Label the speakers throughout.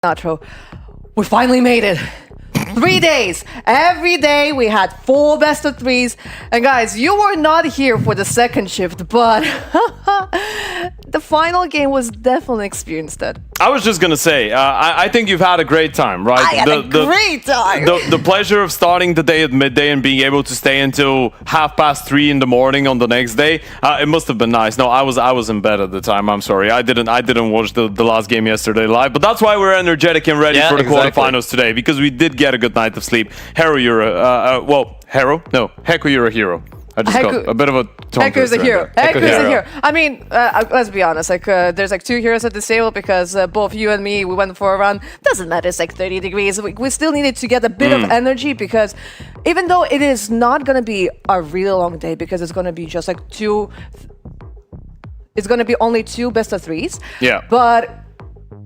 Speaker 1: Natro. We finally made it. 3 days. Every day we had 4 best of 3s. And guys, you were not here for the second shift, but the final game was definitely experienced that.
Speaker 2: I was just gonna say, I think you've had a great time, right?
Speaker 1: I had a great time.
Speaker 2: The pleasure of starting the day at midday and being able to stay until 3:30 in the morning on the next day, it must have been nice. No, I was in bed at the time. I'm sorry, I didn't watch the last game yesterday live, but that's why we're energetic and ready for the quarterfinals today, because we did get a good night of sleep. Hero, you're Heku, you're a hero. I just got a bit of a tongue
Speaker 1: Heku's a hero. Heku's
Speaker 2: hero.
Speaker 1: a hero. I mean, let's be honest. Like, there's like 2 heroes at the table because both you and me, we went for a run. Doesn't matter. It's like 30 degrees. We still needed to get a bit of energy because even though it is not gonna be a really long day because it's gonna be just like it's gonna be only 2 best of 3s.
Speaker 2: Yeah.
Speaker 1: But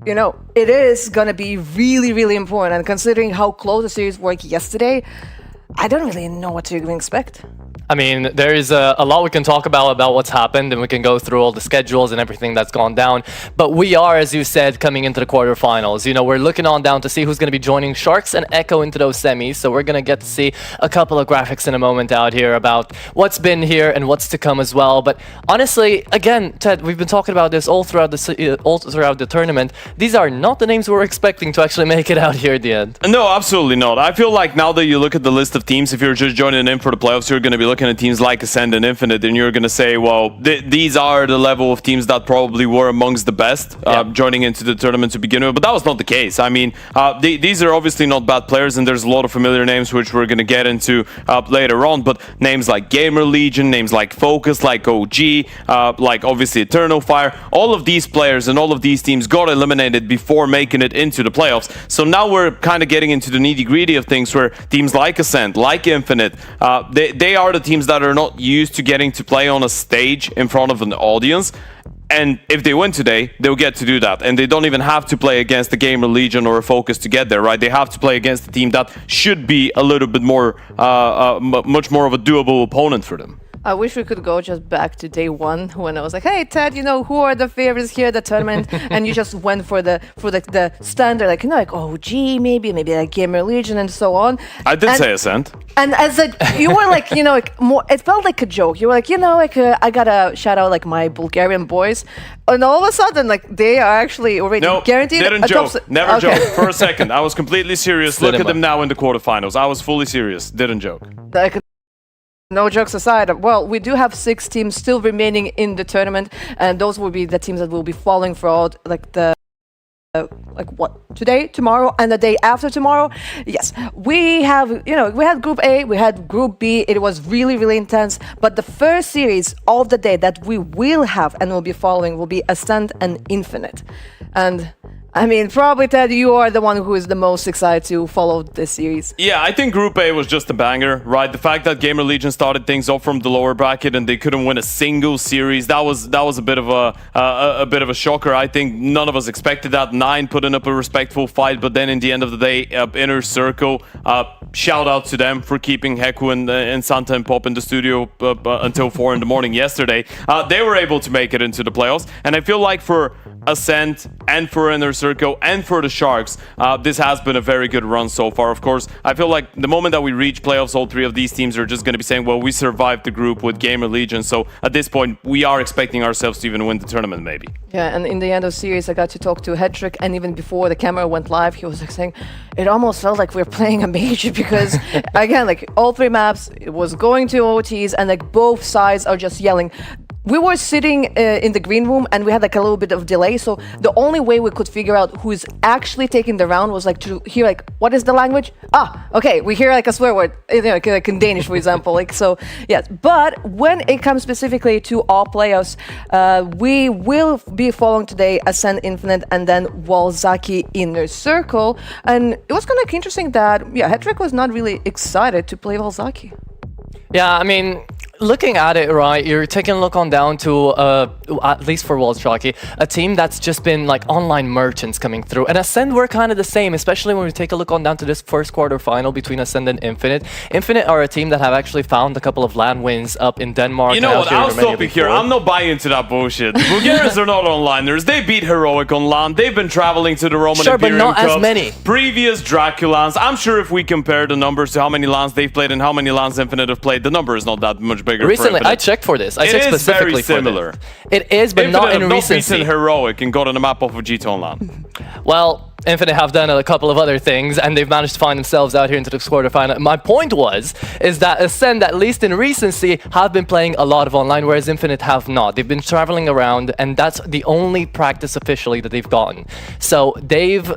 Speaker 1: you know, it is gonna be really, really important. And considering how close the series were yesterday, I don't really know what to expect.
Speaker 3: I mean, there is a lot we can talk about what's happened, and we can go through all the schedules and everything that's gone down. But we are, as you said, coming into the quarterfinals. You know, we're looking on down to see who's going to be joining Sharks and Echo into those semis. So we're going to get to see a couple of graphics in a moment out here about what's been here and what's to come as well. But honestly, again, Ted, we've been talking about this all throughout the tournament. These are not the names we're expecting to actually make it out here at the end.
Speaker 2: No, absolutely not. I feel like now that you look at the list of teams, if you're just joining in for the playoffs, you're going to be looking at teams like Ascend and Infinite, and you're going to say, well, these are the level of teams that probably were amongst the best joining into the tournament to begin with. But that was not the case. I mean, these are obviously not bad players, and there's a lot of familiar names which we're going to get into later on. But names like Gamer Legion, names like Focus, like OG, like obviously Eternal Fire, all of these players and all of these teams got eliminated before making it into the playoffs. So now we're kind of getting into the nitty-gritty of things where teams like Ascent, like Infinite, they are the teams that are not used to getting to play on a stage in front of an audience. And if they win today, they'll get to do that. And they don't even have to play against the Gamer Legion or a Focus to get there, right? They have to play against a team that should be a little bit more, much more of a doable opponent for them.
Speaker 1: I wish we could go just back to day 1 when I was like, hey Ted, you know, who are the favorites here at the tournament? And you just went for the standard, like, you know, like, oh gee, maybe like Gamer Legion and so on.
Speaker 2: I did say Ascent.
Speaker 1: And as you were like, you know, like more, it felt like a joke. You were like, you know, like I gotta shout out like my Bulgarian boys, and all of a sudden, like they are actually already guaranteed.
Speaker 2: Didn't joke. Never joke. For a second, I was completely serious. Look at them now in the quarterfinals. I was fully serious. Didn't joke.
Speaker 1: Like, no jokes aside, well, we do have 6 teams still remaining in the tournament, and those will be the teams that will be falling throughout, like the today, tomorrow, and the day after tomorrow. Yes, we have, you know, we had Group A, we had Group B. It was really, really intense. But the first series of the day that we will have and will be following will be Ascent and Infinite. And I mean, probably, Ted, you are the one who is the most excited to follow this series.
Speaker 2: Yeah, I think Group A was just a banger, right? The fact that Gamer Legion started things off from the lower bracket and they couldn't win a single series, that was a bit of a shocker. I think none of us expected that. 9 putting up a respectful fight, but then in the end of the day, Inner Circle, shout out to them for keeping Heku and Santa and Pop in the studio until 4 in the morning yesterday. They were able to make it into the playoffs, and I feel like for Ascent and for Inner Circle and for the Sharks, this has been a very good run so far. Of course, I feel like the moment that we reach playoffs, all 3 of these teams are just going to be saying, well, we survived the group with Gamer Legion, so at this point, we are expecting ourselves to even win the tournament, maybe.
Speaker 1: Yeah, and in the end of the series, I got to talk to Hedrick, and even before the camera went live, he was like saying, it almost felt like we were playing a major because, again, like all 3 maps, it was going to OTs, and like both sides are just yelling. We were sitting in the green room and we had like a little bit of delay, so the only way we could figure out who's actually taking the round was like to hear like, what is the language? Ah, okay, we hear like a swear word, you know, like in Danish, for example. Like, so yes, but when it comes specifically to our playoffs, we will be following today Ascend Infinite and then Walzaki Inner Circle, and it was kind of interesting that Hedrick was not really excited to play Walzaki.
Speaker 3: Yeah, I mean, looking at it, right, you're taking a look on down to, at least for World Jockey, a team that's just been like online merchants coming through. And Ascend were kind of the same, especially when we take a look on down to this first quarterfinal between Ascend and Infinite. Infinite are a team that have actually found a couple of LAN wins up in Denmark.
Speaker 2: You know what, I'll stop you here. I'm not buying into that bullshit. The Bulgarians are not onliners. They beat Heroic on LAN. They've been traveling to the Roman Imperium
Speaker 3: but not
Speaker 2: Cups,
Speaker 3: as many.
Speaker 2: Previous Draculans. I'm sure if we compare the numbers to how many LANs they've played and how many LANs Infinite have played, the number is not that much bigger.
Speaker 3: Recently,
Speaker 2: for
Speaker 3: I checked for this. I checked
Speaker 2: It is
Speaker 3: specifically
Speaker 2: very similar.
Speaker 3: for this. It is, but
Speaker 2: Infinite
Speaker 3: not in
Speaker 2: have
Speaker 3: recency.
Speaker 2: beaten Heroic and got on the map off of G2 on LAN.
Speaker 3: Well, Infinite have done a couple of other things, and they've managed to find themselves out here into the quarterfinal. My point is that Ascend, at least in recency, have been playing a lot of online, whereas Infinite have not. They've been traveling around, and that's the only practice officially that they've gotten. So they've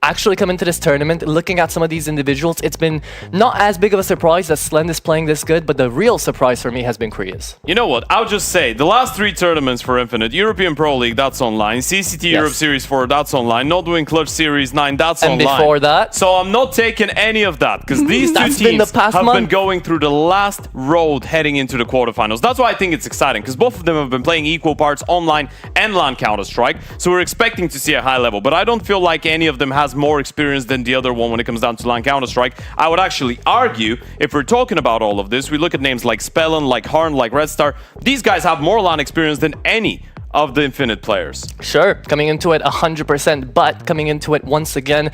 Speaker 3: actually come into this tournament, looking at some of these individuals, it's been not as big of a surprise that Slend is playing this good, but the real surprise for me has been Korea's.
Speaker 2: You know what? I'll just say, the last 3 tournaments for Infinite, European Pro League, that's online, CCT Europe Series 4, that's online, not doing Clutch Series 9, that's
Speaker 3: and
Speaker 2: online.
Speaker 3: Before that?
Speaker 2: So I'm not taking any of that, because these two teams have been going through the last road heading into the quarterfinals. That's why I think it's exciting, because both of them have been playing equal parts online and LAN Counter-Strike, so we're expecting to see a high level, but I don't feel like any of them has more experience than the other one when it comes down to LAN Counter-Strike. I would actually argue, if we're talking about all of this, we look at names like Spellin, like Harn, like Red Star, these guys have more LAN experience than any of the Infinite players.
Speaker 3: Sure, coming into it 100%, but coming into it once again,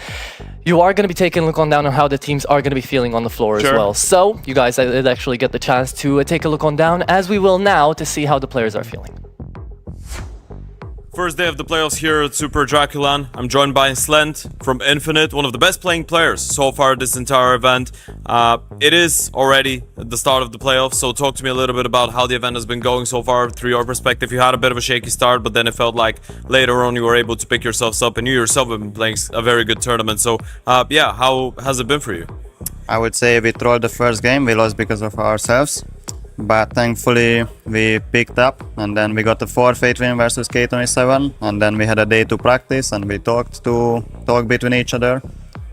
Speaker 3: you are going to be taking a look on down on how the teams are going to be feeling on the floor as well. So, you guys did actually get the chance to take a look on down, as we will now, to see how the players are feeling.
Speaker 2: First day of the playoffs here at Super Draculan. I'm joined by Slend from Infinite, one of the best playing players so far this entire event. It is already the start of the playoffs, so talk to me a little bit about how the event has been going so far through your perspective. You had a bit of a shaky start, but then it felt like later on you were able to pick yourselves up, and you yourself have been playing a very good tournament. So yeah, how has it been for you?
Speaker 4: I would say we trolled the first game, we lost because of ourselves. But thankfully we picked up, and then we got the 4-8 win versus K27, and then we had a day to practice and we talked between each other,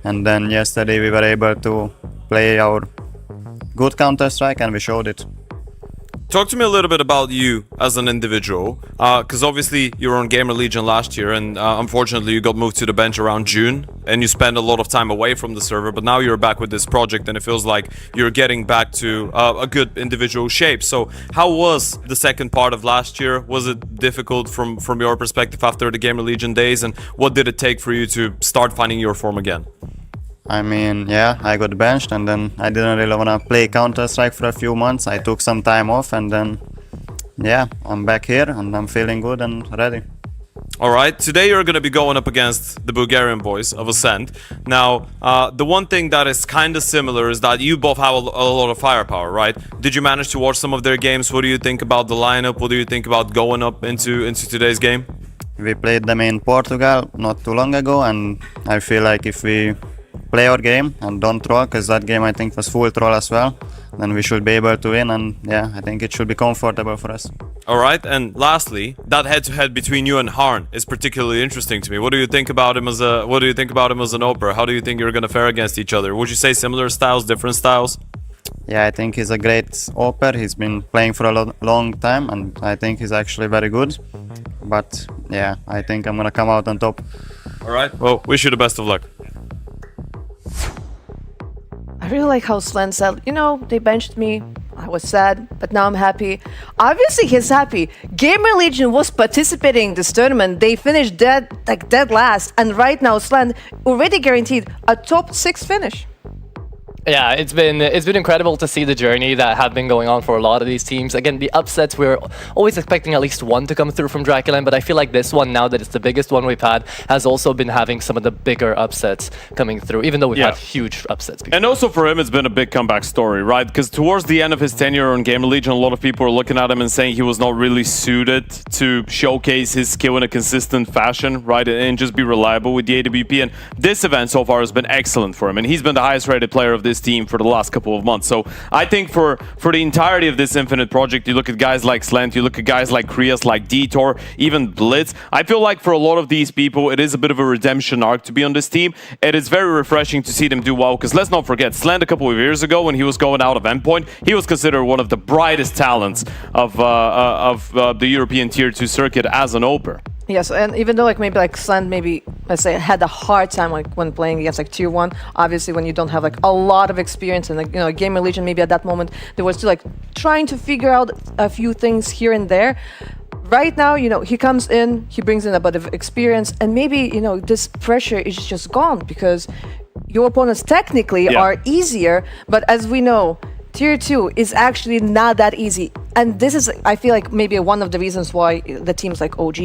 Speaker 4: and then yesterday we were able to play our good Counter-Strike and we showed it.
Speaker 2: Talk to me a little bit about you as an individual, because obviously you were on Gamer Legion last year, and unfortunately you got moved to the bench around June, and you spent a lot of time away from the server, but now you're back with this project, and it feels like you're getting back to a good individual shape. So how was the second part of last year? Was it difficult from your perspective after the Gamer Legion days, and what did it take for you to start finding your form again?
Speaker 4: I mean, yeah, I got benched, and then I didn't really want to play Counter-Strike for a few months. I took some time off, and then, yeah, I'm back here, and I'm feeling good and ready.
Speaker 2: Alright, today you're going to be going up against the Bulgarian boys of Ascend. Now, the one thing that is kind of similar is that you both have a lot of firepower, right? Did you manage to watch some of their games? What do you think about the lineup? What do you think about going up into today's game?
Speaker 4: We played them in Portugal not too long ago, and I feel like if we play our game and don't troll, because that game I think was full troll as well, then we should be able to win, and yeah, I think it should be comfortable for us.
Speaker 2: Alright, and lastly, that head-to-head between you and Harn is particularly interesting to me. What do you think about him as an opera? How do you think you're gonna fare against each other? Would you say similar styles, different styles?
Speaker 4: Yeah, I think he's a great opera. He's been playing for a long time, and I think he's actually very good. But yeah, I think I'm gonna come out on top.
Speaker 2: Alright, well, wish you the best of luck.
Speaker 1: I really like how Slend said, you know, they benched me. I was sad, but now I'm happy. Obviously, he's happy. Gamer Legion was participating in this tournament. They finished dead last. And right now, Slend already guaranteed a top 6 finish.
Speaker 3: Yeah, it's been incredible to see the journey that have been going on for a lot of these teams. Again, the upsets, we're always expecting at least one to come through from Draculan, but I feel like this one, now that it's the biggest one we've had, has also been having some of the bigger upsets coming through, even though we've had huge upsets before.
Speaker 2: And also for him, it's been a big comeback story, right? Because towards the end of his tenure on Gamer Legion, a lot of people are looking at him and saying he was not really suited to showcase his skill in a consistent fashion, right? And just be reliable with the AWP. And this event so far has been excellent for him. And he's been the highest rated player of this this team for the last couple of months. So I think for the entirety of this Infinite project, you look at guys like Slend, you look at guys like Krias, like Detour, even Blitz. I feel like for a lot of these people, it is a bit of a redemption arc to be on this team. It is very refreshing to see them do well, because let's not forget, Slend a couple of years ago, when he was going out of Endpoint, he was considered one of the brightest talents of the European Tier 2 circuit as an oper.
Speaker 1: Yes, and even though like maybe like Slend maybe let's say had a hard time like when playing against like tier 1, obviously when you don't have like a lot of experience and like Gamer Legion, maybe at that moment they were still like trying to figure out a few things here and there. Right now, he comes in, he brings in a bit of experience, and maybe this pressure is just gone because your opponents technically are easier, but as we know, Tier 2 is actually not that easy. And this is, I feel like, maybe one of the reasons why the teams like OG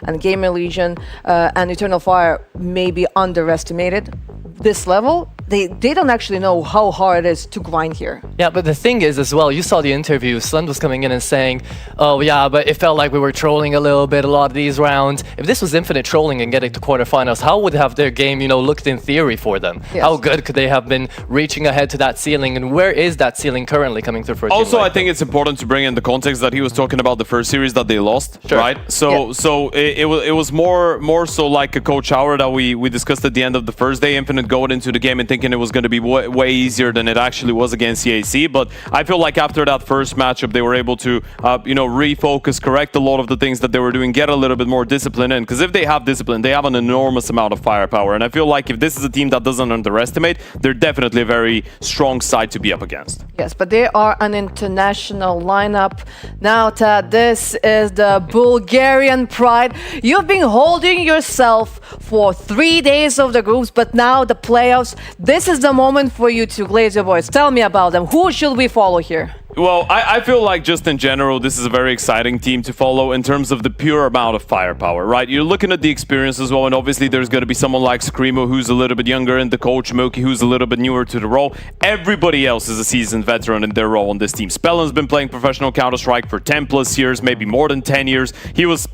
Speaker 1: and Gamer Legion and Eternal Fire may be underestimated this level. They don't actually know how hard it is to grind here.
Speaker 3: Yeah, but the thing is as well, you saw the interview, Slend was coming in and saying, oh yeah, but it felt like we were trolling a little bit a lot of these rounds. If this was infinite trolling and getting to quarterfinals, how would have their game, looked in theory for them?
Speaker 1: Yes.
Speaker 3: How good could they have been reaching ahead to that ceiling, and where is that ceiling currently coming through for a team
Speaker 2: Also,
Speaker 3: like
Speaker 2: I think it's important to bring in the context that he was talking about the first series that they lost, right? So it was more so like a coach hour that we discussed at the end of the first day, Infinite going into the game and thinking it was going to be way easier than it actually was against CAC. But I feel like after that first matchup, they were able to, refocus, correct a lot of the things that they were doing, get a little bit more discipline in. Because if they have discipline, they have an enormous amount of firepower. And I feel like if this is a team that doesn't underestimate, they're definitely a very strong side to be up against.
Speaker 1: Yes, but they are an international lineup. Now, Tad, this is the Bulgarian pride. You've been holding yourself for 3 days of the groups, but now the playoffs. This is the moment for you to glaze your boys. Tell me about them. Who should we follow here?
Speaker 2: Well, I feel like just in general, this is a very exciting team to follow in terms of the pure amount of firepower, right? You're looking at the experience as well, and obviously there's going to be someone like Screamo who's a little bit younger, and the coach Moki who's a little bit newer to the role. Everybody else is a seasoned veteran in their role on this team. Spellen's been playing professional Counter-Strike for 10 plus years, maybe more than 10 years. He was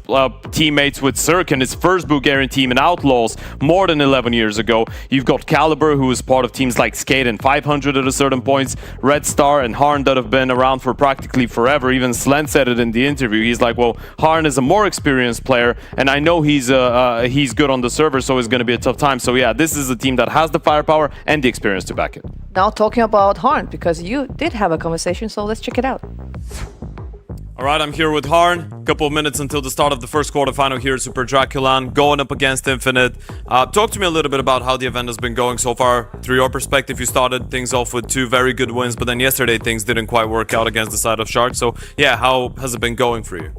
Speaker 2: teammates with Cirque in his first Bulgarian team in Outlaws more than 11 years ago. You've got Caliber, who is part of teams like Skate and 500 at a certain points, Red Star and Harn that have been around for practically forever. Even Slend said it in the interview. He's like, well, Harn is a more experienced player, and I know he's good on the server, so it's going to be a tough time. So yeah, this is a team that has the firepower and the experience to back it.
Speaker 1: Now talking about Harn, because you did have a conversation, so let's check it out.
Speaker 2: All right, I'm here with Harn. A couple of minutes until the start of the first quarterfinal here at Super Draculan, going up against Infinite. Talk to me a little bit about how the event has been going so far. Through your perspective, you started things off with 2 very good wins, but then yesterday things didn't quite work out against the side of Sharks. So yeah, how has it been going for you?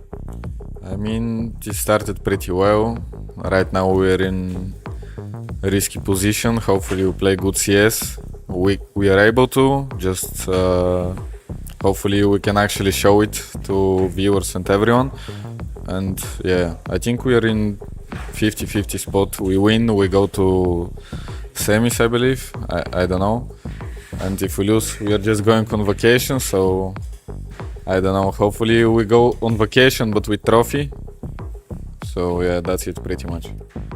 Speaker 5: I mean, it started pretty well. Right now we're in a risky position. Hopefully we play good CS. We are able to, just hopefully we can actually show it to viewers and everyone. And yeah, I think we are in 50-50 spot. We win, we go to semis, I believe. I don't know. And if we lose, we are just going on vacation, so I don't know. Hopefully we go on vacation, but with trophy. So yeah, that's it pretty much.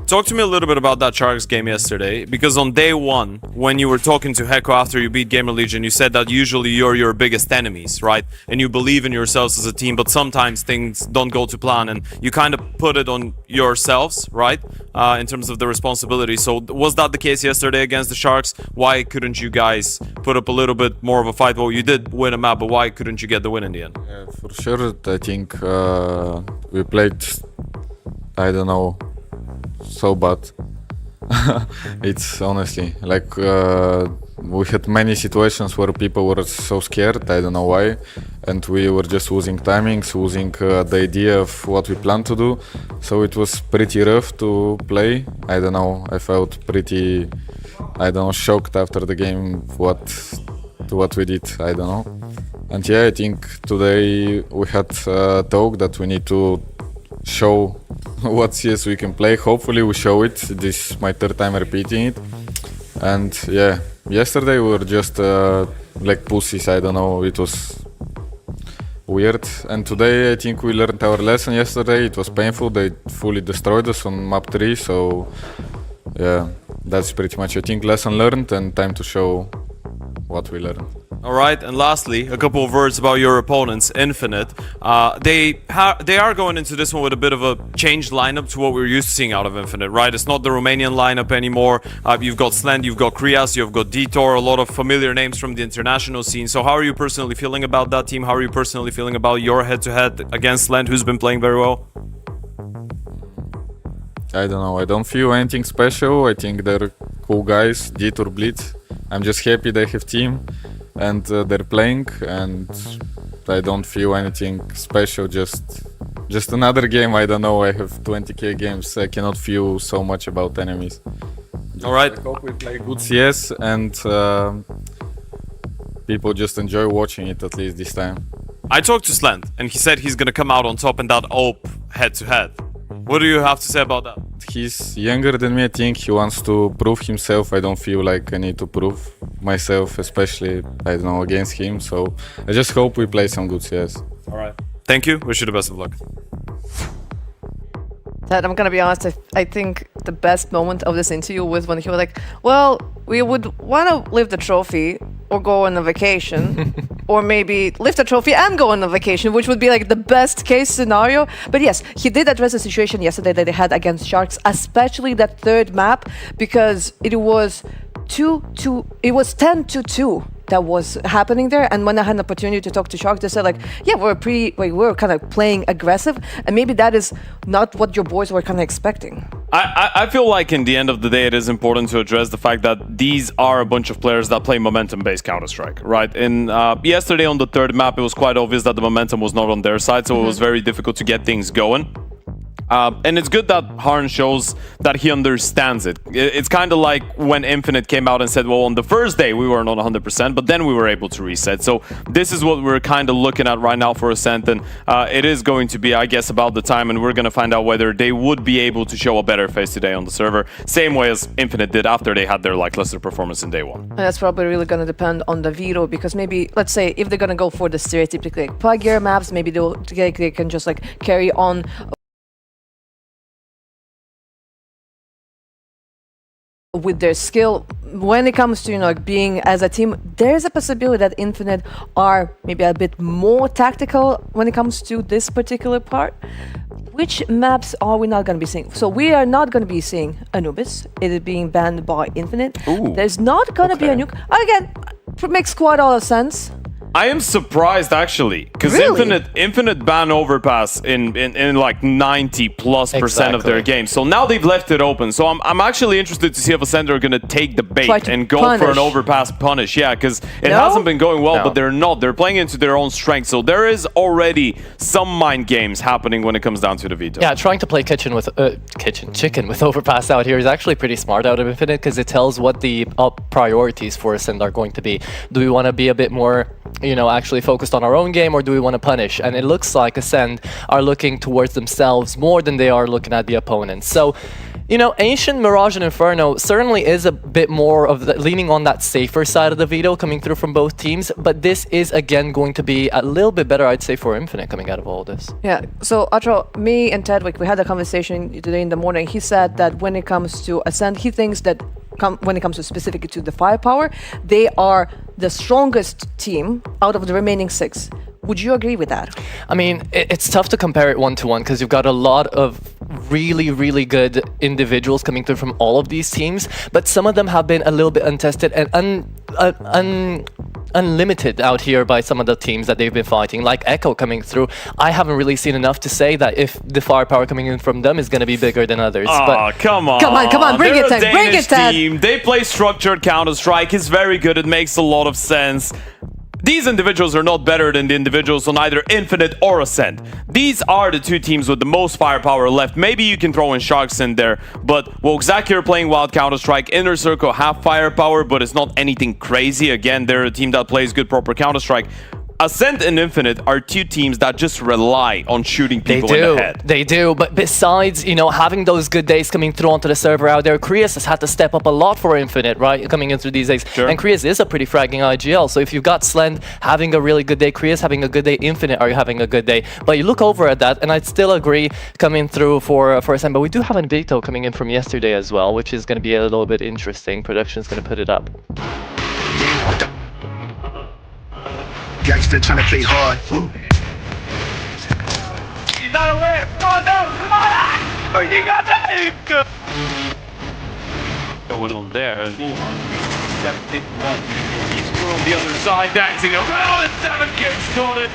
Speaker 2: Talk to me a little bit about that Sharks game yesterday, because on day 1, when you were talking to Heko after you beat Gamer Legion, you said that usually you're your biggest enemies, right? And you believe in yourselves as a team, but sometimes things don't go to plan, and you kind of put it on yourselves, right? In terms of the responsibility. So was that the case yesterday against the Sharks? Why couldn't you guys put up a little bit more of a fight? Well, you did win a map, but why couldn't you get the win in the end?
Speaker 5: Yeah, for sure, I think we played, I don't know, so bad. It's honestly like we had many situations where people were so scared, I don't know why, and we were just losing timings, losing the idea of what we plan to do. So it was pretty rough to play. I don't know, I felt pretty, I don't know, shocked after the game what we did, I don't know. And yeah, I think today we had a talk that we need to show what CS we can play. Hopefully we show it. This is my 3rd time repeating it. And yeah, yesterday we were just like pussies, I don't know, it was weird. And today I think we learned our lesson yesterday. It was painful, they fully destroyed us on map 3, so yeah, that's pretty much, I think, lesson learned and time to show what we learned.
Speaker 2: All right, and lastly, a couple of words about your opponents, Infinite. They are going into this one with a bit of a changed lineup to what we're used to seeing out of Infinite, right? It's not the Romanian lineup anymore. You've got Slend, you've got Krias, you've got Detour, a lot of familiar names from the international scene. So how are you personally feeling about that team? How are you personally feeling about your head-to-head against Slend, who's been playing very well?
Speaker 5: I don't know, I don't feel anything special. I think they're cool guys, Detour, Blitz. I'm just happy they have team and they're playing, and I don't feel anything special, just another game. I don't know, I have 20k games, I cannot feel so much about enemies.
Speaker 2: All right.
Speaker 5: I hope we play good CS and people just enjoy watching it at least this time.
Speaker 2: I talked to Slend, and he said he's gonna come out on top in that OP head-to-head. What do you have to say about that?
Speaker 5: He's younger than me, I think he wants to prove himself. I don't feel like I need to prove myself, especially, I don't know, against him. So I just hope we play some good CS.
Speaker 2: All right. Thank you. Wish you the best of luck.
Speaker 1: Ted, I'm gonna be honest, I think the best moment of this interview was when he was like, well, we would want to lift the trophy or go on a vacation, or maybe lift a trophy and go on a vacation, which would be like the best case scenario. But yes, he did address the situation yesterday that they had against Sharks, especially that third map, because it was 10-2 that was happening there. And when I had an opportunity to talk to Sharks, they said like, yeah, we're kind of playing aggressive, and maybe that is not what your boys were kind of expecting.
Speaker 2: I feel like in the end of the day, it is important to address the fact that these are a bunch of players that play momentum-based Counter-Strike, right? In yesterday on the third map, it was quite obvious that the momentum was not on their side, so it was very difficult to get things going. And it's good that Harn shows that he understands it. It's kind of like when Infinite came out and said, well, on the first day we were not 100%, but then we were able to reset. So this is what we're kind of looking at right now for Ascent, and it is going to be, I guess, about the time, and we're going to find out whether they would be able to show a better face today on the server, same way as Infinite did after they had their lackluster performance in day one.
Speaker 1: And that's probably really going to depend on the Veto, because maybe, let's say, if they're going to go for the stereotypically like plug-gear maps, maybe they can just like carry on with their skill. When it comes to, you know, like being as a team, there's a possibility that Infinite are maybe a bit more tactical when it comes to this particular part. Which maps are we not going to be seeing? So we are not going to be seeing Anubis. It is being banned by Infinite.
Speaker 2: Ooh,
Speaker 1: there's not going to be a nuke. Again, it makes quite a lot of sense.
Speaker 2: I am surprised actually, because
Speaker 1: Really?
Speaker 2: Infinite ban overpass in like 90+% of their
Speaker 3: Exactly.
Speaker 2: games. So now they've left it open. So I'm actually interested to see if Ascender are gonna take the
Speaker 1: Try
Speaker 2: bait
Speaker 1: to
Speaker 2: and go for
Speaker 1: punish.
Speaker 2: an overpass punish. Yeah, because it
Speaker 1: No?
Speaker 2: hasn't been going well,
Speaker 3: No.
Speaker 2: but they're not. They're playing into their own strength. So there is already some mind games happening when it comes down to the Veto.
Speaker 3: Yeah, trying to play chicken with overpass out here is actually pretty smart out of Infinite, because it tells what the priorities for Ascend are going to be. Do we want to be a bit more, you know, actually focused on our own game, or do we want to punish? And it looks like Ascend are looking towards themselves more than they are looking at the opponents. So, you know, Ancient, Mirage, and Inferno certainly is a bit more of leaning on that safer side of the Veto coming through from both teams, but this is again going to be a little bit better, I'd say, for Infinite coming out of all this.
Speaker 1: Yeah, so Atro, me and Tedwick, we had a conversation today in the morning. He said that when it comes to Ascent, he thinks that when it comes to specifically to the firepower, they are the strongest team out of the remaining 6. Would you agree with that?
Speaker 3: I mean, it's tough to compare it one-to-one, because you've got a lot of really, really good individuals coming through from all of these teams, but some of them have been a little bit untested and unlimited out here by some of the teams that they've been fighting, like Echo coming through. I haven't really seen enough to say that if the firepower coming in from them is going to be bigger than others.
Speaker 2: Oh, come on.
Speaker 1: Come on, bring
Speaker 2: They're
Speaker 1: it,
Speaker 2: a
Speaker 1: Ted, bring
Speaker 2: Danish
Speaker 1: it, Ted.
Speaker 2: team. They play structured Counter-Strike. It's very good. It makes a lot of sense. These individuals are not better than the individuals on either Infinite or Ascent. These are the two teams with the most firepower left. Maybe you can throw in Sharks in there, but well, Xaki are playing wild Counter-Strike. Inner Circle have firepower, but it's not anything crazy. Again, they're a team that plays good proper Counter-Strike. Ascent and Infinite are two teams that just rely on shooting people in the head.
Speaker 3: They do, but besides, you know, having those good days coming through onto the server out there, Krias has had to step up a lot for Infinite, right, coming in through these days.
Speaker 2: Sure.
Speaker 3: And Krias is a pretty fragging IGL, so if you've got Slend having a really good day, Krias having a good day, Infinite are having a good day. But you look over at that, and I'd still agree coming through for Ascent, but we do have a Veto coming in from yesterday as well, which is going to be a little bit interesting. Production's going to put it up.
Speaker 6: Gangster trying to play hard.
Speaker 7: He's not aware. Come on down. Come on. Oh, you got that. Going on there. He's from the other side, dancing around, and 7 kicks on it.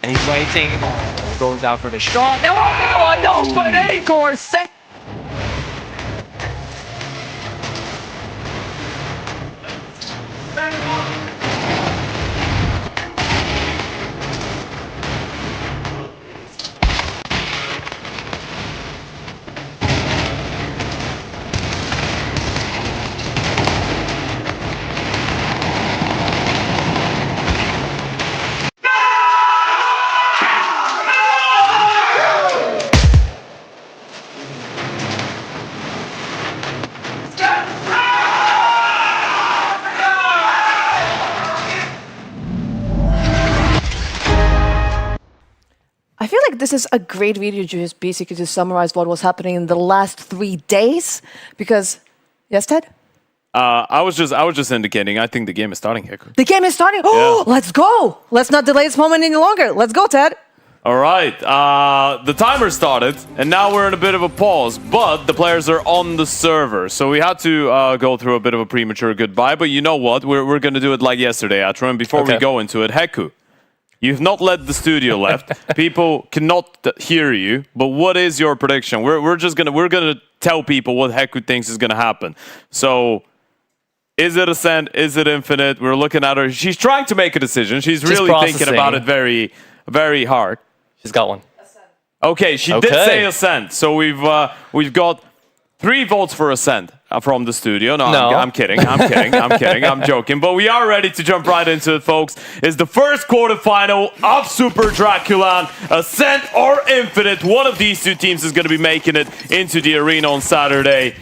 Speaker 7: And he's waiting, goes out for the shot. No, but Acer set.
Speaker 1: I feel like this is a great video just basically to summarize what was happening in the last 3 days. Because, yes, Ted?
Speaker 2: I was just indicating. I think the game is starting, Heku.
Speaker 1: The game is starting. Oh, let's go. Let's not delay this moment any longer. Let's go, Ted.
Speaker 2: All right. The timer started, and now we're in a bit of a pause. But the players are on the server, so we had to go through a bit of a premature goodbye. But you know what? We're going to do it like yesterday, Atro. And before we go into it, Heku. You've not led the studio left. People cannot hear you. But what is your prediction? We're gonna tell people what Heku thinks is gonna happen. So, is it Ascent? Is it Infinite? We're looking at her. She's trying to make a decision. She's really thinking about it very, very hard.
Speaker 3: She's got one.
Speaker 2: Okay, she did say Ascent. So we've got 3 votes for Ascent from the studio. No. I'm kidding. I'm joking. But we are ready to jump right into it, folks. It's the first quarterfinal of Super Draculan. Ascent or Infinite. One of these 2 teams is going to be making it into the arena on Saturday.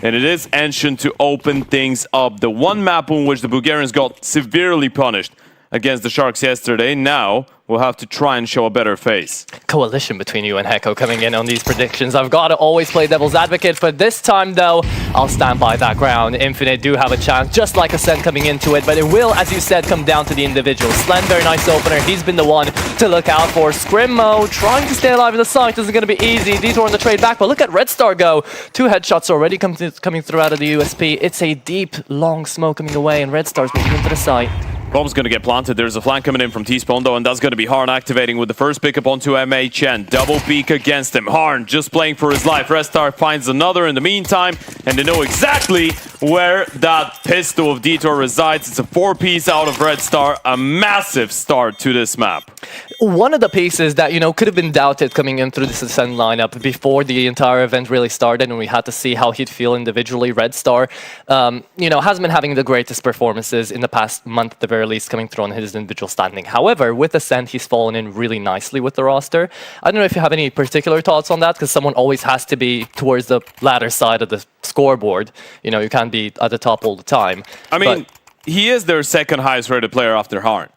Speaker 2: And it is Ancient to open things up. The one map on which the Bulgarians got severely punished against the Sharks yesterday. Now we'll have to try and show a better face.
Speaker 3: Coalition between you and Heko coming in on these predictions. I've got to always play devil's advocate, but this time though, I'll stand by that ground. Infinite do have a chance, just like Ascent coming into it, but it will, as you said, come down to the individual. Slend, very nice opener. He's been the one to look out for. Scrimmo trying to stay alive in the site isn't going to be easy. Detour on the trade back, but look at Red Star go. 2 headshots already coming through out of the USP. It's a deep, long smoke coming away, and Red Star's moving into the site.
Speaker 2: Bomb's going to get planted. There's a flank coming in from T-Spawn though, and that's going to be Harn activating with the first pickup onto MHN. Double peek against him. Harn just playing for his life. Restar finds another in the meantime, and they know exactly where that pistol of Detour resides. It's a 4-piece out of Red Star. A massive start to this map.
Speaker 3: One of the pieces that, could have been doubted coming in through this Ascent lineup before the entire event really started, and we had to see how he'd feel individually. Red Star, hasn't been having the greatest performances in the past month at the very least, coming through on his individual standing. However, with Ascent, he's fallen in really nicely with the roster. I don't know if you have any particular thoughts on that, because someone always has to be towards the latter side of the scoreboard. You can't be at the top all the time.
Speaker 2: I mean, he is their second highest rated player after Harn.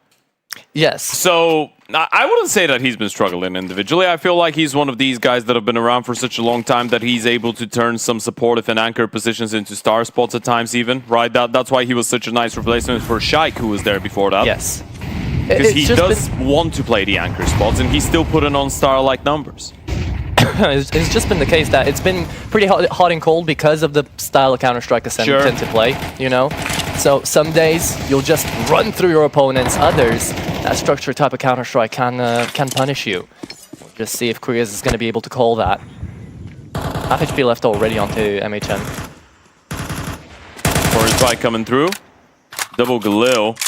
Speaker 3: Yes.
Speaker 2: So I wouldn't say that he's been struggling individually. I feel like he's one of these guys that have been around for such a long time that he's able to turn some supportive and anchor positions into star spots at times even, right? That's why he was such a nice replacement for Shaik, who was there before that.
Speaker 3: Yes.
Speaker 2: Because he does want to play the anchor spots, and he's still putting on star-like numbers.
Speaker 3: It's just been the case that it's been pretty hot and cold because of the style of Counter-Strike Ascent tend to play, So some days you'll just run through your opponents. Others, that structured type of Counter-Strike can punish you. We'll just see if Kriaz is going to be able to call that. Half HP left already onto MHN.
Speaker 2: Orange bike coming through. Double Galil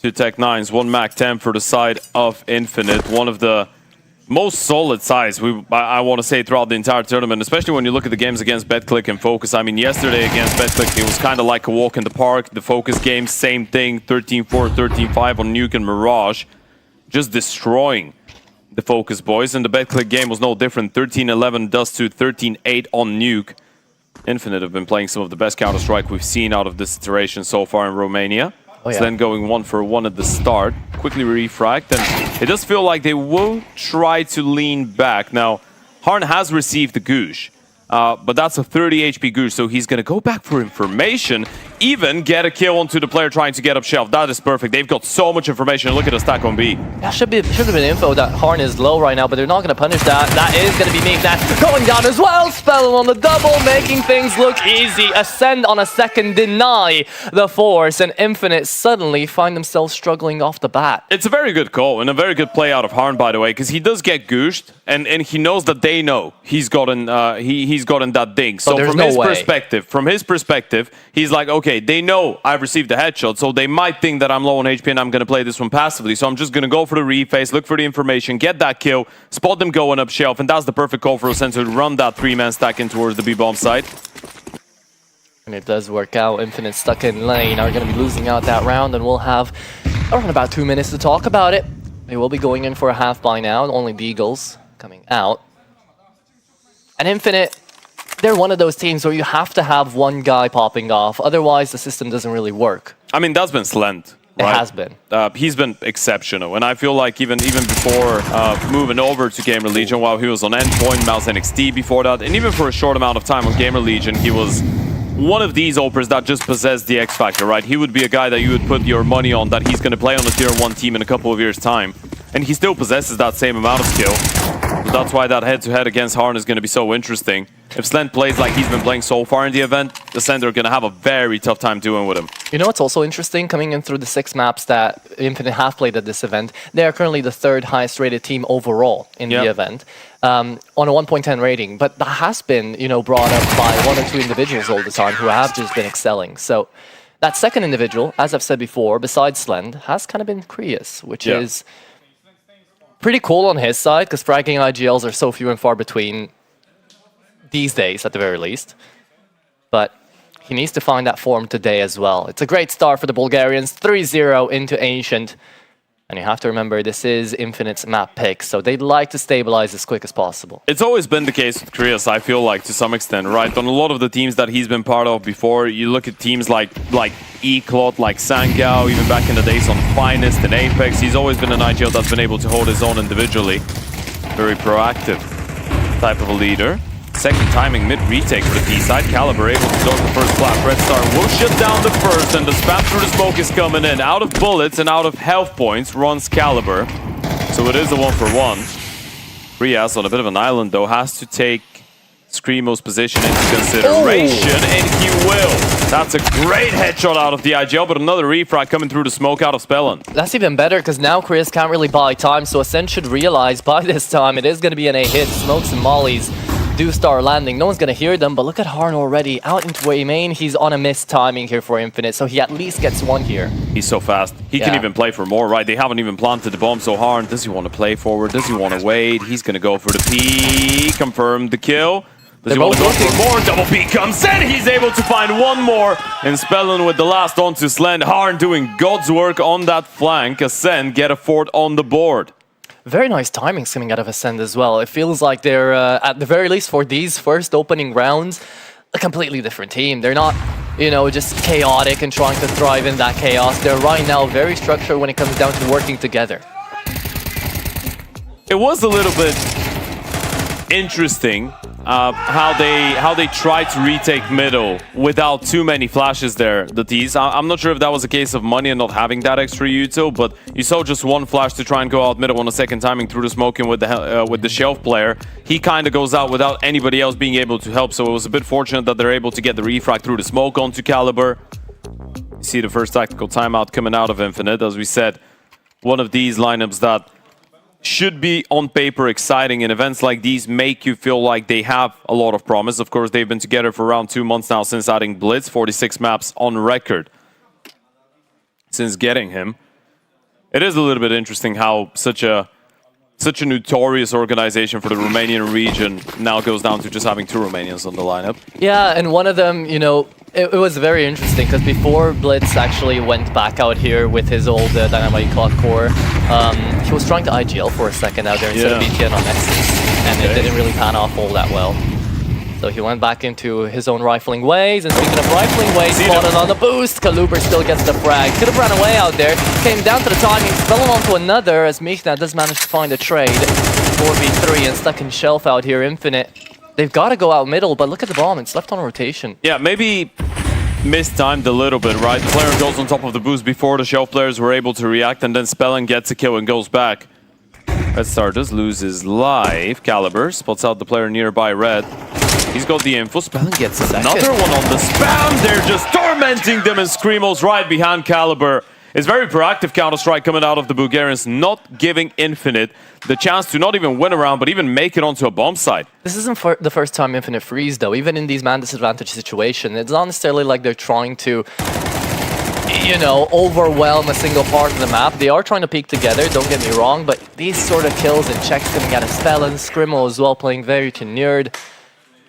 Speaker 2: Two Tech 9s, one Mac 10 for the side of Infinite. One of the most solid sides, I want to say, throughout the entire tournament, especially when you look at the games against BetClick and Focus. I mean, yesterday against BetClick, it was kind of like a walk in the park. The Focus game, same thing, 13-4, 13-5 on Nuke and Mirage. Just destroying the Focus boys. And the BetClick game was no different, 13-11 Dust to 13-8 on Nuke. Infinite have been playing some of the best Counter-Strike we've seen out of this iteration so far in Romania.
Speaker 3: Oh, yeah.
Speaker 2: Slend going 1-for-1 at the start. Quickly refragged, and it does feel like they will try to lean back. Now, Harn has received the Goosh, but that's a 30 HP Goosh, so he's going to go back for information, even get a kill onto the player trying to get up shelf. That is perfect. They've got so much information. Look at the stack on B.
Speaker 3: That should have been info that Harn is low right now, but they're not going to punish that. That is going to be Meek. That going down as well. Spell on the double, making things look easy. Ascend on a second, deny the force, and Infinite suddenly find themselves struggling off the bat.
Speaker 2: It's a very good call and a very good play out of Harn, by the way, because he does get gooshed, and he knows that they know he's gotten he's gotten that ding. So from his perspective, he's like, okay, they know I've received a headshot, so they might think that I'm low on HP and I'm going to play this one passively. So I'm just going to go for the reface, look for the information, get that kill, spot them going up shelf, and that's the perfect call for Ascend to run that 3-man stack in towards the B-bomb site.
Speaker 3: And it does work out. Infinite stuck in lane are going to be losing out that round, and we'll have around about 2 minutes to talk about it. They will be going in for a half by now, only the Eagles coming out. And Infinite, they're one of those teams where you have to have one guy popping off, otherwise the system doesn't really work.
Speaker 2: I mean, that's been Slend.
Speaker 3: It
Speaker 2: right?
Speaker 3: has been.
Speaker 2: He's been exceptional, and I feel like even before moving over to Gamer Legion, while he was on Endpoint, Mouse NXT before that, and even for a short amount of time on Gamer Legion, he was one of these opers that just possessed the X Factor, right? He would be a guy that you would put your money on that he's going to play on a tier 1 team in a couple of years' time. And he still possesses that same amount of skill. So that's why that head-to-head against Harn is going to be so interesting. If Slend plays like he's been playing so far in the event, the Slend are going to have a very tough time doing with him.
Speaker 3: You know what's also interesting? Coming in through the 6 maps that Infinite have played at this event, they are currently the 3rd highest rated team overall in the event, on a 1.10 rating. But that has been, brought up by 1 or 2 individuals all the time who have just been excelling. So that second individual, as I've said before, besides Slend, has kind of been Krius, which is pretty cool on his side, because fragging IGLs are so few and far between these days, at the very least. But he needs to find that form today as well. It's a great start for the Bulgarians, 3-0 into Ancient. And you have to remember, this is Infinite's map pick, so they'd like to stabilize as quick as possible.
Speaker 2: It's always been the case with Krius, I feel like, to some extent, right? On a lot of the teams that he's been part of before, you look at teams like E-Clot, like Sangao, even back in the days on Finest and Apex, he's always been an IGL that's been able to hold his own individually. Very proactive type of a leader. Second timing mid-retake for the T-side. Caliber able to dodge the first flash. Red Star will shut down the first, and the spam through the smoke is coming in. Out of bullets and out of health points runs Caliber. So it is a 1-for-1. Riaz on a bit of an island, though, has to take Screamo's position into consideration, and he will. That's a great headshot out of the IGL, but another refrag coming through the smoke out of Spellin.
Speaker 3: That's even better, because now Krius can't really buy time, so Ascend should realize by this time it is going to be an A-hit. Smokes and mollies do start landing. No one's going to hear them, but look at Harn already. Out into A main, he's on a missed timing here for Infinite, so he at least gets one here.
Speaker 2: He's so fast. He can even play for more, right? They haven't even planted the bomb, so Harn, does he want to play forward? Does he want to wait? He's going to go for the P. Confirm the kill. Does he want to go for more? Double P comes in. He's able to find one more. And Spellin with the last onto Slend. Harn doing God's work on that flank. Ascend get a 4th on the board.
Speaker 3: Very nice timings coming out of Ascend as well. It feels like they're, at the very least for these first opening rounds, a completely different team. They're not, just chaotic and trying to thrive in that chaos. They're right now very structured when it comes down to working together.
Speaker 2: It was a little bit interesting how they tried to retake middle without too many flashes there, the T's. I'm not sure if that was a case of money and not having that extra util, but you saw just one flash to try and go out middle on a second timing through the smoking with the shelf player. He kind of goes out without anybody else being able to help, so it was a bit fortunate that they're able to get the refrag through the smoke onto Caliber. You see the first tactical timeout coming out of Infinite. As we said, one of these lineups that should be on paper exciting, and events like these make you feel like they have a lot of promise. Of course, they've been together for around 2 months now since adding Blitz, 46 maps on record since getting him. It is a little bit interesting how such a notorious organization for the Romanian region now goes down to just having 2 Romanians on the lineup.
Speaker 3: Yeah, and one of them, you know, it was very interesting because before Blitz actually went back out here with his old Dynamite Clock core, he was trying to IGL for a second out there instead of BTN on Nexus, and it didn't really pan off all that well. So he went back into his own rifling ways, and speaking of rifling ways, spotted on the boost, Kaluber still gets the frag. Could have run away out there, came down to the timing, spelling onto another, as Michna does manage to find a trade. 4v3 and stuck in shelf out here, Infinite. They've got to go out middle, but look at the bomb, it's left on rotation.
Speaker 2: Yeah, maybe mistimed a little bit, right? The player goes on top of the boost before the shelf players were able to react, and then Spellen gets a kill and goes back. Red Star does lose his life. Caliber spots out the player nearby Red. He's got the info. Spellen gets another one on the spam. They're just tormenting them, and Screamo's right behind Caliber. It's very proactive Counter-Strike coming out of the Bulgarians, not giving Infinite the chance to not even win a round, but even make it onto a bomb site.
Speaker 3: This isn't the first time Infinite freeze, though. Even in these man disadvantage situations, it's not necessarily like they're trying to, you know, overwhelm a single part of the map. They are trying to peek together, don't get me wrong, but these sort of kills and checks coming out of Spellen, Scrimmo as well playing very tenured.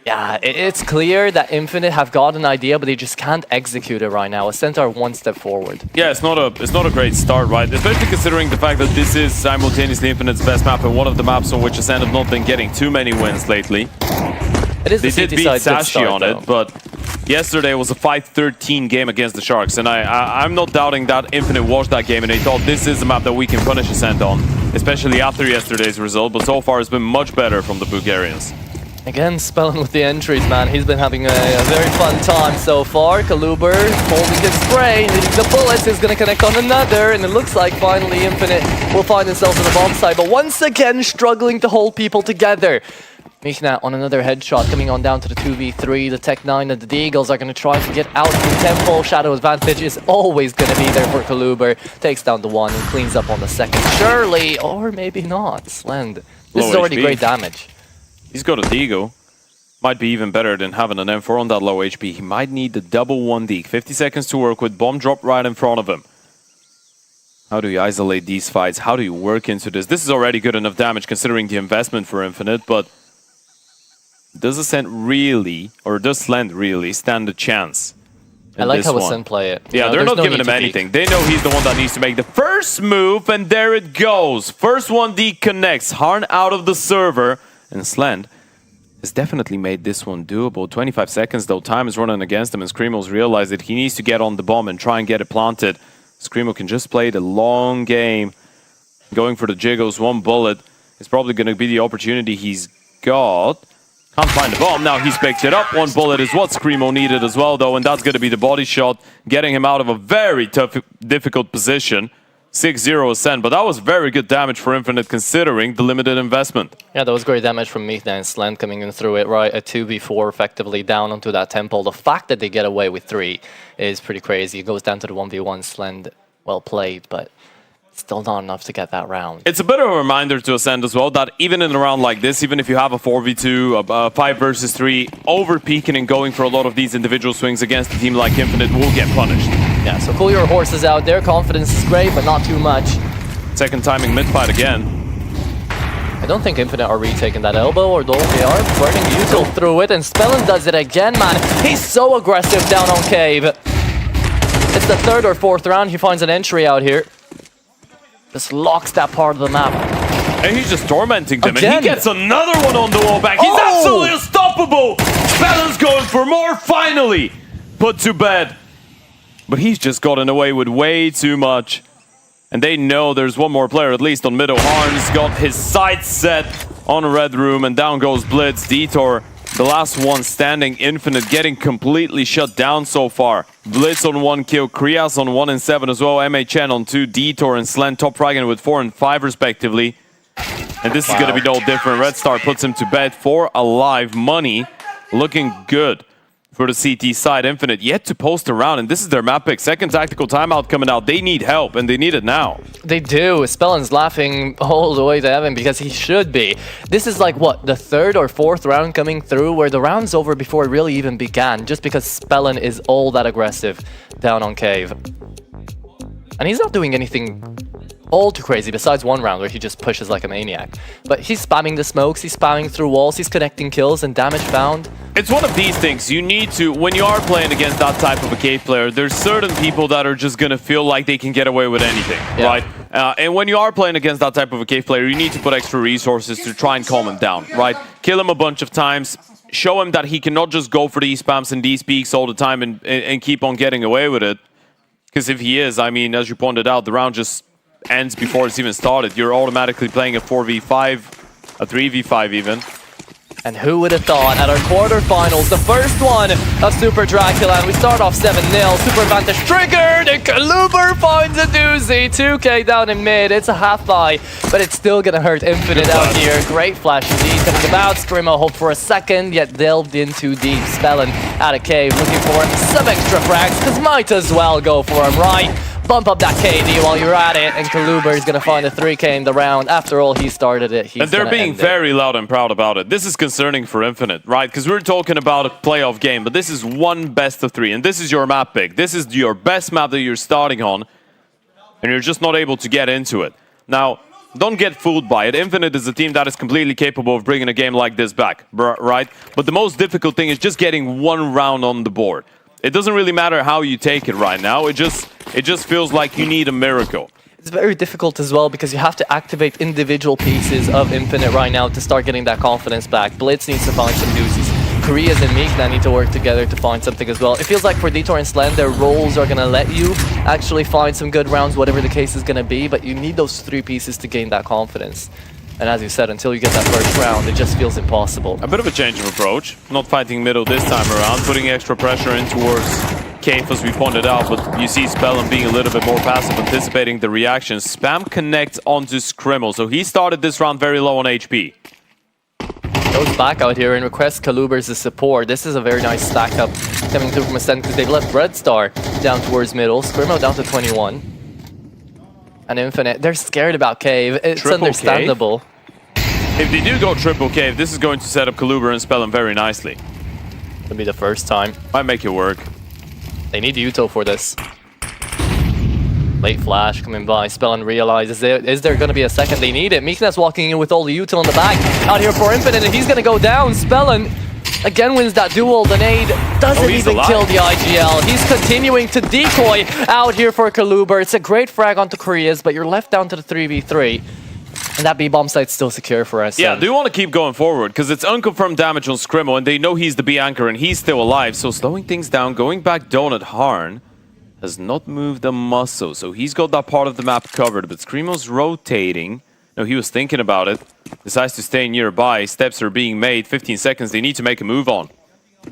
Speaker 3: Yeah, it's clear that Infinite have got an idea, but they just can't execute it right now. Ascent are one step forward.
Speaker 2: Yeah, it's not a great start, right? Especially considering the fact that this is simultaneously Infinite's best map and one of the maps on which Ascent have not been getting too many wins lately.
Speaker 3: It is
Speaker 2: they did beat Sashi on it, but yesterday was a 5-13 game against the Sharks, and I'm not doubting that Infinite watched that game and they thought this is a map that we can punish Ascent on, especially after yesterday's result, but so far it's been much better from the Bulgarians.
Speaker 3: Again, Spellen with the entries, man. He's been having a very fun time so far. Kaluber holding his spray, needing the bullets, is going to connect on another, and it looks like finally Infinite will find themselves on the bomb site, but once again struggling to hold people together. Michna on another headshot coming on down to the 2v3. The Tech 9 and the Deagles are going to try to get out of the tempo. Shadow advantage is always going to be there for Kaluber. Takes down the one and cleans up on the second. Surely, or maybe not. Slend. This is already great damage.
Speaker 2: He's got a Deagle. Might be even better than having an M4 on that low HP. He might need the double 1D. 50 seconds to work with, bomb drop right in front of him. How do you isolate these fights? How do you work into this? This is already good enough damage considering the investment for Infinite, but does Ascent really, or does Slend really stand a chance?
Speaker 3: I like how Ascent play it.
Speaker 2: Yeah, they're not giving him anything. They know he's the one that needs to make the first move, and there it goes. First 1D connects. Harn out of the server. And Slend has definitely made this one doable. 25 seconds though, time is running against him, and Screamo's realized that he needs to get on the bomb and try and get it planted. Screamo can just play the long game. Going for the jiggles, one bullet is probably going to be the opportunity he's got. Can't find the bomb, now he's picked it up. One bullet is what Screamo needed as well though, and that's going to be the body shot, getting him out of a very tough, difficult position. 6-0 Ascent, but that was very good damage for Infinite considering the limited investment.
Speaker 3: Yeah, that was great damage from Michna and Slend coming in through it, right? A 2v4 effectively down onto that temple. The fact that they get away with 3 is pretty crazy. It goes down to the 1v1. Slend, well played, but still not enough to get that round.
Speaker 2: It's a bit of a reminder to Ascent as well that even in a round like this, even if you have a 4v2, a 5 versus 3, over-peaking and going for a lot of these individual swings against a team like Infinite will get punished.
Speaker 3: Yeah, so cool your horses out there. Confidence is great, but not too much.
Speaker 2: Second timing mid-fight again.
Speaker 3: I don't think Infinite are retaking that elbow, or though they are burning Util through it, and Spellen does it again, man. He's so aggressive down on Cave. It's the 3rd or 4th round. He finds an entry out here. Just locks that part of the map.
Speaker 2: And he's just tormenting them.
Speaker 3: Again.
Speaker 2: And he gets another one on the wall back. He's absolutely unstoppable. Spellen's going for more, finally. Put to bed. But he's just gotten away with way too much. And they know there's one more player, at least on middle. Harn's got his sights set on Red Room. And down goes Blitz. Detour, the last one standing. Infinite getting completely shut down so far. Blitz on 1 kill, Krias on 1 and 7 as well, MHN on 2, Detour and Slend top fragging with 4 and 5 respectively. And this is going to be no different. Red Star puts him to bed for alive. Money looking good for the CT side. Infinite yet to post a round, and this is their map pick. Second tactical timeout coming out. They need help, and they need it now.
Speaker 3: They do. Spellen's laughing all the way to heaven because he should be. This is like, what, the 3rd or 4th round coming through where the round's over before it really even began, just because Spellen is all that aggressive down on Cave. And he's not doing anything all too crazy, besides one round where he just pushes like a maniac. But he's spamming the smokes, he's spamming through walls, he's connecting kills and damage found.
Speaker 2: It's one of these things. You need to, when you are playing against that type of a cave player, there's certain people that are just going to feel like they can get away with anything, right? And when you are playing against that type of a cave player, you need to put extra resources to try and calm him down, right? Kill him a bunch of times, show him that he cannot just go for these spams and these peaks all the time and keep on getting away with it. Because if he is, I mean, as you pointed out, the round just ends before it's even started. You're automatically playing a 4v5, a 3v5 even.
Speaker 3: And who would have thought at our quarterfinals, the first one of Super Dracula, and we start off 7-0, Super Advantage triggered, and Kaluber finds a doozy, 2k down in mid, it's a half buy, but it's still gonna hurt Infinite out here. Great flash indeed, coming about, Screamo hoped for a second, yet delved in too deep. Spellin out of cave, looking for some extra frags, because might as well go for him, right? Bump up that KD while you're at it, and Kaluber is going to find a 3k in the round. After all, he started it.
Speaker 2: And they're being very loud and proud about it. This is concerning for Infinite, right? Because we're talking about a playoff game, but this is one best of 3, and this is your map pick. This is your best map that you're starting on, and you're just not able to get into it. Now, don't get fooled by it. Infinite is a team that is completely capable of bringing a game like this back, right? But the most difficult thing is just getting one round on the board. It doesn't really matter how you take it right now. It just feels like you need a miracle.
Speaker 3: It's very difficult as well because you have to activate individual pieces of Infinite right now to start getting that confidence back. Blitz needs to find some doozies. Koreas and Meek now need to work together to find something as well. It feels like for Detour and Slend, their roles are going to let you actually find some good rounds, whatever the case is going to be, but you need those 3 pieces to gain that confidence. And as you said, until you get that first round, it just feels impossible.
Speaker 2: A bit of a change of approach. Not fighting middle this time around, putting extra pressure in towards Cave, as we pointed out, but you see Spellin being a little bit more passive, anticipating the reaction. Spam connects onto Scrimmel, so he started this round very low on HP.
Speaker 3: Goes back out here and requests Kaluber's support. This is a very nice stack up coming through from Ascend because they've left Red Star down towards middle. Scrimmel down to 21. And Infinite, they're scared about Cave. It's
Speaker 2: Triple
Speaker 3: understandable.
Speaker 2: Cave? If they do go triple cave, this is going to set up Kaluber and Spellin very nicely.
Speaker 3: It'll be the first time.
Speaker 2: Might make it work.
Speaker 3: They need Uto for this. Late flash coming by. Spellin realizes, is there going to be a second? They need it. Meekness walking in with all the Uto on the back. Out here for Infinite, and he's going to go down. Spellin again wins that duel. The nade doesn't even kill the IGL. He's continuing to decoy out here for Kaluber. It's a great frag onto Koreas, but you're left down to the 3v3. And that B-bomb site's still secure for us.
Speaker 2: Yeah, they want to keep going forward because it's unconfirmed damage on Scrimmel and they know he's the B-anchor and he's still alive. So slowing things down, going back Donut Harn has not moved a muscle. So he's got that part of the map covered, but Screamo's rotating. No, he was thinking about it. Decides to stay nearby. Steps are being made. 15 seconds. They need to make a move on.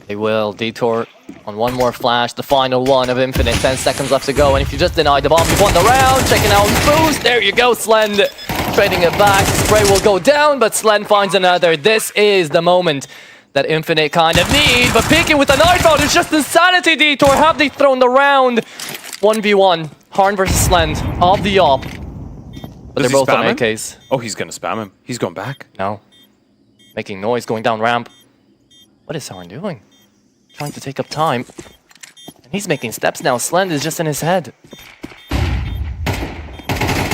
Speaker 3: They will. Detour on one more flash. The final one of Infinite. 10 seconds left to go. And if you just deny the bomb, you've won the round. Checking out boost. There you go, Slend. Trading it back. Spray will go down, but Slend finds another. This is the moment that Infinite kind of need. But picking with the knife out is just insanity, Detour. Have they thrown the round? 1v1. Harn versus Slend. Of the op. But they're both on AKs.
Speaker 2: Oh, he's going to spam him. He's going back.
Speaker 3: No. Making noise, going down ramp. What is Harn doing? Trying to take up time. And he's making steps now. Slend is just in his head.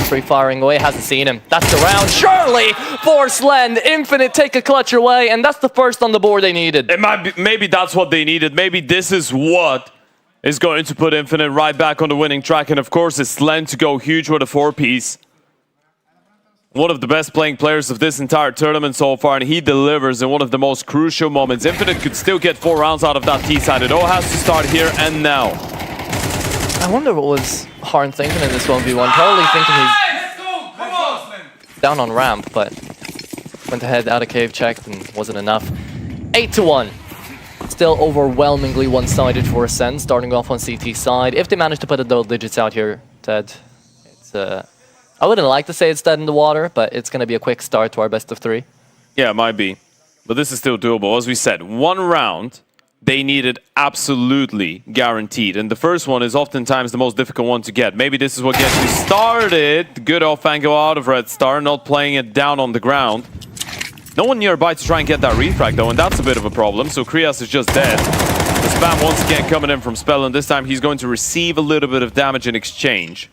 Speaker 3: Free firing away, hasn't seen him. That's the round. Surely for Slend. Infinite take a clutch away, and that's the first on the board they needed.
Speaker 2: It might be, maybe that's what they needed. Maybe this is what is going to put Infinite right back on the winning track. And of course, it's Slend to go huge with a 4-piece. One of the best playing players of this entire tournament so far, and he delivers in one of the most crucial moments. Infinite could still get 4 rounds out of that T-side. It all has to start here and now.
Speaker 3: I wonder what was Harn thinking in this 1v1. Probably thinking he's down on ramp, but went ahead, out of cave, checked, and wasn't enough. 8-1. Still overwhelmingly one-sided for Ascend, starting off on CT side. If they manage to put a double digits out here, Ted, it's I wouldn't like to say it's dead in the water, but it's going to be a quick start to our best of 3.
Speaker 2: Yeah, it might be. But this is still doable. As we said, 1 round, they needed absolutely guaranteed. And the first one is oftentimes the most difficult one to get. Maybe this is what gets you started. Good off angle out of Red Star, not playing it down on the ground. No one nearby to try and get that refrag, though, and that's a bit of a problem. So Krias is just dead. The spam once again coming in from Spell, and this time he's going to receive a little bit of damage in exchange.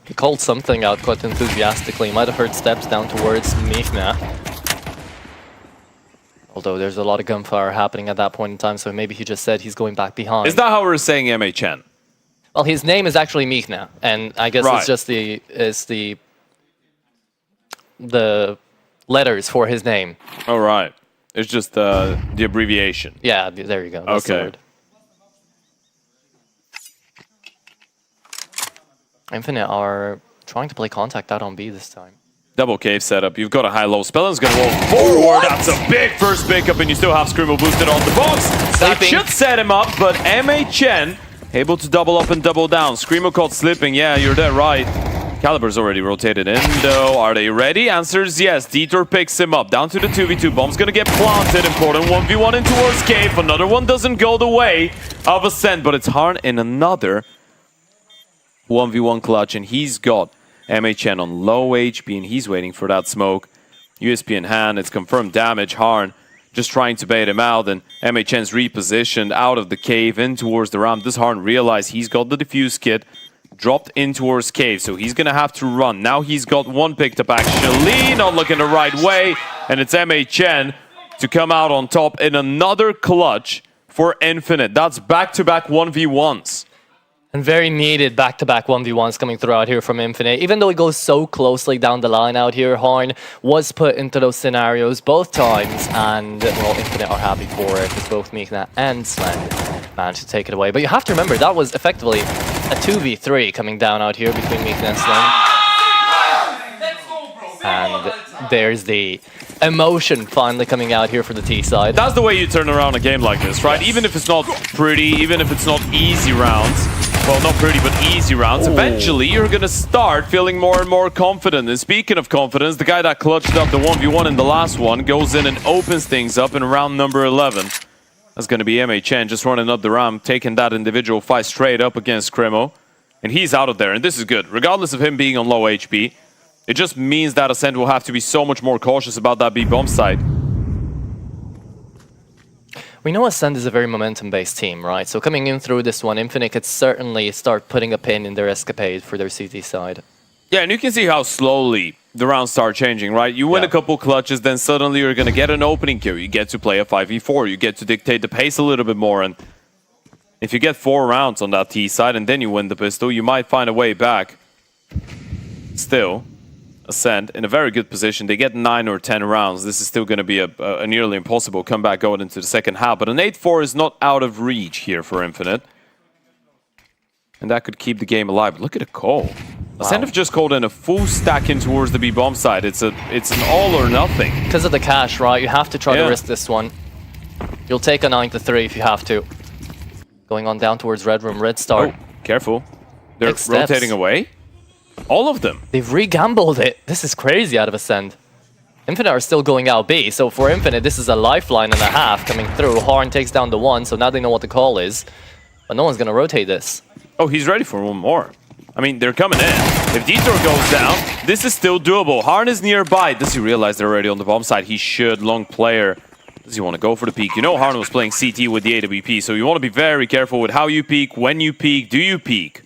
Speaker 3: He called something out quite enthusiastically. Might have heard steps down towards Michna. Although there's a lot of gunfire happening at that point in time, so maybe he just said he's going back behind.
Speaker 2: Is that how we're saying MHN?
Speaker 3: Well, his name is actually Michna, and I guess
Speaker 2: Right.
Speaker 3: it's just the letters for his name.
Speaker 2: All right. It's just the abbreviation.
Speaker 3: Yeah, there you go. That's the
Speaker 2: Okay.
Speaker 3: word. Infinite are trying to play contact out on B this time.
Speaker 2: Double cave setup. You've got a high-low. Spellen's going to roll forward. That's a big first pickup, and you still have Screamo boosted on the box. That
Speaker 3: Sleeping.
Speaker 2: should set him up, but MHN able to double up and double down. Screamo caught slipping. Yeah, you're dead right. Caliber's already rotated in, though. Are they ready? Answers yes. Detour picks him up. Down to the 2v2. Bomb's going to get planted. Important 1v1 in towards cave. Another one doesn't go the way of Ascent, but it's Harn in another 1v1 clutch, and he's got MHN on low HP, and he's waiting for that smoke. USP in hand, it's confirmed damage. Harn just trying to bait him out, and MHN's repositioned out of the cave in towards the ramp. Does Harn realize he's got the defuse kit, dropped in towards cave, so he's gonna have to run. Now he's got one picked up actually, not looking the right way, and it's MHN to come out on top in another clutch for Infinite. That's back-to-back 1v1s.
Speaker 3: And very needed back-to-back 1v1s coming through out here from Infinite. Even though it goes so closely down the line out here, Harn was put into those scenarios both times, and well, Infinite are happy for it because both Michna and Slend managed to take it away. But you have to remember, that was effectively a 2v3 coming down out here between Michna and Slend. And there's the emotion finally coming out here for the T side.
Speaker 2: That's the way you turn around a game like this, right? Even if it's not pretty, even if it's not easy rounds, well, not pretty, but easy rounds, eventually you're going to start feeling more and more confident. And speaking of confidence, the guy that clutched up the 1v1 in the last one goes in and opens things up in round number 11. That's going to be MHN just running up the ramp, taking that individual fight straight up against Screamo. And he's out of there, and this is good. Regardless of him being on low HP, it just means that Ascent will have to be so much more cautious about that B-bomb side.
Speaker 3: We know Ascend is a very momentum-based team, right? So coming in through this one, Infinite could certainly start putting a pin in their escapade for their CT side.
Speaker 2: Yeah, and you can see how slowly the rounds start changing, right? You win a couple clutches, then suddenly you're going to get an opening kill. You get to play a 5v4. You get to dictate the pace a little bit more. And if you get 4 rounds on that T side and then you win the pistol, you might find a way back. Still, Ascend in a very good position. They get 9 or 10 rounds. This is still going to be a nearly impossible comeback going into the second half. But an 8-4 is not out of reach here for Infinite. And that could keep the game alive. But look at the call. Ascend have just called in a full stack in towards the B-bomb side. It's an all or nothing.
Speaker 3: Because of the cash, right? You have to try to risk this one. You'll take a 9-3 if you have to. Going on down towards Red Room, Red Star.
Speaker 2: Oh, careful. They're
Speaker 3: Big steps.
Speaker 2: rotating away. All of them.
Speaker 3: They've re-gambled it. This is crazy out of Ascend. Infinite are still going out B, so for Infinite, this is a lifeline and a half coming through. Harn takes down the 1, so now they know what the call is. But no one's going to rotate this.
Speaker 2: Oh, he's ready for one more. I mean, they're coming in. If Detour goes down, this is still doable. Harn is nearby. Does he realize they're already on the bomb side? He should. Long player. Does he want to go for the peek? You know Harn was playing CT with the AWP, so you want to be very careful with how you peek, when you peek, do you peek?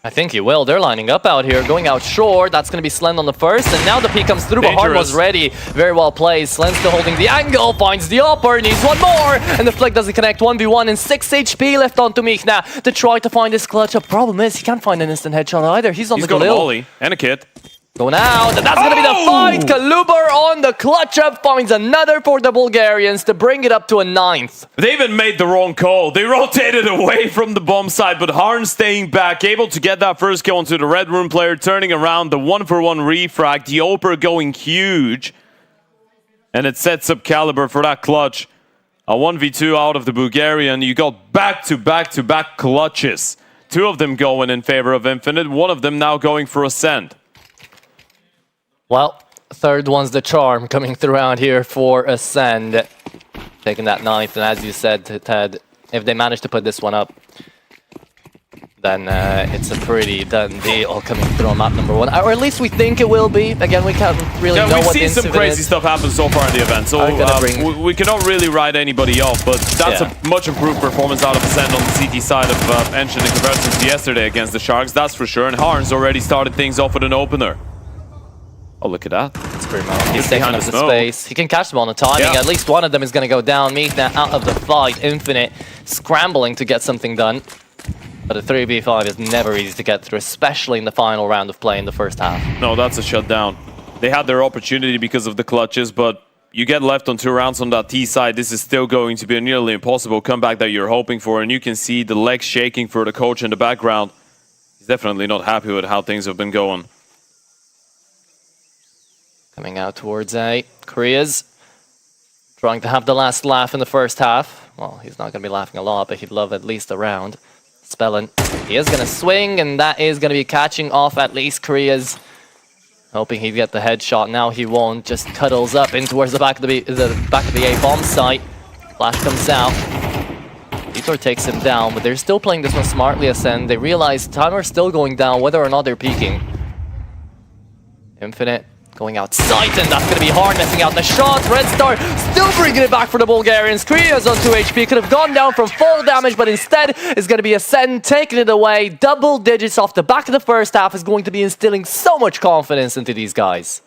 Speaker 3: I think he will. They're lining up out here, going out short. That's going to be Slend on the first, and now the peek comes through, but Harn was ready. Very well played. Slend still holding the angle, finds the upper, needs one more, and the flick doesn't connect. 1v1 and 6 HP left onto Michna to try to find this clutch. The problem is he can't find an instant headshot either. He's on the
Speaker 2: He's got a
Speaker 3: Galil.
Speaker 2: molly and a kit.
Speaker 3: Going out, and that's going to be the fight. Kalubar on the clutch up, finds another for the Bulgarians to bring it up to a 9th.
Speaker 2: They even made the wrong call. They rotated away from the bomb side, but Harn staying back, able to get that first kill onto the Red Room player, turning around the 1-for-1 refrag. The Oper going huge. And it sets up Caliber for that clutch. A 1v2 out of the Bulgarian. You got back-to-back-to-back clutches. 2 of them going in favor of Infinite, 1 of them now going for Ascend.
Speaker 3: Well, third one's the charm coming through out here for Ascend. Taking that 9th, and as you said, Ted, if they manage to put this one up, then it's a pretty done deal coming through on map number 1. Or at least we think it will be. Again, we can't really know
Speaker 2: we've
Speaker 3: what
Speaker 2: seen
Speaker 3: the
Speaker 2: some
Speaker 3: incident
Speaker 2: crazy
Speaker 3: is.
Speaker 2: stuff happen so far in the event, so we cannot really write anybody off, but that's a much improved performance out of Ascend on the CT side of Engine in comparison to yesterday against the Sharks, that's for sure, and Harn's already started things off with an opener. Oh, look at that.
Speaker 3: He's taking up the space. He can catch them on the timing.
Speaker 2: Yeah.
Speaker 3: At least one of them is going to go down. Meekna out of the fight. Infinite scrambling to get something done. But a 3v5 is never easy to get through, especially in the final round of play in the first half.
Speaker 2: No, that's a shutdown. They had their opportunity because of the clutches, but you get left on 2 rounds on that T side. This is still going to be a nearly impossible comeback that you're hoping for, and you can see the legs shaking for the coach in the background. He's definitely not happy with how things have been going.
Speaker 3: Coming out towards A. Korea's trying to have the last laugh in the first half. Well, he's not going to be laughing a lot, but he'd love at least a round. Spellin, he is going to swing, and that is going to be catching off at least Korea's. Hoping he'd get the headshot. Now he won't. Just cuddles up in towards the back of the A bomb site. Flash comes out. Veto takes him down, but they're still playing this one smartly, Ascend. They realize timer's still going down, whether or not they're peeking. Infinite going outside, and that's going to be hard, messing out the shot. Red Star still bringing it back for the Bulgarians. Korea's on 2 HP, could have gone down from full damage, but instead is going to be Ascend taking it away. Double digits off the back of the first half is going to be instilling so much confidence into these guys.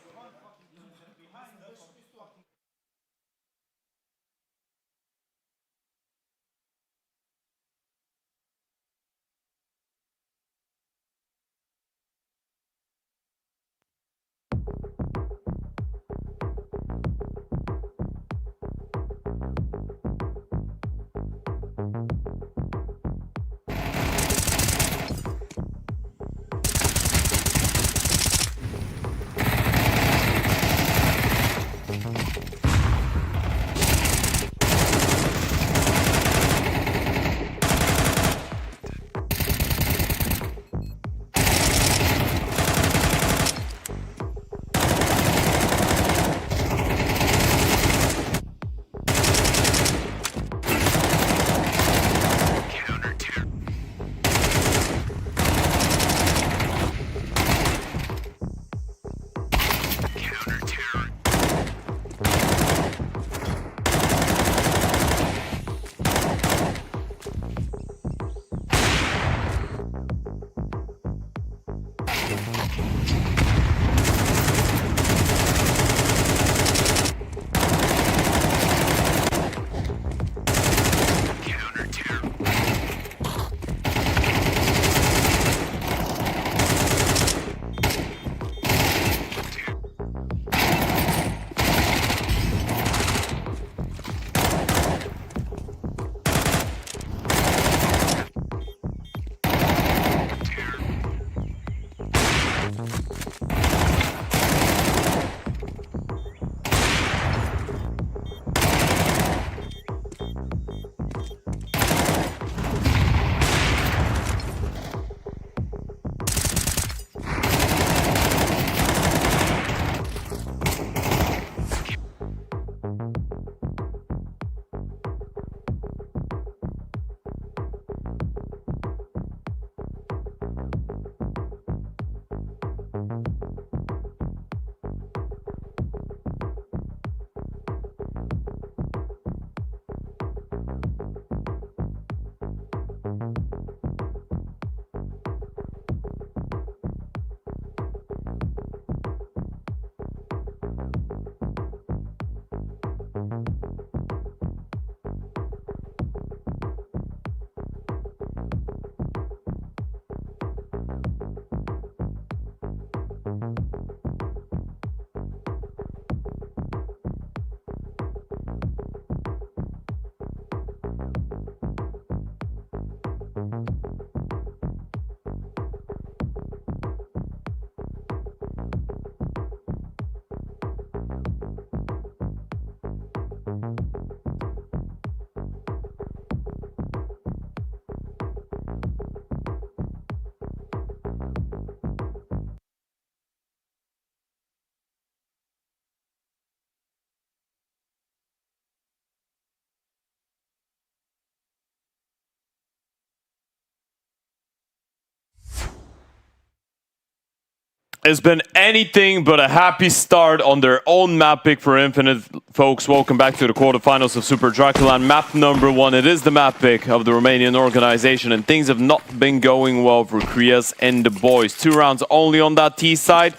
Speaker 2: It's been anything but a happy start on their own map pick for Infinite. Folks, welcome back to the quarterfinals of Super Draculan. Map number 1. It is the map pick of the Romanian organization, and things have not been going well for Krias and the boys. 2 rounds only on that T side.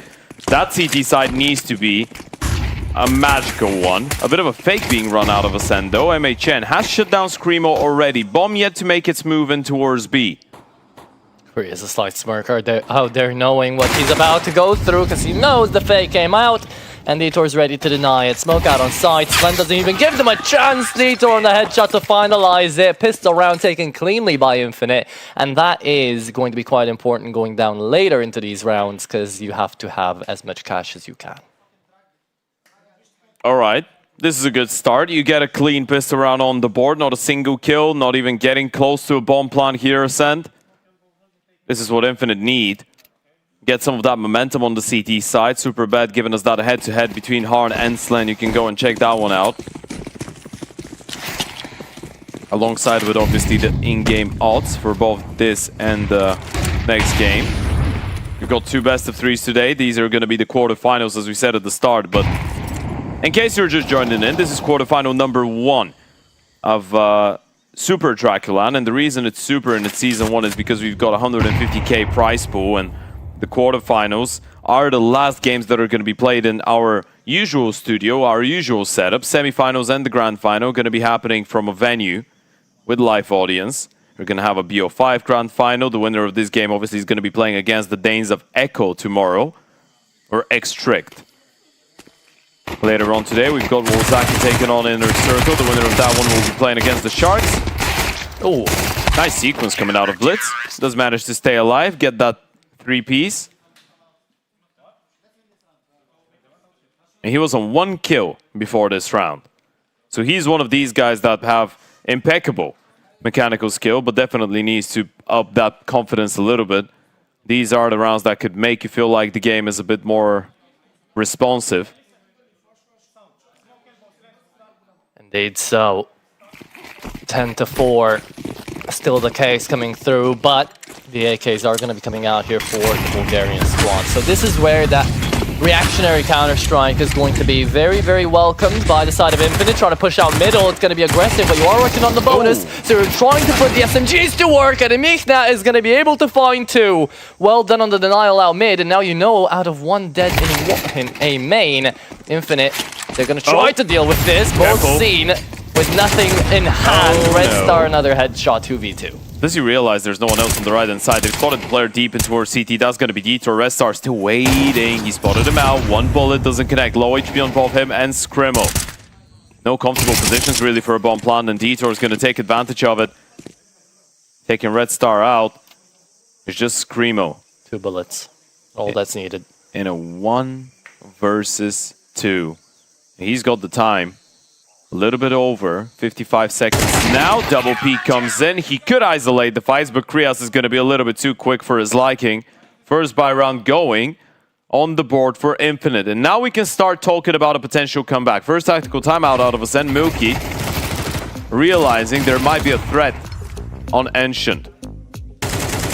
Speaker 2: That CT side needs to be a magical one. A bit of a fake being run out of Ascend, though. MHN has shut down Screamo already. Bomb yet to make its move in towards B.
Speaker 3: Is a slight smirk out there knowing what he's about to go through because he knows the fake came out and Detour's ready to deny it. Smoke out on site. Slend doesn't even give them a chance. Detour on the headshot to finalize it. Pistol round taken cleanly by Infinite, and that is going to be quite important going down later into these rounds because you have to have as much cash as you can.
Speaker 2: All right. This is a good start. You get a clean pistol round on the board. Not a single kill. Not even getting close to a bomb plant here, Ascend. This is what Infinite need. Get some of that momentum on the CT side. Super bad giving us that head-to-head between Harn and Slend. You can go and check that one out. Alongside with obviously the in-game odds for both this and the next game. We've got 2 best-of-3s today. These are going to be the quarterfinals, as we said at the start. But in case you're just joining in, this is quarterfinal number 1 of Super Draculan, and the reason it's Super in its Season 1 is because we've got a 150k prize pool, and the quarterfinals are the last games that are going to be played in our usual studio, our usual setup. Semifinals and the Grand Final going to be happening from a venue with live audience. We're going to have a BO3 Grand Final. The winner of this game obviously is going to be playing against the Danes of Echo tomorrow, or Extract. Later on today, we've got Waki taking on Inner Circle. The winner of that one will be playing against the Sharks. Oh, nice sequence coming out of Blitz. Does manage to stay alive, get that 3-piece. And he was on 1 kill before this round. So he's one of these guys that have impeccable mechanical skill, but definitely needs to up that confidence a little bit. These are the rounds that could make you feel like the game is a bit more responsive.
Speaker 3: Indeed so. 10-4, still the case coming through, but the AKs are going to be coming out here for the Bulgarian squad. So this is where that reactionary counter-strike is going to be very, very welcomed by the side of Infinite. Trying to push out middle, it's going to be aggressive, but you are working on the bonus. So you're trying to put the SMGs to work, and Michna is going to be able to find 2. Well done on the denial out mid, and now you know out of 1 dead in a main, Infinite, they're going to try to deal with this. Both seen with nothing in hand. Red Star, another headshot, 2v2.
Speaker 2: Does he realize there's no one else on the right-hand side? They've spotted the player deep in towards CT. That's going to be Detour. Red Star still waiting. He spotted him out. 1 bullet doesn't connect. Low HP on both him and Scrimmo. No comfortable positions really for a bomb plant, and Detour is going to take advantage of it. Taking Red Star out. It's just Screamo.
Speaker 3: 2 bullets. All that's needed.
Speaker 2: In a 1 versus 2. He's got the time. A little bit over, 55 seconds. Now double peek comes in. He could isolate the fights, but Krias is going to be a little bit too quick for his liking. First buy round going on the board for Infinite. And now we can start talking about a potential comeback. First tactical timeout out of Ascend. Milky realizing there might be a threat on Ancient.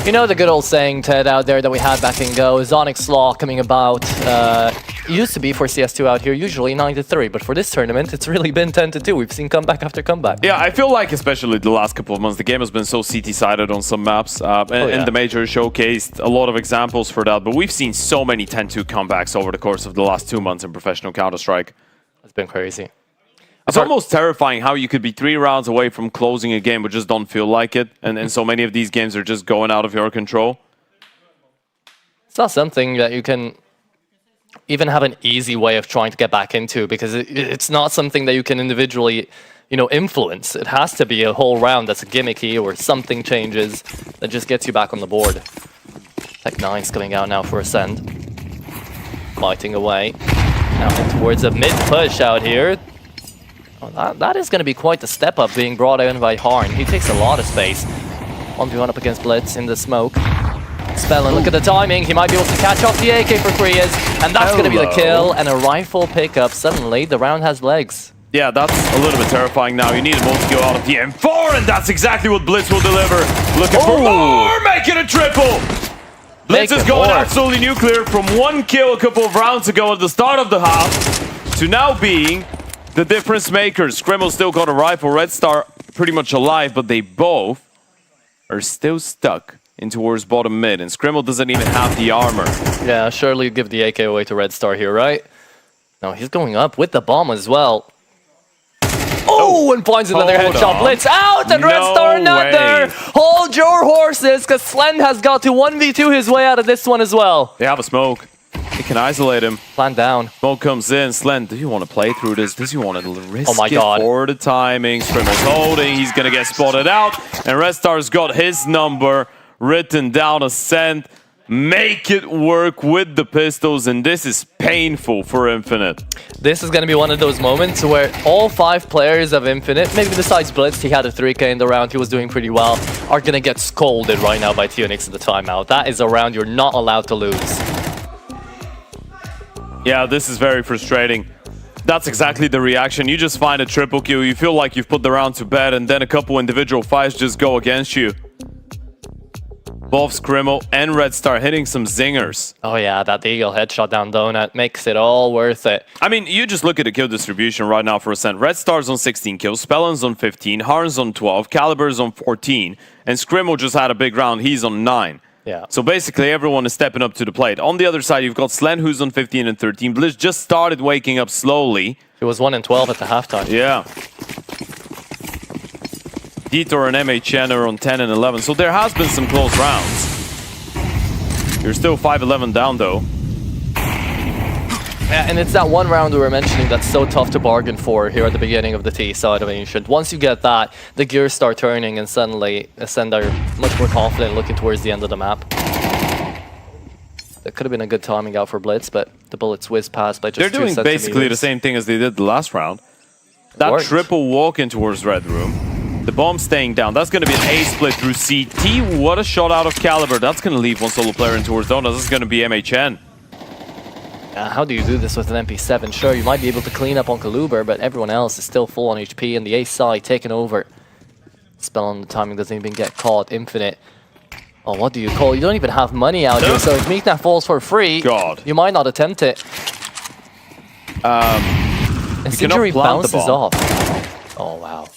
Speaker 3: You know the good old saying, Ted, out there that we had back in Go, is Onyx Law coming about. Used to be for CS2 out here, usually 9-3, but for this tournament, it's really been 10-2. We've seen comeback after comeback.
Speaker 2: Yeah, I feel like especially the last couple of months, the game has been so CT-sided on some maps, and the major showcased a lot of examples for that, but we've seen so many 10-2 comebacks over the course of the last 2 months in professional Counter-Strike.
Speaker 3: It's been crazy.
Speaker 2: It's almost terrifying how you could be 3 rounds away from closing a game, but just don't feel like it, and so many of these games are just going out of your control.
Speaker 3: It's not something that you can even have an easy way of trying to get back into, because it's not something that you can individually, influence. It has to be a whole round that's gimmicky or something changes that just gets you back on the board. Tech 9's coming out now for Ascend. Fighting away. Now towards a mid-push out here. Well, that is going to be quite the step up being brought in by Harn. He takes a lot of space. 1v1 up against Blitz in the smoke. Spellin, look at the timing. He might be able to catch off the AK for Krias. And that's going to be the kill and a rifle pickup. Suddenly, the round has legs.
Speaker 2: Yeah, that's a little bit terrifying now. You need a multi-kill out of the M4, and that's exactly what Blitz will deliver. Looking for more, making a triple! Blitz
Speaker 3: Make
Speaker 2: is
Speaker 3: it
Speaker 2: going
Speaker 3: more.
Speaker 2: absolutely nuclear from 1 kill a couple of rounds ago at the start of the half to now being the difference makers. Scrimmel still got a rifle, Red Star pretty much alive, but they both are still stuck in towards bottom mid, and Scrimmel doesn't even have the armor.
Speaker 3: Yeah, surely give the AK away to Red Star here, right? No, he's going up with the bomb as well. Oh, and finds another
Speaker 2: Hold
Speaker 3: headshot.
Speaker 2: on.
Speaker 3: Blitz out, and Red
Speaker 2: No
Speaker 3: Star another.
Speaker 2: way.
Speaker 3: Hold your horses, because Slend has got to 1v2 his way out of this one as well.
Speaker 2: They have a smoke. They can isolate him.
Speaker 3: Plan down.
Speaker 2: Smoke comes in. Slend, do you want to play through this? Does he want to risk
Speaker 3: Oh my
Speaker 2: it
Speaker 3: God.
Speaker 2: for the timing? Scrimmel's holding. He's going to get spotted out. And Red Star's got his number written down. Ascent. Make it work with the pistols. And this is painful for Infinite.
Speaker 3: This is going to be one of those moments where all 5 players of Infinite, maybe besides Blitz, he had a 3k in the round, he was doing pretty well, are going to get scolded right now by TNX in the timeout. That is a round you're not allowed to lose.
Speaker 2: Yeah, this is very frustrating. That's exactly the reaction. You just find a triple kill. You feel like you've put the round to bed, and then a couple individual fights just go against you. Both Scrimmel and Red Star hitting some zingers.
Speaker 3: Oh yeah, that Eagle headshot down Donut makes it all worth it.
Speaker 2: I mean, you just look at the kill distribution right now for Ascent. Red Star's on 16 kills, Spellen's on 15, Harn's on 12, Caliber's on 14, and Scrimmel just had a big round. He's on 9.
Speaker 3: Yeah.
Speaker 2: So basically, everyone is stepping up to the plate. On the other side, you've got Slend, who's on 15 and 13. Blitz just started waking up slowly.
Speaker 3: It was 1 and 12 at the halftime.
Speaker 2: Yeah. Detour and MHN are on 10 and 11. So there has been some close rounds. You're still 5-11 down, though.
Speaker 3: Yeah, and it's that one round we were mentioning that's so tough to bargain for here at the beginning of the T side of Ancient. Once you get that, the gears start turning and suddenly Ascend are much more confident looking towards the end of the map. That could have been a good timing out for Blitz, but the bullets whiz past by just 2
Speaker 2: They're doing
Speaker 3: centimeters.
Speaker 2: basically the same thing as they did the last round. That
Speaker 3: worked.
Speaker 2: triple walk in towards Red Room. The bomb staying down. That's going to be an A split through CT. What a shot out of Caliber. That's going to leave one solo player in towards Donuts. This is going to be MHN.
Speaker 3: How do you do this with an MP7? Sure, you might be able to clean up on Kaluber, but everyone else is still full on HP, and the ace side taking over. Spell on the timing doesn't even get caught. Infinite. Oh, what do you call? You don't even have money out here, so if Meekna falls for free,
Speaker 2: God.
Speaker 3: you might not attempt it. And Injury
Speaker 2: plant the
Speaker 3: bounces
Speaker 2: bomb.
Speaker 3: off. Oh, wow.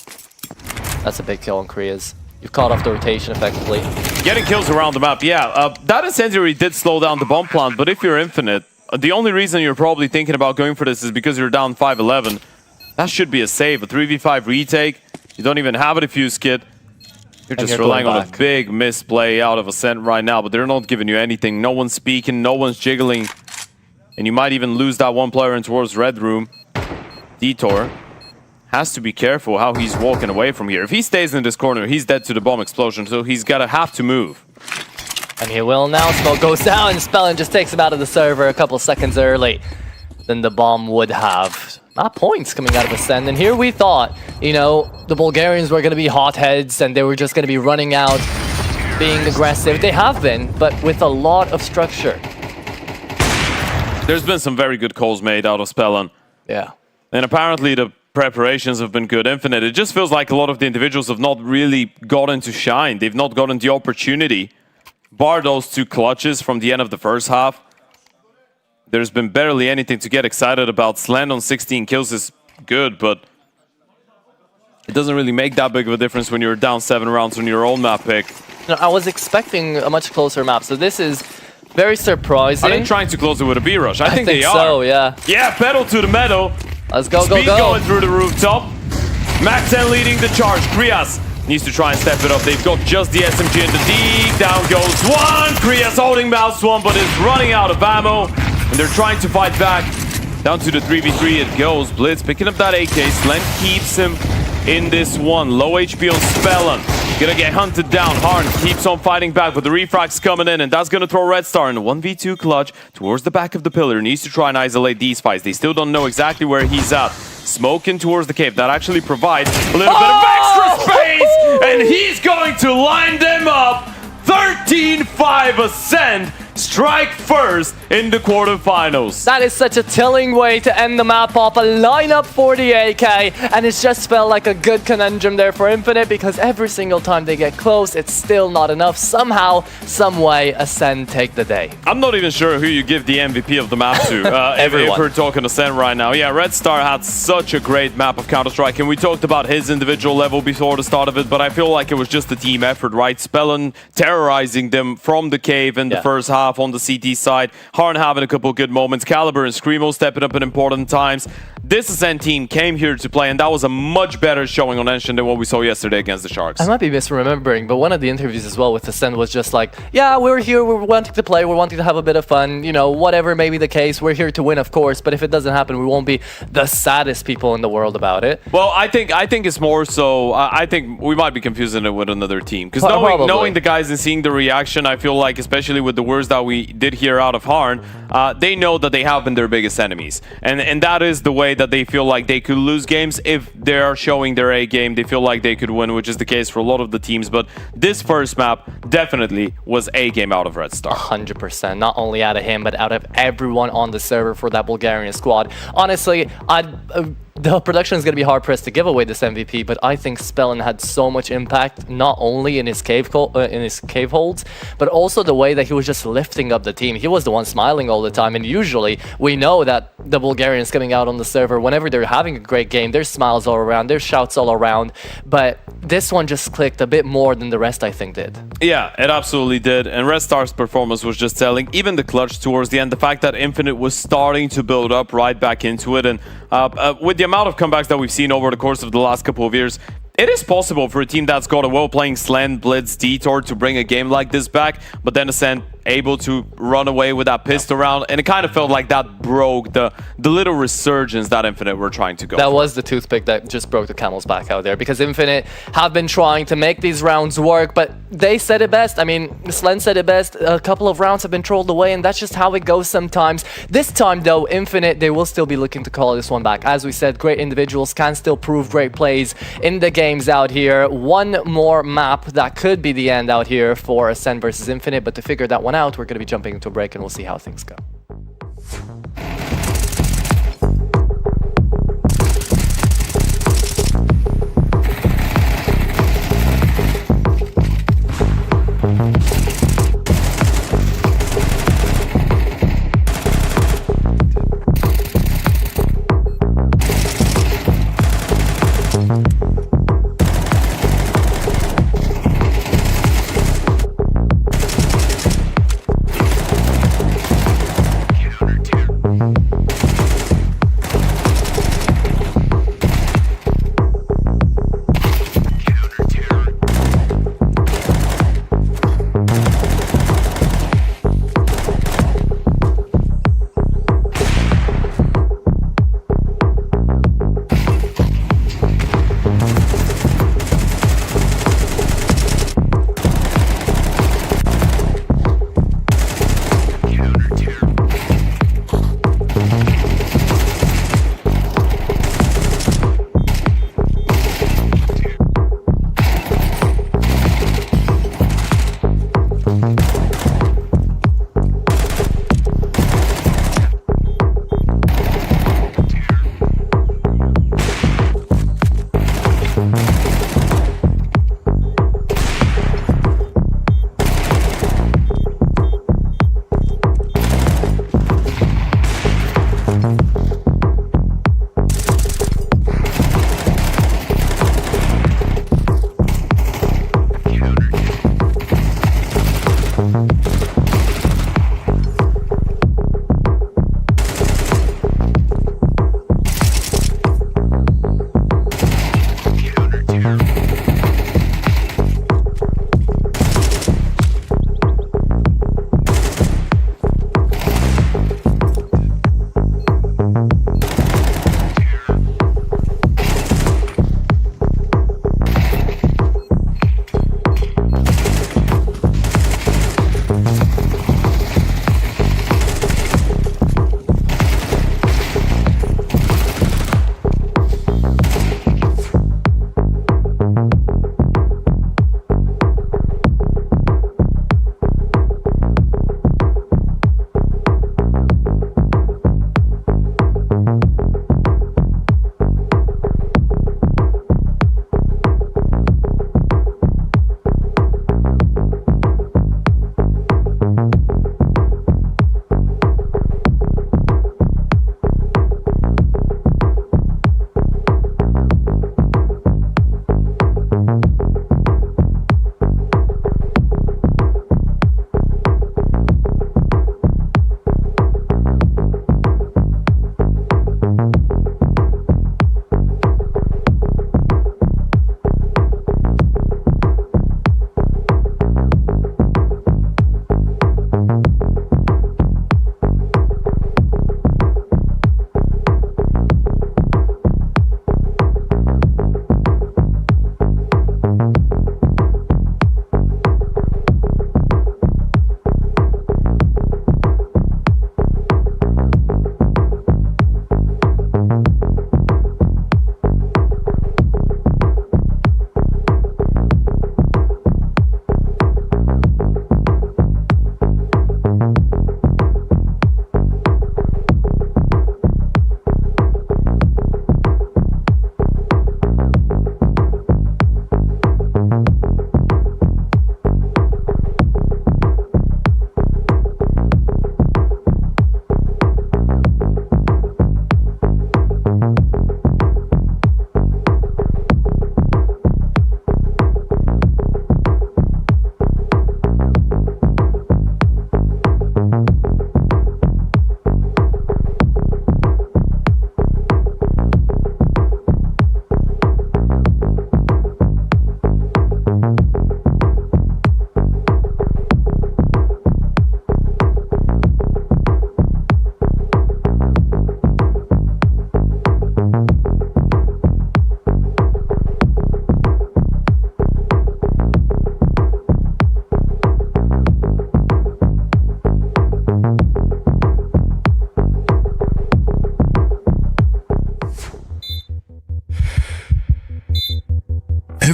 Speaker 3: That's a big kill on Korea's. You've caught off the rotation effectively.
Speaker 2: Getting kills around the map, yeah. That incendiary did slow down the bomb plant, but if you're Infinite, the only reason you're probably thinking about going for this is because you're down 5-11. That should be a save. A 3v5 retake. You don't even have a defuse kit. You're just
Speaker 3: you're
Speaker 2: relying
Speaker 3: going
Speaker 2: on a
Speaker 3: back.
Speaker 2: big misplay out of Ascent right now, but they're not giving you anything. No one's speaking, no one's jiggling. And you might even lose that one player in towards Red Room. Detour has to be careful how he's walking away from here. If he stays in this corner, he's dead to the bomb explosion, so he's gotta have to move.
Speaker 3: And he will now. Smoke goes down, and Spellin just takes him out of the server a couple seconds early than the bomb would have. Points coming out of Ascend, and here we thought, you know, the Bulgarians were going to be hotheads and they were just going to be running out, being aggressive. They have been, but with a lot of structure.
Speaker 2: There's been some very good calls made out of Spellin.
Speaker 3: Yeah.
Speaker 2: And apparently the preparations have been good. Infinite, it just feels like a lot of the individuals have not really gotten to shine. They've not gotten the opportunity. Bar those 2 clutches from the end of the first half, there's been barely anything to get excited about. Slend on 16 kills is good, but it doesn't really make that big of a difference when you're down 7 rounds on your own map pick.
Speaker 3: No, I was expecting a much closer map, so this is very surprising.
Speaker 2: Are they trying to close it with a B-Rush? I think they
Speaker 3: so,
Speaker 2: are.
Speaker 3: yeah.
Speaker 2: Yeah, pedal to the metal.
Speaker 3: Let's go,
Speaker 2: Speed
Speaker 3: go, go.
Speaker 2: going through the rooftop. Max 10 leading the charge. Krias needs to try and step it up. They've got just the SMG in the D. Down goes one. Krias holding Mouse 1, but is running out of ammo. And they're trying to fight back. Down to the 3v3 it goes. Blitz picking up that AK. Slend keeps him in this one. Low HP on Spellin. Gonna get hunted down. Harn keeps on fighting back, but the refrac's coming in, and that's gonna throw Red Star in a 1v2 clutch towards the back of the pillar. Needs to try and isolate these fights. They still don't know exactly where he's at. Smoking towards the cave. That actually provides a little bit of extra space, and he's going to line them up. 13-5 Ascend. strike first in the quarterfinals.
Speaker 3: That is such a telling way to end the map off, a lineup for the AK, and it's just felt like a good conundrum there for Infinite, because every single time they get close, it's still not enough. Somehow, some way, Ascend take the day.
Speaker 2: I'm not even sure who you give the MVP of the map to.
Speaker 3: Everyone.
Speaker 2: If we're talking Ascend right now. Yeah, Red Star had such a great map of Counter-Strike, and we talked about his individual level before the start of it, but I feel like it was just a team effort, right? Spellen terrorizing them from the cave in the first half on the CT side. Harn having a couple good moments. Caliber and Screamo stepping up at important times. This Ascend team came here to play, and that was a much better showing on Ensign than what we saw yesterday against the Sharks.
Speaker 3: I might be misremembering, but one of the interviews as well with Ascend was just like, yeah, we're here, we're wanting to play, we're wanting to have a bit of fun, you know, whatever may be the case, we're here to win, of course, but if it doesn't happen, we won't be the saddest people in the world about it.
Speaker 2: Well, I think it's more so, I think we might be confusing it with another team. Because knowing the guys and seeing the reaction, I feel like, especially with the words that we did hear out of Harn, they know that they have been their biggest enemies. And that is the way that they feel like they could lose games. If they are showing their A game, they feel like they could win, which is the case for a lot of the teams. But this first map definitely was A game out of Red Star.
Speaker 3: 100%. Not only out of him, but out of everyone on the server for that Bulgarian squad. Honestly, the production is going to be hard-pressed to give away this MVP, but I think Spellen had so much impact, not only in his cave holds, but also the way that he was just lifting up the team. He was the one smiling all the time, and usually we know that the Bulgarians coming out on the server, whenever they're having a great game, there's smiles all around, there's shouts all around, but this one just clicked a bit more than the rest, I think, did.
Speaker 2: Yeah, it absolutely did, and Red Star's performance was just telling. Even the clutch towards the end, the fact that Infinite was starting to build up right back into it, and with the amount of comebacks that we've seen over the course of the last couple of years, it is possible for a team that's got a well-playing Slend, Blitz, Detour to bring a game like this back, but then Ascend able to run away with that pistol round, and it kind of felt like that broke the little resurgence that Infinite were trying to go
Speaker 3: That
Speaker 2: for.
Speaker 3: was the toothpick that just broke the camel's back out there, because Infinite have been trying to make these rounds work, but they said it best. I mean, Slend said it best. A couple of rounds have been trolled away, and that's just how it goes sometimes. This time, though, Infinite, they will still be looking to call this one back. As we said, great individuals can still prove great plays in the games out here. One more map that could be the end out here for Ascend versus Infinite, but to figure that one out, we're going to be jumping into a break and we'll see how things go.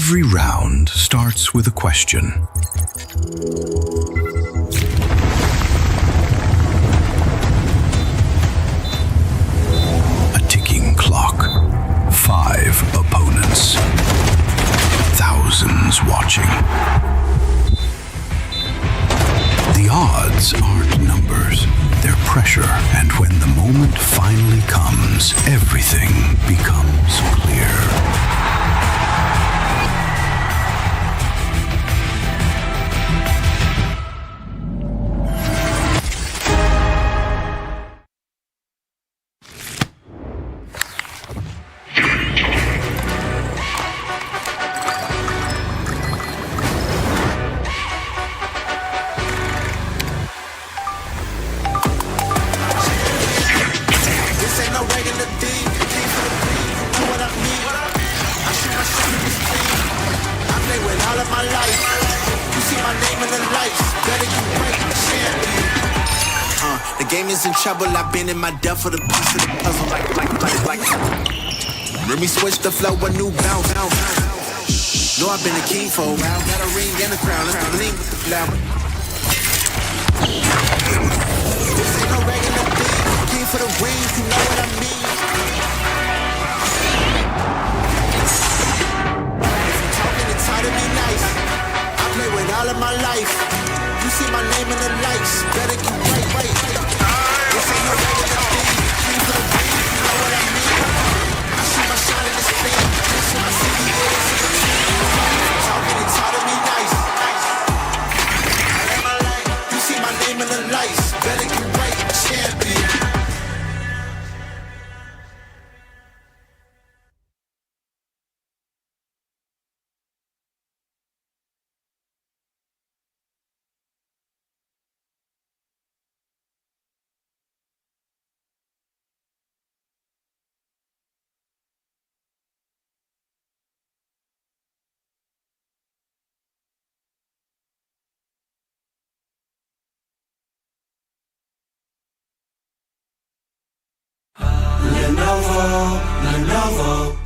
Speaker 6: Every round starts with a question. A ticking clock. 5 opponents. Thousands watching. The odds aren't numbers, they're pressure. And when the moment finally comes, everything becomes clear.
Speaker 8: The game is in trouble, I've been in my depth for the piece of the puzzle. Let me switch the flow, a new bounce. Know I've been a king for a while, got a ring and a crown, let's lean with the flower. This ain't no regular thing, king for the rings, you know what I mean. If you're talking, it's hard to be nice. I play with all of my life. You see my name in the lights, better get right. This ain't no regular thing, king for the rings, you know what I mean. I see my shine in this thing, this is my city, talking, it's hard to be nice. You see my name in the lights, better get right, champion. Lenovo. Lenovo.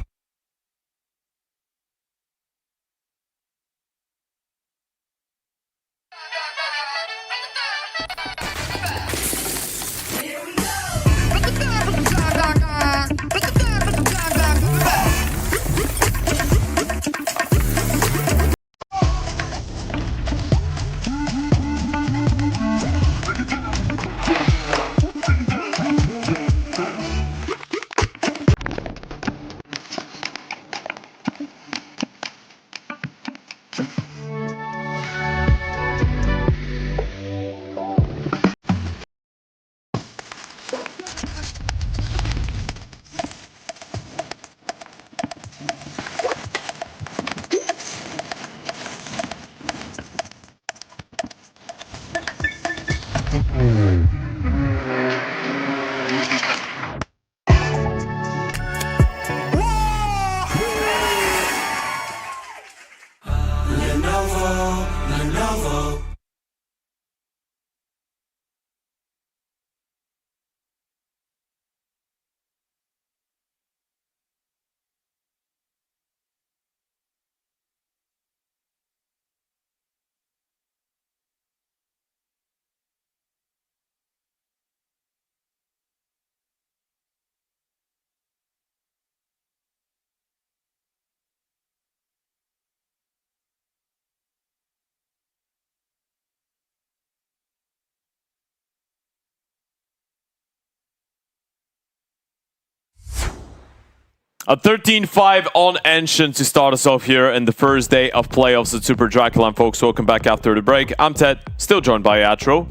Speaker 2: A 13-5 on Ancient to start us off here in the first day of playoffs at Super Draculan, folks. Welcome back after the break. I'm Ted, still joined by Atro.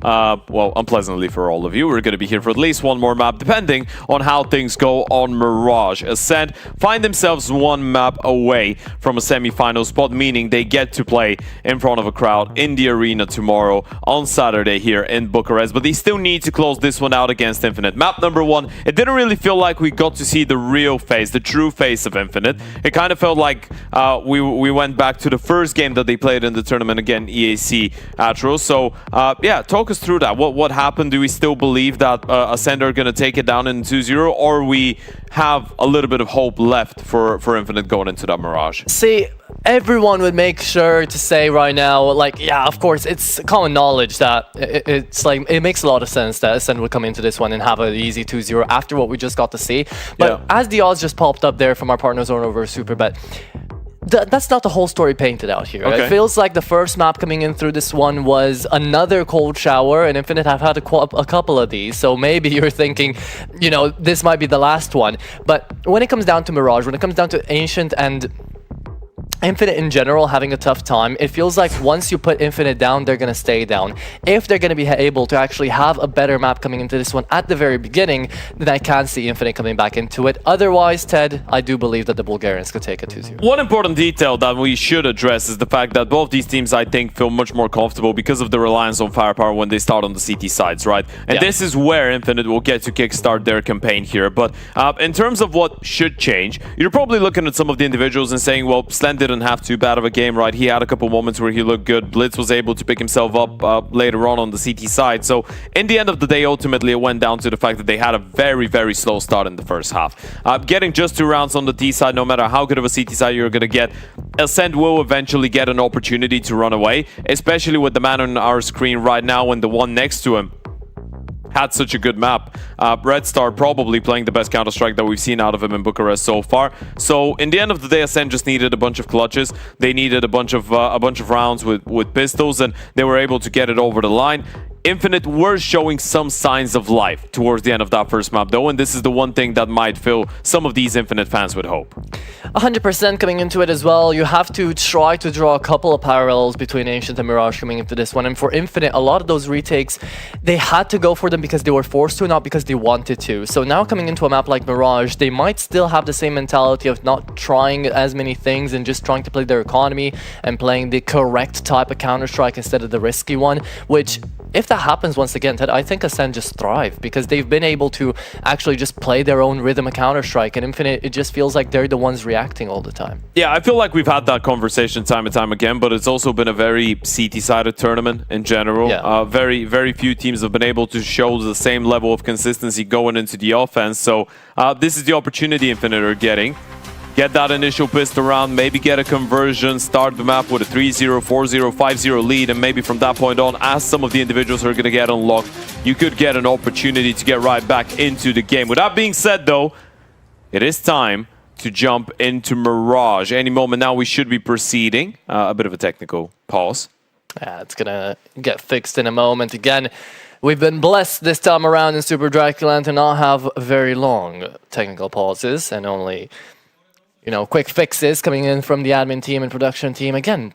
Speaker 2: Well, unpleasantly for all of you, we're going to be here for at least one more map, depending on how things go on Mirage. Ascend find themselves one map away from a semi-final spot, meaning they get to play in front of a crowd in the arena tomorrow on Saturday here in Bucharest. But they still need to close this one out against Infinite. Map number 1, it didn't really feel like we got to see the real face, the true face of Infinite. It kind of felt like we went back to the first game that they played in the tournament again, EAC Atro. So yeah, talk us through that. What happened? Do we still believe that Ascend are going to take it down in 2-0, or we have a little bit of hope left for Infinite going into that Mirage?
Speaker 3: See, everyone would make sure to say right now, like, yeah, of course, it's common knowledge that it's like, it makes a lot of sense that Slend would come into this one and have an easy 2-0 after what we just got to see. But as the odds just popped up there from our partners over Superbet, that's not the whole story painted out here.
Speaker 2: Okay.
Speaker 3: It feels like the first map coming in through this one was another cold shower, and Infinite have had a couple of these, so maybe you're thinking, you know, this might be the last one. But when it comes down to Mirage, when it comes down to Ancient and Infinite in general having a tough time, it feels like once you put Infinite down, they're going to stay down. If they're going to be able to actually have a better map coming into this one at the very beginning, then I can see Infinite coming back into it. Otherwise, Ted, I do believe that the Bulgarians could take it 2-0.
Speaker 2: One important detail that we should address is the fact that both these teams, I think, feel much more comfortable because of the reliance on firepower when they start on the CT sides, right? And this is where Infinite will get to kickstart their campaign here. But in terms of what should change, you're probably looking at some of the individuals and saying, well, Slend didn't have too bad of a game, right? He had a couple moments where he looked good. Blitz was able to pick himself up later on the CT side. So in the end of the day, ultimately, it went down to the fact that they had a very, very slow start in the first half. Getting just 2 rounds on the T side, no matter how good of a CT side you're going to get, Ascend will eventually get an opportunity to run away, especially with the man on our screen right now and the one next to him had such a good map. Red Star probably playing the best Counter-Strike that we've seen out of him in Bucharest so far. So in the end of the day, Ascend just needed a bunch of clutches. They needed a bunch of rounds with pistols, and they were able to get it over the line. Infinite were showing some signs of life towards the end of that first map, though, and this is the one thing that might fill some of these Infinite fans with hope.
Speaker 3: 100% coming into it as well. You have to try to draw a couple of parallels between Ancient and Mirage coming into this one. And for Infinite, a lot of those retakes, they had to go for them because they were forced to, not because they wanted to. So now coming into a map like Mirage, they might still have the same mentality of not trying as many things and just trying to play their economy and playing the correct type of Counter-Strike instead of the risky one, which, if that happens once again, Ted, I think Ascend just thrive because they've been able to actually just play their own rhythm of Counter-Strike, and Infinite, it just feels like they're the ones reacting all the time.
Speaker 2: Yeah, I feel like we've had that conversation time and time again, but it's also been a very CT-sided tournament in general.
Speaker 3: Yeah.
Speaker 2: Very, very few teams have been able to show the same level of consistency going into the offense, so this is the opportunity Infinite are getting. Get that initial pistol round, maybe get a conversion, start the map with a 3-0, 4-0, 5-0 lead, and maybe from that point on, as some of the individuals are going to get unlocked, you could get an opportunity to get right back into the game. With that being said, though, it is time to jump into Mirage. Any moment now, we should be proceeding. A bit of a technical pause.
Speaker 3: Yeah, it's going to get fixed in a moment. Again, we've been blessed this time around in Super Dracula to not have very long technical pauses and only, you know, quick fixes coming in from the admin team and production team. Again,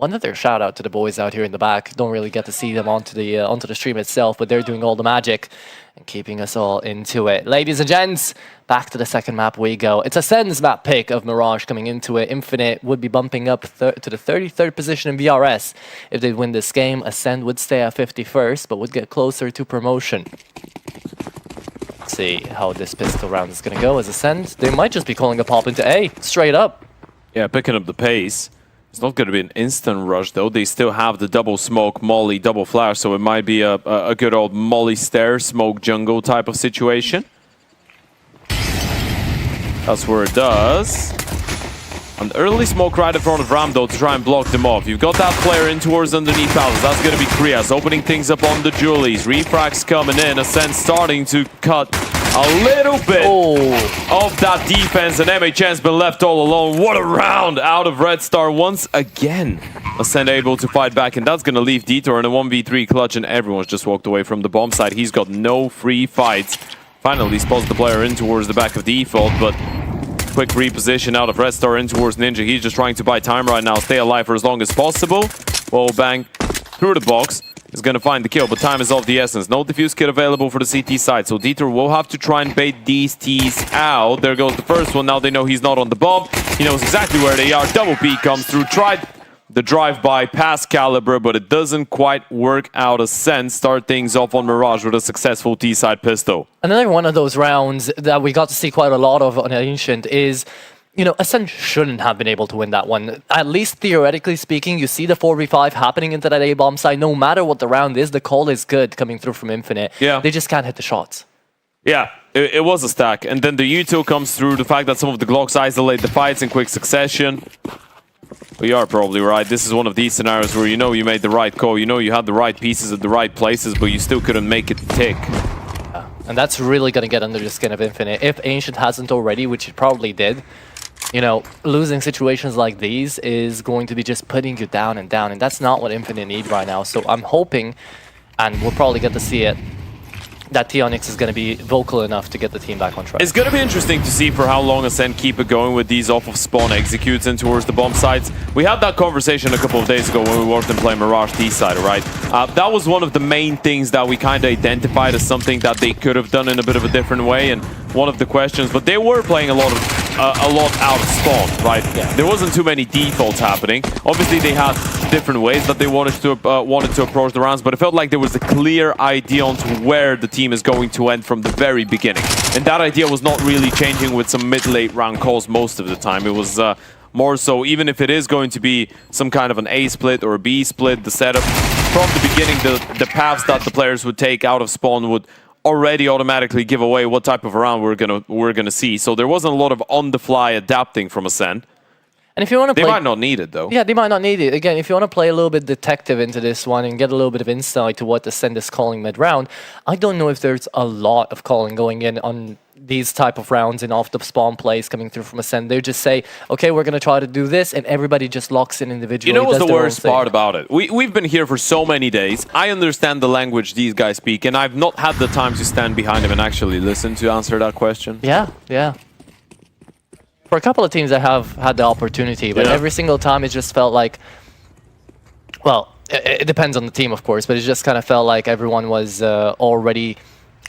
Speaker 3: another shout out to the boys out here in the back. Don't really get to see them onto the stream itself, but they're doing all the magic and keeping us all into it. Ladies and gents, back to the second map we go. It's Ascend's map pick of Mirage coming into it. Infinite would be bumping up to the 33rd position in VRS. If they win this game, Ascend would stay at 51st, but would get closer to promotion. See how this pistol round is going to go as Ascend. They might just be calling a pop into A, straight up.
Speaker 2: Yeah, picking up the pace. It's not going to be an instant rush, though. They still have the double smoke, molly, double flash, so it might be a good old molly stare, smoke jungle type of situation. That's where it does. An early smoke right in front of Ram, though, to try and block them off. You've got that player in towards underneath Palace. That's going to be Krias, opening things up on the Julies. Refrax coming in. Ascend starting to cut a little bit of that defense, and MHN's been left all alone. What a round out of Red Star once again. Ascend able to fight back, and that's going to leave Detour in a 1v3 clutch, and everyone's just walked away from the bomb side. He's got no free fights. Finally spots the player in towards the back of default, but quick reposition out of Red Star in towards Ninja. He's just trying to buy time right now, stay alive for as long as possible. Wall bang through the box. Is going to find the kill, but time is of the essence. No defuse kit available for the CT side, so Dieter will have to try and bait these T's out. There goes the first one. Now they know he's not on the bomb. He knows exactly where they are. Double P comes through. Tried the drive-by past Caliber, but it doesn't quite work out. Ascend start things off on Mirage with a successful T-side pistol.
Speaker 3: Another one of those rounds that we got to see quite a lot of on Ancient is, you know, Ascend shouldn't have been able to win that one. At least theoretically speaking, you see the 4v5 happening into that A-bomb side. No matter what the round is, the call is good coming through from Infinite.
Speaker 2: Yeah.
Speaker 3: They just can't hit the shots.
Speaker 2: Yeah, it was a stack. And then the U2 comes through, the fact that some of the Glocks isolate the fights in quick succession. Well, you are probably right. This is one of these scenarios where you know you made the right call, you know you had the right pieces at the right places, but you still couldn't make it tick.
Speaker 3: And that's really going to get under the skin of Infinite. If Ancient hasn't already, which it probably did, you know, losing situations like these is going to be just putting you down, and that's not what Infinite need right now. So I'm hoping, and we'll probably get to see it, that T-Onyx is going to be vocal enough to get the team back on track.
Speaker 2: It's going to be interesting to see for how long Ascend keep it going with these off of spawn executes and towards the bomb sites. We had that conversation a couple of days ago when we watched them play Mirage T-side, right? That was one of the main things that we kind of identified as something that they could have done in a bit of a different way, and one of the questions, but they were playing a lot out of spawn, right?
Speaker 3: Yeah.
Speaker 2: There wasn't too many defaults happening. Obviously, they had different ways that they wanted to approach the rounds, but it felt like there was a clear idea onto where the team is going to end from the very beginning. And that idea was not really changing with some mid-late round calls most of the time. It was more so, even if it is going to be some kind of an A split or a B split, the setup from the beginning, the paths that the players would take out of spawn would already automatically give away what type of round we're gonna see. So there wasn't a lot of on-the-fly adapting from Ascend.
Speaker 3: And if you want to play...
Speaker 2: They might not need it, though.
Speaker 3: Yeah, they might not need it. Again, if you want to play a little bit detective into this one and get a little bit of insight to what Ascend is calling mid-round, I don't know if there's a lot of calling going in on these type of rounds and off the spawn plays coming through from Ascend. They just say, okay, we're going to try to do this, and everybody just locks in individually.
Speaker 2: You know what's
Speaker 3: does
Speaker 2: the
Speaker 3: their own
Speaker 2: worst
Speaker 3: thing.
Speaker 2: part about it? We've been here for so many days. I understand the language these guys speak, and I've not had the time to stand behind them and actually listen to answer that question.
Speaker 3: Yeah, yeah. For a couple of teams, I have had the opportunity, but
Speaker 2: Yeah.
Speaker 3: every single time it just felt like, well, it depends on the team, of course, but it just kind of felt like everyone was already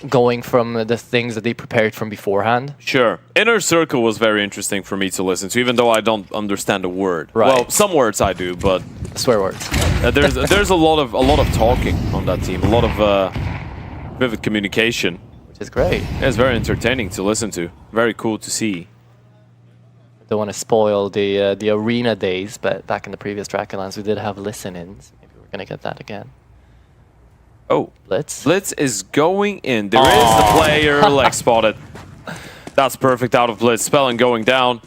Speaker 3: going from the things that they prepared from beforehand.
Speaker 2: Sure. Inner Circle was very interesting for me to listen to, even though I don't understand a word.
Speaker 3: Right.
Speaker 2: Well, some words I do, but
Speaker 3: Swear words.
Speaker 2: there's a lot of talking on that team, a lot of vivid communication.
Speaker 3: Which is great.
Speaker 2: It's very entertaining to listen to. Very cool to see.
Speaker 3: Don't want to spoil the arena days, but back in the previous Dragonlance, we did have listen-ins. Maybe we're going to get that again.
Speaker 2: Oh,
Speaker 3: Blitz.
Speaker 2: Blitz is going in. There is the player leg spotted. That's perfect out of Blitz. Spellin going down.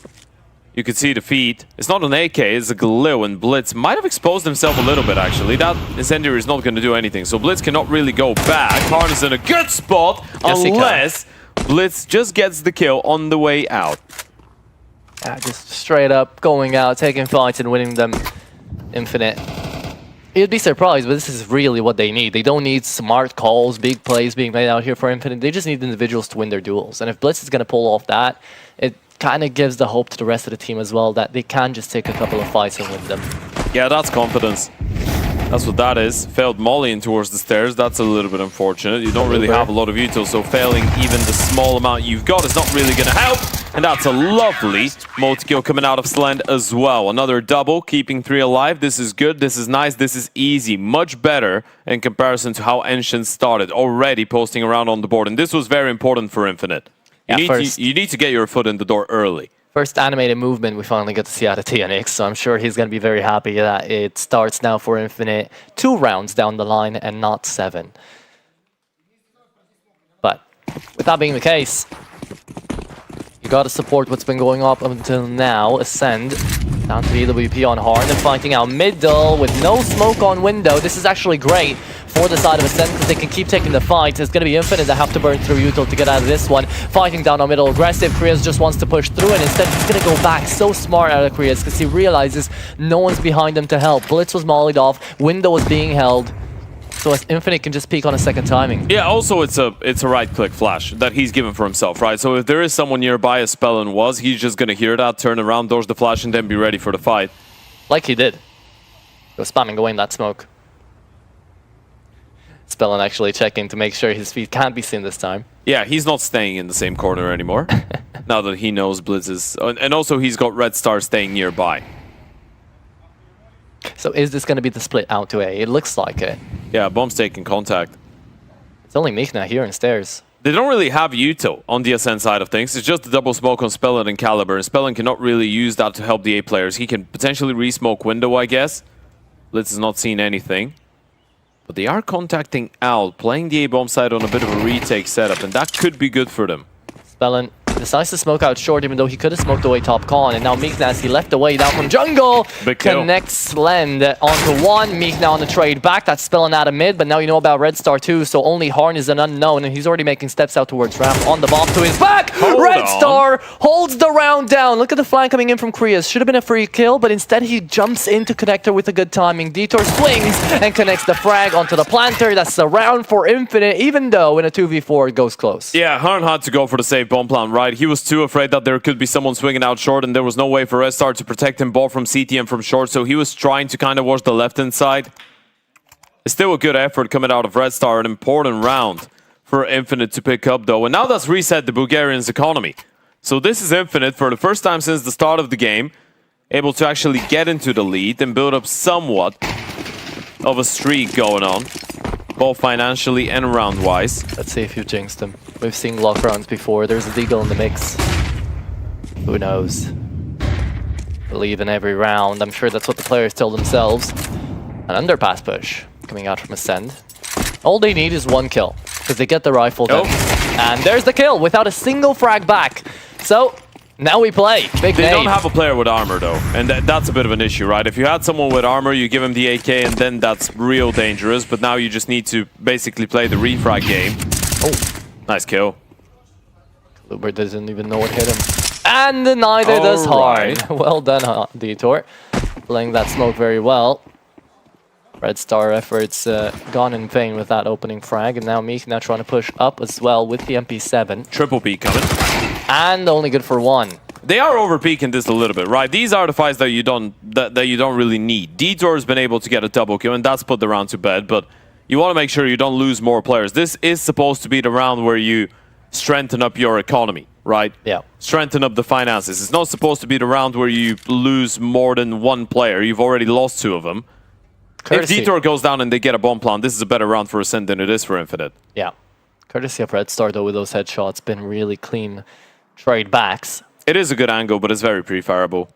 Speaker 2: You can see the feed. It's not an AK, it's a glue, and Blitz might have exposed himself a little bit, actually. That incendiary is not going to do anything, so Blitz cannot really go back. Karn is in a good spot,
Speaker 3: Yes, he can.
Speaker 2: unless Blitz just gets the kill on the way out.
Speaker 3: Yeah, just straight up going out, taking fights and winning them Infinite. You'd be surprised, but this is really what they need. They don't need smart calls, big plays being made out here for Infinite. They just need individuals to win their duels. And if Blitz is going to pull off that, it kind of gives the hope to the rest of the team as well that they can just take a couple of fights and win them.
Speaker 2: Yeah, that's confidence. That's what that is. Failed molly in towards the stairs. That's a little bit unfortunate. You don't really have a lot of util, so failing even the small amount you've got is not really going to help. And that's a lovely multi-kill coming out of Slend as well. Another double, keeping 3 alive. This is good, this is nice, this is easy. Much better in comparison to how Ancient started, already posting around on the board. And this was very important for Infinite. You need to get your foot in the door early.
Speaker 3: First animated movement we finally get to see out of TNX, so I'm sure he's going to be very happy that it starts now for Infinite 2 rounds down the line and not 7. But with that being the case, you got to support what's been going up until now. Ascend down to the EWP on Harn and fighting out middle with no smoke on window. This is actually great for the side of Ascend because they can keep taking the fight. It's going to be Infinite that have to burn through util to get out of this one. Fighting down on middle, aggressive. Krias just wants to push through, and instead he's going to go back. So smart out of Krias because he realizes no one's behind him to help. Blitz was mollied off, window was being held, so as Infinite can just peek on a second timing.
Speaker 2: Yeah, also it's a right-click flash that he's given for himself, right? So if there is someone nearby, as Spellin was, he's just going to hear that, turn around, dodge the flash, and then be ready for the fight.
Speaker 3: Like he did. He was spamming away in that smoke. Spellin actually checking to make sure his feet can't be seen this time.
Speaker 2: Yeah, he's not staying in the same corner anymore, now that he knows Blitz is... And also he's got Red Star staying nearby.
Speaker 3: So is this going to be the split out to A? It looks like it.
Speaker 2: Yeah, Bomb's taking contact.
Speaker 3: It's only Mikna here in stairs.
Speaker 2: They don't really have util on the Ascend side of things. It's just the double smoke on Spellin and Caliber, and Spellin cannot really use that to help the A players. He can potentially re-smoke window, I guess. Blitz has not seen anything. But they are contacting out, playing the A-bomb side on a bit of a retake setup, and that could be good for them.
Speaker 3: Spellin, this decides to smoke out short, even though he could have smoked away top con. And now Meek, as he left away down from jungle,
Speaker 2: Big kill.
Speaker 3: connects Slend onto one. Meek now on the trade back. That's spelling out of mid, but now you know about Red Star too, so only Harn is an unknown, and he's already making steps out towards ramp on the bomb to his back. Red
Speaker 2: on.
Speaker 3: Star holds the round down. Look at the flank coming in from Krios. Should have been a free kill, but instead he jumps into connector with a good timing. Detour swings and connects the frag onto the planter. That's the round for Infinite, even though in a 2v4 it goes close.
Speaker 2: Yeah, Harn had to go for the safe bomb plant, right? He was too afraid that there could be someone swinging out short, and there was no way for Red Star to protect him both from CT and from short, so he was trying to kind of watch the left-hand side. It's still a good effort coming out of Red Star, an important round for Infinite to pick up, though. And now that's reset the Bulgarians' economy. So this is Infinite, for the first time since the start of the game, able to actually get into the lead and build up somewhat of a streak going on, both financially and round-wise.
Speaker 3: Let's see if you jinxed him. We've seen lock rounds before. There's a Deagle in the mix. Who knows? Believe in every round. I'm sure that's what the players tell themselves. An underpass push coming out from Ascend. All they need is one kill, because they get the rifle then. And there's the kill without a single frag back. So now we play. Big
Speaker 2: They
Speaker 3: name.
Speaker 2: don't have a player with armor, though, and that's a bit of an issue, right? If you had someone with armor, you give him the AK, and then that's real dangerous, but now you just need to basically play the refrag game.
Speaker 3: Oh,
Speaker 2: Nice kill.
Speaker 3: Luber doesn't even know what hit him. And neither does Harn. Well done, Detour. Playing that smoke very well. Red Star efforts gone in vain with that opening frag, and now Meek now trying to push up as well with the MP7.
Speaker 2: Triple P coming.
Speaker 3: And only good for one.
Speaker 2: They are overpeaking this a little bit, right? These are the fights that you don't really need. Detour has been able to get a double kill, and that's put the round to bed, but you want to make sure you don't lose more players. This is supposed to be the round where you strengthen up your economy, right?
Speaker 3: Yeah.
Speaker 2: Strengthen up the finances. It's not supposed to be the round where you lose more than one player. You've already lost two of them.
Speaker 3: Courtesy.
Speaker 2: If Detour goes down and they get a bomb plant, this is a better round for Ascend than it is for Infinite.
Speaker 3: Yeah. Courtesy of Red Star, though, with those headshots, been really clean trade backs.
Speaker 2: It is a good angle, but it's very prefireable.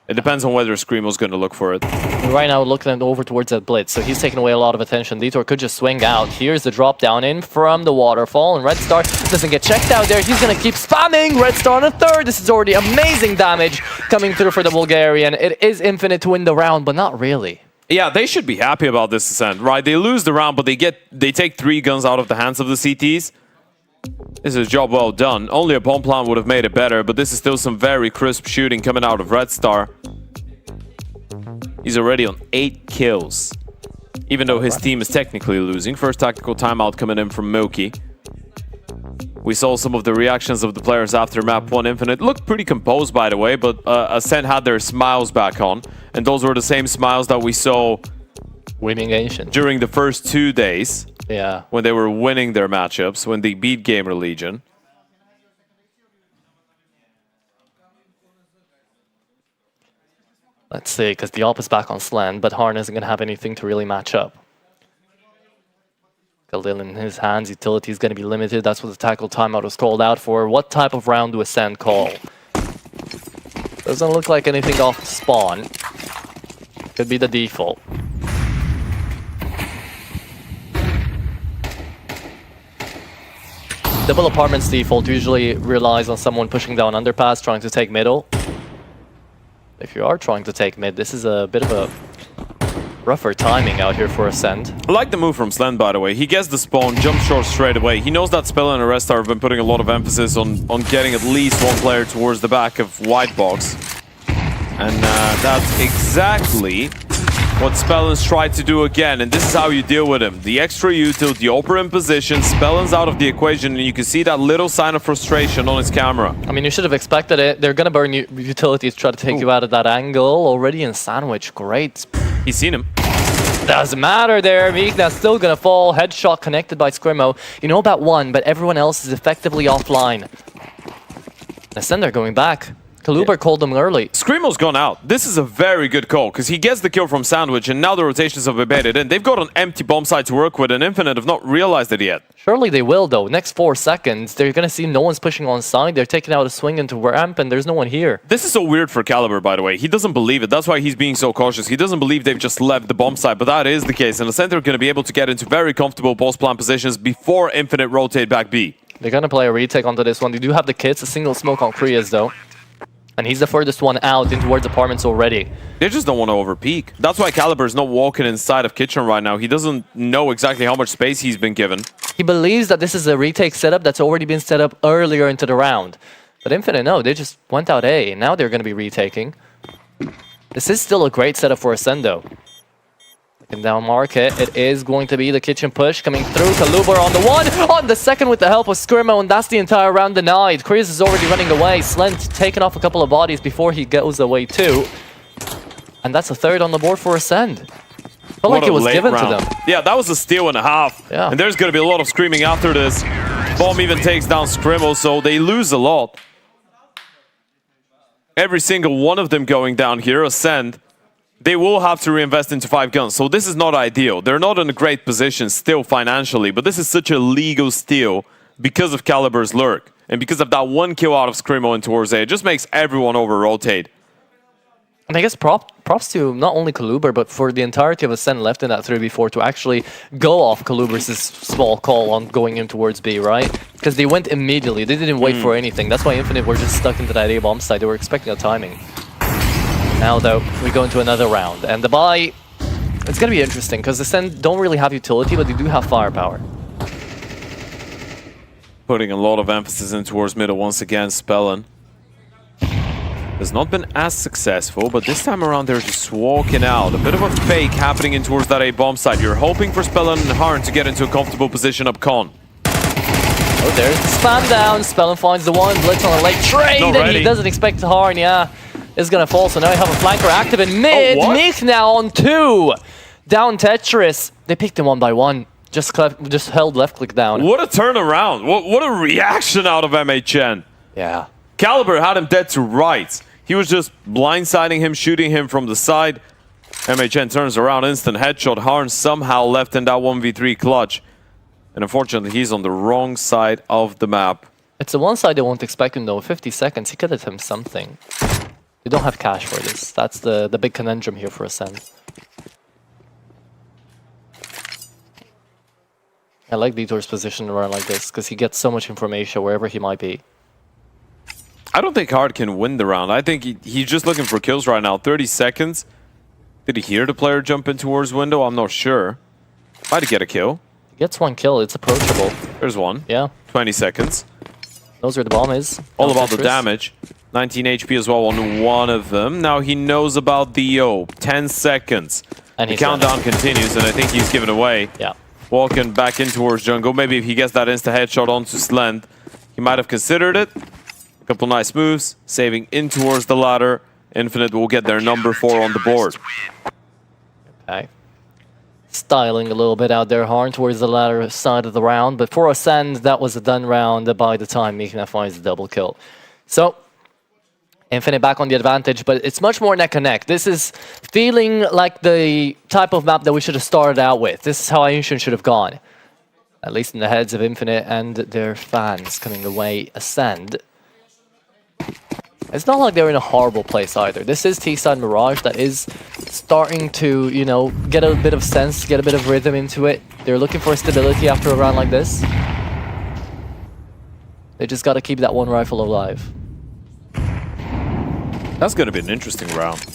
Speaker 2: It depends on whether Screamo's going to look for it.
Speaker 3: Right now, looking over towards that blitz, so he's taking away a lot of attention. Detour could just swing out. Here's the drop down in from the waterfall, and Red Star doesn't get checked out there. He's going to keep spamming. Red Star on a third. This is already amazing damage coming through for the Bulgarian. It is Infinite to win the round, but not really.
Speaker 2: Yeah, they should be happy about this Ascent, right? They lose the round, but they take 3 guns out of the hands of the CTs. This is a job well done. Only a bomb plant would have made it better, but this is still some very crisp shooting coming out of Red Star. He's already on 8 kills, even though his team is technically losing. First tactical timeout coming in from Milky. We saw some of the reactions of the players after map 1 Infinite. Looked pretty composed, by the way, but Ascent had their smiles back on, and those were the same smiles that we saw
Speaker 3: Winning Ancient.
Speaker 2: during the first 2 days.
Speaker 3: Yeah.
Speaker 2: When they were winning their matchups, when they beat Gamer Legion.
Speaker 3: Let's see, because the AWP is back on Slend, but Harn isn't going to have anything to really match up. Khalil in his hands, utility is going to be limited. That's what the tackle timeout was called out for. What type of round do Ascend call? Doesn't look like anything off the spawn. Could be the default. Double apartments default usually relies on someone pushing down underpass, trying to take middle. If you are trying to take mid, this is a bit of a rougher timing out here for Ascend.
Speaker 2: I like the move from Slend, by the way. He gets the spawn, jumps short straight away. He knows that Spell and the rest have been putting a lot of emphasis on getting at least one player towards the back of white box. And that's exactly what Spellens tried to do again, and this is how you deal with him. The extra util, the Oper in position, Spellens out of the equation, and you can see that little sign of frustration on his camera.
Speaker 3: I mean, you should have expected it. They're gonna burn utilities to try to take you out of that angle. Already in sandwich, great.
Speaker 2: He's seen him.
Speaker 3: Doesn't matter there. Meekna's still gonna fall. Headshot connected by Scrimo. You know about one, but everyone else is effectively offline. Ascender going back. Kaluber called them early.
Speaker 2: Screamo's gone out. This is a very good call, because he gets the kill from Sandwich, and now the rotations have abated in. They've got an empty bomb site to work with, and Infinite have not realized it yet.
Speaker 3: Surely they will, though. Next 4 seconds, they're gonna see no one's pushing on side. They're taking out a swing into ramp, and there's no one here.
Speaker 2: This is so weird for Caliber, by the way. He doesn't believe it. That's why he's being so cautious. He doesn't believe they've just left the bomb site, but that is the case. And the center are going to be able to get into very comfortable post plant positions before Infinite rotate back B.
Speaker 3: They're going to play a retake onto this one. They do have the kits, a single smoke on Krias though. And he's the furthest one out in towards apartments already.
Speaker 2: They just don't want to overpeak. That's why Caliber's not walking inside of Kitchen right now. He doesn't know exactly how much space he's been given.
Speaker 3: He believes that this is a retake setup that's already been set up earlier into the round. But Infinite, no, they just went out A, and now they're going to be retaking. This is still a great setup for Ascendo. Looking down market, it is going to be the kitchen push coming through. Kalubar on the one, on the second with the help of Scrimo, and that's the entire round denied. Krias is already running away. Slend taking off a couple of bodies before he goes away too. And that's a third on the board for Ascend. Felt like it was given to them.
Speaker 2: Yeah, that was a steal and a half.
Speaker 3: Yeah.
Speaker 2: And there's going to be a lot of screaming after this. Bomb even takes down Scrimo, so they lose a lot. Every single one of them going down here, Ascend. They will have to reinvest into 5 guns, so this is not ideal. They're not in a great position still financially, but this is such a legal steal because of Caliber's lurk. And because of that 1 kill out of Scrimo in towards A, it just makes everyone over-rotate.
Speaker 3: And I guess props to not only Kalubar, but for the entirety of Ascend left in that 3v4 to actually go off Kalubar's small call on going in towards B, right? Because they went immediately, they didn't wait for anything. That's why Infinite were just stuck into that A-bomb side. They were expecting a timing. Now, though, we go into another round, and the buy, it's going to be interesting, because Ascend don't really have utility, but they do have firepower.
Speaker 2: Putting a lot of emphasis in towards middle once again, Spellin. Has not been as successful, but this time around they're just walking out. A bit of a fake happening in towards that A-bomb side. You're hoping for Spellin and Harn to get into a comfortable position up con.
Speaker 3: Oh, there's the spam down. Spellin finds the one, Blitz on a late trade, and he doesn't expect Harn, yeah. Is gonna fall, so now you have a flanker active in mid. Meek now on 2. Down Tetris. They picked him 1 by 1. Just held left click down.
Speaker 2: What a turnaround. What a reaction out of MHN.
Speaker 3: Yeah.
Speaker 2: Caliber had him dead to rights. He was just blindsiding him, shooting him from the side. MHN turns around, instant headshot. Harn somehow left in that 1v3 clutch. And unfortunately, he's on the wrong side of the map.
Speaker 3: It's the one side they won't expect him though. 50 seconds, he could attempt something. They don't have cash for this. That's the big conundrum here for Ascend. I like Detour's position around like this, because he gets so much information wherever he might be.
Speaker 2: I don't think Hard can win the round. I think he's just looking for kills right now. 30 seconds. Did he hear the player jump in towards window? I'm not sure. Might get a kill.
Speaker 3: He gets 1 kill, it's approachable.
Speaker 2: There's one.
Speaker 3: Yeah.
Speaker 2: 20 seconds.
Speaker 3: Knows where the bomb is.
Speaker 2: All about the damage. 19 HP as well on one of them. Now he knows about the O. 10 seconds. And the countdown continues, and I think he's given away.
Speaker 3: Yeah.
Speaker 2: Walking back in towards jungle. Maybe if he gets that insta headshot onto Slend, he might have considered it. A couple nice moves, saving in towards the ladder. Infinite will get their number 4 on the board.
Speaker 3: Okay. Styling a little bit out there, Harn, towards the latter side of the round. But for Ascend, that was a done round by the time Meekna finds the double kill. So, Infinite back on the advantage, but it's much more neck and neck. This is feeling like the type of map that we should have started out with. This is how Ancient should have gone. At least in the heads of Infinite and their fans coming away Ascend. It's not like they're in a horrible place either. This is T-side Mirage that is starting to, you know, get a bit of sense, get a bit of rhythm into it. They're looking for stability after a round like this. They just got to keep that one rifle alive.
Speaker 2: That's going to be an interesting round.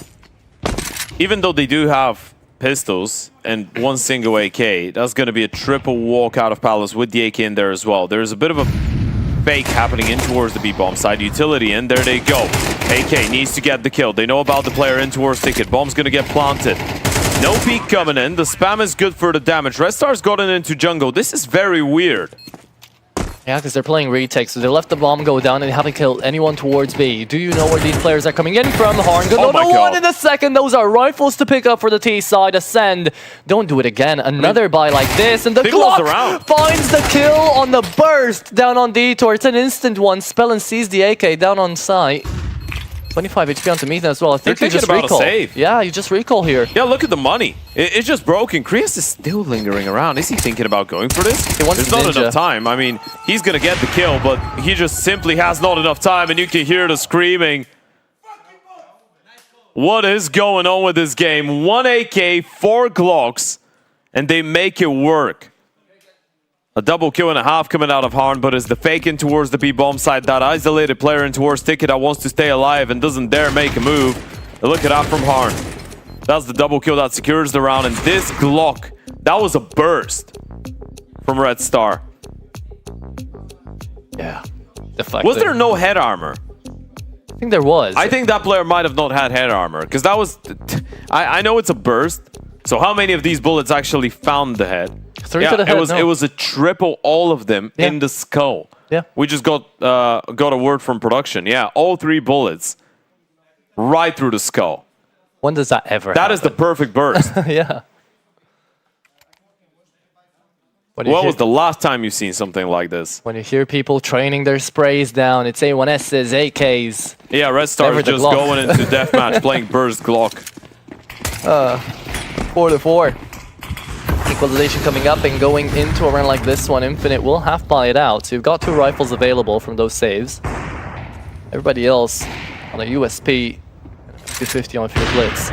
Speaker 2: Even though they do have pistols and 1 single AK, that's going to be a triple walk out of Palace with the AK in there as well. There's a bit of a fake happening in towards the B-bomb side. Utility in, there they go. AK needs to get the kill. They know about the player in towards ticket. Bomb's going to get planted. No peek coming in. The spam is good for the damage. Red Star's gotten into jungle. This is very weird.
Speaker 3: Yeah, because they're playing retake, so they left the bomb go down and they haven't killed anyone towards B. Do you know where these players are coming in from? Harn got another one in a second. Those are rifles to pick up for the T side. Ascend. Don't do it again. Another buy like this, and the Glock finds the kill on the burst down on Detour. It's an instant one. Spellin sees the AK down on site. 25 HP onto Meekna as well. I think
Speaker 2: They're
Speaker 3: you just
Speaker 2: about
Speaker 3: recall.
Speaker 2: A save.
Speaker 3: Yeah, you just recall here.
Speaker 2: Yeah, look at the money. It's just broken. Krias is still lingering around. Is he thinking about going for this? There's not enough time. I mean, he's going to get the kill, but he just simply has not enough time, and you can hear the screaming. What is going on with this game? 1 AK, 4 Glocks, and they make it work. A double kill and a half coming out of Harn, but is the fake in towards the B-bomb side. That isolated player in towards Ticket that wants to stay alive and doesn't dare make a move. But look at that from Harn. That's the double kill that secures the round. And this Glock, that was a burst from Red Star.
Speaker 3: Yeah. Deflected.
Speaker 2: Was there no head armor?
Speaker 3: I think there was.
Speaker 2: I think that player might have not had head armor. Because that was... I know it's a burst. So how many of these bullets actually found the head?
Speaker 3: 3 to the head,
Speaker 2: it was a triple, all of them in the skull.
Speaker 3: Yeah.
Speaker 2: We just got a word from production. Yeah, all 3 bullets right through the skull.
Speaker 3: When does that ever happen?
Speaker 2: That is the perfect burst.
Speaker 3: Yeah.
Speaker 2: When was the last time you've seen something like this?
Speaker 3: When you hear people training their sprays down, it's A1Ss, AKs.
Speaker 2: Yeah, Red Star is just going into deathmatch playing burst Glock.
Speaker 3: 4-4. Equalization coming up and going into a run like this one. Infinite will half buy it out. So you've got 2 rifles available from those saves. Everybody else on a USP, 250 on Fear Blitz.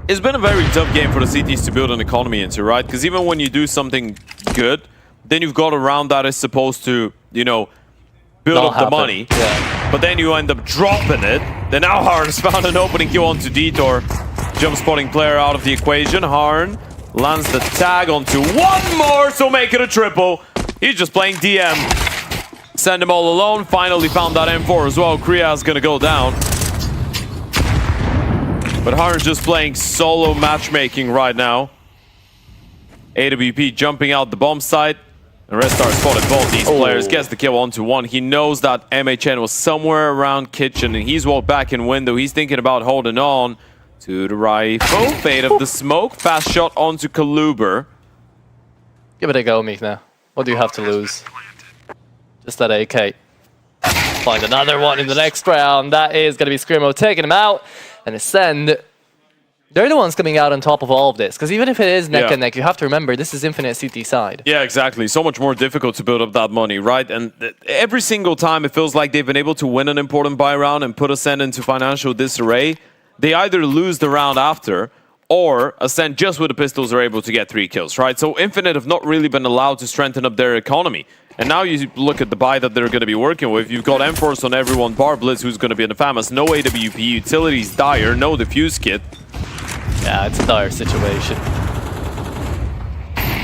Speaker 2: It's been a very tough game for the CTs to build an economy into, right? Because even when you do something good, then you've got a round that is supposed to, you know, build up the money.
Speaker 3: Yeah.
Speaker 2: But then you end up dropping it. Then now Harn's found an opening kill onto Detour. Jump spotting player out of the equation. Harn lands the tag onto one more, so make it a triple. He's just playing DM. Send him all alone. Finally found that M4 as well. Kriya's gonna go down. But Harn's just playing solo matchmaking right now. AWP jumping out the bomb site. And Red Star spotted both these players. Gets the kill onto one. He knows that MHN was somewhere around kitchen and he's walked back in window. He's thinking about holding on to the rifle. Fade of the smoke. Fast shot onto Kaluber.
Speaker 3: Give it a go, Mikna. What do you have to lose? Just that AK. Find another one in the next round. That is going to be Scrimo taking him out. And Slend, they're the ones coming out on top of all of this. Because even if it is neck and neck, you have to remember this is Infinite CT side.
Speaker 2: Yeah, exactly. So much more difficult to build up that money, right? And every single time it feels like they've been able to win an important buy round and put Ascend into financial disarray, they either lose the round after, or Ascend just with the pistols are able to get 3 kills, right? So Infinite have not really been allowed to strengthen up their economy. And now you look at the buy that they're going to be working with. You've got M-Force on everyone, bar Blitz, who's going to be in the FAMAS, no AWP, utilities dire, no defuse kit.
Speaker 3: Yeah, it's a dire situation.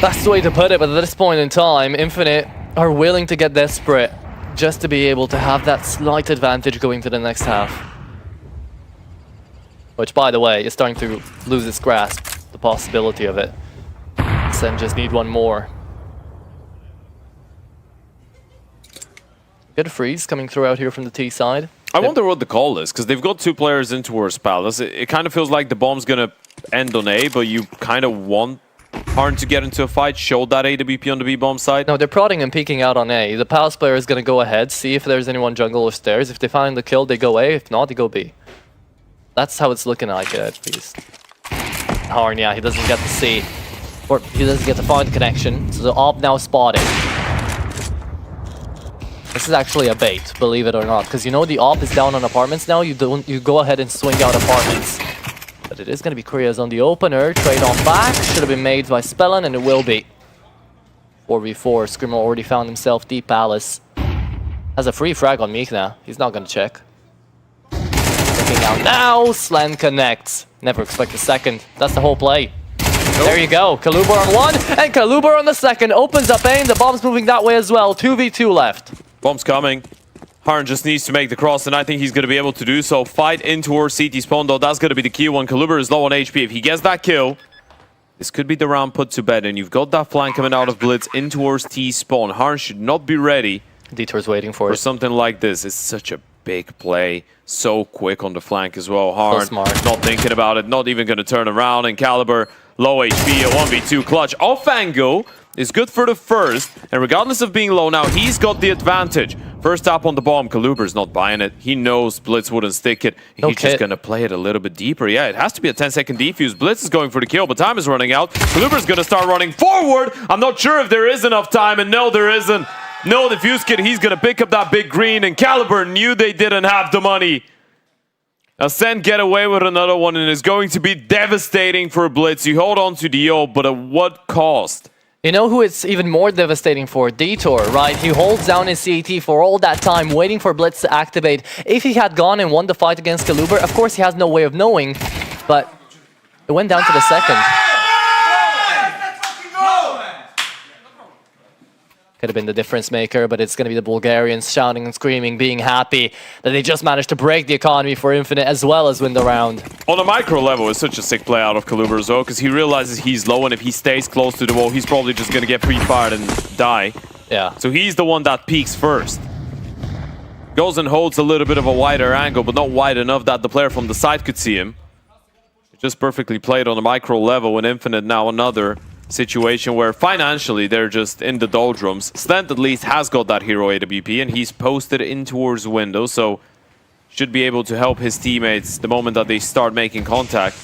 Speaker 3: That's the way to put it, but at this point in time, Infinite are willing to get desperate just to be able to have that slight advantage going to the next half. Which, by the way, is starting to lose its grasp, the possibility of it. Sen just need one more. Good freeze coming through out here from the T side.
Speaker 2: I wonder what the call is, because they've got 2 players in towards Palace. It kind of feels like the bomb's going to end on A, but you kind of want Harn to get into a fight, show that AWP on the B-bomb side.
Speaker 3: No, they're prodding and peeking out on A. The Palace player is going to go ahead, see if there's anyone jungle or stairs. If they find the kill, they go A. If not, they go B. That's how it's looking like it, at least. Harn, yeah, he doesn't get to see, or he doesn't get to find the connection. So the AWP now spotted. This is actually a bait, believe it or not, because you know the AWP is down on apartments now. You go ahead and swing out apartments. But it is going to be Kriya's on the opener. Trade on back. Should have been made by Spellin, and it will be. 4v4. Scrimo already found himself deep Palace. Has a free frag on Mikna. He's not going to check. Looking out now. Slend connects. Never expect a second. That's the whole play. There you go. Kaluber on one, and Kaluber on the second. Opens up aim. The bomb's moving that way as well. 2v2 left.
Speaker 2: Bomb's coming. Harn just needs to make the cross, and I think he's going to be able to do so. Fight in towards CT spawn, though. That's going to be the key one. Kaluber is low on HP. If he gets that kill, this could be the round put to bed. And you've got that flank coming out of Blitz in towards T spawn. Harn should not be ready
Speaker 3: Detour's waiting for it.
Speaker 2: something like this. It's such a big play. So quick on the flank as well. Harn,
Speaker 3: So smart.
Speaker 2: not thinking about it. Not even going to turn around. And Caliber, low HP, a 1v2 clutch. Off angle is good for the first. And regardless of being low now, he's got the advantage. First tap on the bomb. Kaluber's not buying it. He knows Blitz wouldn't stick it. He's just going to play it a little bit deeper. Yeah, it has to be a 10-second defuse. Blitz is going for the kill, but time is running out. Kaluber's going to start running forward. I'm not sure if there is enough time, and no, there isn't. No defuse kit. He's going to pick up that big green, and Caliber knew they didn't have the money. Ascend get away with another one, and it's going to be devastating for Blitz. You hold on to the O, but at what cost?
Speaker 3: You know who it's even more devastating for? Detour, right? He holds down his CAT for all that time, waiting for Blitz to activate. If he had gone and won the fight against Kaluber, of course he has no way of knowing, but it went down to the second. Could have been the difference maker, but it's going to be the Bulgarians shouting and screaming, being happy that they just managed to break the economy for Infinite as well as win the round.
Speaker 2: On a micro level, it's such a sick play out of Kaluber as well, because he realizes he's low, and if he stays close to the wall, he's probably just going to get pre-fired and die.
Speaker 3: Yeah.
Speaker 2: So he's the one that peaks first. Goes and holds a little bit of a wider angle, but not wide enough that the player from the side could see him. Just perfectly played on a micro level, and Infinite now another situation where financially they're just in the doldrums. Slend at least has got that hero AWP, and he's posted in towards window, so should be able to help his teammates the moment that they start making contact.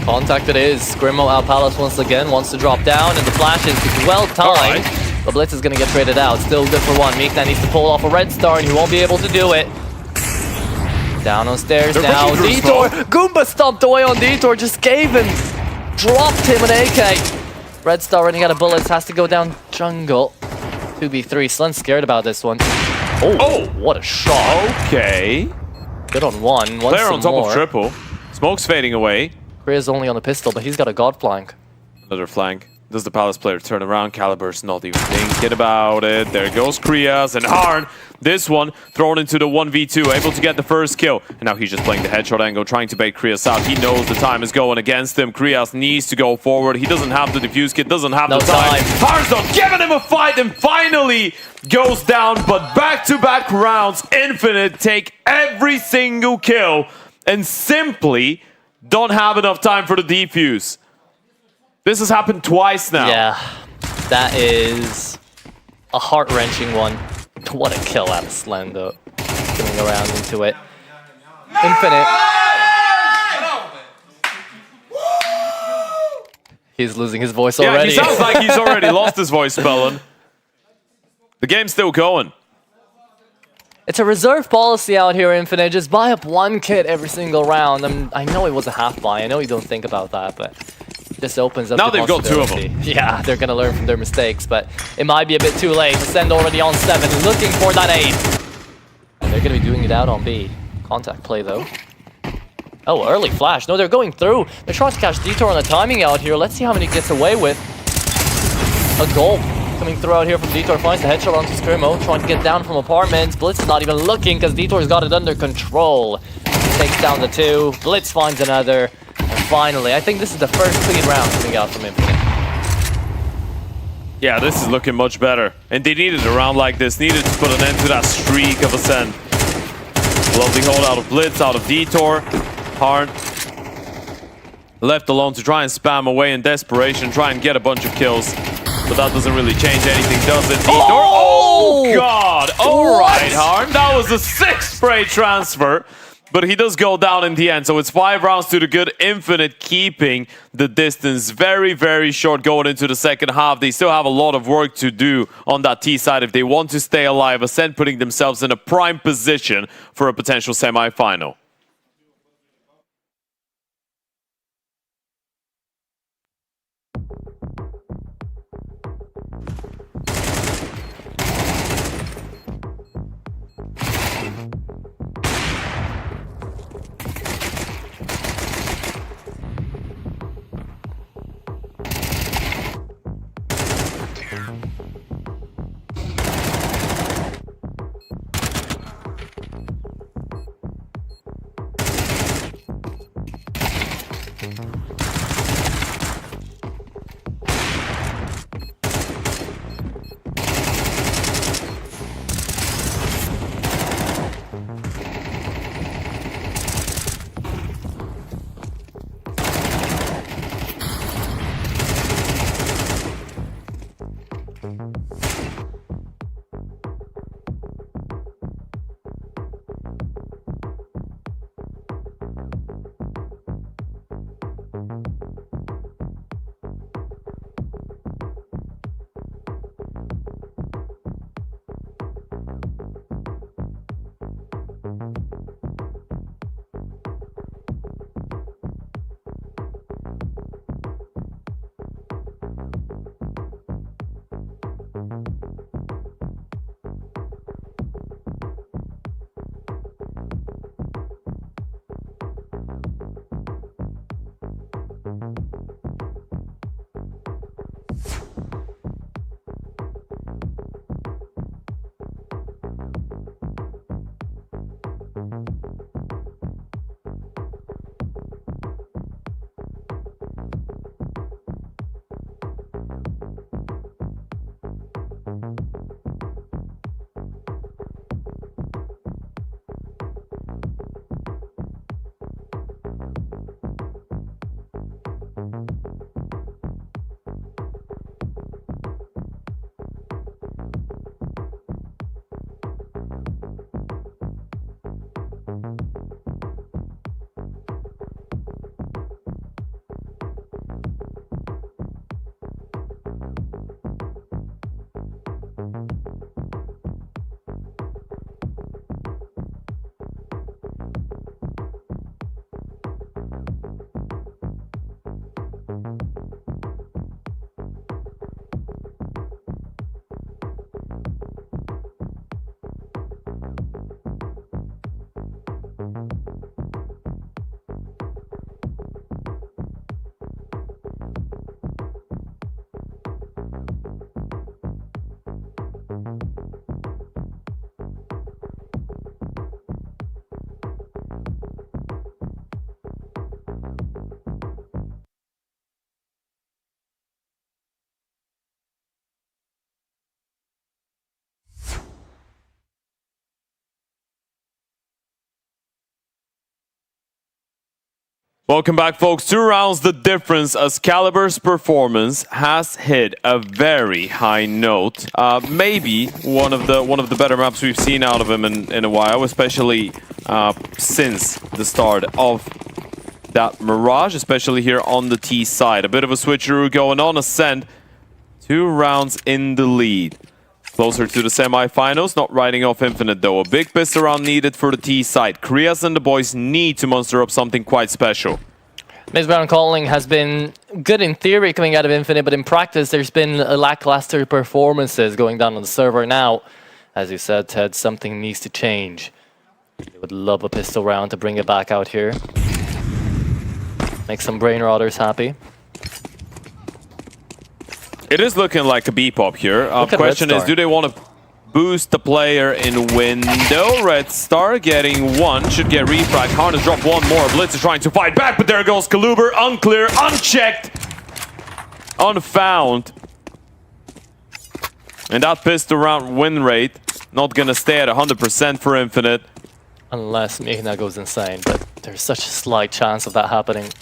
Speaker 3: Contact it is. Scrimmo out Palace once again, wants to drop down, and the flash is well timed. The Blitz is going to get traded out. Still good for one. Meekna needs to pull off a red star, and he won't be able to do it. Down on stairs now. Detour! Goomba stomped away on Detour, just gave him. Dropped him an AK. Red Star running out of bullets, has to go down jungle. 2v3. Slend's scared about this one. Oh, what a shot.
Speaker 2: Okay.
Speaker 3: Good on one.
Speaker 2: Player on top of triple. Smoke's fading away.
Speaker 3: Kriya's only on a pistol, but he's got a god flank.
Speaker 2: Another flank. Does the Palace player turn around? Caliber's not even thinking about it. There goes Kriya's and Harn. This one thrown into the 1v2, able to get the first kill. And now he's just playing the headshot angle, trying to bait Kriya's out. He knows the time is going against him. Kriya's needs to go forward. He doesn't have the defuse kit, doesn't have the time. Harn's not giving him a fight, and finally goes down. But back-to-back rounds, Infinite take every single kill and simply don't have enough time for the defuse. This has happened twice now.
Speaker 3: Yeah, that is a heart-wrenching one. What a kill out of Slend, though. Coming around into it. Infinite. He's losing his voice already.
Speaker 2: Yeah, he sounds like he's already lost his voice, Spellin. The game's still going.
Speaker 3: It's a reserve policy out here, Infinite. Just buy up one kit every single round. I know it was a half buy. I know you don't think about that, but this opens up.
Speaker 2: Now
Speaker 3: the
Speaker 2: they've got two of them.
Speaker 3: Yeah, they're gonna learn from their mistakes, but it might be a bit too late. Slend already on 7, looking for that 8. And they're gonna be doing it out on B. Contact play though. Oh, early flash. No, they're going through. They're trying to catch Detour on the timing out here. Let's see how many he gets away with. A goal coming through out here from Detour. Finds the headshot onto Scrimmo. Trying to get down from apartments. Blitz is not even looking because Detour's got it under control. Takes down the 2. Blitz finds another. And finally, I think this is the first clean round coming out from Infinite.
Speaker 2: Yeah, this is looking much better. And they needed a round like this. Needed to put an end to that streak of Ascend. Lovely hold out of Blitz, out of Detour. Harn left alone to try and spam away in desperation, try and get a bunch of kills. But that doesn't really change anything, does it? Detour. Oh God! Alright, Harn. That was a 6-spray transfer. But he does go down in the end, so it's 5 rounds to the good. Infinite keeping the distance very, very short going into the second half. They still have a lot of work to do on that T side if they want to stay alive. Ascend putting themselves in a prime position for a potential semi-final. Welcome back, folks. 2 rounds the difference as Caliber's performance has hit a very high note. Maybe one of the better maps we've seen out of him in a while, especially since the start of that Mirage, especially here on the T side. A bit of a switcheroo going on. Ascend 2 rounds in the lead. Closer to the semifinals, not riding off Infinite though. A big pistol round needed for the T side. Krias and the boys need to muster up something quite special.
Speaker 3: Mid-round calling has been good in theory coming out of Infinite, but in practice there's been lackluster performances going down on the server now. As you said, Ted, something needs to change. They would love a pistol round to bring it back out here. Make some brain rotters happy.
Speaker 2: It is looking like a B-pop here. Question is, do they want to boost the player in window? Red Star getting 1, should get refrag. Harness drop 1 more. Blitz is trying to fight back, but there goes Kaluber. Unclear, unchecked, unfound. And that pistol round win rate not gonna stay at 100% for Infinite.
Speaker 3: Unless Mihna goes insane, but there's such a slight chance of that happening.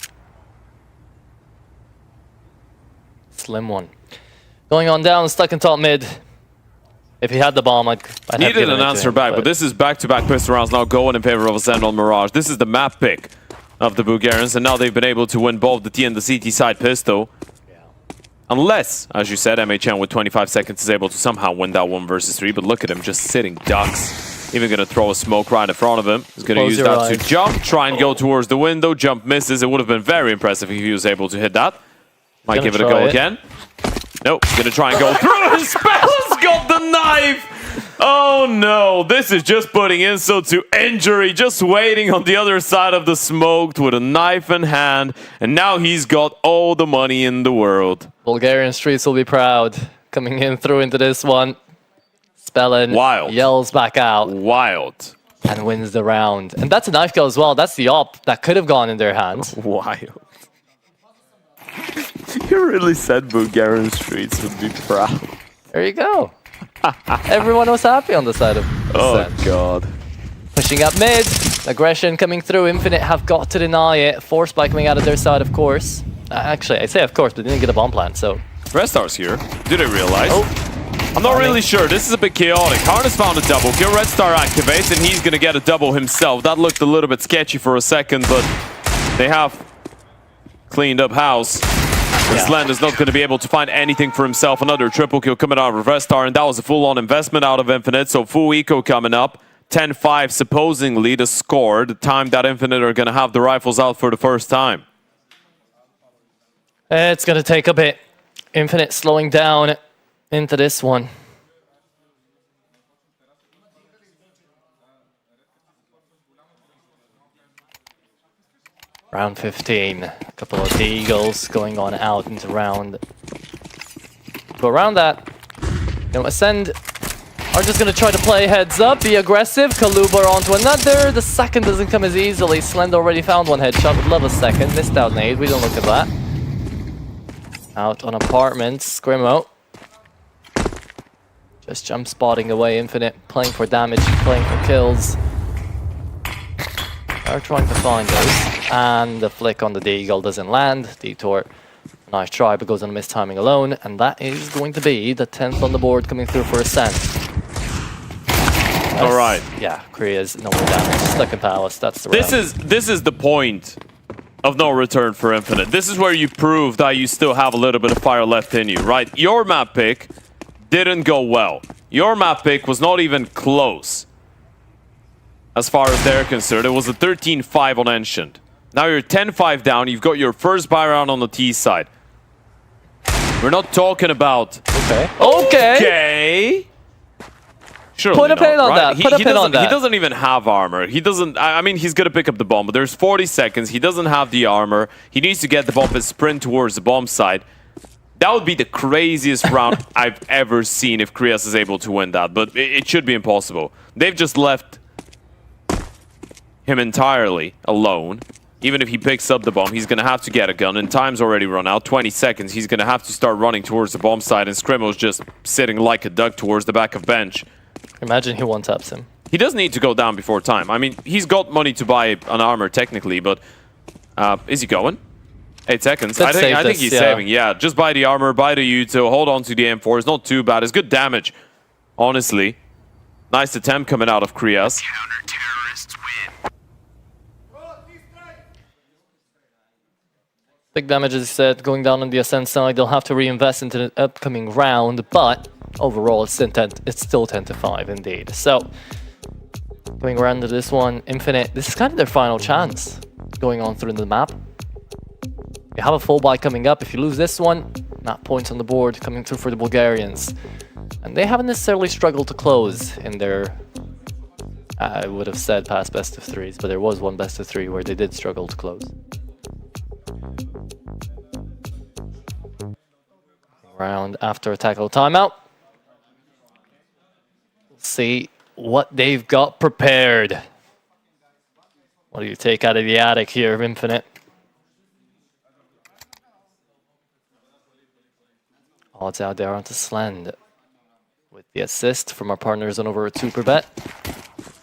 Speaker 3: Slim one. Going on down, stuck in top mid. If he had the bomb, I'd have
Speaker 2: Needed
Speaker 3: given
Speaker 2: an
Speaker 3: it to
Speaker 2: answer
Speaker 3: him,
Speaker 2: back, but this is back-to-back pistol rounds now going in favor of Ascend on Mirage. This is the map pick of the Bulgarians, and now they've been able to win both the T and the CT side pistol. Unless, as you said, MHN with 25 seconds is able to somehow win that 1 versus 3, but look at him just sitting ducks. Even gonna throw a smoke right in front of him. He's gonna use that to jump, try and go towards the window. Jump misses. It would have been very impressive if he was able to hit that. Might give it a go again. Nope, gonna try and go through. His spell's got the knife! Oh no, this is just putting insult to injury, just waiting on the other side of the smoke with a knife in hand, and now he's got all the money in the world.
Speaker 3: Bulgarian streets will be proud. Coming in through into this one. Spellin yells back out.
Speaker 2: Wild.
Speaker 3: And wins the round. And that's a knife kill as well. That's the op that could have gone in their hands.
Speaker 2: Wild. You really said Bulgarian streets would be proud.
Speaker 3: There you go. Everyone was happy on the side of
Speaker 2: Oh god.
Speaker 3: Pushing up mid. Aggression coming through. Infinite have got to deny it. Force by coming out of their side, of course. Actually, I say of course, but they didn't get a bomb plant, so...
Speaker 2: Red Star's here. Do they realize?
Speaker 3: Oh.
Speaker 2: I'm not really sure. This is a bit chaotic. Harness found a double kill. Red Star activates, and he's going to get a double himself. That looked a little bit sketchy for a second, but they have cleaned up house. Slend is not going to be able to find anything for himself. Another triple kill coming out of Red Star, and that was a full-on investment out of Infinite, so full eco coming up. 10-5 supposedly the score, the time that Infinite are going to have the rifles out for the first time.
Speaker 3: It's going to take a bit. Infinite slowing down into this one. Round 15. A couple of Eagles going on out into round. But around that, Ascend are just going to try to play heads up, be aggressive. Kalubar onto another. The second doesn't come as easily. Slend already found one headshot. Would love a second. Missed out nade. We don't look at that. Out on apartments. Scrimmo. Just jump spotting away. Infinite. Playing for damage. Playing for kills. Are trying to find those. And the flick on the Deagle doesn't land. Detour. Nice try, but goes on mistiming alone. And that is going to be the 10th on the board coming through for Ascend.
Speaker 2: All right.
Speaker 3: Yeah, Korea's no more damage. Stuck in Palace. That's the round.
Speaker 2: This is the point of no return for Infinite. This is where you prove that you still have a little bit of fire left in you, right? Your map pick didn't go well. Your map pick was not even close. As far as they're concerned, it was a 13-5 on Ancient. Now you're 10-5 down. You've got your first buy round on the T side. We're not talking about...
Speaker 3: Okay.
Speaker 2: Surely
Speaker 3: Put a pin on that. Put a pin on that.
Speaker 2: He doesn't even have armor. He doesn't... I mean, he's going to pick up the bomb, but there's 40 seconds. He doesn't have the armor. He needs to get the bomb and sprint towards the bomb side. That would be the craziest round I've ever seen if Krias is able to win that, but it should be impossible. They've just left him entirely alone. Even if he picks up the bomb, he's going to have to get a gun, and time's already run out. 20 seconds. He's going to have to start running towards the bomb side, and Scrimmo's just sitting like a duck towards the back of bench.
Speaker 3: Imagine he one-taps him.
Speaker 2: He doesn't need to go down before time. I mean, he's got money to buy an armor technically, but Is he going? 8 seconds.
Speaker 3: Let's
Speaker 2: I
Speaker 3: save
Speaker 2: think
Speaker 3: this,
Speaker 2: he's
Speaker 3: yeah.
Speaker 2: saving. Yeah, just buy the armor, buy the util, hold on to the M4. It's not too bad. It's good damage, honestly. Nice attempt coming out of Krias.
Speaker 3: Big damage, as you said, going down on the Ascent side. They'll have to reinvest into the upcoming round, but overall, it's still 10 to 5 indeed. So, going around to this one, Infinite, this is kind of their final chance going on through the map. You have a full buy coming up. If you lose this one, map points on the board coming through for the Bulgarians. And they haven't necessarily struggled to close in their, I would have said past best of threes, but there was one best of three where they did struggle to close. Round after a tackle timeout. See what they've got prepared. What do you take out of the attic here of Infinite? Odds out there onto Slend with the assist from our partners on over a 2 per bet.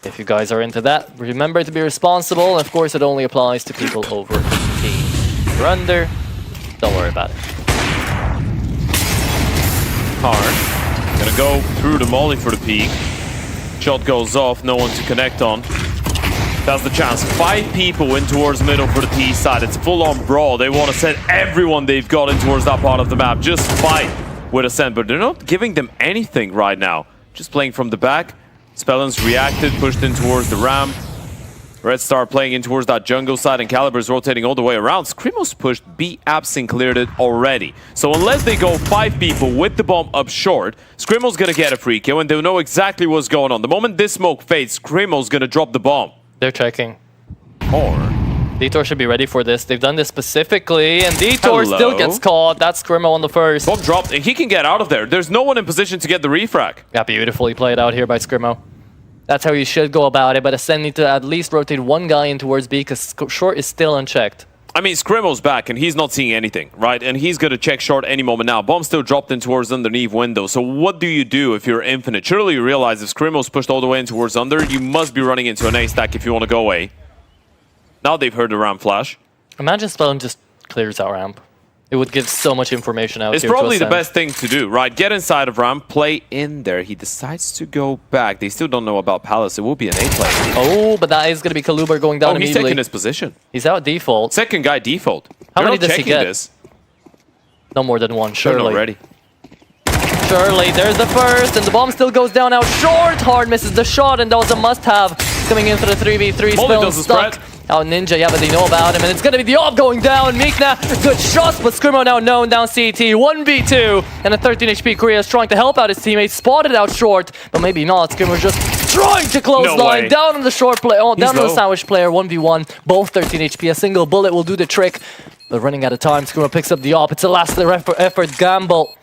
Speaker 3: If you guys are into that, remember to be responsible. Of course, it only applies to people over 18. If you're under, don't worry about it.
Speaker 2: Hard. Gonna go through the molly for the peak. Shot goes off, no one to connect on. That's the chance. 5 people in towards middle for the T side. It's full-on brawl. They want to send everyone they've got in towards that part of the map. Just fight with Ascent, but they're not giving them anything right now. Just playing from the back. Spellens reacted, pushed in towards the ramp. Red Star playing in towards that jungle side, and Caliber's rotating all the way around. Scrimo's pushed, B Absent cleared it already. So unless they go 5 people with the bomb up short, Scrimo's gonna get a free kill, and they'll know exactly what's going on. The moment this smoke fades, Scrimo's gonna drop the bomb.
Speaker 3: They're checking.
Speaker 2: Or
Speaker 3: Detour should be ready for this. They've done this specifically, and Detour
Speaker 2: Hello.
Speaker 3: still gets caught. That's Scrimo on the first.
Speaker 2: bomb dropped, and he can get out of there. There's no one in position to get the refrag.
Speaker 3: Got beautifully played out here by Scrimo. That's how you should go about it, but Ascend need to at least rotate one guy in towards B because short is still unchecked.
Speaker 2: I mean, Scrimo's back, and he's not seeing anything, right? And he's going to check short any moment now. Bomb still dropped in towards underneath window. So what do you do if you're Infinite? Surely you realize if Scrimo's pushed all the way in towards under, you must be running into an A stack if you want to go away. Now they've heard the ramp flash.
Speaker 3: Imagine Spellin just clears out ramp. It would give so much information out
Speaker 2: It's
Speaker 3: here to
Speaker 2: probably the
Speaker 3: Ascend.
Speaker 2: best thing to do, right? Get inside of ramp, play in there. He decides to go back. They still don't know about Palace. It will be an A play.
Speaker 3: Oh, but that is going to be Kaluber going down
Speaker 2: Oh, he's
Speaker 3: immediately.
Speaker 2: taking his position.
Speaker 3: He's out default.
Speaker 2: Second guy default.
Speaker 3: How
Speaker 2: They're
Speaker 3: many
Speaker 2: not
Speaker 3: does he
Speaker 2: checking
Speaker 3: get?
Speaker 2: This.
Speaker 3: No more than one,
Speaker 2: They're
Speaker 3: surely.
Speaker 2: not ready.
Speaker 3: Surely, there's the first, and the bomb still goes down out short. Hard misses the shot, and that was a must-have coming in for the 3v3.
Speaker 2: Molly
Speaker 3: Spellin
Speaker 2: doesn't
Speaker 3: stuck.
Speaker 2: spread.
Speaker 3: Out Ninja, yeah, but they know about him, and it's gonna be the op going down. Meekna, good shots, but Scrimo now known down CT. 1v2, and a 13 HP Korea is trying to help out his teammates. Spotted out short, but maybe not. Scrimo's just trying to close
Speaker 2: No
Speaker 3: line.
Speaker 2: way.
Speaker 3: Down on the short play, down on the
Speaker 2: low.
Speaker 3: sandwich player. 1v1, both 13 HP. A single bullet will do the trick. But running out of time, Scrimo picks up the op. It's a last effort gamble.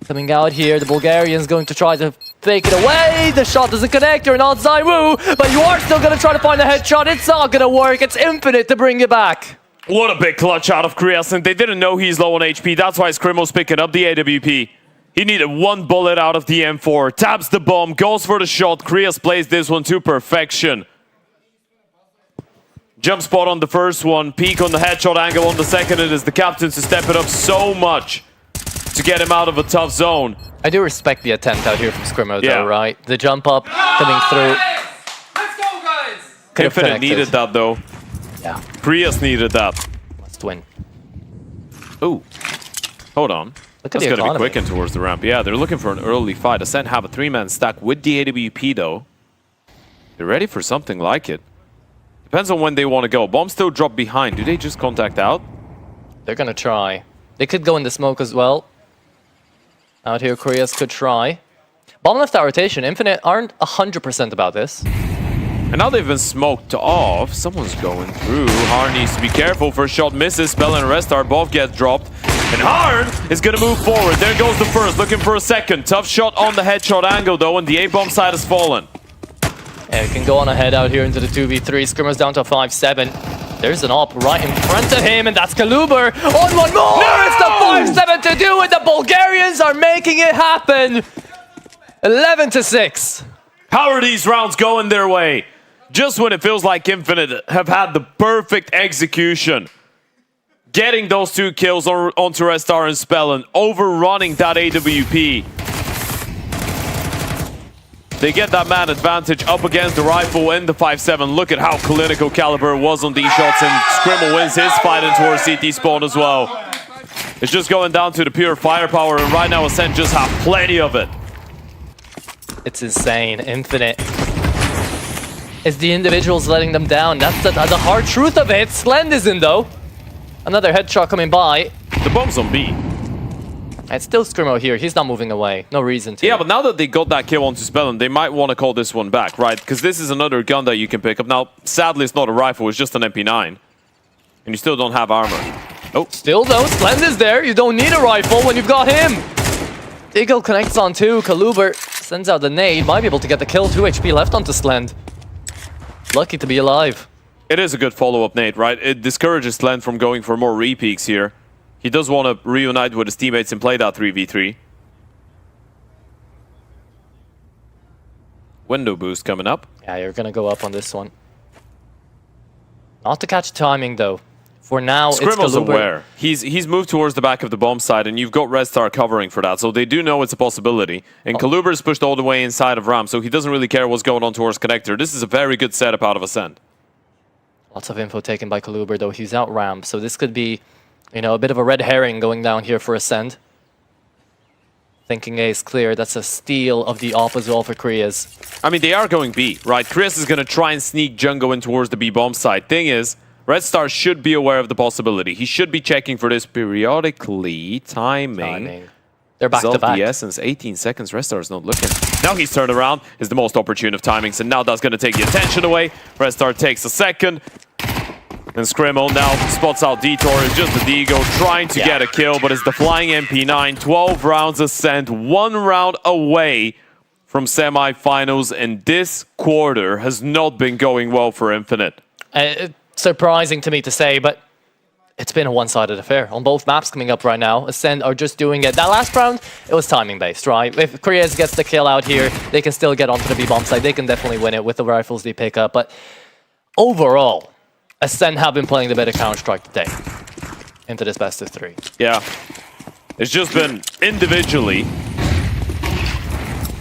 Speaker 3: Coming out here, the Bulgarian's going to try to fake it away. The shot doesn't connect. You're not Zaiwu, but you are still going to try to find a headshot. It's not going to work. It's Infinite to bring it back.
Speaker 2: What a big clutch out of Krias, they didn't know he's low on HP. That's why Scrimo's picking up the AWP. He needed one bullet out of the M4. Taps the bomb, goes for the shot. Krias plays this one to perfection. Jump spot on the first one, peek on the headshot angle on the second. It is the captain to step it up so much to get him out of a tough zone.
Speaker 3: I do respect the attempt out here from Scrimo,
Speaker 2: Yeah.
Speaker 3: though, right? The jump up coming through.
Speaker 7: Let's go, guys!
Speaker 3: Could have
Speaker 2: Infinite
Speaker 3: connected.
Speaker 2: needed that though.
Speaker 3: Yeah,
Speaker 2: Krias needed that.
Speaker 3: must win.
Speaker 2: Ooh, hold on.
Speaker 3: Look at
Speaker 2: That's
Speaker 3: the
Speaker 2: going to be
Speaker 3: economy.
Speaker 2: quick in towards the ramp. Yeah, they're looking for an early fight. Ascent have a 3-man stack with the AWP though. They're ready for something like it. Depends on when they want to go. Bomb still dropped behind. Do they just contact out?
Speaker 3: They're gonna try. They could go in the smoke as well. Out here, Koreas could try. Bomb left out rotation. Infinite aren't 100% about this.
Speaker 2: And now they've been smoked off. Someone's going through. Harn needs to be careful. First shot misses. Spell and Restart both get dropped. And Harn is going to move forward. There goes the first. Looking for a second. Tough shot on the headshot angle though. And the A-bomb side has fallen.
Speaker 3: And we can go on ahead out here into the 2v3. Scrimo's down to 5-7. There's an op right in front of him, and that's Kaluber. On one more! It's the 5-7 to do it! The Bulgarians are making it happen! 11-6.
Speaker 2: How are these rounds going their way? Just when it feels like Infinite have had the perfect execution, getting those 2 kills onto Red Star and Spellin, overrunning that AWP. They get that man advantage up against the rifle in the 5-7. Look at how clinical Caliber was on these shots, and Scrimmel wins his fight in towards CT spawn as well. It's just going down to the pure firepower, and right now Ascent just have plenty of it.
Speaker 3: It's insane. Infinite. It's the individuals letting them down. That's the hard truth of it. Slend is in though. Another headshot coming by.
Speaker 2: The bomb's on B.
Speaker 3: And still Scrimmel here. He's not moving away. No reason to.
Speaker 2: Yeah, but now that they got that kill onto Spellin, they might want to call this one back, right? Because this is another gun that you can pick up. Now, sadly, it's not a rifle. It's just an MP9. And you still don't have armor. Oh.
Speaker 3: Still though, Slend is there. You don't need a rifle when you've got him. Eagle connects on 2. Kaluber sends out the nade. Might be able to get the kill. 2 HP left onto Slend. Lucky to be alive.
Speaker 2: It is a good follow-up nade, right? It discourages Slend from going for more repeaks here. He does want to reunite with his teammates and play that 3v3. Window boost coming up.
Speaker 3: Yeah, you're gonna go up on this one. Not to catch timing though. For now,
Speaker 2: Scribbles
Speaker 3: it's Kaluber.
Speaker 2: aware. He's moved towards the back of the bomb side, and you've got Red Star covering for that, so they do know it's a possibility. And Kaluber's pushed all the way inside of Ram, so he doesn't really care what's going on towards Connector. This is a very good setup out of Ascend.
Speaker 3: Lots of info taken by Kaluber though. He's out ramp, so this could be, you know, a bit of a red herring going down here for Ascend. Thinking A is clear. That's a steal of the off as well for Krias.
Speaker 2: I mean, they are going B, right? Krias is going to try and sneak Jungo in towards the B bomb side. Thing is, Red Star should be aware of the possibility. He should be checking for this periodically. Timing.
Speaker 3: They're back to back.
Speaker 2: The essence, 18 seconds. Red Star is not looking. Now he's turned around. Is the most opportune of timings, and now that's going to take the attention away. Red Star takes a second. And Scrimmel now spots out Detour. It's just the Digo trying to get a kill, but it's the flying MP9. 12 rounds Ascent, 1 round away from semifinals, and this quarter has not been going well for Infinite.
Speaker 3: Surprising to me to say, but it's been a one-sided affair on both maps coming up right now. Ascend are just doing it. That last round, it was timing-based, right? If Krias gets the kill out here, they can still get onto the B-bomb side. They can definitely win it with the rifles they pick up, but overall, Ascend have been playing the better Counter-Strike today into this best of 3.
Speaker 2: Yeah. It's just been individually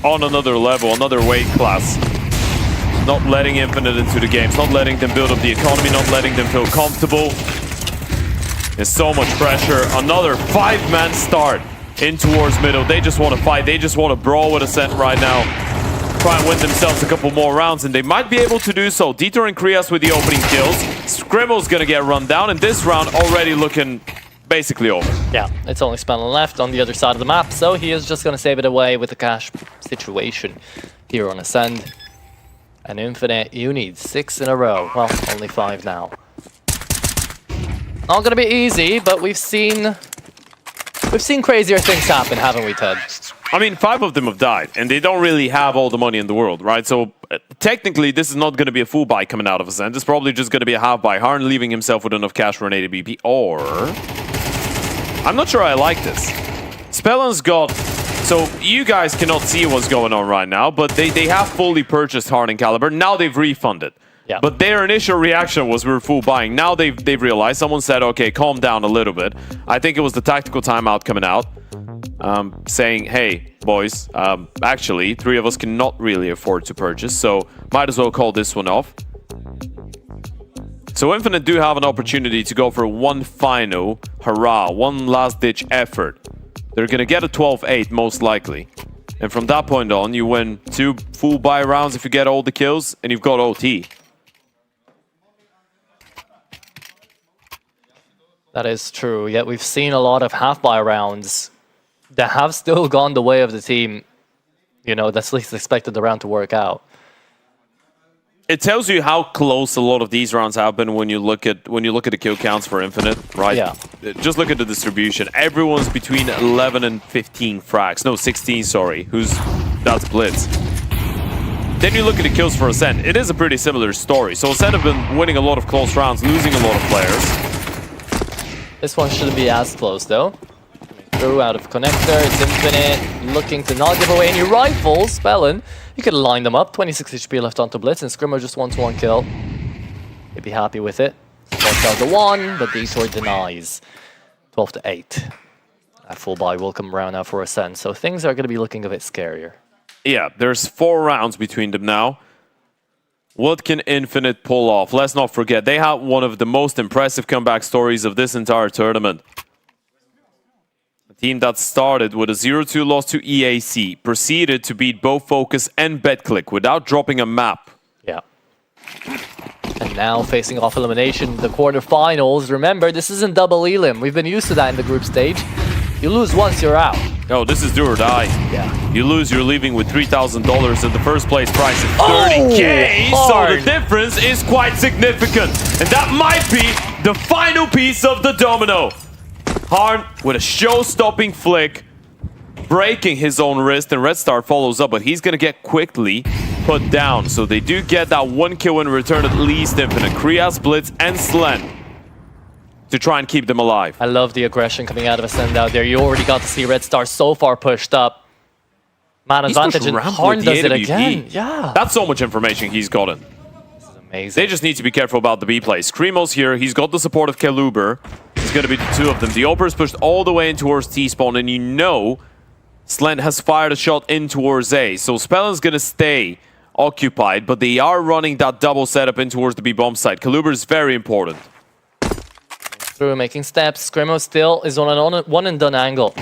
Speaker 2: on another level, another weight class. Not letting Infinite into the games, not letting them build up the economy, not letting them feel comfortable. There's so much pressure. Another 5-man start in towards middle. They just want to fight. They just want to brawl with Ascent right now. Try and win themselves a couple more rounds, and they might be able to do so. Detour and Krias with the opening kills. Scribmel's going to get run down, and this round already looking basically over.
Speaker 3: Yeah, it's only Spellin left on the other side of the map, so he is just going to save it away with the cash situation here on Ascend. And Infinite, you need 6 in a row. Well, only 5 now. Not going to be easy, but we've seen crazier things happen, haven't we, Ted?
Speaker 2: I mean, 5 of them have died, and they don't really have all the money in the world, right? So, technically, this is not going to be a full buy coming out of Ascent. It's probably just going to be a half buy. Harn leaving himself with enough cash for an AWP, or... I'm not sure I like this. Spellin's got... So, you guys cannot see what's going on right now, but they have fully purchased Harn and Caliber. Now they've refunded.
Speaker 3: Yeah.
Speaker 2: But their initial reaction was we're full buying. Now they've realized. Someone said, okay, calm down a little bit. I think it was the tactical timeout coming out. Saying, hey, boys, actually, 3 of us cannot really afford to purchase, so might as well call this one off. So Infinite do have an opportunity to go for one final hurrah, one last-ditch effort. They're going to get a 12-8, most likely. And from that point on, you win 2 full buy rounds if you get all the kills, and you've got OT.
Speaker 3: That is true, yet we've seen a lot of half-buy rounds that have still gone the way of the team, you know, that's least expected the round to work out.
Speaker 2: It tells you how close a lot of these rounds have been when you look at the kill counts for Infinite, right?
Speaker 3: Yeah.
Speaker 2: Just look at the distribution. Everyone's between 11 and 15 frags. No, 16, sorry. That's Blitz. Then you look at the kills for Ascent. It is a pretty similar story. So Ascent have been winning a lot of close rounds, losing a lot of players.
Speaker 3: This one shouldn't be as close, though. through out of connector. It's Infinite, looking to not give away any rifles. Spellin, you could line them up. 26 HP left onto Blitz, and Scrimmer just wants one kill. He'd be happy with it. Spots out the one, but Detour denies. 12-8. That full buy will come around now for Ascend, so things are going to be looking a bit scarier.
Speaker 2: Yeah, there's 4 rounds between them now. What can Infinite pull off? Let's not forget, they had one of the most impressive comeback stories of this entire tournament. A team that started with a 0-2 loss to EAC, proceeded to beat both Focus and BetClick without dropping a map.
Speaker 3: Yeah. And now facing off elimination, the quarterfinals. Remember, this isn't double elim. We've been used to that in the group stage. You lose once, you're out.
Speaker 2: No, this is do or die.
Speaker 3: Yeah.
Speaker 2: You lose, you're leaving with $3,000 and the first place price is 30K. So the difference is quite significant. And that might be the final piece of the domino. Harn with a show-stopping flick, breaking his own wrist, and Red Star follows up, but he's gonna get quickly put down. So they do get that 1 kill in return, at least Infinite. Krias, Blitz, and Slend to try and keep them alive.
Speaker 3: I love the aggression coming out of Ascend out there. You already got to see Red Star so far pushed up. Man advantage, and Harn does it again. Yeah.
Speaker 2: That's so much information he's gotten.
Speaker 3: This is amazing.
Speaker 2: They just need to be careful about the B play. Screamo's here. He's got the support of Keluber. It's going to be the 2 of them. The Oper is pushed all the way in towards T-spawn, and you know Slend has fired a shot in towards A. So Spellin's going to stay occupied, but they are running that double setup in towards the B-bomb side. Keluber is very important.
Speaker 3: Through, making steps. Scrimmo still is on an one and done angle.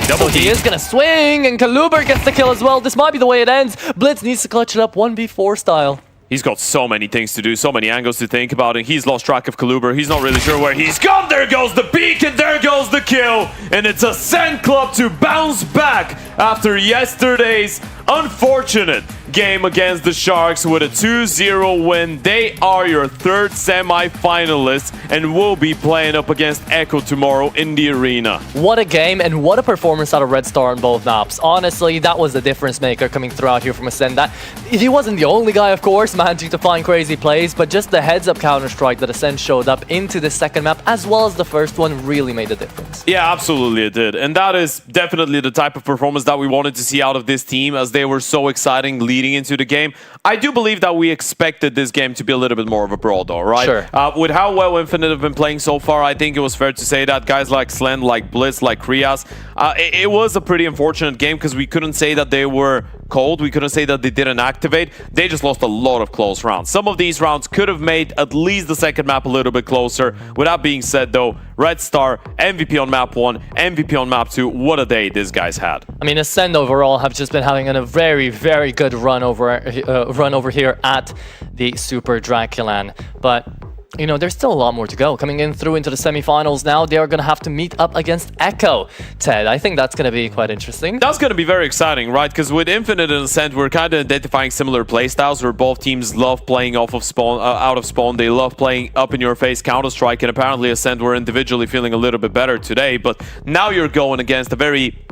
Speaker 2: Double
Speaker 3: He is gonna swing, and Keluber gets the kill as well. This might be the way it ends. Blitz needs to clutch it up 1v4 style.
Speaker 2: He's got so many things to do, so many angles to think about, and he's lost track of Keluber. He's not really sure where he's gone. There goes the peak, and there goes the kill. And it's Ascend Club to bounce back after yesterday's unfortunate game against the Sharks with a 2-0 win. They are your 3rd semi-finalists and will be playing up against Echo tomorrow in the arena.
Speaker 3: What a game and what a performance out of Red Star on both maps. Honestly, that was the difference maker coming through out here from Ascend. That he wasn't the only guy, of course, managing to find crazy plays, but just the heads-up Counter-Strike that Ascend showed up into the second map as well as the first one really made a difference.
Speaker 2: Yeah, absolutely it did. And that is definitely the type of performance that we wanted to see out of this team, as they were so exciting leading into the game. I do believe that we expected this game to be a little bit more of a brawl though, right?
Speaker 3: Sure.
Speaker 2: With how well Infinite have been playing so far, I think it was fair to say that guys like Slend, like Blitz, like Krias, it was a pretty unfortunate game because we couldn't say that they were cold. We couldn't say that they didn't activate. They just lost a lot of close rounds. Some of these rounds could have made at least the second map a little bit closer. With that being said though, Red Star, MVP on map 1, MVP on map 2, what a day these guys had.
Speaker 3: I mean, Ascend overall have just been having a very, very good run over here at the Super Draculan. But, you know, there's still a lot more to go. Coming in through into the semifinals now, they are going to have to meet up against Echo. Ted, I think that's going to be quite interesting.
Speaker 2: That's going to be very exciting, right? Because with Infinite and Ascent, we're kind of identifying similar playstyles where both teams love playing off of spawn, out of spawn. They love playing up-in-your-face Counter-Strike, and apparently Ascent were individually feeling a little bit better today. But now you're going against a very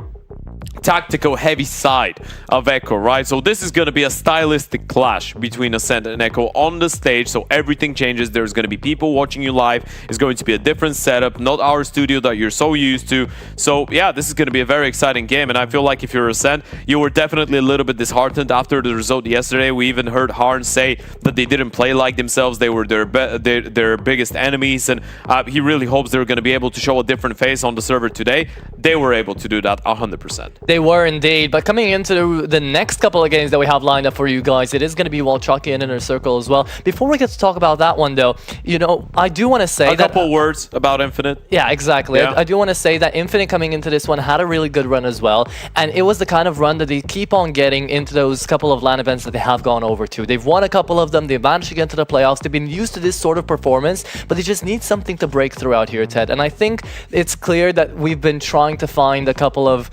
Speaker 2: tactical heavy side of Echo, right? So this is going to be a stylistic clash between Ascent and Echo on the stage, so everything changes. There's going to be people watching you live. It's going to be a different setup, not our studio that you're so used to. So yeah, this is going to be a very exciting game, and I feel like if you're Ascent, you were definitely a little bit disheartened after the result yesterday. We even heard Harn say that they didn't play like themselves. They were their biggest enemies, and he really hopes they're going to be able to show a different face on the server today. They were able to do that 100%.
Speaker 3: They were indeed, but coming into the next couple of games that we have lined up for you guys, it is going to be Walchaki and Inner Circle as well. Before we get to talk about that one though, you know, I do want to say
Speaker 2: a couple words about Infinite.
Speaker 3: Yeah, exactly.
Speaker 2: Yeah.
Speaker 3: I do want to say that Infinite coming into this one had a really good run as well, and it was the kind of run that they keep on getting into those couple of LAN events that they have gone over to. They've won a couple of them, they've managed to get into the playoffs, they've been used to this sort of performance, but they just need something to break through out here, Ted. And I think it's clear that we've been trying to find a couple of,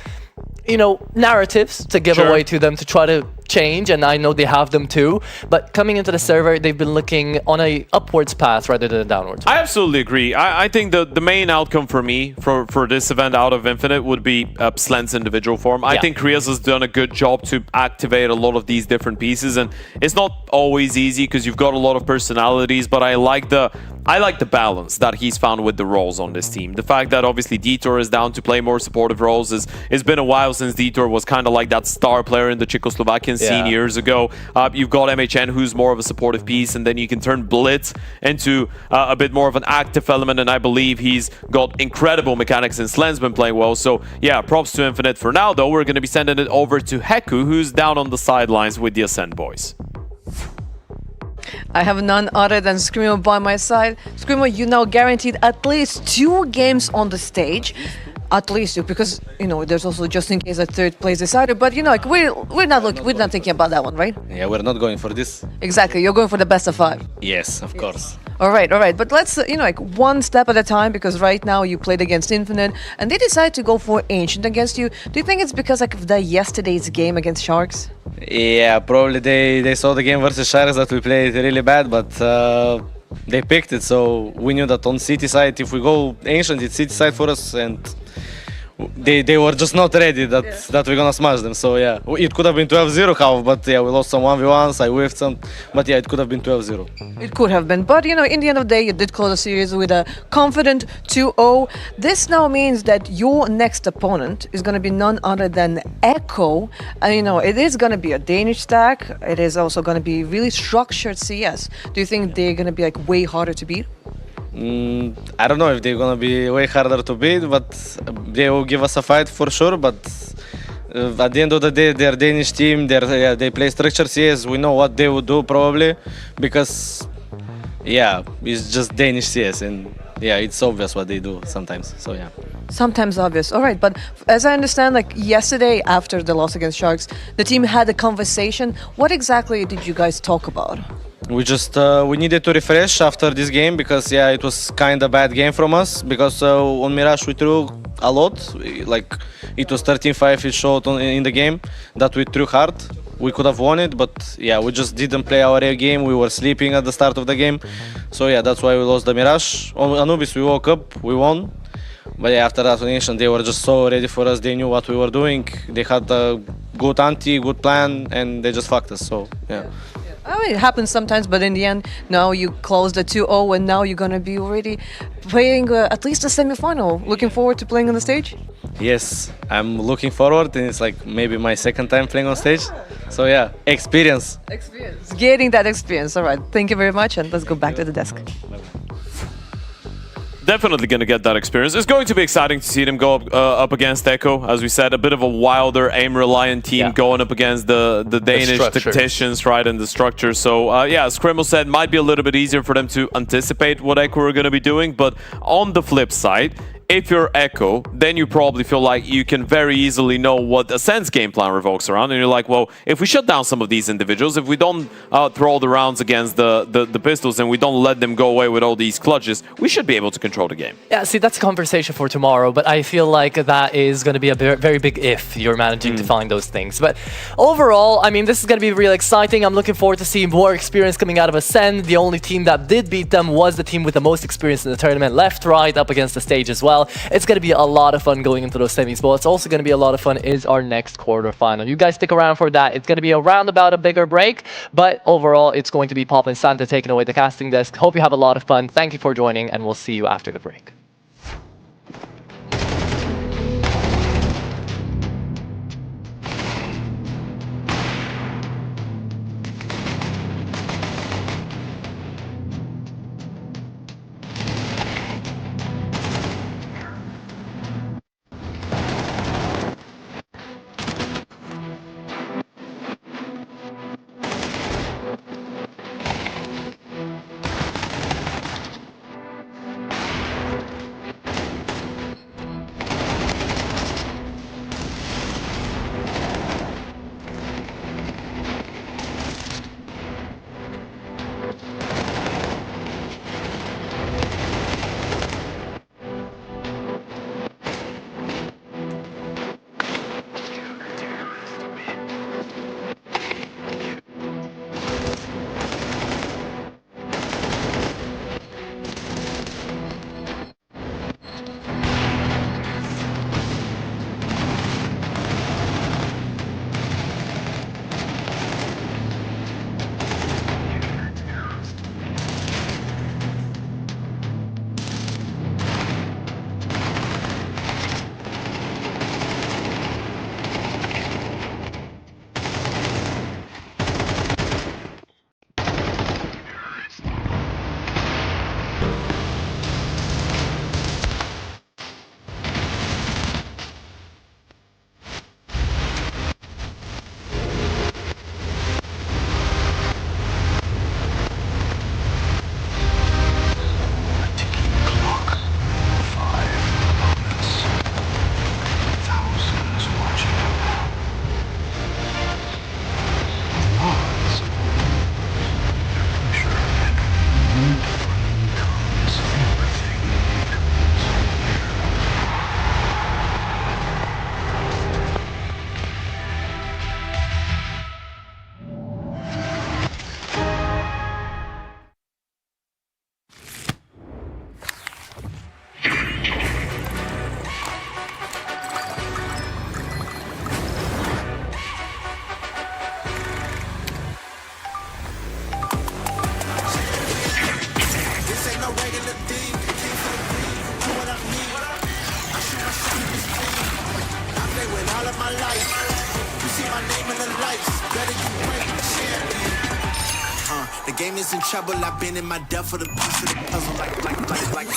Speaker 3: you know, narratives to give away to them to try to change, and I know they have them too, but coming into the server, they've been looking on a upwards path rather than a downwards.
Speaker 2: I absolutely agree. I think the main outcome for me for this event out of Infinite would be Slend's individual form. I think Krias has done a good job to activate a lot of these different pieces, and it's not always easy because you've got a lot of personalities, but I like the I like the balance that he's found with the roles on this team. The fact that obviously Detour is down to play more supportive roles is it's been a while since Detour was kind of like that star player in the Czechoslovakian scene years ago. You've got MHN, who's more of a supportive piece, and then you can turn Blitz into a bit more of an active element, and I believe he's got incredible mechanics, and Slend's been playing well. So yeah, props to Infinite. For now though, we're going to be sending it over to Heku, who's down on the sidelines with the Ascend boys.
Speaker 1: I have none other than Screamo by my side. Screamo, you now guaranteed at least 2 games on the stage. At least 2, because you know there's also just in case a 3rd place decided. But you know, like we're not thinking about that one, right?
Speaker 9: Yeah, we're not going for this.
Speaker 1: Exactly. You're going for the best of 5.
Speaker 9: Yes, of course.
Speaker 1: All right. But let's you know, like one step at a time, because right now you played against Infinite, and they decided to go for Ancient against you. Do you think it's because like of the yesterday's game against Sharks?
Speaker 9: Yeah, probably they saw the game versus Sharks that we played really bad, but they picked it. So we knew that on City side, if we go Ancient, it's City side for us, and they were just not ready that we're gonna smash them. So yeah, it could have been 12-0 half, but yeah, we lost some 1v1s, I whiffed some, but yeah, it could have been 12-0.
Speaker 1: It could have been, but you know, in the end of the day, you did close the series with a confident 2-0. This now means that your next opponent is going to be none other than Echo. And you know, it is going to be a Danish stack. It is also going to be really structured CS. Do you think they're going to be like way harder to beat?
Speaker 9: I don't know if they're gonna be way harder to beat, but they will give us a fight for sure. But at the end of the day, they're Danish team. They play structured CS. We know what they would do probably, because yeah, it's just Danish CS, and yeah, it's obvious what they do sometimes. So yeah.
Speaker 1: Sometimes obvious. All right, but as I understand, like yesterday after the loss against Sharks, the team had a conversation. What exactly did you guys talk about?
Speaker 9: We just we needed to refresh after this game, because yeah, it was kind of bad game from us, because on Mirage we threw a lot, like it was 13-5 it showed in the game that we threw hard. We could have won it, but yeah, we just didn't play our real game. We were sleeping at the start of the game, so yeah, that's why we lost the Mirage. On Anubis we woke up, we won, but yeah, after that on Nation they were just so ready for us. They knew what we were doing. They had a good ante, good plan, and they just fucked us. So yeah.
Speaker 1: I mean, it happens sometimes, but in the end, now you closed the 2-0, and now you're gonna be already playing at least a semifinal. Looking forward to playing on the stage?
Speaker 9: Yes, I'm looking forward, and it's like maybe my 2nd time playing on stage. So yeah, experience.
Speaker 1: Getting that experience. All right, thank you very much, and let's go back to the desk.
Speaker 2: Definitely going to get that experience. It's going to be exciting to see them go up against Echo. As we said, a bit of a wilder, aim-reliant team going up against the Danish tacticians, right, and the structure. So, yeah, as Scrimble said, might be a little bit easier for them to anticipate what Echo are going to be doing. But on the flip side, if you're Echo, then you probably feel like you can very easily know what Ascend's game plan revolves around, and you're like, well, if we shut down some of these individuals, if we don't throw the rounds against the pistols, and we don't let them go away with all these clutches, we should be able to control the game.
Speaker 3: Yeah, see, that's a conversation for tomorrow, but I feel like that is going to be a very big if you're managing to find those things. But overall, I mean, this is going to be really exciting. I'm looking forward to seeing more experience coming out of Ascend. The only team that did beat them was the team with the most experience in the tournament, left, right, up against the stage as well. It's going to be a lot of fun going into those semis, but what's also going to be a lot of fun is our next quarterfinal. You guys stick around for that. It's going to be around about a bigger break, but overall, it's going to be Pop and Santa taking away the casting desk. Hope you have a lot of fun. Thank you for joining, and we'll see you after the break.
Speaker 8: Better get right, champion. The game is in trouble. I've been in my depth for the piece of the puzzle. Like.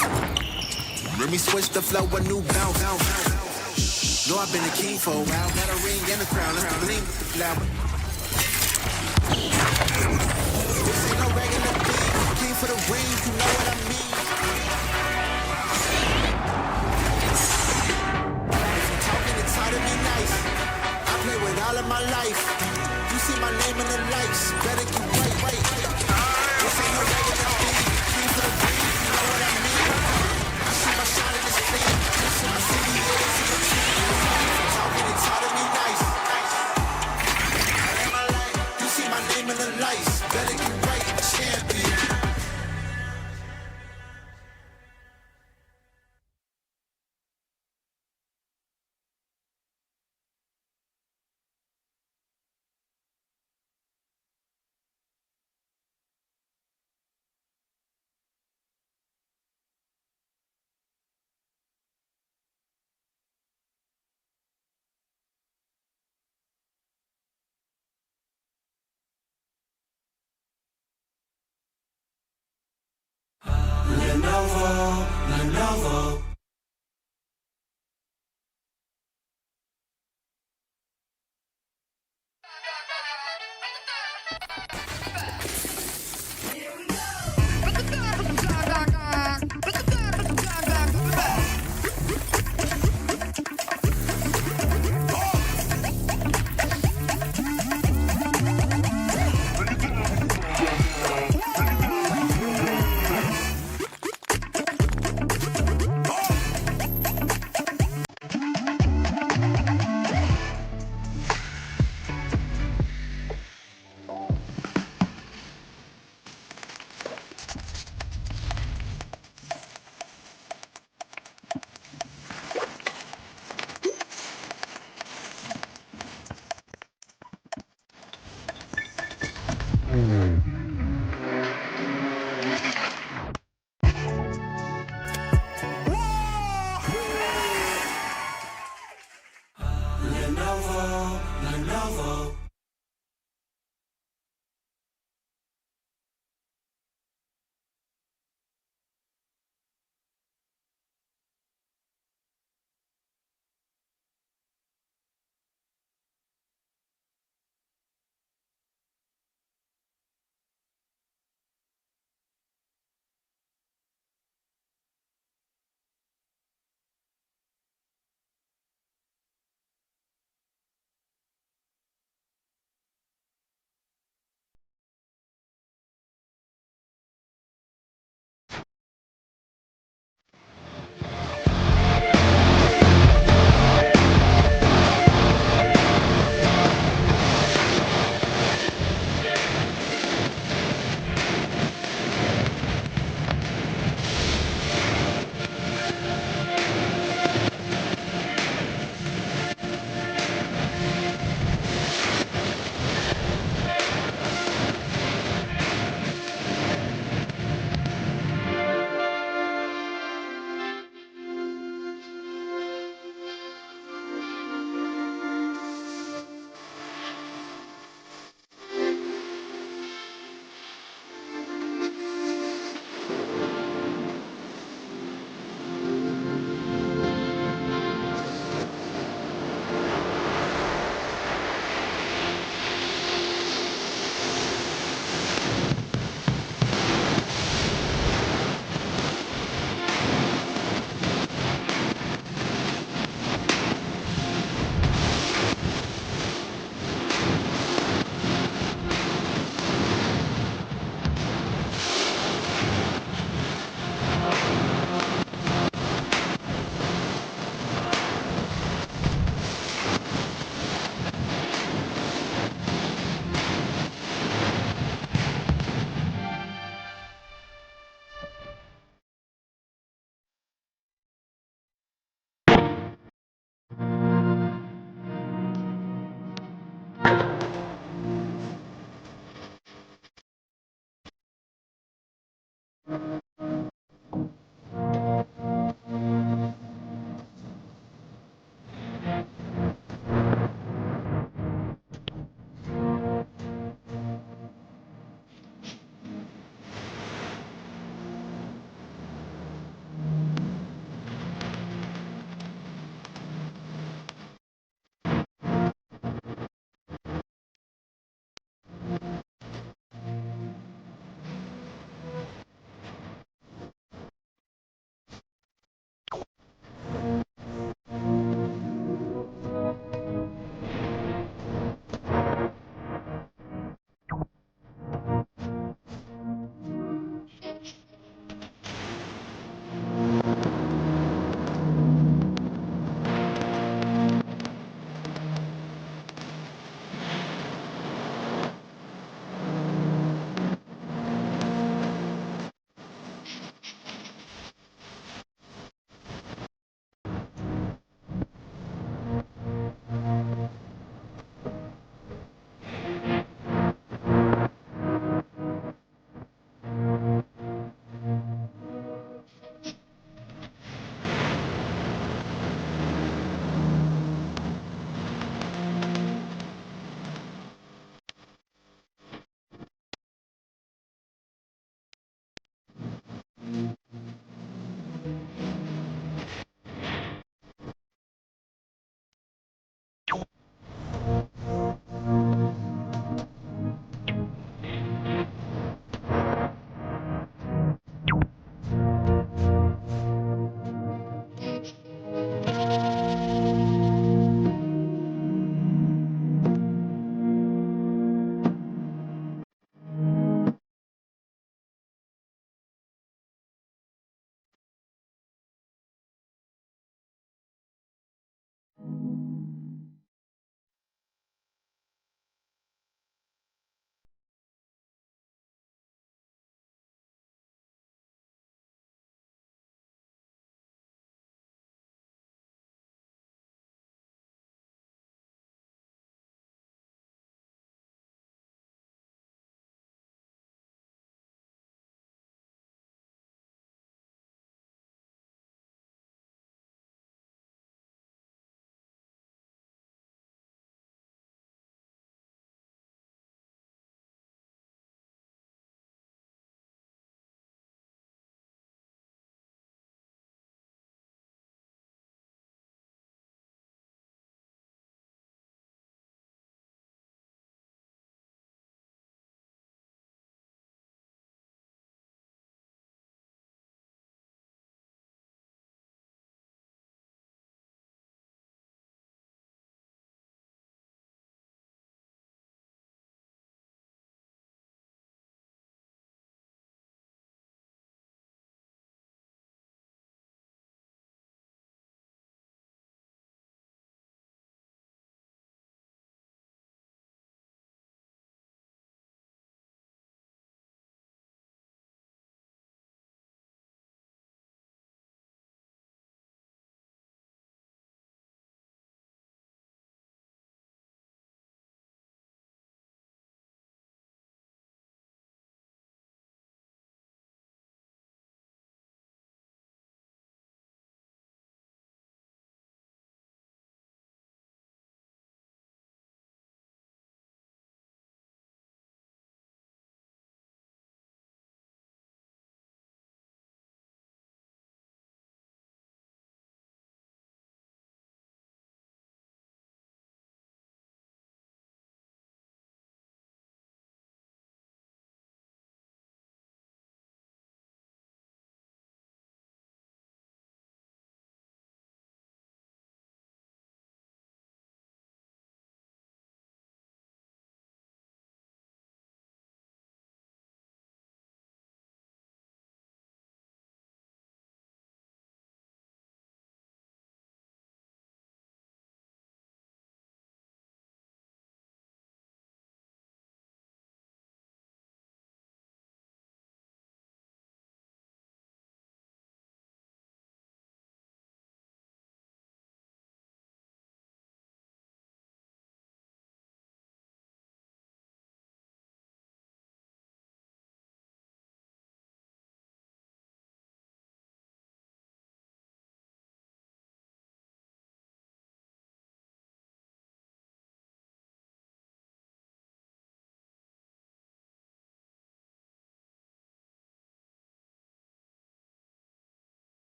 Speaker 8: Let me switch the flow, a new bounce. Know I've been a king for a while. Got a ring and a crown. Lean with the flower. This ain't no regular beat. King for the ring, you know what I mean. If you talking, it's hard to be nice. I play with all of my life. You see my name in the lights. Better get right. This ain't no regular beat. King for the ring, you know what I mean. I see my shine in this thing. You see my city, yeah, this is a team. If you talking, it's hard to be nice. You see my name in the lights. Better get right, champion. Lenovo. Lenovo.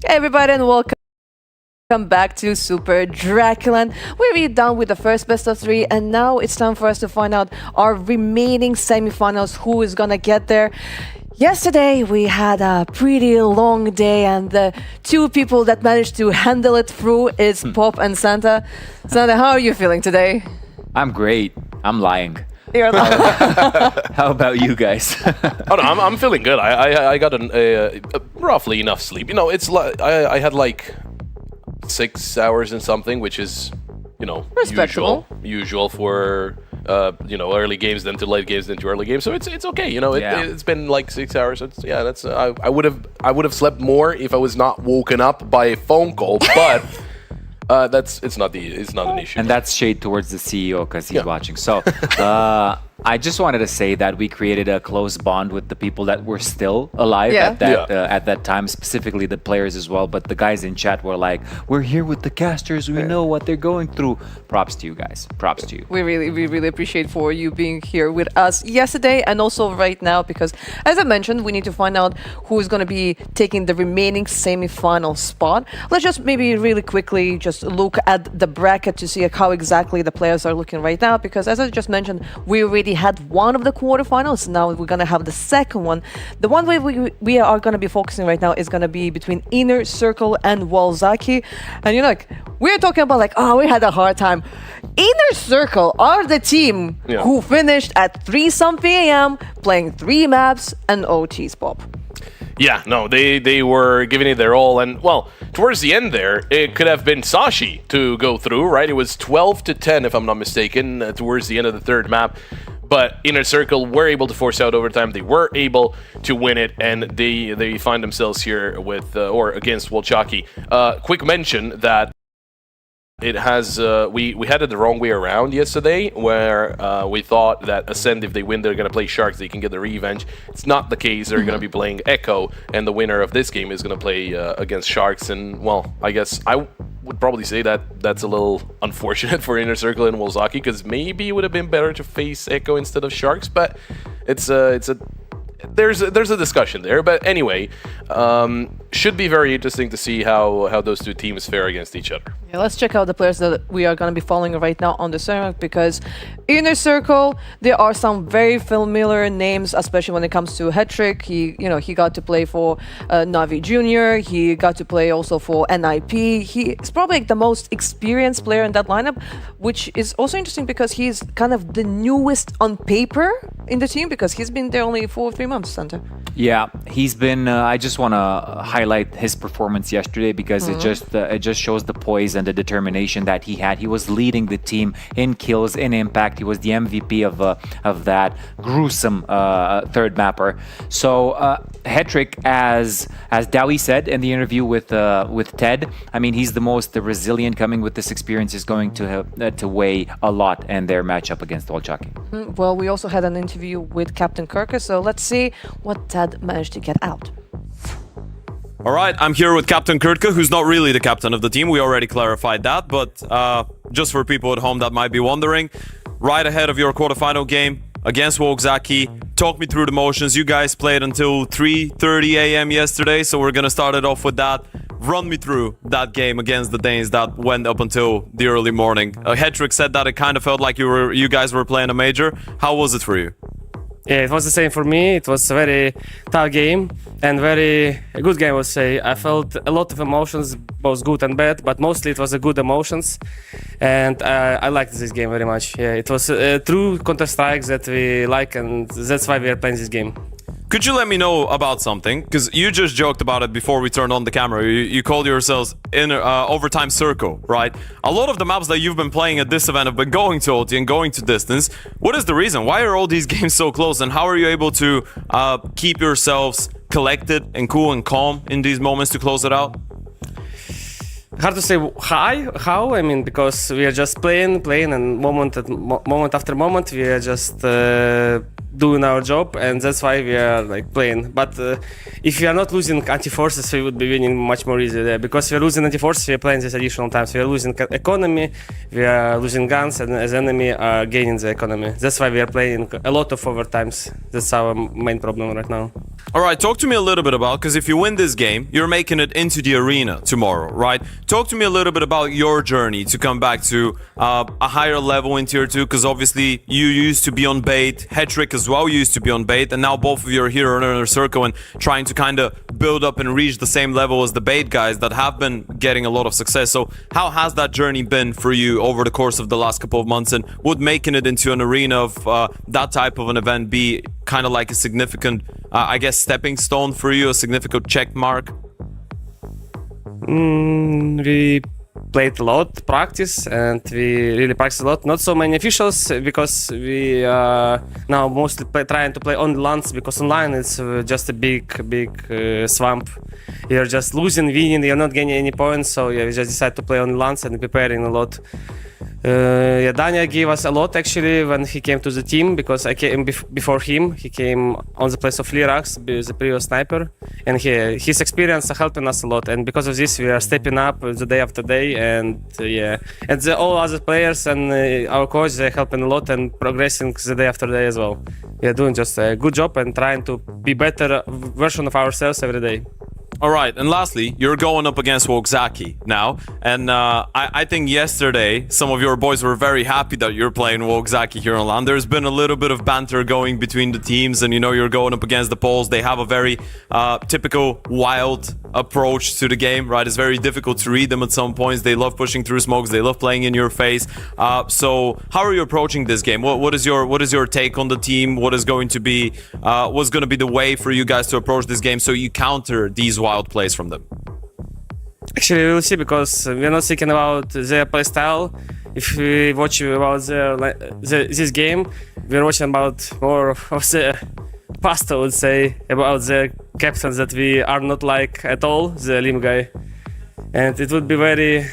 Speaker 1: Hey everybody and welcome back to Super Draculan. We're done with the first best of 3 and now it's time for us to find out our remaining semifinals, who is gonna get there. Yesterday we had a pretty long day and the two people that managed to handle it through is Pop and Santa. Santa, how are you feeling today?
Speaker 10: I'm great. I'm lying.
Speaker 1: You're
Speaker 10: How about you guys?
Speaker 11: Oh, no, I'm feeling good. I got a roughly enough sleep. You know, it's like I had like 6 hours and something, which is, you know,
Speaker 1: Respectable.
Speaker 11: usual for early games then to late games then to early games. So it's okay.
Speaker 10: Yeah.
Speaker 11: It's been like 6 hours. That's I would have slept more if I was not woken up by a phone call, but. It's not an issue.
Speaker 10: And that's shade towards the CEO because he's watching. So I just wanted to say that we created a close bond with the people that were still alive at that time, specifically the players as well. But the guys in chat were like, "We're here with the casters. We know what they're going through." Props to you guys. Props to you.
Speaker 1: We really appreciate for you being here with us yesterday and also right now, because as I mentioned, we need to find out who is going to be taking the remaining semi-final spot. Let's just maybe really quickly just look at the bracket to see how exactly the players are looking right now, because as I just mentioned, we already had one of the quarterfinals. Now we're going to have the second one. The one way we are going to be focusing right now is going to be between Inner Circle and Waki. And we're talking about we had a hard time. Inner Circle are the team who finished at 3 p.m. playing 3 maps and OTs, Bob.
Speaker 11: Yeah, no, they were giving it their all, and well, towards the end there, it could have been Sashi to go through, right? It was 12-10, if I'm not mistaken, towards the end of the third map. But Inner Circle were able to force out overtime. They were able to win it, and they find themselves here with or against Waki. Quick mention that it has we had it the wrong way around yesterday, where we thought that Ascend, if they win, they're going to play Sharks, they can get the revenge. It's not the case. They're going to be playing Echo, and the winner of this game is going to play against Sharks. And well, I guess I would probably say that that's a little unfortunate for Inner Circle and Waki, because maybe it would have been better to face Echo instead of Sharks. But there's a discussion there. But anyway, should be very interesting to see how those two teams fare against each other.
Speaker 1: Yeah, let's check out the players that we are going to be following right now on the server, because Inner Circle, there are some very familiar names, especially when it comes to Hetrick. He got to play for Navi Jr. He got to play also for NIP. He is probably the most experienced player in that lineup, which is also interesting because he's kind of the newest on paper in the team, because he's been there only for 3 months, Santa.
Speaker 10: Yeah, he's been. I just want to highlight his performance yesterday, because it just shows the poise and the determination that he had. He was leading the team in kills, in impact. He was the MVP of that gruesome third mapper. So Hetrick, as Dowie said in the interview with Ted, I mean, he's the most resilient. Coming with this experience is going to weigh a lot in their matchup against Waki.
Speaker 1: Well, we also had an interview with Captain Kirker, so let's see what Ted managed to get out.
Speaker 2: All right, I'm here with Captain Kurtka, who's not really the captain of the team. We already clarified that, but just for people at home that might be wondering, right ahead of your quarterfinal game against Waki, talk me through the motions. You guys played until 3:30 a.m. yesterday, so we're going to start it off with that. Run me through that game against the Danes that went up until the early morning. Hetrick said that it kind of felt like you guys were playing a major. How was it for you?
Speaker 12: Yeah, it was the same for me. It was a very tough game and a good game, I would say. I felt a lot of emotions, both good and bad, but mostly it was a good emotions. And I liked this game very much. Yeah, it was true Counter-Strike that we like, and that's why we are playing this game.
Speaker 2: Could you let me know about something? Because you just joked about it before we turned on the camera. You called yourselves in Overtime Circle, right? A lot of the maps that you've been playing at this event have been going to OT and going to distance. What is the reason? Why are all these games so close? And how are you able to keep yourselves collected and cool and calm in these moments to close it out?
Speaker 12: Hard to say how. I mean, because we are just playing, and moment after moment, we are just doing our job, and that's why we are playing. But if we are not losing anti-forces, we would be winning much more easily there. Because we are losing anti-forces, we are playing this additional times. We are losing economy, we are losing guns, and as enemy are gaining the economy. That's why we are playing a lot of overtimes. That's our main problem right now.
Speaker 2: All right, talk to me a little bit about, because if you win this game, you're making it into the arena tomorrow, right? Talk to me a little bit about your journey to come back to a higher level in Tier 2, because obviously you used to be on bait, Hetrick as well used to be on bait, and now both of you are here in Inner Circle and trying to kind of build up and reach the same level as the bait guys that have been getting a lot of success. So how has that journey been for you over the course of the last couple of months, and would making it into an arena of that type of an event be kind of like a significant, I guess, stepping stone for you, a significant check mark?
Speaker 12: We played a lot, practice, and we really practiced a lot. Not so many officials because we now mostly trying to play on the lands because online it's just a big swamp. You're just losing, winning, you're not getting any points, so yeah, we just decided to play on the lands and preparing a lot. Daniel gave us a lot actually when he came to the team because I came before him. He came on the place of Lirax, the previous sniper, and his experience helping us a lot. And because of this, we are stepping up the day after day. And and all other players and our coach, they're helping a lot and progressing the day after day as well. We are doing just a good job and trying to be better version of ourselves every day.
Speaker 2: All right, and lastly, you're going up against Waki now, and I think yesterday some of your boys were very happy that you're playing Waki here on LAN. There's been a little bit of banter going between the teams, and you're going up against the Poles. They have a very typical wild approach to the game, right? It's very difficult to read them at some points. They love pushing through smokes. They love playing in your face. So how are you approaching this game? What is your take on the team? What's going to be the way for you guys to approach this game so you counter these wild plays from them?
Speaker 12: Actually, we will see because we're not thinking about their playstyle. If we watch about this game, we're watching about more of the past, I would say, about the captains that we are not like at all, the Lim guy. And it would be very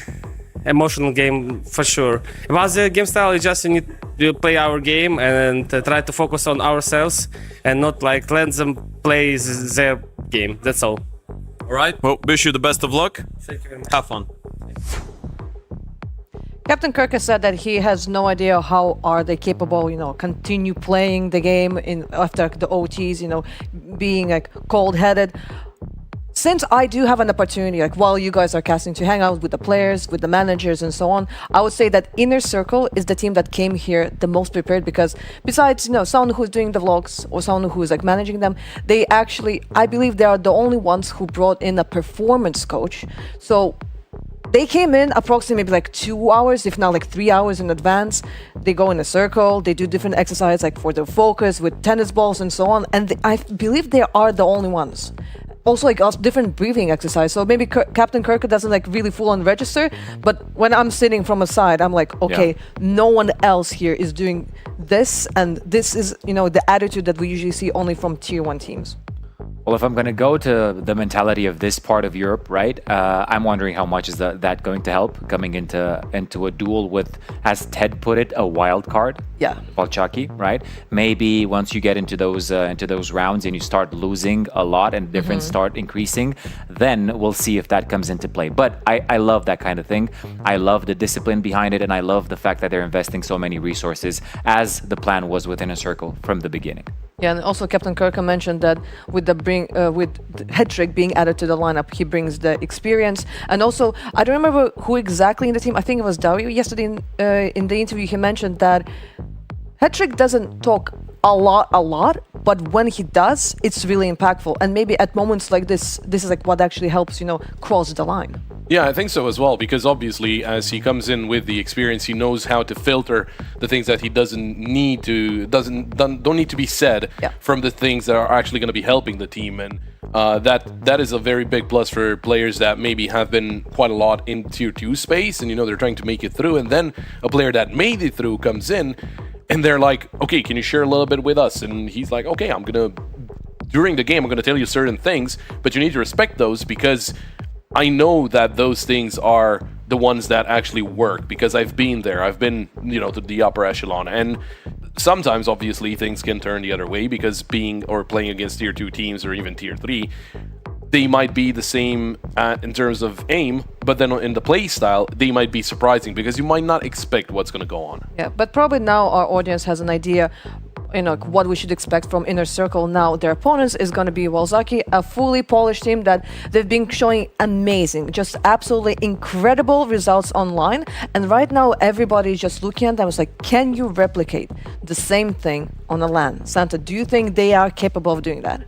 Speaker 12: emotional game for sure. About the game style, we just need to play our game and try to focus on ourselves and not like let them play their game. That's all.
Speaker 2: All right. Well, wish you the best of luck.
Speaker 12: Thank you very much.
Speaker 2: Have fun.
Speaker 1: Captain Kirk has said that he has no idea how are they capable, continue playing the game after the OTs, being like cold-headed. Since I do have an opportunity, like while you guys are casting, to hang out with the players, with the managers and so on, I would say that Inner Circle is the team that came here the most prepared because besides, someone who's doing the vlogs or someone who's like managing them, they actually, I believe they are the only ones who brought in a performance coach. So they came in approximately like 2 hours, if not like 3 hours in advance. They go in a circle, they do different exercises like for their focus with tennis balls and so on. And I believe they are the only ones. Also like different breathing exercise. So maybe Captain Kirk doesn't like really full on register, but when I'm sitting from a side, I'm like, okay, no one else here is doing this, and this is, the attitude that we usually see only from tier 1 teams.
Speaker 10: Well, if I'm going to go to the mentality of this part of Europe, right, I'm wondering how much is that going to help coming into a duel with, as Ted put it, a wild card.
Speaker 1: Yeah.
Speaker 10: Valchaki, right? Maybe once you get into those rounds and you start losing a lot and difference start increasing, then we'll see if that comes into play. But I love that kind of thing. I love the discipline behind it, and I love the fact that they're investing so many resources, as the plan was within a circle from the beginning.
Speaker 1: Yeah, and also Captain Kirk mentioned that with Hedrick being added to the lineup, he brings the experience. And also, I don't remember who exactly in the team. I think it was Dario yesterday in the interview. He mentioned that Hedrick doesn't talk a lot, but when he does, it's really impactful. And maybe at moments like this is like what actually helps, cross the line.
Speaker 11: Yeah, I think so as well, because obviously as he comes in with the experience, he knows how to filter the things that he don't need to be said from the things that are actually going to be helping the team. And that is a very big plus for players that maybe have been quite a lot in tier 2 space, and they're trying to make it through, and then a player that made it through comes in and they're like, okay, can you share a little bit with us? And he's like, okay, during the game I'm gonna tell you certain things, but you need to respect those because I know that those things are the ones that actually work because I've been there. I've been, to the upper echelon. And sometimes, obviously, things can turn the other way because playing against tier 2 teams or even tier 3, they might be the same in terms of aim, but then in the play style, they might be surprising because you might not expect what's going to go on.
Speaker 1: Yeah, but probably now our audience has an idea what we should expect from Inner Circle. Now their opponents is going to be Waki, a fully polished team that they've been showing amazing, just absolutely incredible results online, and right now everybody is just looking at them. It's like, can you replicate the same thing on a LAN? Santa, do you think they are capable of doing that?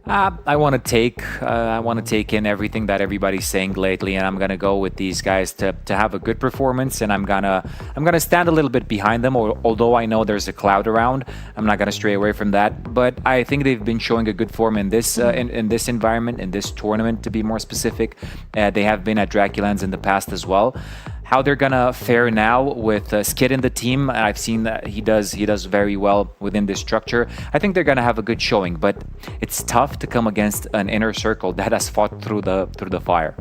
Speaker 10: I want to take in everything that everybody's saying lately, and I'm gonna go with these guys to have a good performance, and I'm gonna stand a little bit behind them. Although I know there's a cloud around, I'm not gonna stray away from that. But I think they've been showing a good form in this in this environment, in this tournament, to be more specific. They have been at Draculands in the past as well. How they're gonna fare now with Skid in the team, and I've seen that he does very well within this structure. I think they're gonna have a good showing, but it's tough to come against an inner circle that has fought through the fire.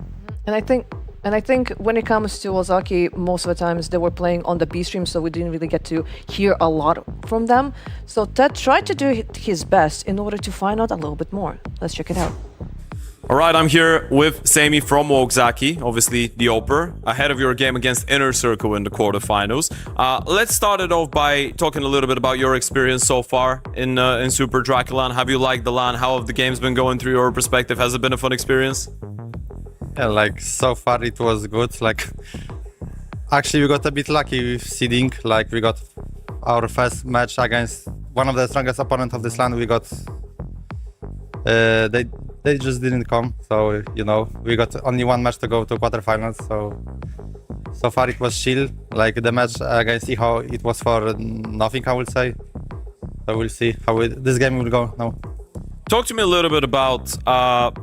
Speaker 1: And I think when it comes to Ozaki, most of the times they were playing on the B stream, so we didn't really get to hear a lot from them. So Ted tried to do his best in order to find out a little bit more. Let's check it out.
Speaker 2: All right, I'm here with Sami from Ozaki, obviously the Oper, ahead of your game against Inner Circle in the quarterfinals. Let's start it off by talking a little bit about your experience so far in Super Draculan. Have you liked the LAN? How have the games been going through your perspective? Has it been a fun experience?
Speaker 4: Yeah, like so far it was good. Like actually we got a bit lucky with seeding. Like we got our first match against one of the strongest opponents of this LAN. We got they just didn't come, so you know we got only one match to go to quarterfinals. So far it was chill. Like the match against Iho, it was for nothing, I would say. So we'll see how this game will go now.
Speaker 2: Talk to me a little bit about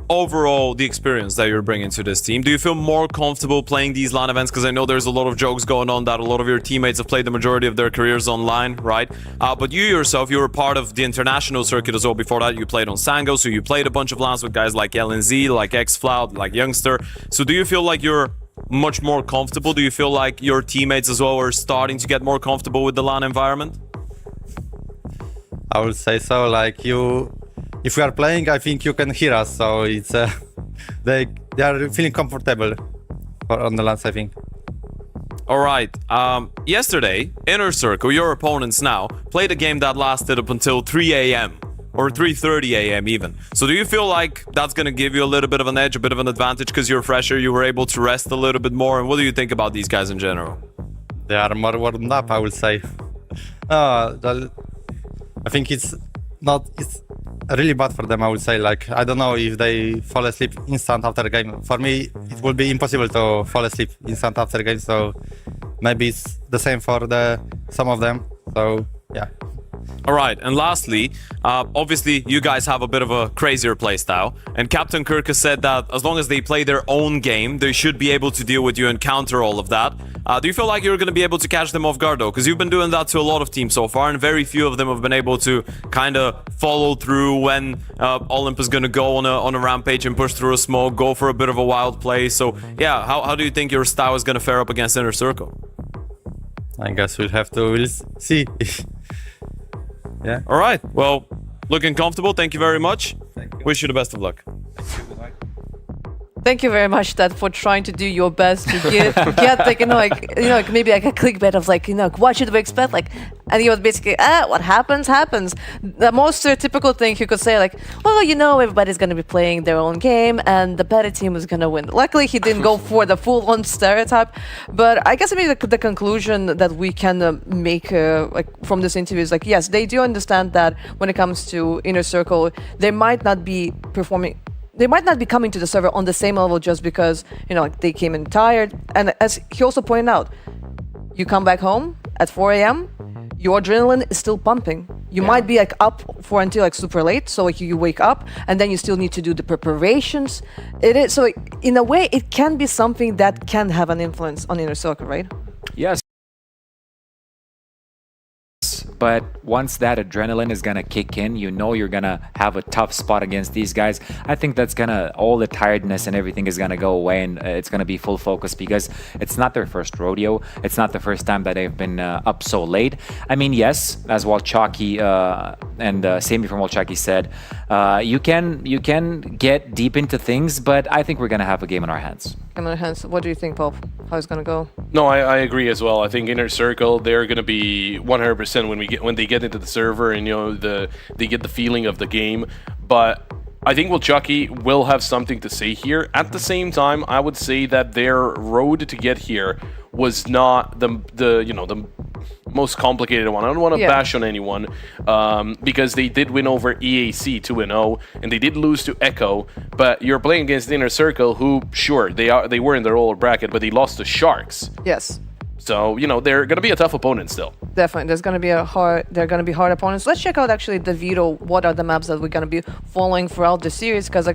Speaker 2: overall the experience that you're bringing to this team. Do you feel more comfortable playing these LAN events? Because I know there's a lot of jokes going on that a lot of your teammates have played the majority of their careers online, right? But you yourself, you were part of the international circuit as well. Before that, you played on Sango, so you played a bunch of LANs with guys like LNZ, like XFlout, like Youngster. So do you feel like you're much more comfortable? Do you feel like your teammates as well are starting to get more comfortable with the LAN environment?
Speaker 4: I would say so. Like if we are playing, I think you can hear us, so it's they are feeling comfortable on the LANs, I think.
Speaker 2: All right. Yesterday, Inner Circle, your opponents now, played a game that lasted up until 3 a.m. or 3:30 a.m. even. So do you feel like that's going to give you a little bit of an edge, a bit of an advantage because you're fresher, you were able to rest a little bit more? And what do you think about these guys in general?
Speaker 4: They are more warmed up, I would say. I think it's really bad for them, I would say. Like, I don't know if they fall asleep instant after a game. For me, it would be impossible to fall asleep instant after a game, so maybe it's the same for some of them. So, yeah.
Speaker 2: All right, and lastly, obviously you guys have a bit of a crazier playstyle, and Captain Kirk has said that as long as they play their own game, they should be able to deal with you and counter all of that. Do you feel like you're going to be able to catch them off guard though? Because you've been doing that to a lot of teams so far, and very few of them have been able to kind of follow through when Olymp is going to go on a rampage and push through a smoke, go for a bit of a wild play. So yeah, how do you think your style is going to fare up against Inner Circle?
Speaker 4: I guess we'll see. Yeah.
Speaker 2: All right. Well, looking comfortable. Thank you very much.
Speaker 4: Thank you.
Speaker 2: Wish you the best of luck.
Speaker 1: Thank you very much, Ted, for trying to do your best to get like maybe like a clickbait of like what should we expect, like, and he was basically what happens. The most typical thing you could say, like, well, everybody's gonna be playing their own game and the better team is gonna win. Luckily, he didn't go for the full-on stereotype, but I guess maybe the conclusion that we can make like from this interview is like, yes, they do understand that when it comes to Inner Circle, they might not be coming to the server on the same level just because, like they came in tired. And as he also pointed out, you come back home at 4 a.m., your adrenaline is still pumping. You might be like up for until like super late, so like you wake up and then you still need to do the preparations. It is so in a way it can be something that can have an influence on Inner Circle, right?
Speaker 10: Yes. But once that adrenaline is gonna kick in, you're gonna have a tough spot against these guys. I think that's all the tiredness and everything is gonna go away, and it's gonna be full focus because it's not their first rodeo. It's not the first time that they've been up so late. I mean, yes, as Walchaki and Sami from Walchaki said, you can get deep into things, but I think we're gonna have a game in our hands.
Speaker 1: What do you think, Pop? How it's gonna go?
Speaker 11: No, I agree as well. I think Inner Circle, they're going to be 100% when they get into the server and they get the feeling of the game. But I think Chucky will have something to say here. At the same time, I would say that their road to get here was not the most complicated one. I don't want to bash on anyone because they did win over EAC 2-0 and they did lose to Echo, but you're playing against the Inner Circle, who sure they were in their lower bracket, but they lost to Sharks.
Speaker 1: Yes.
Speaker 11: So, they're going to be a tough opponent still.
Speaker 1: Definitely. They're going to be hard opponents. Let's check out actually the Veto. What are the maps that we're going to be following throughout the series? Because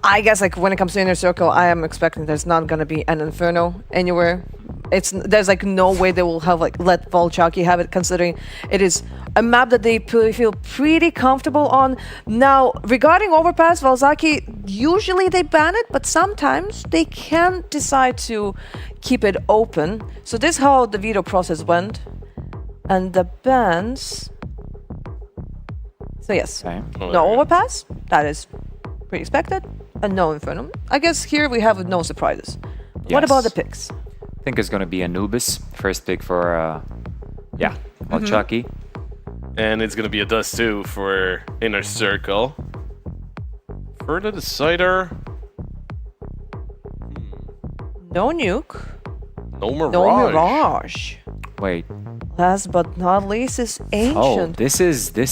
Speaker 1: I guess when it comes to Inner Circle, I am expecting there's not going to be an Inferno anywhere. There's no way they will have let Valchaki have it, considering it is a map that they feel pretty comfortable on. Now, regarding Overpass, Valzaki, usually they ban it, but sometimes they can decide to keep it open. So this is how the veto process went. And the bans... So yes, no Overpass, that is pretty expected, and no Inferno. I guess here we have no surprises. What about the picks?
Speaker 10: I think it's going to be Anubis, first pick for, Valchaki.
Speaker 11: And it's going to be a Dust 2 for Inner Circle. For the decider...
Speaker 1: No Nuke.
Speaker 11: No Mirage.
Speaker 1: No Mirage.
Speaker 10: Wait.
Speaker 1: Last but not least is Ancient.
Speaker 10: Oh, this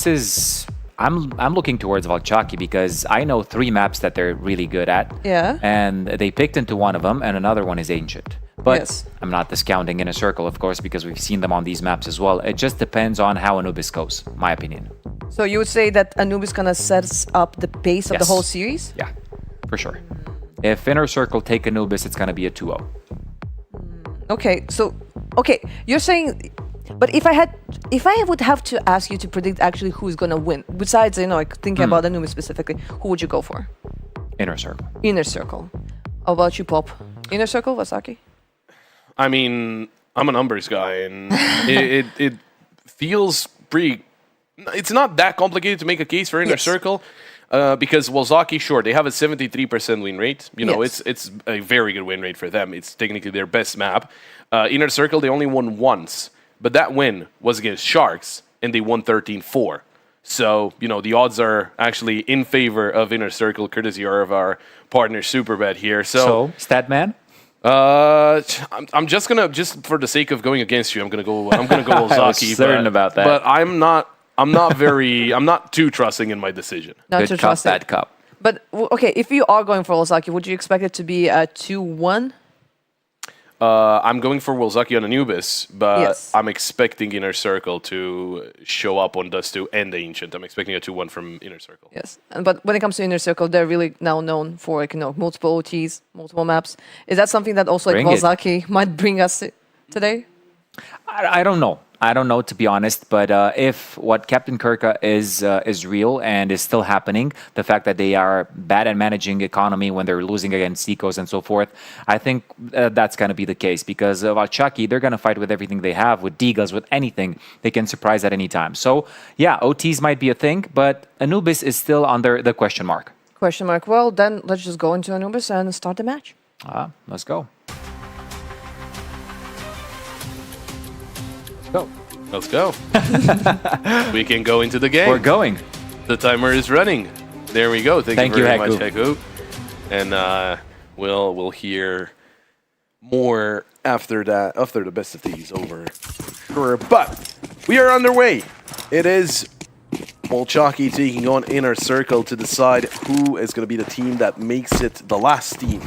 Speaker 10: is... I'm looking towards Valchaki because I know 3 maps that they're really good at.
Speaker 1: Yeah.
Speaker 10: And they picked into one of them, and another one is Ancient. But
Speaker 1: yes.
Speaker 10: I'm not discounting Inner Circle, of course, because we've seen them on these maps as well. It just depends on how Anubis goes, my opinion.
Speaker 1: So you would say that Anubis gonna set up the base of the whole series?
Speaker 10: Yeah, for sure. If Inner Circle take Anubis, it's gonna be a 2-0.
Speaker 1: Okay, so you're saying, but if I would have to ask you to predict actually who's gonna win, besides thinking about Anubis specifically, who would you go for?
Speaker 10: Inner Circle.
Speaker 1: Inner Circle. How about you, Pop? Inner Circle, Vasaki?
Speaker 11: I mean, I'm a numbers guy, and it feels pretty... It's not that complicated to make a case for Inner Circle, because Walzaki, sure, they have a 73% win rate. It's a very good win rate for them. It's technically their best map. Inner Circle, they only won once, but that win was against Sharks, and they won 13-4. So, the odds are actually in favor of Inner Circle, courtesy of our partner Superbet here. So
Speaker 10: Statman?
Speaker 11: I'm just for the sake of going against you, I'm gonna go Walzaki.
Speaker 10: I was certain about that.
Speaker 11: But I'm not too trusting in my decision.
Speaker 1: Not too trusting.
Speaker 10: Bad cup.
Speaker 1: But okay, if you are going for Walzaki, would you expect it to be a 2-1?
Speaker 11: I'm going for Walzaki on Anubis, but I'm expecting Inner Circle to show up on Dust 2 and the Ancient. I'm expecting a 2-1 from Inner Circle.
Speaker 1: Yes, but when it comes to Inner Circle, they're really now known for multiple OTs, multiple maps. Is that something that also Walzaki might bring us today?
Speaker 10: I don't know. I don't know, to be honest, but if what Captain Kirka is real and is still happening, the fact that they are bad at managing economy when they're losing against Ecos and so forth, I think that's going to be the case, because Valchaki, they're going to fight with everything they have, with Digas, with anything. They can surprise at any time. So, yeah, OTs might be a thing, but Anubis is still under the question mark.
Speaker 1: Question mark. Well, then let's just go into Anubis and start the match.
Speaker 10: Let's go.
Speaker 11: Let's go. We can go into the game.
Speaker 10: We're going.
Speaker 11: The timer is running. There we go. Thank you very much, Heku. And we'll hear more after that, after the best of these over. Sure, but we are underway. It is Walchaki taking on Inner Circle to decide who is going to be the team that makes it, the last team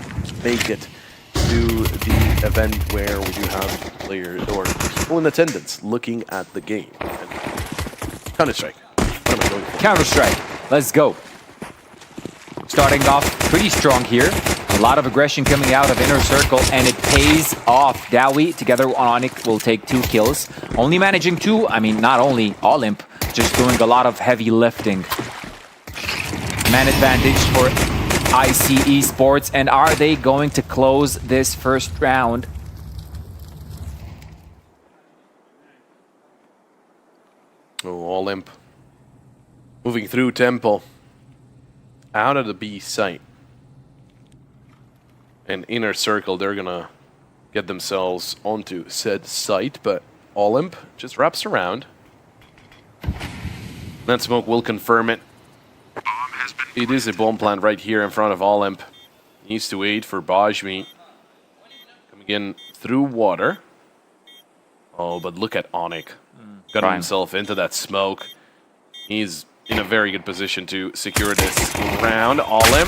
Speaker 11: make it to the event where we do have players or people in attendance looking at the game. Counter-Strike. What am I going for?
Speaker 10: Counter-Strike. Let's go. Starting off pretty strong here. A lot of aggression coming out of Inner Circle, and it pays off. Dowie together with Onyx will take 2 kills. Only managing 2. I mean, not only Olymp, just doing a lot of heavy lifting. Man advantage for IC Esports, and are they going to close this first round?
Speaker 11: Oh, Olymp. Moving through Temple. Out of the B site. And Inner Circle, they're gonna get themselves onto said site, but Olymp just wraps around. That smoke will confirm it. It is a bomb plant right here in front of Olymp. Needs to wait for Bajmi. Coming in through water. Oh, but look at Onyx. Got
Speaker 10: Prime.
Speaker 11: himself into that smoke. He's in a very good position to secure this round. Olim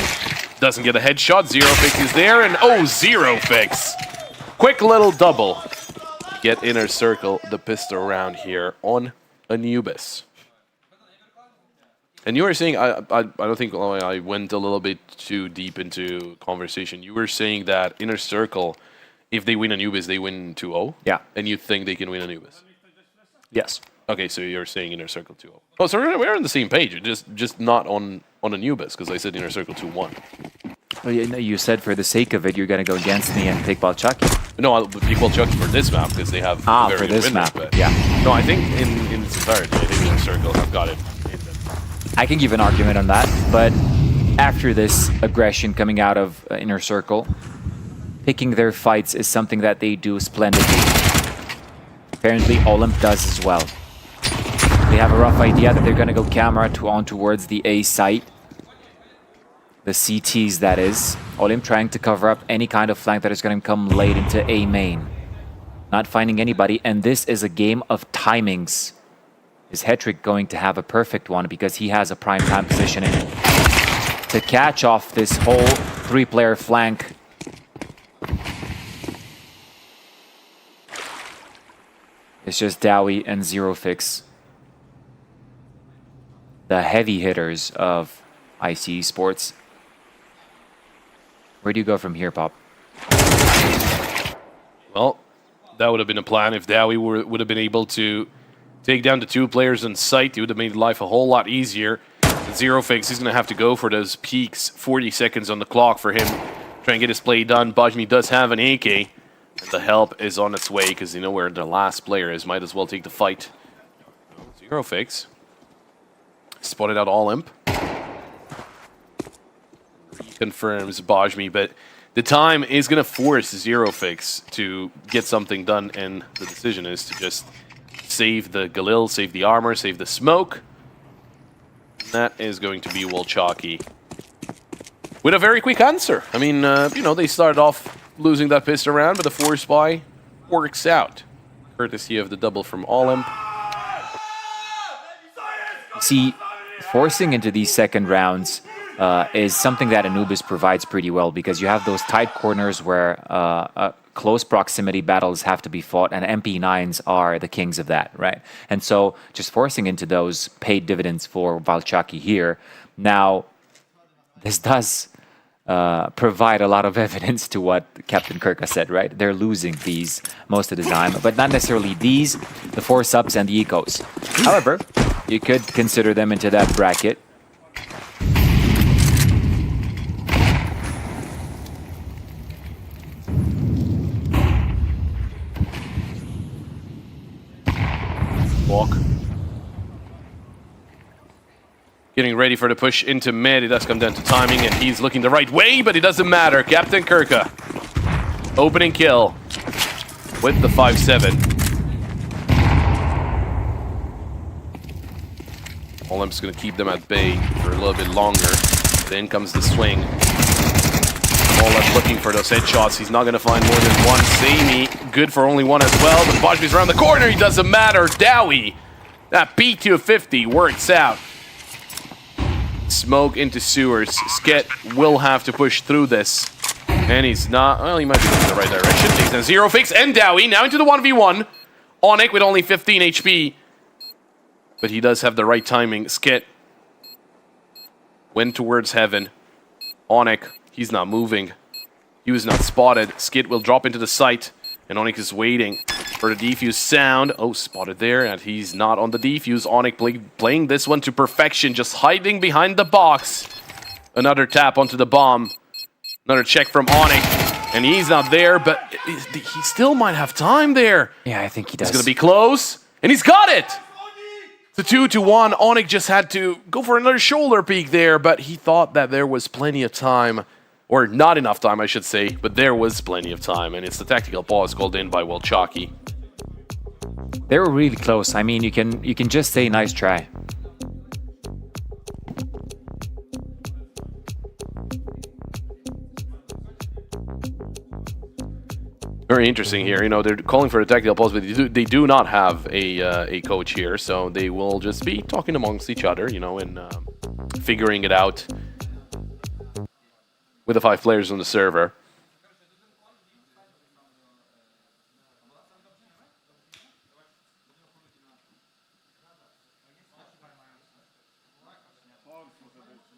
Speaker 11: doesn't get a headshot. Zero Fix is there, and oh, Zero Fix. Quick little double. Get inner circle the pistol round here on Anubis. And you were saying, I don't think I went a little bit too deep into conversation. You were saying that inner circle, if they win Anubis, they win 2-0?
Speaker 10: Yeah.
Speaker 11: And you think they can win Anubis?
Speaker 10: Yes.
Speaker 11: Okay, so you're saying inner circle 2-0. Oh, so we're on the same page, just not on Anubis, because I said inner circle 2-1.
Speaker 10: Well, you said for the sake of it, you're going to go against me and pick Valchaki.
Speaker 11: No, I'll pick Chucky for this map, because they have very
Speaker 10: for
Speaker 11: good
Speaker 10: this
Speaker 11: winners,
Speaker 10: map,
Speaker 11: but
Speaker 10: yeah.
Speaker 11: No, I think in its entirety, I think inner circle have got it.
Speaker 10: I can give an argument on that, but after this aggression coming out of Inner Circle, picking their fights is something that they do splendidly. Apparently, Olymp does as well. They have a rough idea that they're going to go camera on towards the A site. The CTs, that is. Olymp trying to cover up any kind of flank that is going to come late into A main. Not finding anybody, and this is a game of timings. Is Hetrick going to have a perfect one because he has a prime time positioning to catch off this whole three-player flank? It's just Dowie and Zero Fix, the heavy hitters of ICE Sports. Where do you go from here, Pop?
Speaker 11: Well, that would have been a plan if Dowie would have been able to take down the two players on site. It would have made life a whole lot easier. Zero Fix, he's going to have to go for those peaks. 40 seconds on the clock for him. Try and get his play done. Bajmi does have an AK. And the help is on its way because you know where the last player is. Might as well take the fight. Zero Fix. Spotted out Olymp. Reconfirms Bajmi, but the time is going to force Zero Fix to get something done. And the decision is to just save the Galil, save the armor, save the smoke. That is going to be Walchaki with a very quick answer. I mean, you know, they started off losing that pistol round, but the force buy works out. Courtesy of the double from Olymp.
Speaker 10: See, forcing into these second rounds is something that Anubis provides pretty well because you have those tight corners where close proximity battles have to be fought, and MP9s are the kings of that, right? And so just forcing into those paid dividends for Valchaki here. Now, this does provide a lot of evidence to what Captain Kirka said, right? They're losing these most of the time, but not necessarily these, the 4-subs and the ecos. However, you could consider them into that bracket.
Speaker 11: Walk. Getting ready for the push into mid. It does come down to timing, and he's looking the right way, but it doesn't matter. Captain Kirka. Opening kill with the 5-7. Olymp's going to keep them at bay for a little bit longer. Then comes the swing. Olymp looking for those headshots. He's not going to find more than one. Sami, good for only one as well, but Bajmi's around the corner. It doesn't matter. Dowie, that B250 works out. Smoke into sewers. Sket will have to push through this. And he's not, well, he might be going in the right direction. Takes down Zero Fix and Dowie, now into the 1v1. Onyx with only 15 HP. But he does have the right timing. Sket went towards heaven. Onyx, he's not moving. He was not spotted. Skid will drop into the site. And Onyx is waiting for the defuse sound. Oh, spotted there. And he's not on the defuse. Onyx playing this one to perfection. Just hiding behind the box. Another tap onto the bomb. Another check from Onyx. And he's not there, but he still might have time there.
Speaker 10: Yeah, I think he does.
Speaker 11: It's going to be close. And he's got it! It's a 2-1. Onyx just had to go for another shoulder peek there, but he thought that there was plenty of time. Or not enough time, I should say, but there was plenty of time, and it's the tactical pause called in by Walchaki.
Speaker 10: They were really close. I mean, you can just say nice try.
Speaker 11: very interesting here. You know, they're calling for a tactical pause, but they do not have a coach here, so they will just be talking amongst each other, you know, and figuring it out with the 5 players on the server.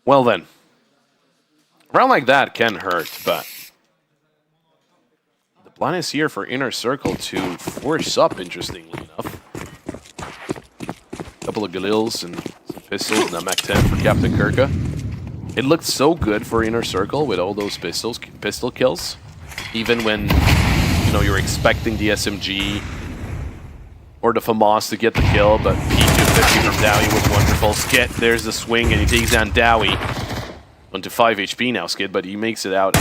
Speaker 11: Well then, a round like that can hurt, but the plan is here for Inner Circle to force up, interestingly enough. A couple of Galils and some pistols and a Mac 10 for Captain Kirka. It looked so good for Inner Circle with all those pistol kills, even when, you know, you're expecting the SMG or the FAMAS to get the kill, but P250 from Dowie was wonderful. Skit, there's the swing, and he takes down Dowie. Onto 5 HP now, Skid, but he makes it out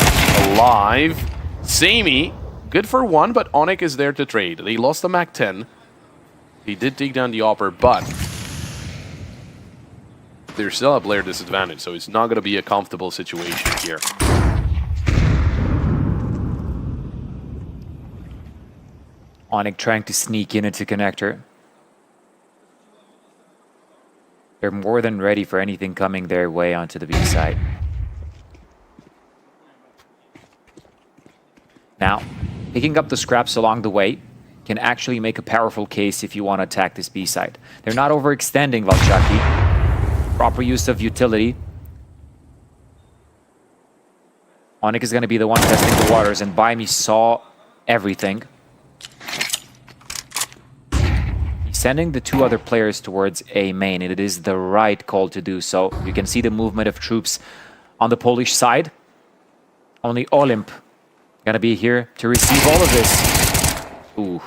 Speaker 11: alive. Sami, good for 1, but Onyx is there to trade. They lost the Mac 10. He did take down the Opper, but there's still a player disadvantage, so it's not going to be a comfortable situation here.
Speaker 10: Onyx trying to sneak in into connector. They're more than ready for anything coming their way onto the B side. Now, picking up the scraps along the way can actually make a powerful case if you want to attack this B side. They're not overextending Valchaki. Proper use of utility. Onyx is going to be the one testing the waters, and Baimi saw everything. Sending the 2 other players towards A main, and it is the right call to do so. You can see the movement of troops on the Polish side. Only Olymp gonna be here to receive all of this. Ooh.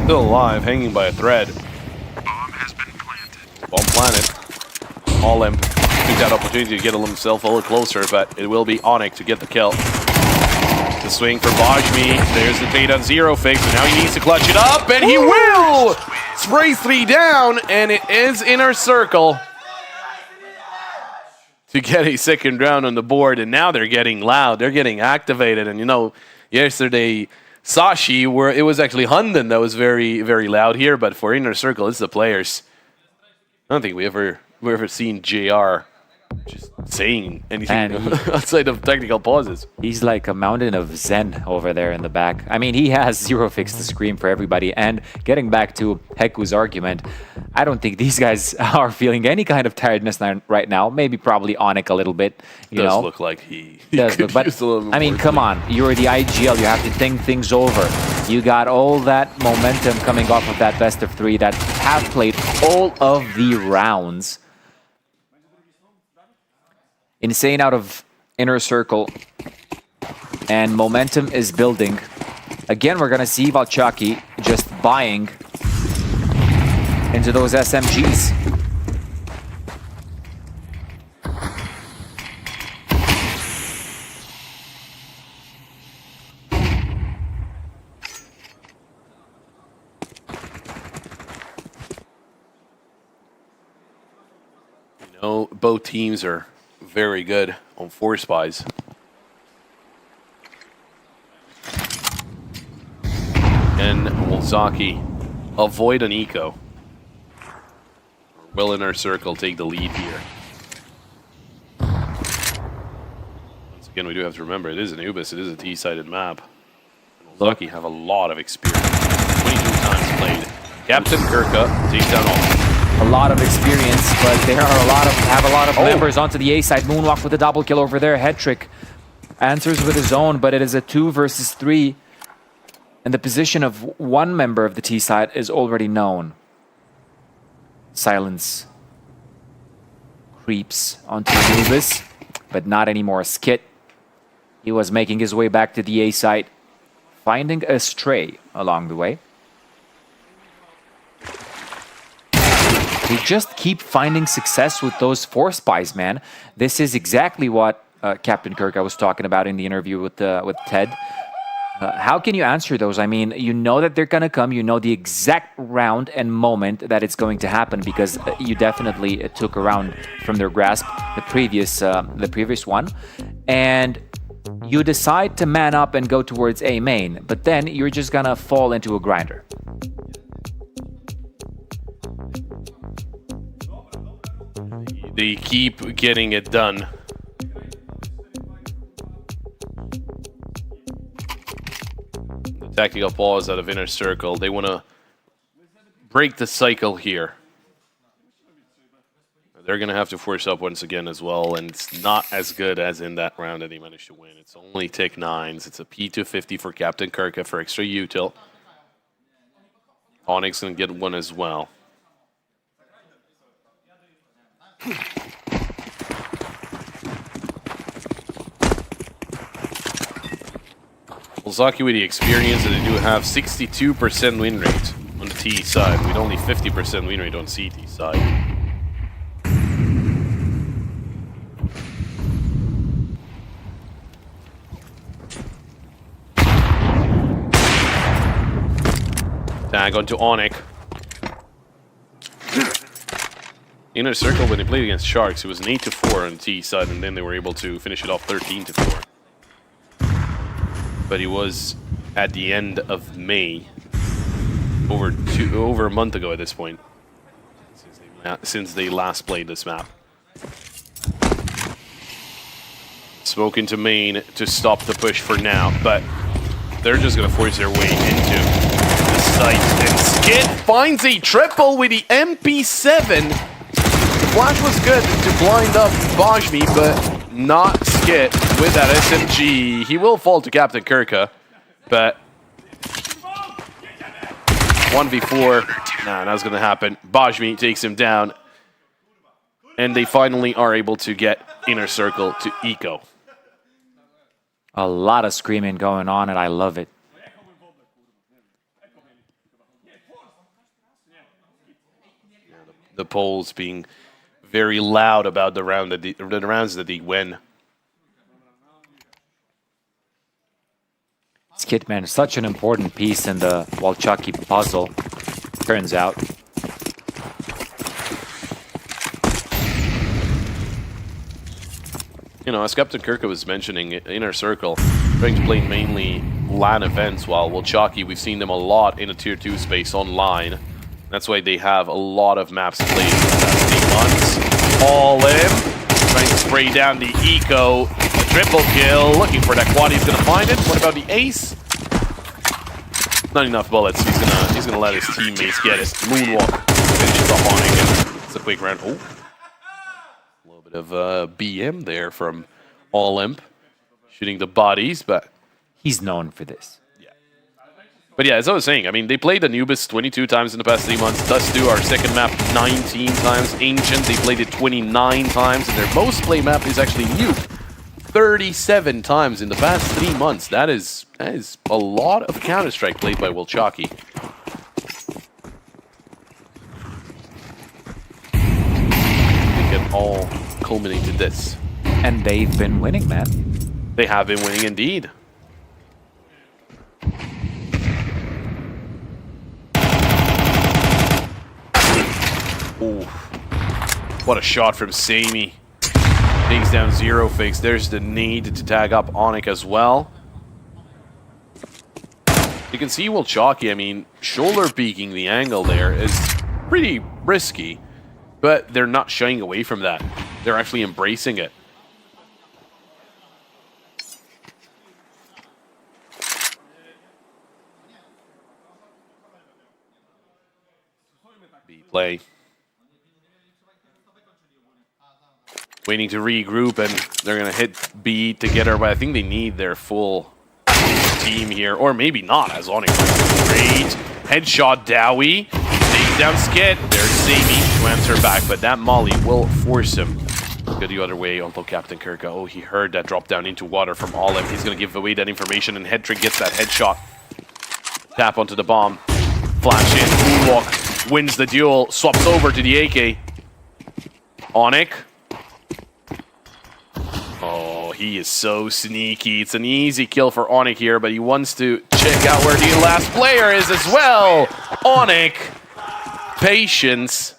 Speaker 11: Still alive, hanging by a thread. Bomb has been planted. Bomb planted. Olymp took that opportunity to get himself a little closer, but it will be Onyx to get the kill. The swing for Bajmi. There's the bait on Zero Fix, and now he needs to clutch it up, and he will! Sprays 3 down, and it is Inner Circle to get a second round on the board, and now they're getting loud. They're getting activated, and you know, yesterday, Sashi, where it was actually Hunden that was very, very loud here, but for Inner Circle, it's the players. I don't think we've ever seen JR just saying anything outside of technical pauses.
Speaker 10: He's like a mountain of zen over there in the back. I mean, he has Zero Fix to scream for everybody. And getting back to Heku's argument, I don't think these guys are feeling any kind of tiredness right now. Maybe probably Onyx a little bit. You know,
Speaker 11: look like he
Speaker 10: does
Speaker 11: could
Speaker 10: look, but
Speaker 11: use a little bit
Speaker 10: I mean,
Speaker 11: more
Speaker 10: come
Speaker 11: sleep.
Speaker 10: on. You're the IGL. You have to think things over. You got all that momentum coming off of that best of 3 that have played all of the rounds. Insane out of Inner Circle, and momentum is building. Again, we're gonna see Valchaki just buying into those SMGs.
Speaker 11: You know, both teams are very good on force buys. And Wolzaki avoid an eco. Will Inner Circle take the lead here? Once again, we do have to remember, it is an Ubis, it is a T-sided map. Wolzaki have a lot of experience. 22 times played. Captain Kirka takes down all.
Speaker 10: A lot of experience, but there are have a lot of members onto the A side. Moonwalk with a double kill over there. Hetrick answers with his own, but it is a 2 versus 3. And the position of one member of the T side is already known. Silence creeps onto Anubis, but not anymore. Skit, he was making his way back to the A side, finding a stray along the way. They just keep finding success with those force buys, man. This is exactly what Captain Kirk was talking about in the interview with Ted. How can you answer those? I mean, you know that they're going to come. You know the exact round and moment that it's going to happen because you definitely took a round from their grasp the previous one. And you decide to man up and go towards A main, but then you're just gonna fall into a grinder.
Speaker 11: They keep getting it done. The tactical pause out of inner circle. They want to break the cycle here. They're going to have to force up once again as well, and it's not as good as in that round that he managed to win. It's only tick 9s. It's a P250 for Captain Kirka for extra util. Onyx going to get one as well. Zaki with the experience that they do have 62% win rate on the T side, with only 50% win rate on CT side. Tag onto Onyx. Inner circle, when they played against Sharks, it was an 8-4 on the T side, and then they were able to finish it off 13-4. But it was at the end of May, over a month ago at this point, since they last played this map. Smoke into main to stop the push for now, but they're just going to force their way into the site. And Skid finds a triple with the MP7. Flash was good to blind up Bajmi, but not Skit with that SMG. He will fall to Captain Kirka, but 1v4, nah, that's going to happen. Bajmi takes him down, and they finally are able to get inner circle to eco.
Speaker 10: A lot of screaming going on, and I love it.
Speaker 11: The polls being very loud about the rounds that they win.
Speaker 10: Skitman, such an important piece in the Walchaki puzzle, turns out.
Speaker 11: You know, as Captain Kirka was mentioning, Inner Circle trying to play mainly LAN events, while Walchaki, we've seen them a lot in a Tier 2 space online. That's why they have a lot of maps played in the past 8 months. All in, trying to spray down the eco. The triple kill, looking for that quad. He's gonna find it. What about the ace? Not enough bullets. He's gonna let his teammates get it. Moonwalk finishes off on it. It's a quick round. Oh, a little bit of BM there from Olymp, shooting the bodies, but
Speaker 10: he's known for this.
Speaker 11: But yeah, as I was saying, I mean, they played Anubis 22 times in the past 3 months. Dust 2, our second map, 19 times. Ancient, they played it 29 times. And their most play map is actually Nuke, 37 times in the past 3 months. That is a lot of Counter-Strike played by Walchaki. They can all culminate to this.
Speaker 10: And they've been winning, man.
Speaker 11: They have been winning indeed. Ooh. What a shot from Sami. Takes down Zero Fakes. There's the need to tag up Onyx as well. You can see Walchaki, I mean, shoulder peeking the angle there is pretty risky, but they're not shying away from that. They're actually embracing it. B play. Waiting to regroup, and they're going to hit B together, but I think they need their full team here. Or maybe not, as Onyx great. Headshot Dowie. Takes down Skid. There's Sami to answer back, but that molly will force him to go the other way onto Captain Kirka. Oh, he heard that drop down into water from Olive. He's going to give away that information, and Headtrick gets that headshot. Tap onto the bomb. Flash in. Moonwalk wins the duel. Swaps over to the AK. Onyx. Oh, he is so sneaky. It's an easy kill for Onyx here, but he wants to check out where the last player is as well. Onyx. Patience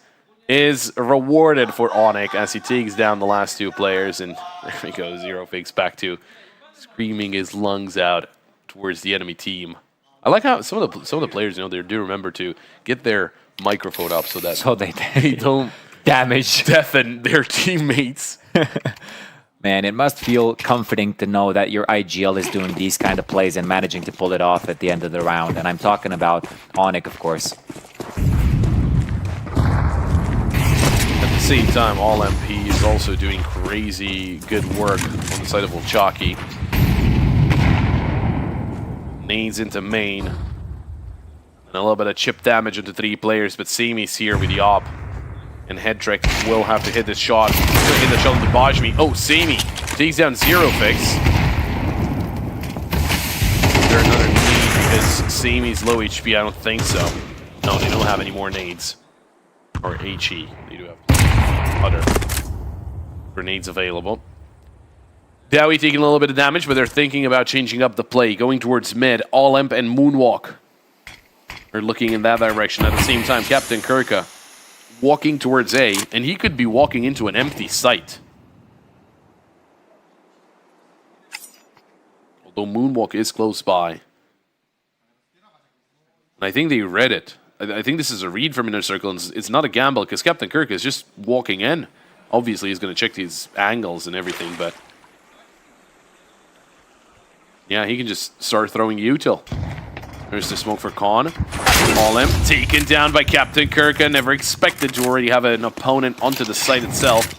Speaker 11: is rewarded for Onyx as he takes down the last 2 players, and there we go. Zero Fakes back to screaming his lungs out towards the enemy team. I like how some of the players, you know, they do remember to get their microphone up so that they don't
Speaker 10: damage
Speaker 11: deafen their teammates.
Speaker 10: Man, it must feel comforting to know that your IGL is doing these kind of plays and managing to pull it off at the end of the round. And I'm talking about Onyx, of course.
Speaker 11: At the same time, All MP is also doing crazy good work on the side of Waki. Nades into main. And a little bit of chip damage into 3 players, but Sami's here with the op. And Hedrick will have to hit this shot. Hit the shot into Bajmi. Oh, Sami takes down Zerofix. Is there another nade because Sami's low HP? I don't think so. No, they don't have any more nades. Or HE. They do have other grenades available. Dowie taking a little bit of damage, but they're thinking about changing up the play. Going towards mid. All-Emp and Moonwalk are looking in that direction. At the same time, Captain Kirka walking towards A, and he could be walking into an empty site. Although Moonwalk is close by. And I think they read it. I think this is a read from Inner Circle, and it's not a gamble, because Captain Kirk is just walking in. Obviously, he's going to check these angles and everything, but... yeah, he can just start throwing util. There's the smoke for Khan. All-Emp taken down by Captain Kirka. Never expected to already have an opponent onto the site itself.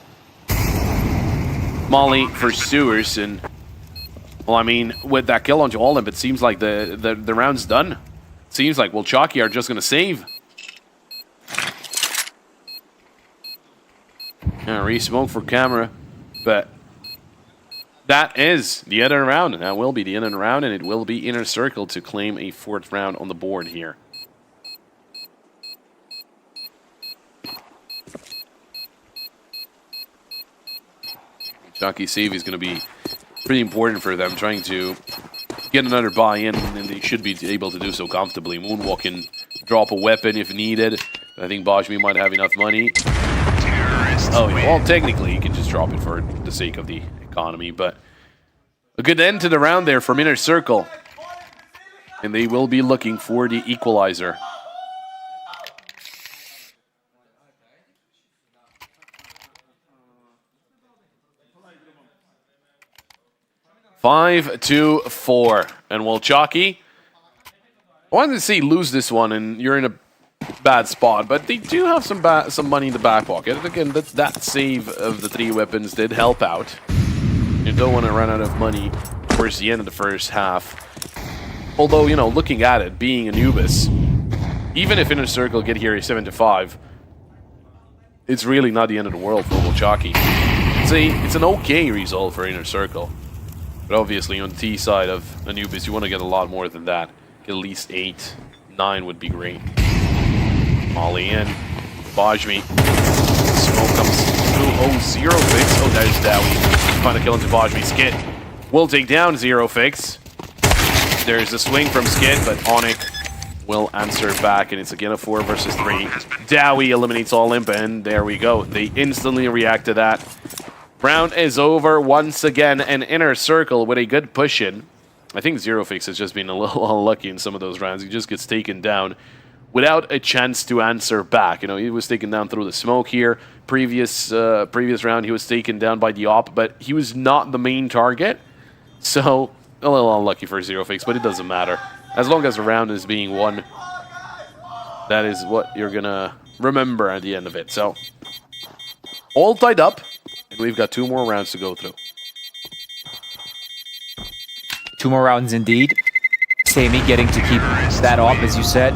Speaker 11: Molly for Sewers, and well, I mean, with that kill onto All-Emp, it seems like the round's done. It seems like Waki are just gonna save. Yeah, re-smoke for camera, but that is the end of the round, and that will be the end of the round, and it will be Inner Circle to claim a 4th round on the board here. Jockey save is going to be pretty important for them, trying to get another buy-in, and they should be able to do so comfortably. Moonwalk can drop a weapon if needed. I think Bajmi might have enough money. Oh, yeah, well, technically, you can just drop it for the sake of the economy, but a good end to the round there from Inner Circle. And they will be looking for the equalizer. Five to 4. And Waki, I wanted to see lose this one, and you're in a bad spot, but they do have some money in the back pocket. And again, that save of the 3 weapons did help out. You don't want to run out of money towards the end of the first half. Although, you know, looking at it, being Anubis, even if Inner Circle get here 7-5, it's really not the end of the world for Waki. It's an okay result for Inner Circle. But obviously, on the T side of Anubis, you want to get a lot more than that. Get at least 8, 9 would be great. Molly in. Bajmi. Smoke comes through. Oh, Zerofix. Oh, there's Dowie. Find a kill into Bajmi. Skit will take down Zerofix. There's a swing from Skit, but Onyx will answer back, and it's again a 4 versus 3. Dowie eliminates All-Imp, and there we go. They instantly react to that. Round is over once again, and Inner Circle with a good push-in. I think Zerofix has just been a little unlucky in some of those rounds. He just gets taken down without a chance to answer back. You know, he was taken down through the smoke here. Previous round, he was taken down by the op, but he was not the main target. So, a little unlucky for Zerofix, but it doesn't matter. As long as the round is being won, that is what you're gonna remember at the end of it. So, all tied up, and we've got 2 more rounds to go through.
Speaker 10: 2 more rounds indeed. Sami getting to keep that off, as you said.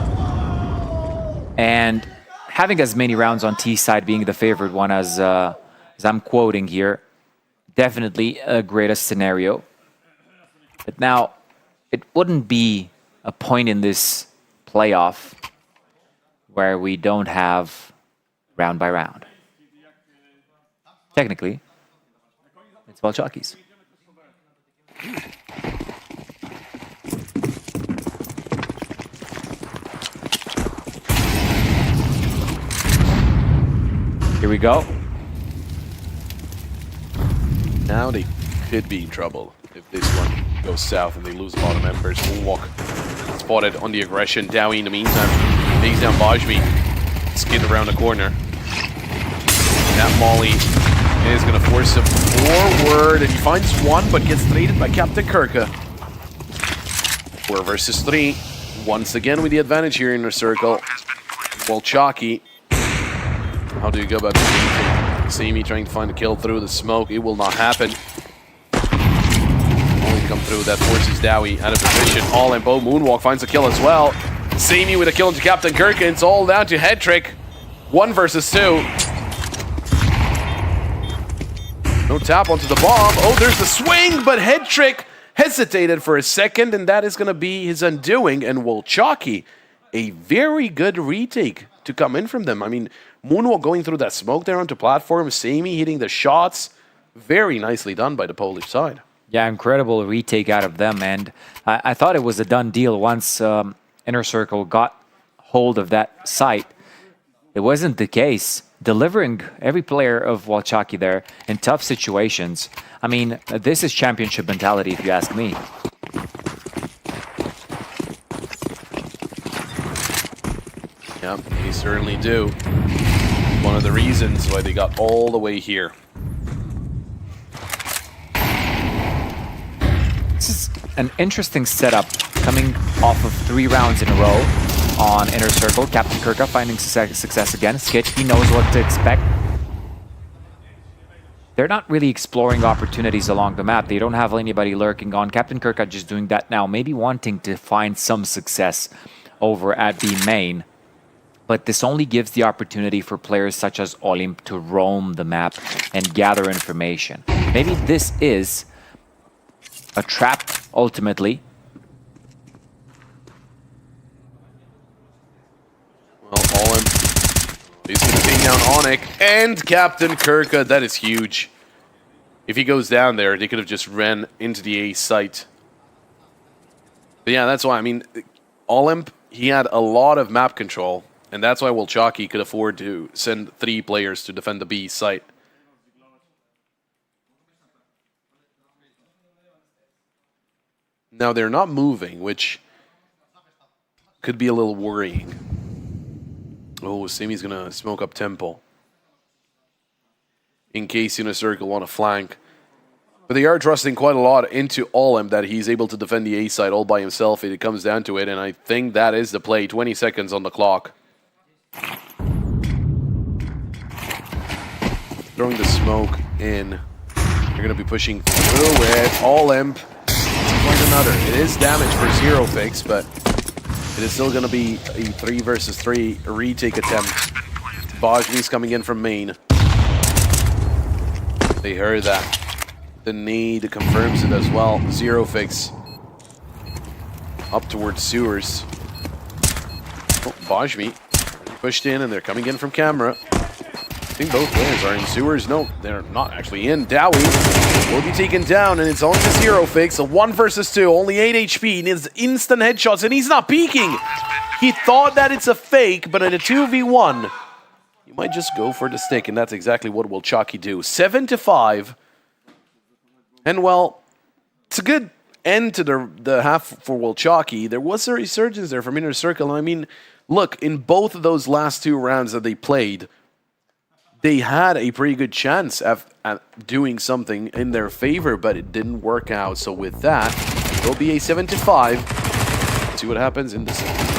Speaker 10: And having as many rounds on T side being the favorite one, as I'm quoting here, definitely a greatest scenario. But now, it wouldn't be a point in this playoff where we don't have round by round. Technically, it's Valchaki's. Here we go.
Speaker 11: Now they could be in trouble. if this one goes south and they lose a lot of members. Moonwalk spotted on the aggression. Dowie in the meantime takes down Bajmi. Skid around the corner. That Molly is going to force him forward, and he finds one, but gets traded by Captain Kirka. 4 versus 3. Once again with the advantage here in the circle. Well, Chalky. How do you go about this? Sami trying to find a kill through the smoke. It will not happen. Only come through. That forces Dowie out of position. All in Bo Moonwalk finds a kill as well. Sami with a kill into Captain Kirka. It's all down to Headtrick. 1 versus 2. No tap onto the bomb. Oh, there's the swing, but Headtrick hesitated for a second, and that is going to be his undoing. And Wolchaki, a very good retake to come in from them. I mean, Moonwalk going through that smoke there onto platform, Sami hitting the shots. Very nicely done by the Polish side.
Speaker 10: Yeah, incredible retake out of them, and I thought it was a done deal once Inner Circle got hold of that site. It wasn't the case. Delivering every player of Walchaki there in tough situations. I mean, this is championship mentality, if you ask me.
Speaker 11: Yep, they certainly do. One of the reasons why they got all the way here.
Speaker 10: This is an interesting setup coming off of 3 rounds in a row on Inner Circle. Captain Kirka finding success again. Skitch, he knows what to expect. They're not really exploring opportunities along the map. They don't have anybody lurking on. Captain Kirka just doing that now, maybe wanting to find some success over at B main. But this only gives the opportunity for players such as Olymp to roam the map and gather information. Maybe this is a trap, ultimately.
Speaker 11: Well, Olymp, he's going to take down Onyx and Captain Kirka. That is huge. If he goes down there, they could have just ran into the A site. But yeah, that's why, I mean, Olymp, he had a lot of map control. And that's why Wolchaki could afford to send 3 players to defend the B site. Now they're not moving, which could be a little worrying. Oh, Sami's gonna smoke up Temple. In case Inner Circle want to flank. But they are trusting quite a lot into Olymp that he's able to defend the A side all by himself if it comes down to it. And I think that is the play. 20 seconds on the clock. Throwing the smoke in. They're going to be pushing through it. Olymp. Find another. It is damage for Zero Fix, but it is still going to be a 3 versus 3 retake attempt. Bajmi's coming in from main. They heard that. The need confirms it as well. Zero Fix. Up towards sewers. Oh, Bajmi. Pushed in, and they're coming in from camera. I think both players are in sewers. No, they're not actually in. Dowie will be taken down, and it's on to Zero Fix. A 1 versus 2, only 8 HP, needs instant headshots, and he's not peeking. He thought that it's a fake, but in a 2v1, you might just go for the stick, and that's exactly what will Chalky do. 7-5. And well, it's a good end to the half for Wolchaki. There was a resurgence there from Inner Circle. I mean, look, in both of those last 2 rounds that they played, they had a pretty good chance at doing something in their favor, but it didn't work out. So with that, it will be a 7-5. Let's see what happens in the second half.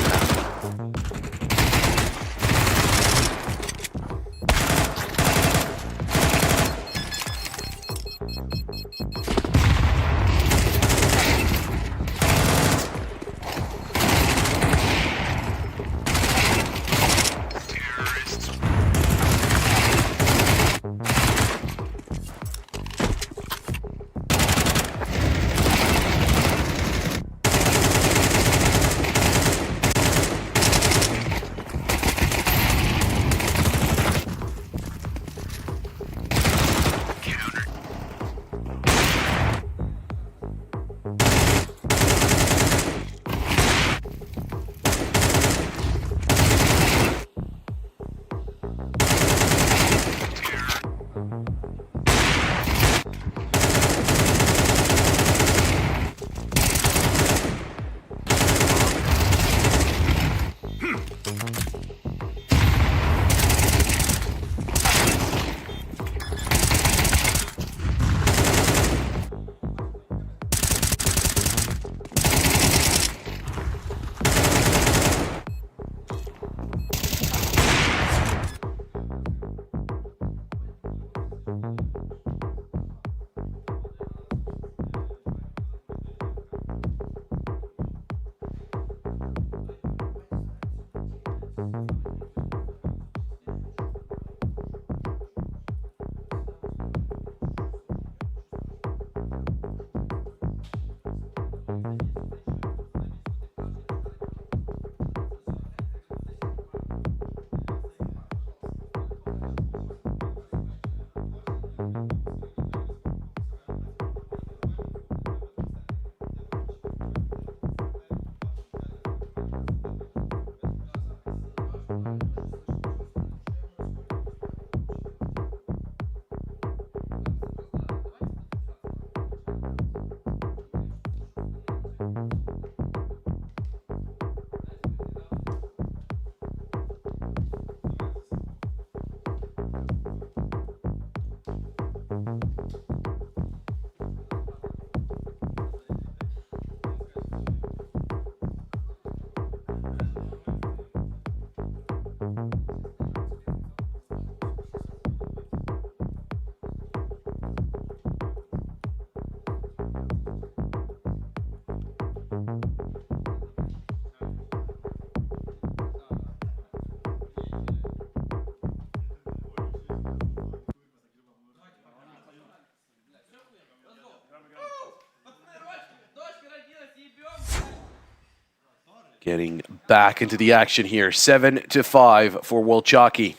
Speaker 11: getting back into the action here. 7-5 for Wolchaki.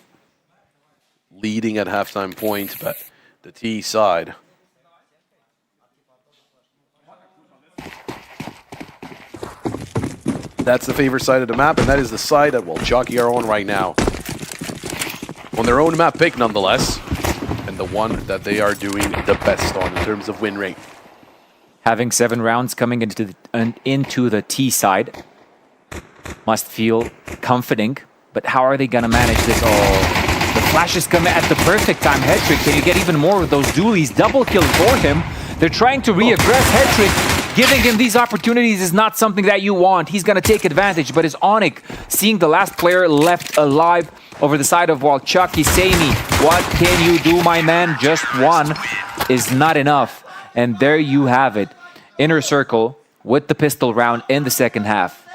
Speaker 11: Leading at halftime point, but the T side. That's the favorite side of the map, and that is the side that Wolchaki are on right now. On their own map pick, nonetheless, and the one that they are doing the best on in terms of win rate.
Speaker 10: Having 7 rounds coming into the T side must feel comforting, but how are they going to manage this? Oh, the flashes come at the perfect time. Hetrick, can you get even more of those dualies? Double kill for him. They're trying to re-aggress Hetrick. Giving him these opportunities is not something that you want. He's going to take advantage, but is Onyx seeing the last player left alive over the side of Wolchaki? Sami, what can you do, my man? Just one is not enough. And there you have it. Inner Circle with the pistol round in the second half.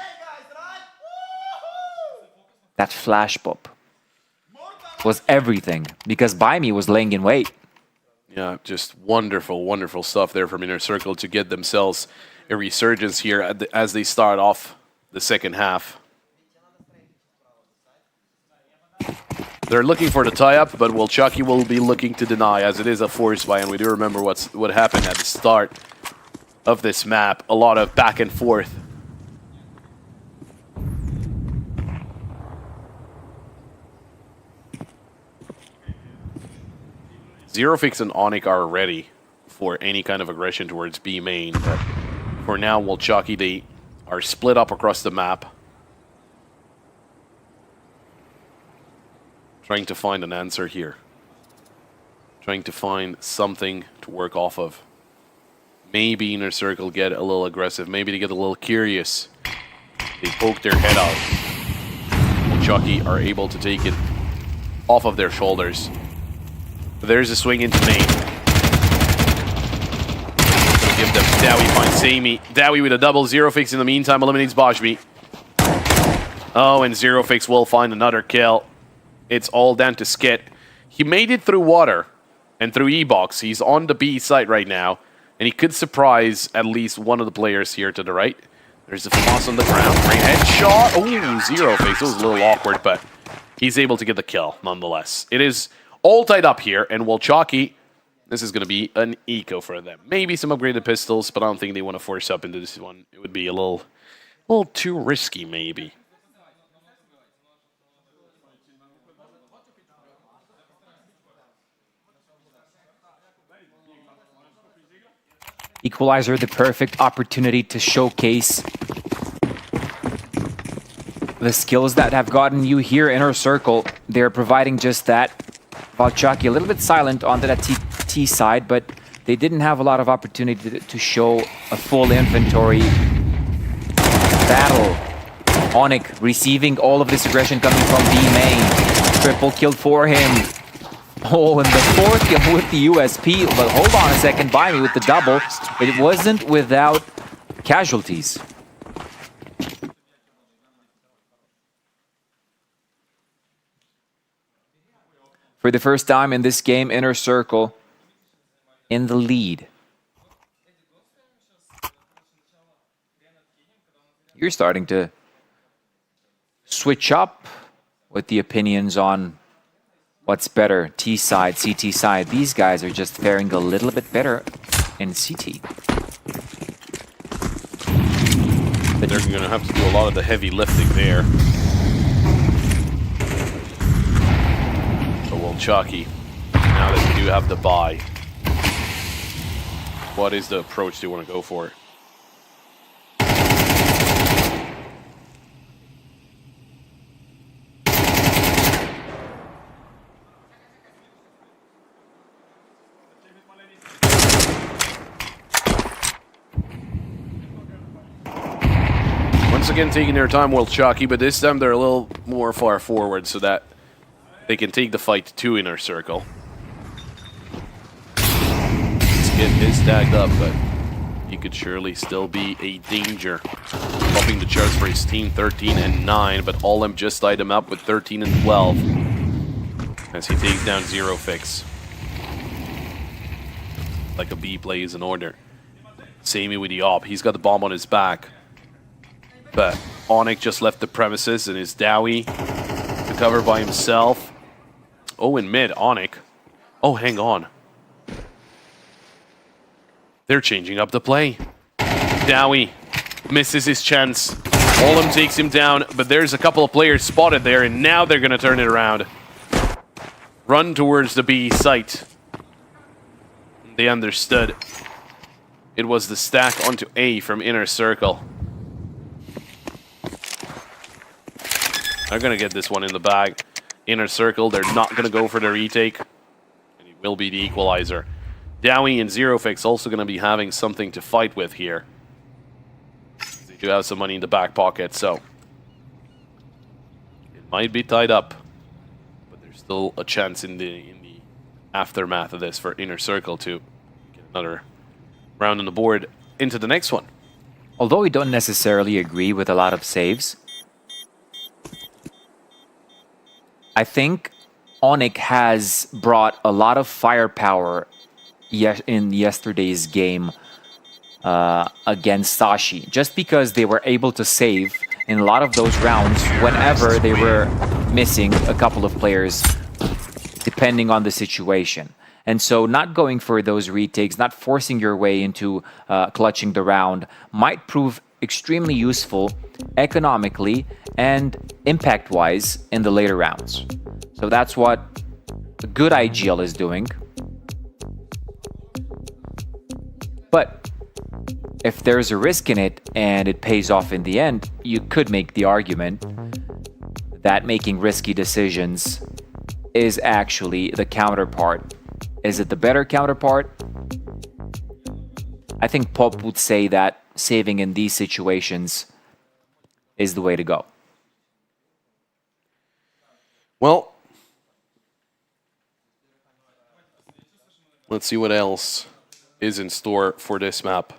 Speaker 10: That flash pop was everything because Baimi was laying in wait.
Speaker 11: Yeah, just wonderful, wonderful stuff there from Inner Circle to get themselves a resurgence here as they start off the second half. They're looking for the tie-up, but Wolchaki will be looking to deny as it is a force buy, and we do remember what happened at the start of this map. A lot of back and forth. Zerofix and Onyx are ready for any kind of aggression towards B main, but for now, Wolchaki, they are split up across the map. Trying to find an answer here. Trying to find something to work off of. Maybe Inner Circle get a little aggressive, maybe they get a little curious. They poke their head out. Wolchaki are able to take it off of their shoulders. There's a swing into main. Gonna give them Dowie, finds Sami. Dowie with a double. Zerofix in the meantime eliminates Boshby. Oh, and Zerofix will find another kill. It's all down to Skit. He made it through water and through E-Box. He's on the B site right now, and he could surprise at least one of the players here to the right. There's a Famas on the ground. Great headshot. Oh, Zerofix. It was a little awkward, but he's able to get the kill nonetheless. It is all tied up here, and Wolchaki, this is going to be an eco for them. Maybe some upgraded pistols, but I don't think they want to force up into this one. It would be a little too risky, maybe.
Speaker 10: Equalizer, the perfect opportunity to showcase the skills that have gotten you here. Inner Circle, they're providing just that. Wolchaki a little bit silent on that T side, but they didn't have a lot of opportunity to show a full inventory battle. Onyx receiving all of this aggression coming from B main. Triple kill for him. Oh, and the fourth kill with the USP. But hold on a second, Baimi with the double. It wasn't without casualties. For the first time in this game, Inner Circle in the lead. You're starting to switch up with the opinions on what's better, T side, CT side. These guys are just faring a little bit better in CT.
Speaker 11: But they're going to have to do a lot of the heavy lifting there. Wolchaki, now that you do have the buy, what is the approach they want to go for? Once again taking their time, Wolchaki, but this time they're a little more far forward so that they can take the fight to Inner Circle. Skit is tagged up, but he could surely still be a danger. Helping the charts for his team, 13 and 9, but Allem just tied him up with 13 and 12. As he takes down Zerofix. Like a B plays in order. Sami with the op. He's got the bomb on his back. But Onyx just left the premises and is Dowie to cover by himself. Oh, in mid, Onyx. Oh, hang on. They're changing up the play. Dowie misses his chance. Olem takes him down, but there's a couple of players spotted there, and now they're going to turn it around. Run towards the B site. They understood. It was the stack onto A from Inner Circle. They're going to get this one in the bag. Inner Circle, they're not going to go for the retake. And it will be the equalizer. Dowie and Zerofix also going to be having something to fight with here. They do have some money in the back pocket, so it might be tied up. But there's still a chance in the aftermath of this for Inner Circle to get another round on the board into the next one.
Speaker 10: Although we don't necessarily agree with a lot of saves, I think Onyx has brought a lot of firepower in yesterday's game against Sashi, just because they were able to save in a lot of those rounds whenever they were missing a couple of players, depending on the situation. And so not going for those retakes, not forcing your way into clutching the round might prove extremely useful economically and impact-wise in the later rounds. So that's what a good IGL is doing. But if there's a risk in it and it pays off in the end, you could make the argument that making risky decisions is actually the counterpart. Is it the better counterpart? I think Pop would say that saving in these situations is the way to go.
Speaker 11: Well, let's see what else is in store for this map.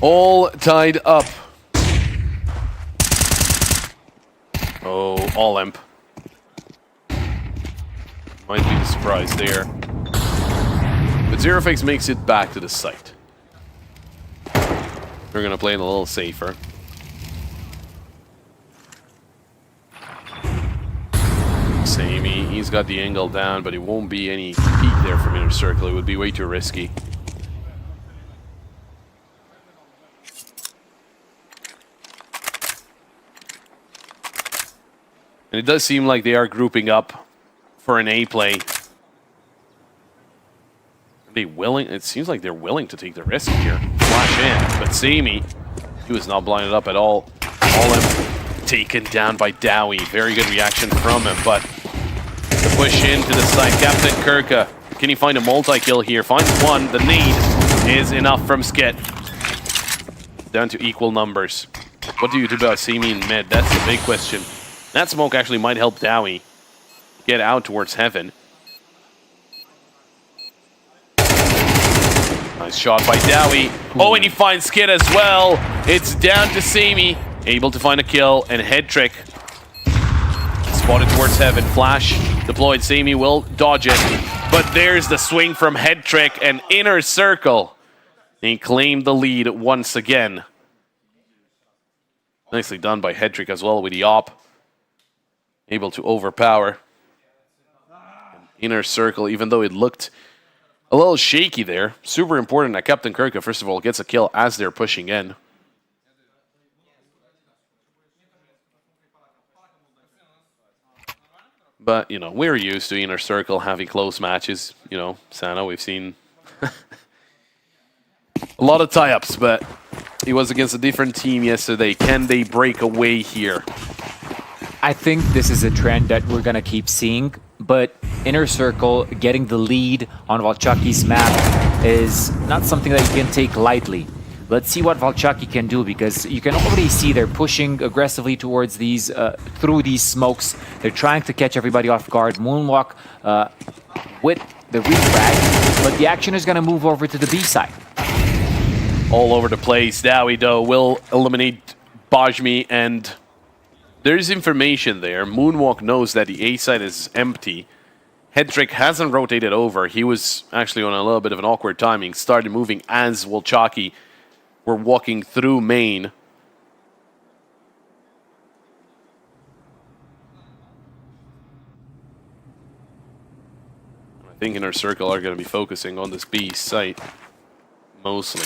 Speaker 11: All tied up. Oh, all imp. Might be the surprise there. But Zerofix makes it back to the site. We're gonna play it a little safer. Sami, he's got the angle down, but it won't be any peek there from Inner Circle. It would be way too risky. And it does seem like they are grouping up for an A play. Are they willing? It seems like they're willing to take the risk here. Flash in, but Sami, he was not blinded up at all. Olem taken down by Dowie. Very good reaction from him, but the push into the side. Captain Kirka, can he find a multi-kill here? Finds one. The nade is enough from Skit. Down to equal numbers. What do you do about Sami in mid? That's the big question. That smoke actually might help Dowie get out towards heaven. Nice shot by Dowie. Oh, and he finds Skid as well. It's down to Sami. Able to find a kill, and head trick. Spotted towards heaven. Flash deployed. Sami will dodge it. But there's the swing from head trick and Inner Circle. He claimed the lead once again. Nicely done by head trick as well with the op. Able to overpower Inner Circle, even though it looked a little shaky there. Super important that Captain Kirka, first of all, gets a kill as they're pushing in. But, you know, we're used to Inner Circle having close matches. You know, Sana, we've seen a lot of tie-ups, but he was against a different team yesterday. Can they break away here?
Speaker 10: I think this is a trend that we're going to keep seeing, but Inner Circle getting the lead on Valchaki's map is not something that you can take lightly. Let's see what Valchaki can do, because you can already see they're pushing aggressively towards these, through these smokes. They're trying to catch everybody off guard. Moonwalk with the refrag, but the action is going to move over to the B side.
Speaker 11: All over the place. Dowie, though, will eliminate Bajmi, and there's information there. Moonwalk knows that the A side is empty. Hedrick hasn't rotated over. He was actually on a little bit of an awkward timing. Started moving as Walchaki were walking through main. I think Inner Circle are going to be focusing on this B site mostly.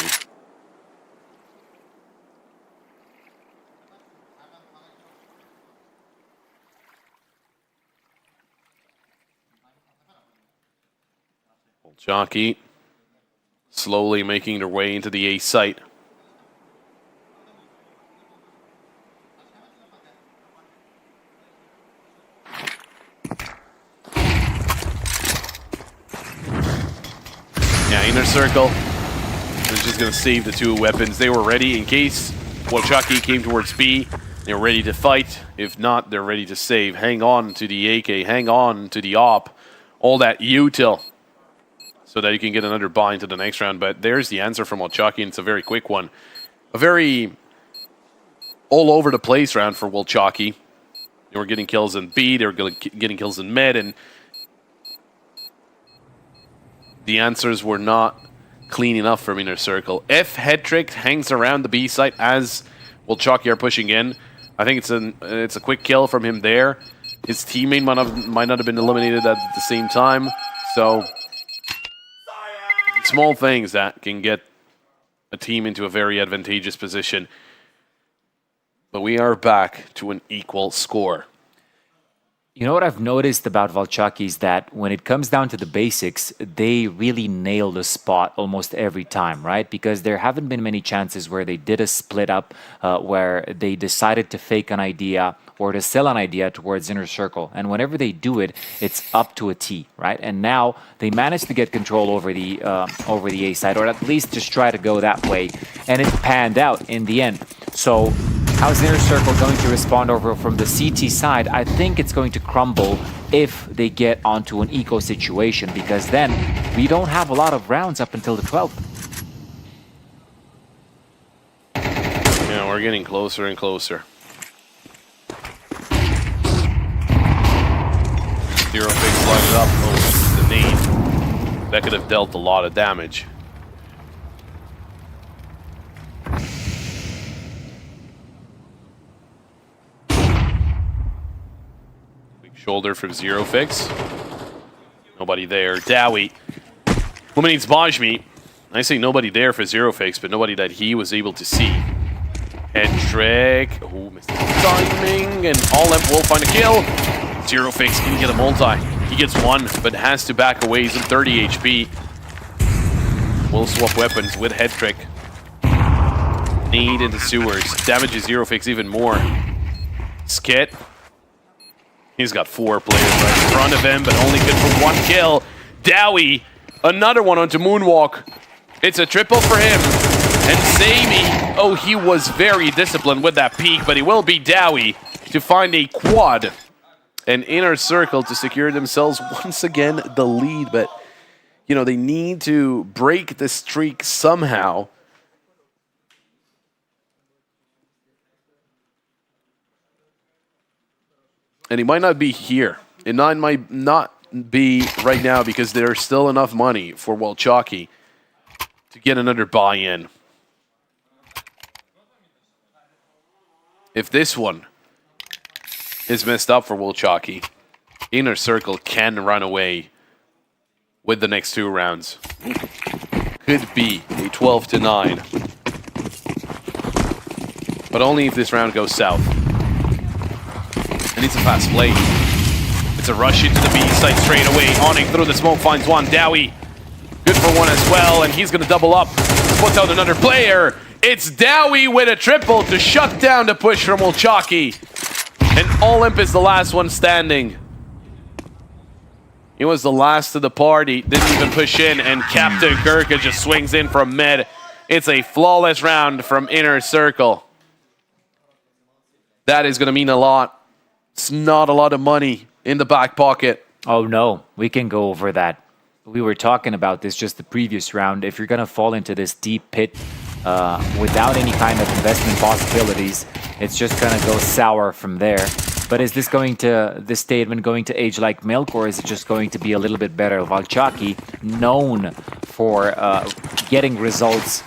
Speaker 11: Jockey slowly making their way into the A site. Yeah, Inner Circle is just going to save the two weapons. They were ready in case Walchaki came towards B. They're ready to fight. If not, they're ready to save. Hang on to the AK, hang on to the AWP. All that util, so that you can get another buy into the next round. But there's the answer from Walchaki, and it's a very quick one. A very all-over-the-place round for Walchaki. They were getting kills in B, they were getting kills in mid, and the answers were not clean enough from Inner Circle. If Hedrick hangs around the B site as Walchaki are pushing in, I think it's a quick kill from him there. His teammate might not have been eliminated at the same time, so small things that can get a team into a very advantageous position. But we are back to an equal score.
Speaker 10: You know what I've noticed about Valchaki is that when it comes down to the basics, they really nail the spot almost every time, right? Because there haven't been many chances where they did a split up, where they decided to fake an idea or to sell an idea towards Inner Circle. And whenever they do it, it's up to a T, right? And now they managed to get control over the A side, or at least just try to go that way. And it panned out in the end. So how's Inner Circle going to respond over from the CT side? I think it's going to crumble if they get onto an eco situation, because then we don't have a lot of rounds up until the 12th.
Speaker 11: Yeah, we're getting closer and closer. Zero Fix lined up. Oh, the nade. That could have dealt a lot of damage. Big shoulder from Zero Fix. Nobody there. Dowie eliminates Bajmi. I say nobody there for Zero Fix, but nobody that he was able to see. Hedrick. Oh, missed the timing. And All-Emp will find a kill. Zero Fix can get a multi. He gets one, but has to back away. He's at 30 HP. We'll swap weapons with Hedrick. Need into sewers. Damages Zero Fix even more. Skit. He's got 4 players right in front of him, but only good for 1 kill. Dowie, another one onto Moonwalk. It's a triple for him. And Sami, oh, he was very disciplined with that peek, but he will beat Dowie to find a quad. An Inner Circle to secure themselves once again the lead, but you know, they need to break the streak somehow. And he might not be here. It might not be right now because there's still enough money for Walchaki to get another buy-in. If this one is messed up for Walchaki, Inner Circle can run away with the next 2 rounds. Could be a 12-9. But only if this round goes south. And it's a fast play. It's a rush into the B site straight away. Onyx through the smoke finds one. Dowie, good for 1 as well, and he's going to double up. Puts out another player. It's Dowie with a triple to shut down the push from Walchaki. And All-Imp is the last one standing. He was the last of the party. Didn't even push in, and Captain Gurka just swings in from mid. It's a flawless round from Inner Circle. That is going to mean a lot. It's not a lot of money in the back pocket.
Speaker 10: Oh no, we can go over that. We were talking about this just the previous round. If you're going to fall into this deep pit without any kind of investment possibilities, it's just going to go sour from there. But is this statement going to age like milk, or is it just going to be a little bit better? Waki, known for getting results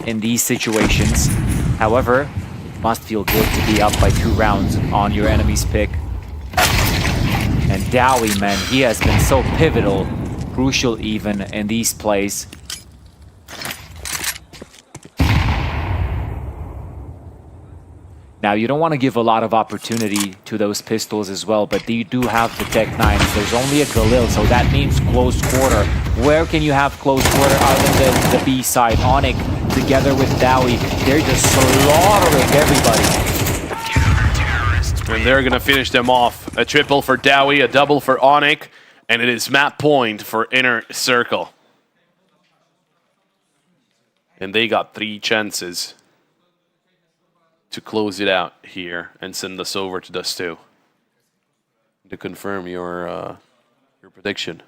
Speaker 10: in these situations. However, it must feel good to be up by 2 rounds on your enemy's pick. And Dowie, man, he has been so pivotal, crucial even in these plays. Now, you don't want to give a lot of opportunity to those pistols as well, but you do have the Tech 9s. There's only a Galil, so that means close quarter. Where can you have close quarter other than the B side? Onyx together with Dowie, they're just slaughtering everybody.
Speaker 11: And they're going to finish them off. A triple for Dowie, a double for Onyx, and it is map point for Inner Circle. And they got 3 chances to close it out here and send us over to Dust 2 to confirm your prediction.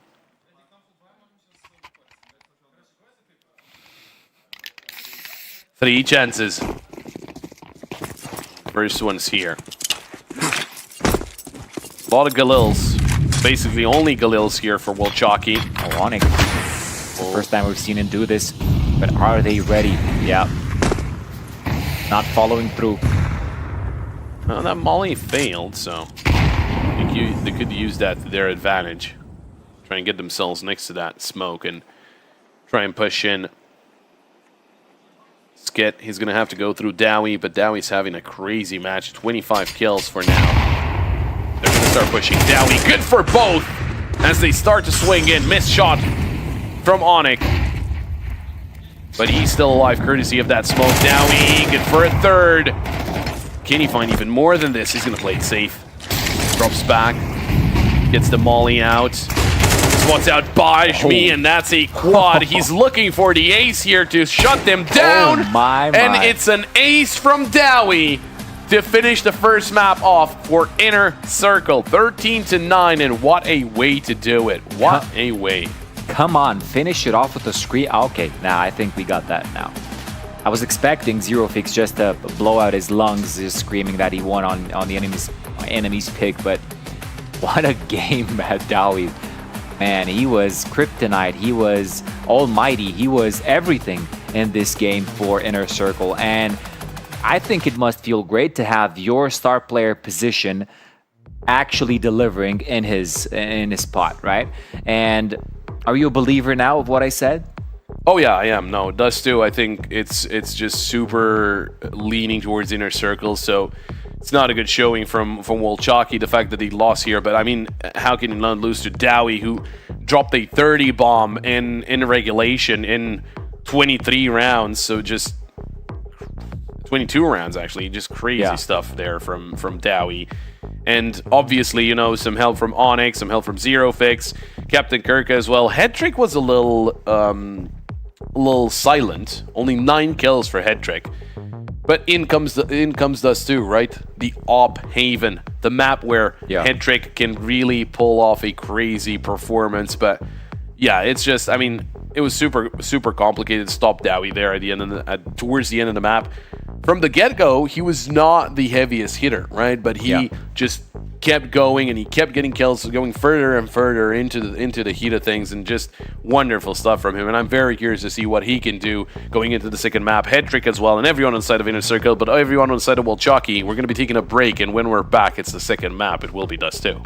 Speaker 11: Three chances. First one's here. A lot of Galils. Basically only Galils here for Waki.
Speaker 10: Onyx. First time we've seen him do this, but are they ready? Yeah. Not following through.
Speaker 11: Well, that Molly failed, so they could use that to their advantage. Try and get themselves next to that smoke and try and push in. Skit, he's going to have to go through Dowie, but Dowie's having a crazy match. 25 kills for now. They're going to start pushing Dowie. Good for both as they start to swing in. Missed shot from Onyx. But he's still alive courtesy of that smoke. Dowie, good for a third. Can he find even more than this? He's going to play it safe. Drops back. Gets the molly out. Spots out Bajmi, and that's a quad. He's looking for the ace here to shut them down.
Speaker 10: Oh my.
Speaker 11: And it's an ace from Dowie to finish the first map off for Inner Circle. 13-9, and what a way to do it. What a way.
Speaker 10: Come on, finish it off with a screen. Okay, now I think we got that now. I was expecting Zerofix just to blow out his lungs, just screaming that he won on the enemy's pick, but what a game at Dowie. Man, he was kryptonite, he was almighty, he was everything in this game for Inner Circle, and I think it must feel great to have your star player position actually delivering in his spot, right? And are you a believer now of what I said?
Speaker 11: Oh yeah, I am. No, Dust 2, I think it's just super leaning towards Inner Circle, so it's not a good showing from Waki, the fact that he lost here. But I mean, how can he not lose to Dowie, who dropped a 30 bomb in regulation in 23 rounds, so just 22 rounds actually, just crazy stuff there from Dowie. And obviously, you know, some help from Onyx, some help from Zerofix, Captain Kirk as well. Headtrick was a little silent. Only 9 kills for Headtrick. But in comes Dust 2, right? The Op Haven, the map where Headtrick can really pull off a crazy performance. But yeah, it's just, I mean, it was super complicated to stop Dowie there at the end towards the end of the map. From the get-go, he was not the heaviest hitter, right? But he just kept going, and he kept getting kills, going further and further into the heat of things, and just wonderful stuff from him. And I'm very curious to see what he can do going into the second map. Headtrick as well, and everyone on the side of Inner Circle, but everyone on the side of Waki. We're going to be taking a break, and when we're back, it's the second map. It will be Dust 2.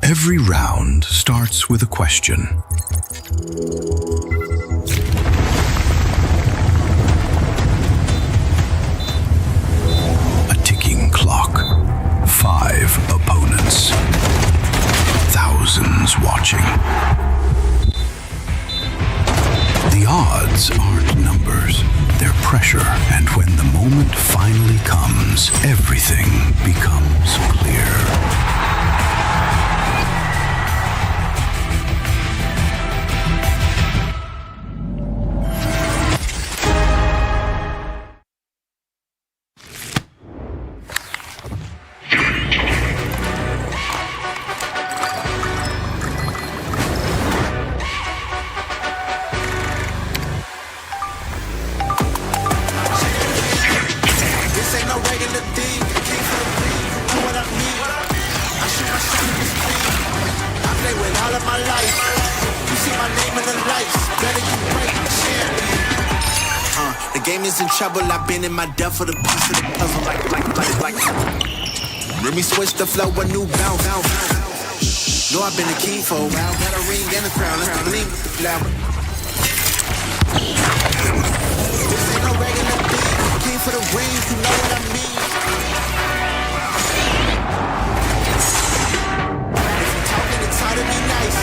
Speaker 6: Every round starts with a question. A ticking clock. 5 opponents. Thousands watching. The odds aren't numbers, they're pressure. And when the moment finally comes, everything becomes clear.
Speaker 8: This ain't no regular thing. King for the beat, you know what I mean. I shoot my shot in the street. I play with all of my life. You see my name in the lights. Better you break the champion. The game is in trouble. I've been in my depth for the piece of the puzzle. Like. Let me switch the flow, a new bounce. Know I've been a king for a while. Got a ring and a crown. Let's bling with the flower. This ain't no regular thing. King for the rings, you know what I mean. If you talking, it's hard to be nice.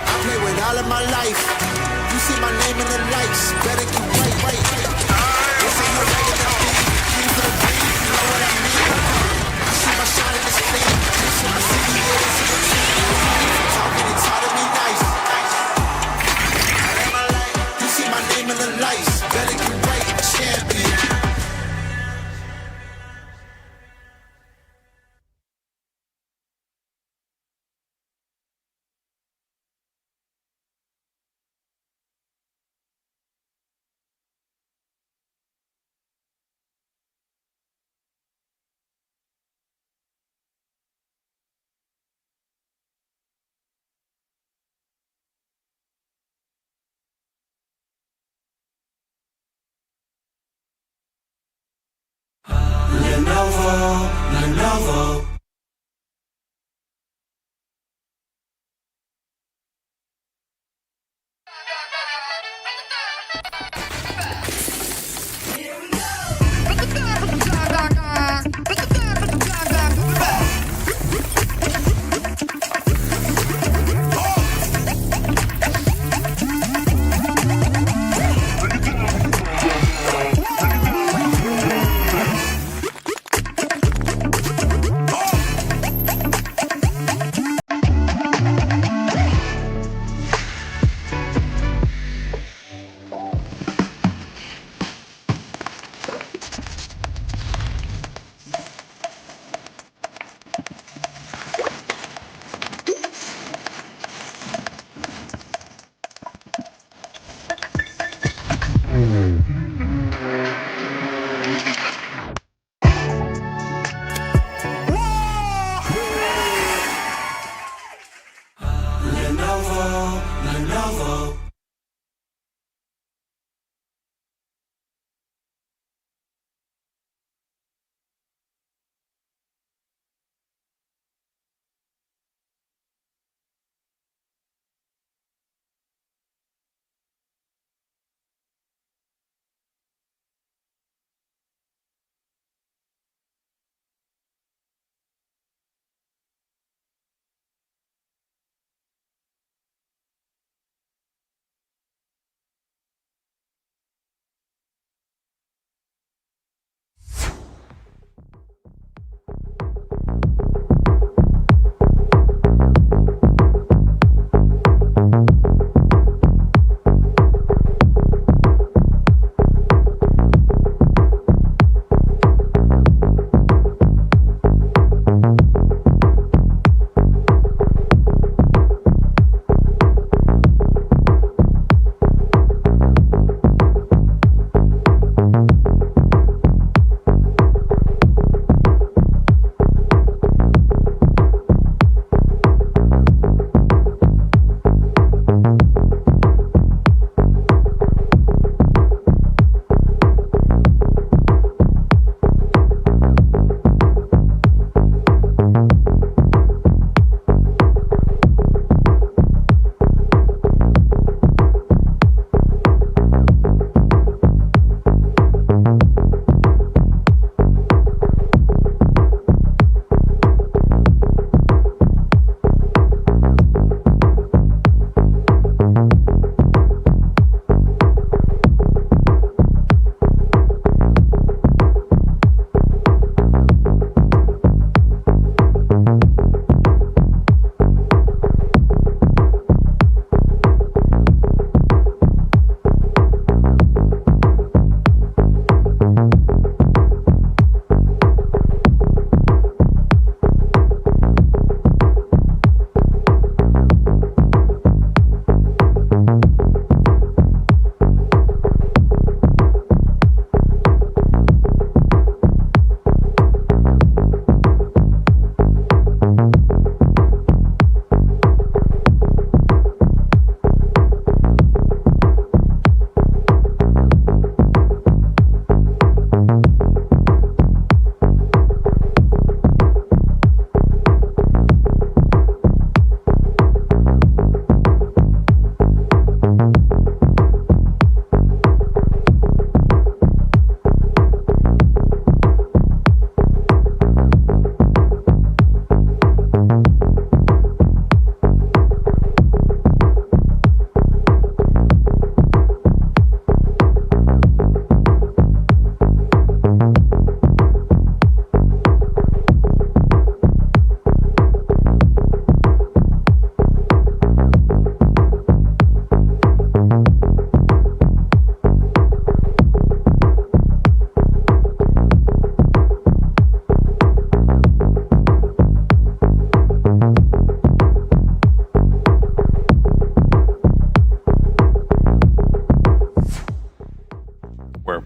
Speaker 8: I play with all of my life. You see my name in the lights. Better keep right. This ain't no regular thing. King for the rings, you know what I mean. I shoot my shot in the street. This is my city, yeah, this is the team. If you talking, it's hard to be nice. You see my name in the lights. Better keep right, champion. Lenovo.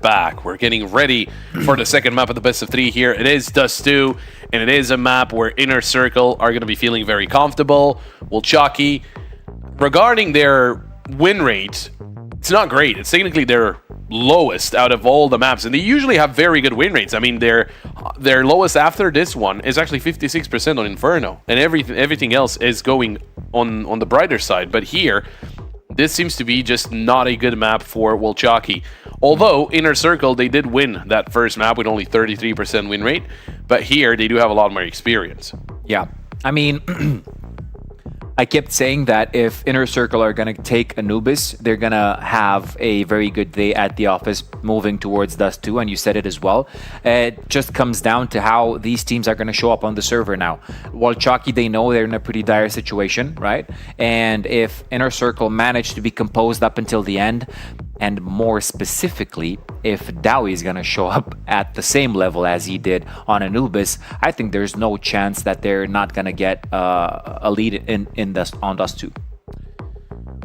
Speaker 11: back. We're getting ready for the second map of the best of 3 here. It is Dust 2, and it is a map where Inner Circle are going to be feeling very comfortable. Waki, regarding their win rate, it's not great. It's technically their lowest out of all the maps, and they usually have very good win rates. I mean, their lowest after this one is actually 56% on Inferno, and everything else is going on the brighter side. But here, this seems to be just not a good map for Waki. Although Inner Circle, they did win that first map with only 33% win rate, but here they do have a lot more experience.
Speaker 10: Yeah, I mean, I kept saying that if Inner Circle are going to take Anubis, they're going to have a very good day at the office moving towards Dust 2, and you said it as well. It just comes down to how these teams are going to show up on the server now. Waki, they know they're in a pretty dire situation, right? And if Inner Circle manage to be composed up until the end, and more specifically, if Dowie is going to show up at the same level as he did on Anubis, I think there's no chance that they're not going to get a lead on Dust 2.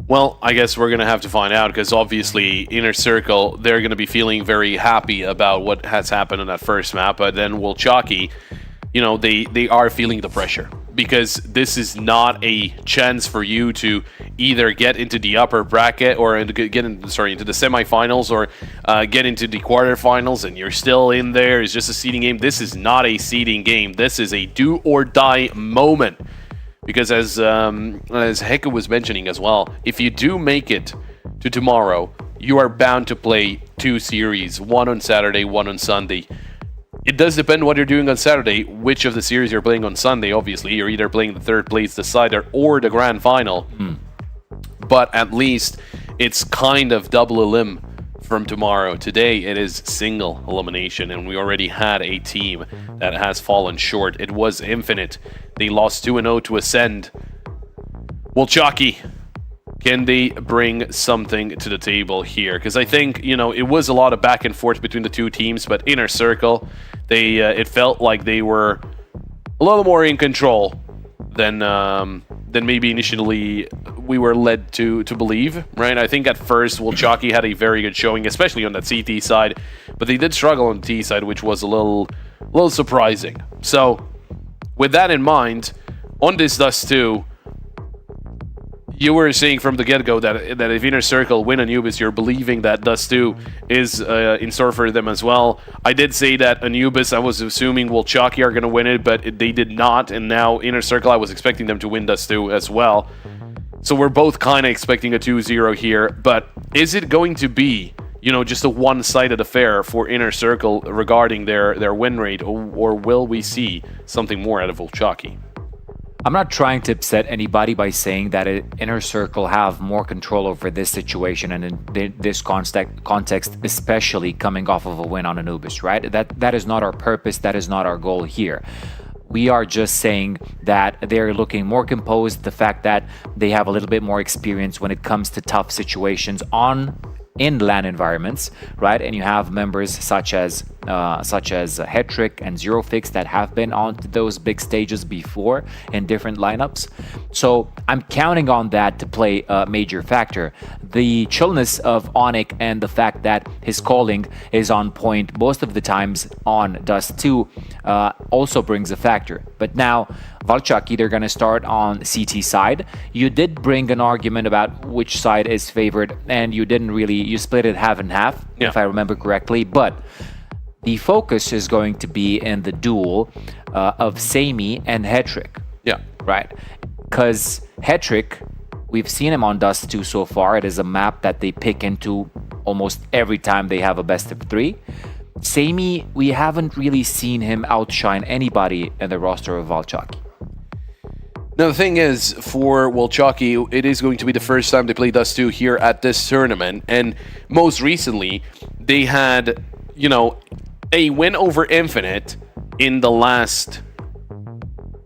Speaker 11: Well, I guess we're going to have to find out, because obviously Inner Circle, they're going to be feeling very happy about what has happened on that first map, but then Waki, you know, they are feeling the pressure, because this is not a chance for you to either get into the upper bracket or into the semifinals, or get into the quarterfinals, and you're still in there. It's just a seeding game. This is not a seeding game. This is a do or die moment, because as Hecke was mentioning as well, if you do make it to tomorrow, you are bound to play 2 series, one on Saturday, one on Sunday. It does depend what you're doing on Saturday, which of the series you're playing on Sunday, obviously. You're either playing the third place decider or the grand final. But at least it's kind of double elim from tomorrow. Today, it is single elimination, and we already had a team that has fallen short. It was Infinite. They lost 2-0 to Ascend. Waki, can they bring something to the table here? Because I think, you know, it was a lot of back and forth between the two teams, but Inner Circle, it felt like they were a little more in control than maybe initially we were led to believe, right? I think at first Waki had a very good showing, especially on that CT side, but they did struggle on the T side, which was a little surprising. So with that in mind, on this Dust 2, you were saying from the get-go that if Inner Circle win Anubis, you're believing that Dust 2 is in store for them as well. I did say that Anubis, I was assuming Waki are going to win it, but they did not, and now Inner Circle, I was expecting them to win Dust 2 as well. So we're both kind of expecting a 2-0 here, but is it going to be, you know, just a one-sided affair for Inner Circle regarding their win rate, or will we see something more out of Waki?
Speaker 10: I'm not trying to upset anybody by saying that Inner Circle have more control over this situation and in this context, especially coming off of a win on Anubis, right? That is not our purpose. That is not our goal here. We are just saying that they're looking more composed, the fact that they have a little bit more experience when it comes to tough situations in LAN environments, right? And you have members such as Hetrick and Zerofix that have been on those big stages before in different lineups. So I'm counting on that to play a major factor. The chillness of Onyx and the fact that his calling is on point most of the times on Dust 2 also brings a factor. But now Waki, they're going to start on CT side. You did bring an argument about which side is favored, and you split it half and half, if I remember correctly. But the focus is going to be in the duel of Sami and Hetrick.
Speaker 11: Yeah.
Speaker 10: Right? Because Hetrick, we've seen him on Dust 2 so far. It is a map that they pick into almost every time they have a best of 3. Sami, we haven't really seen him outshine anybody in the roster of Waki.
Speaker 11: Now, the thing is, for Waki, it is going to be the first time they play Dust 2 here at this tournament, and most recently, they had, you know, a win over Infinite in the last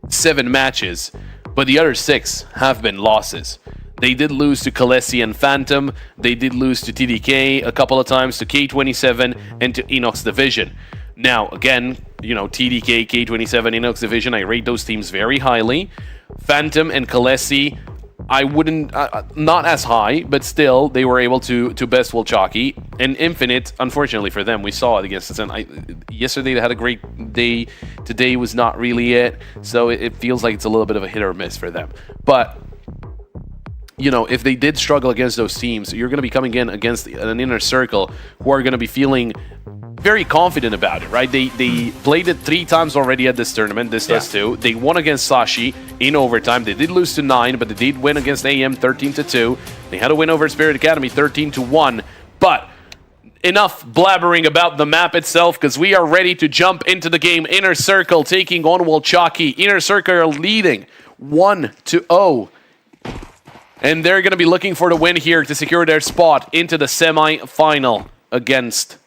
Speaker 11: 7 matches, but the other 6 have been losses. They did lose to Kalesi and Phantom, they did lose to TDK a couple of times, to K27, and to Enox Division. Now, again, you know, TDK, K27, Enox Division, I rate those teams very highly. Phantom and Kalesi, I wouldn't, not as high, but still, they were able to best Waki. And Infinite, unfortunately for them, we saw it against Slend. Yesterday they had a great day. Today was not really it. So it feels like it's a little bit of a hit or miss for them. But, you know, if they did struggle against those teams, you're going to be coming in against an Inner Circle who are going to be feeling very confident about it, right? They played it 3 times already at this tournament. This does too. They won against Sashi in overtime. They did lose to 9, but they did win against AM 13-2. They had a win over Spirit Academy 13-1. But enough blabbering about the map itself, because we are ready to jump into the game. Inner Circle taking on Waki. Inner Circle are leading 1-0. And they're going to be looking for the win here to secure their spot into the semi-final against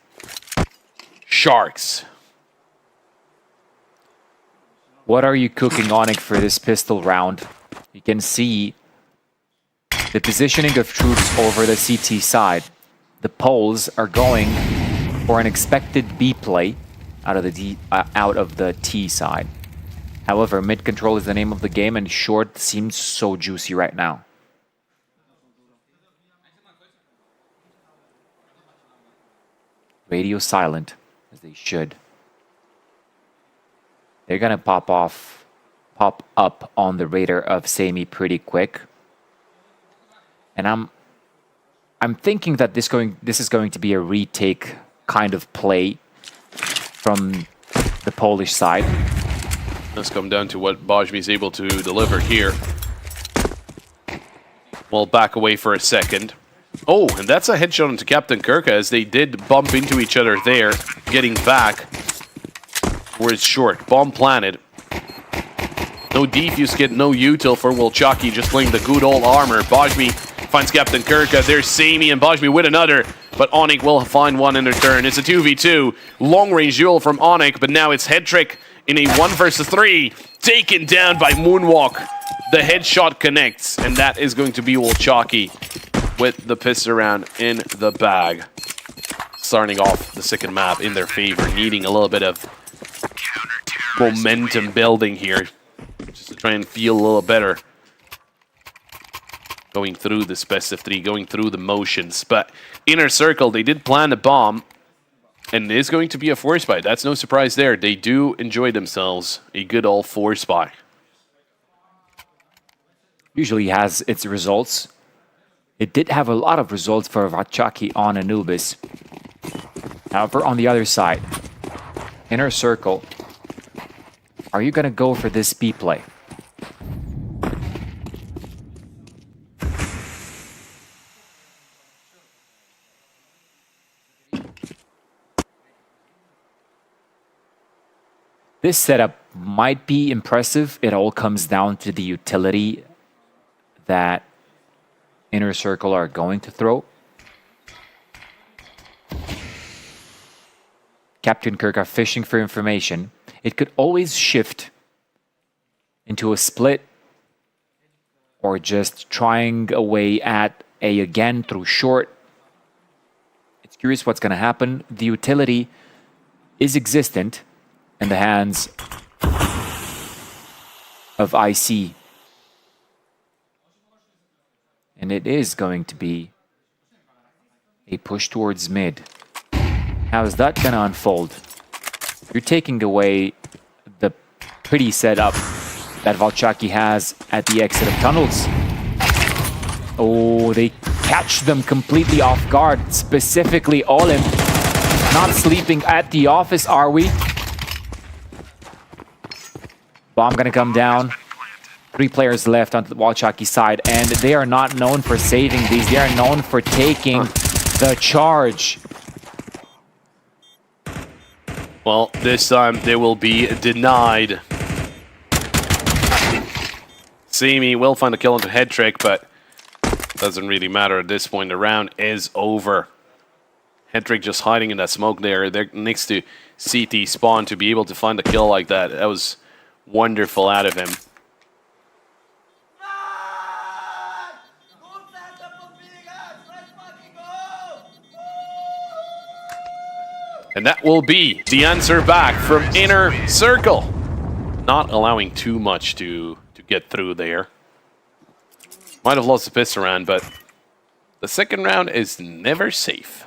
Speaker 11: Sharks.
Speaker 10: What are you cooking, Onyx, for this pistol round? You can see the positioning of troops over the CT side. The Poles are going for an expected B play out of the T side. However, mid control is the name of the game, and short seems so juicy right now. Radio silent, as they should. They're gonna pop up on the radar of Sami pretty quick. And I'm thinking that this is going to be a retake kind of play from the Polish side.
Speaker 11: Let's come down to what Bajmi is able to deliver here. We'll back away for a second. Oh, and that's a headshot onto Captain Kirka as they did bump into each other there, getting back. Where it's short. Bomb planted. No defuse kit, no util for Waki, just playing the good old armor. Bajmi finds Captain Kirka. There's Sami and Bajmi with another, but Onyx will find one in return. It's a 2v2. Long-range duel from Onyx, but now it's Headtrick in a 1 versus 3. Taken down by Moonwalk. The headshot connects, and that is going to be Waki with the pistol round in the bag. Starting off the second map in their favor, needing a little bit of momentum building here, just to try and feel a little better. Going through this best of 3, going through the motions. But Inner Circle, they did plan a bomb, and it is going to be a force buy. That's no surprise there. They do enjoy themselves a good old force buy.
Speaker 10: Usually has its results. It did have a lot of results for Waki on Anubis. However, on the other side, Inner Circle, are you going to go for this B play? This setup might be impressive. It all comes down to the utility that Inner Circle are going to throw. Captain Kirk are fishing for information. It could always shift into a split or just trying away at A again through short. It's curious what's going to happen. The utility is existent in the hands of IC. And it is going to be a push towards mid. How is that going to unfold? You're taking away the pretty setup that Waki has at the exit of tunnels. Oh, they catch them completely off guard. Specifically, Olim. Not sleeping at the office, are we? Bomb gonna come down. 3 players left on the Waki side, and they are not known for saving these. They are known for taking the charge.
Speaker 11: Well, this time they will be denied. Sami will find a kill into Headtrick, but doesn't really matter at this point. The round is over. Headtrick just hiding in that smoke there. They're next to CT spawn to be able to find a kill like that. That was wonderful out of him. And that will be the answer back from Inner Circle. Not allowing too much to get through there. Might have lost the pistol round, but the second round is never safe.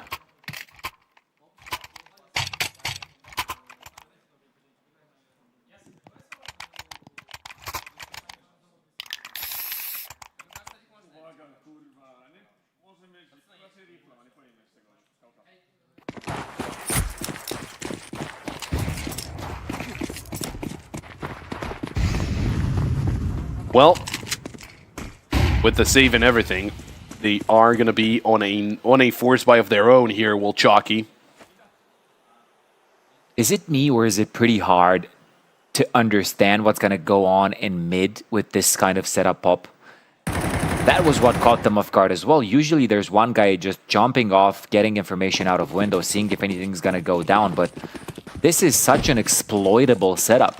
Speaker 11: Well, with the save and everything, they are going to be on a force buy of their own here, Chalky.
Speaker 10: Is it me or is it pretty hard to understand what's going to go on in mid with this kind of setup pop? That was what caught them off guard as well. Usually there's one guy just jumping off, getting information out of window, seeing if anything's going to go down, but this is such an exploitable setup.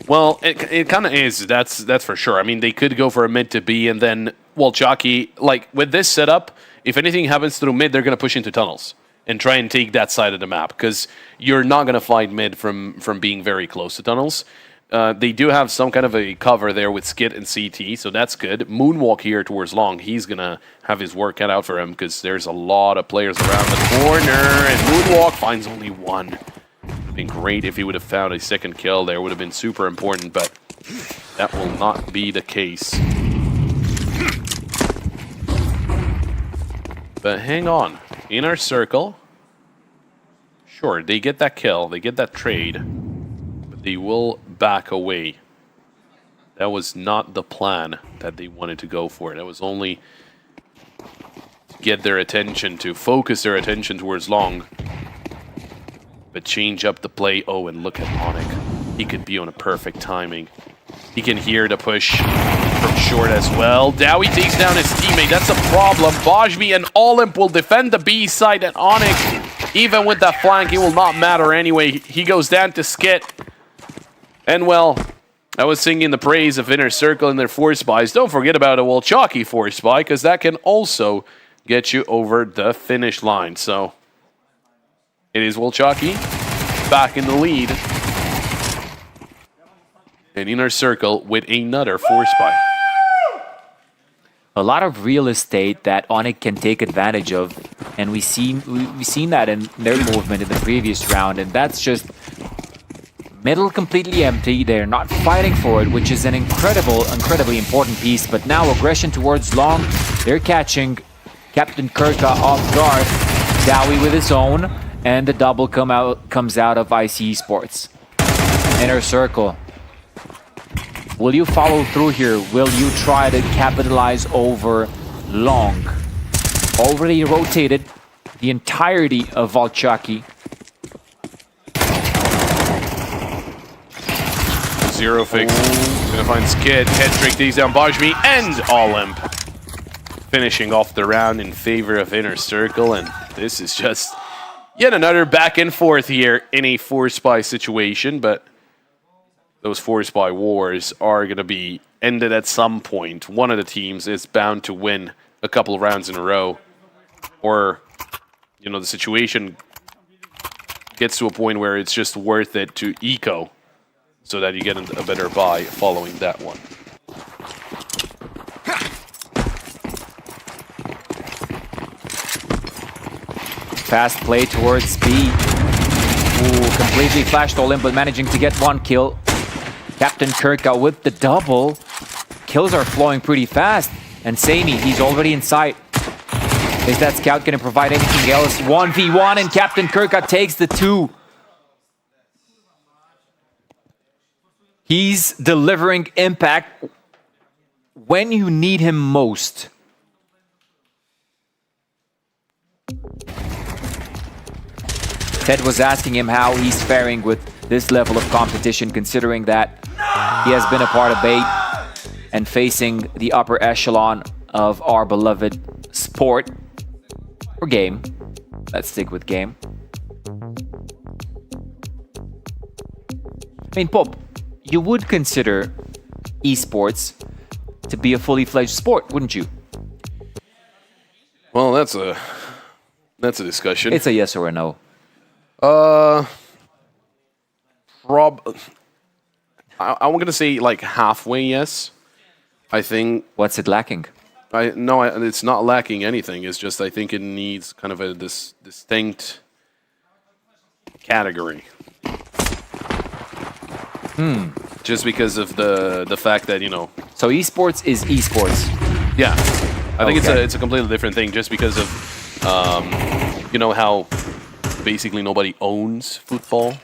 Speaker 11: Well, it kind of is. That's for sure. I mean, they could go for a mid to B, and then, Chalky, like, with this setup, if anything happens through mid, they're going to push into tunnels and try and take that side of the map, because you're not going to find mid from being very close to tunnels. They do have some kind of a cover there with Skit and CT, so that's good. Moonwalk here towards Long, he's going to have his work cut out for him, because there's a lot of players around the corner, and Moonwalk finds only one. Been great if he would have found a second kill there, would have been super important, but that will not be the case. But hang on, inner circle, sure, they get that kill, they get that trade, but they will back away. That was not the plan that they wanted to go for. That was only to get their attention, to focus their attention towards Long. But change up the play. Oh, and look at Onyx. He could be on a perfect timing. He can hear the push from short as well. Dowie takes down his teammate. That's a problem. Bajmi and Olymp will defend the B side, and Onyx, even with that flank, it will not matter anyway. He goes down to Skit. And well, I was singing the praise of Inner Circle and their force buys. Don't forget about a Chalky force buy, because that can also get you over the finish line. So it is Chalky back in the lead. And Inner Circle with another force buy.
Speaker 10: A lot of real estate that Onyx can take advantage of, and we've seen that in their movement in the previous round, and that's just middle completely empty. They're not fighting for it, which is an incredibly important piece. But now aggression towards Long. They're catching Captain Kirka off guard. Dowie with his own. And the double comes out of IC Sports. Inner Circle. Will you follow through here? Will you try to capitalize over Long? Already rotated the entirety of Valchaki.
Speaker 11: Zero fix. Gonna find Skid. Head trick takes down Bajmi and Olymp. Finishing off the round in favor of Inner Circle, and this is just yet another back and forth here in a force buy situation, but those force buy wars are going to be ended at some point. One of the teams is bound to win a couple of rounds in a row, or, you know, the situation gets to a point where it's just worth it to eco so that you get a better buy following that one.
Speaker 10: Fast play towards B. Ooh, completely flashed Olymp, but managing to get one kill. Captain Kirka with the double. Kills are flowing pretty fast. And Sami, he's already in sight. Is that scout going to provide anything else? 1v1, and Captain Kirka takes the 2. He's delivering impact when you need him most. Ted was asking him how he's faring with this level of competition, considering that he has been a part of BO3 and facing the upper echelon of our beloved sport or game. Let's stick with game. I mean, Pop, you would consider esports to be a fully fledged sport, wouldn't you?
Speaker 11: Well, that's a discussion.
Speaker 10: It's a yes or a no.
Speaker 11: I'm going to say like halfway yes. I think
Speaker 10: What's it lacking?
Speaker 11: it's not lacking anything. It's just I think it needs kind of a distinct category. Just because of the fact that
Speaker 10: So esports is esports.
Speaker 11: Yeah, I think
Speaker 10: Okay.
Speaker 11: it's a completely different thing. Just because of how basically nobody owns football,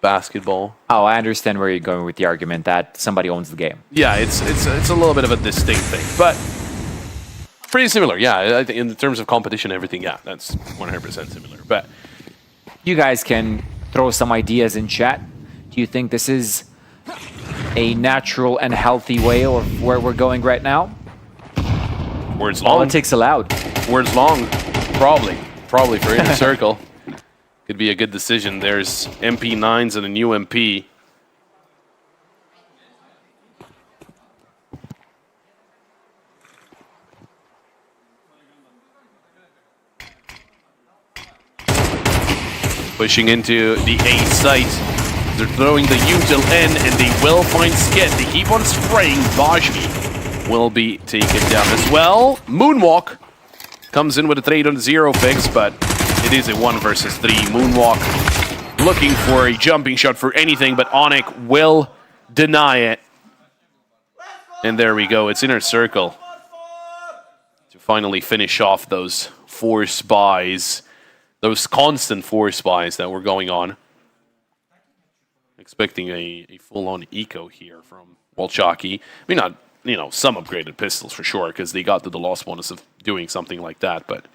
Speaker 11: basketball.
Speaker 10: Oh, I understand where you're going with the argument that somebody owns the game.
Speaker 11: Yeah, it's a little bit of a distinct thing, but pretty similar. Yeah, I think in terms of competition, and everything. Yeah, that's 100% similar. But
Speaker 10: You guys can throw some ideas in chat. Do you think this is a natural and healthy way of where we're going right now?
Speaker 11: words long.
Speaker 10: Politics allowed.
Speaker 11: Words long. Probably for Inner Circle. Could be a good decision. There's MP9s and a new MP. Pushing into the A site. They're throwing the U till N, and they will find Skit. They keep on spraying. Bajmi will be taken down as well. Moonwalk comes in with a trade on 0 fix, but it is a 1 versus 3. Moonwalk looking for a jumping shot for anything, but Onyx will deny it. And there we go. It's Inner Circle to finally finish off those 4 spies. Those constant 4 spies that were going on. Expecting a full-on eco here from Waki. I mean, not, some upgraded pistols for sure, because they got to the loss bonus of doing something like that, but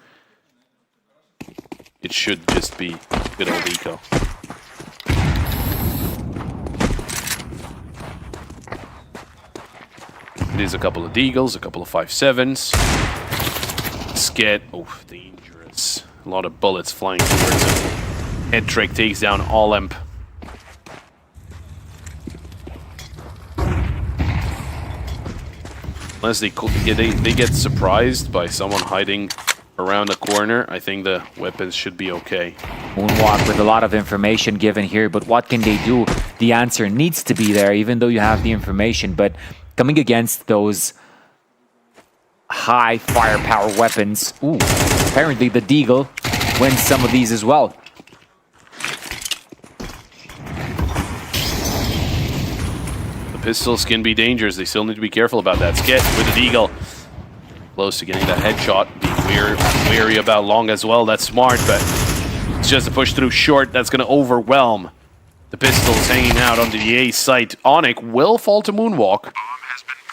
Speaker 11: it should just be good old eco. It is a couple of Deagles, a couple of 5.7s. Skit, oh, dangerous. A lot of bullets flying towards him. Head trick takes down Olimp. Unless they get surprised by someone hiding around a corner, I think the weapons should be okay.
Speaker 10: Moonwalk with a lot of information given here, but what can they do? The answer needs to be there, even though you have the information. But coming against those high firepower weapons, ooh, apparently the Deagle wins some of these as well.
Speaker 11: Pistols can be dangerous. They still need to be careful about that. Skit with the Deagle. Close to getting that headshot. Be wary about long as well. That's smart, but it's just a push through short that's going to overwhelm the pistols hanging out on the A site. Onyx will fall to Moonwalk.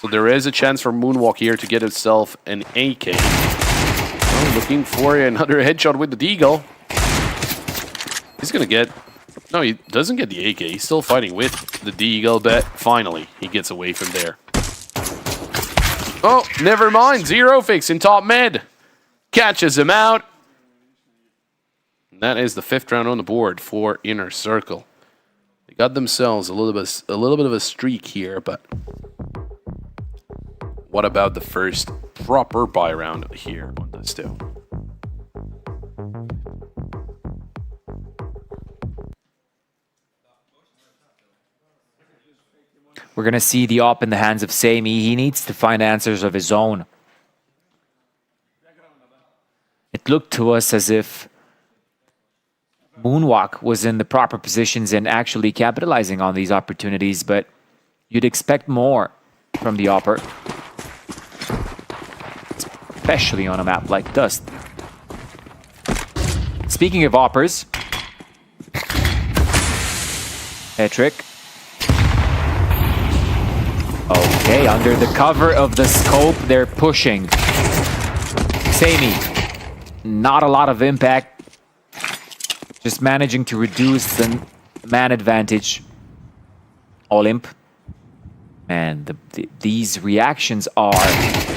Speaker 11: So there is a chance for Moonwalk here to get himself an AK. Oh, looking for another headshot with the Deagle. He's going to get... No, he doesn't get the AK. He's still fighting with the Deagle, but finally, he gets away from there. Oh, never mind. 0 fix in top mid. Catches him out. And that is the 5th round on the board for Inner Circle. They got themselves a little bit of a streak here, but what about the first proper buy round here on this too?
Speaker 10: We're going to see the op in the hands of Sami. He needs to find answers of his own. It looked to us as if Moonwalk was in the proper positions and actually capitalizing on these opportunities, but you'd expect more from the opper, especially on a map like Dust. Speaking of oppers, Hetrick. Okay, under the cover of the scope, they're pushing. Sami, not a lot of impact. Just managing to reduce the man advantage. Olymp. Man, these reactions are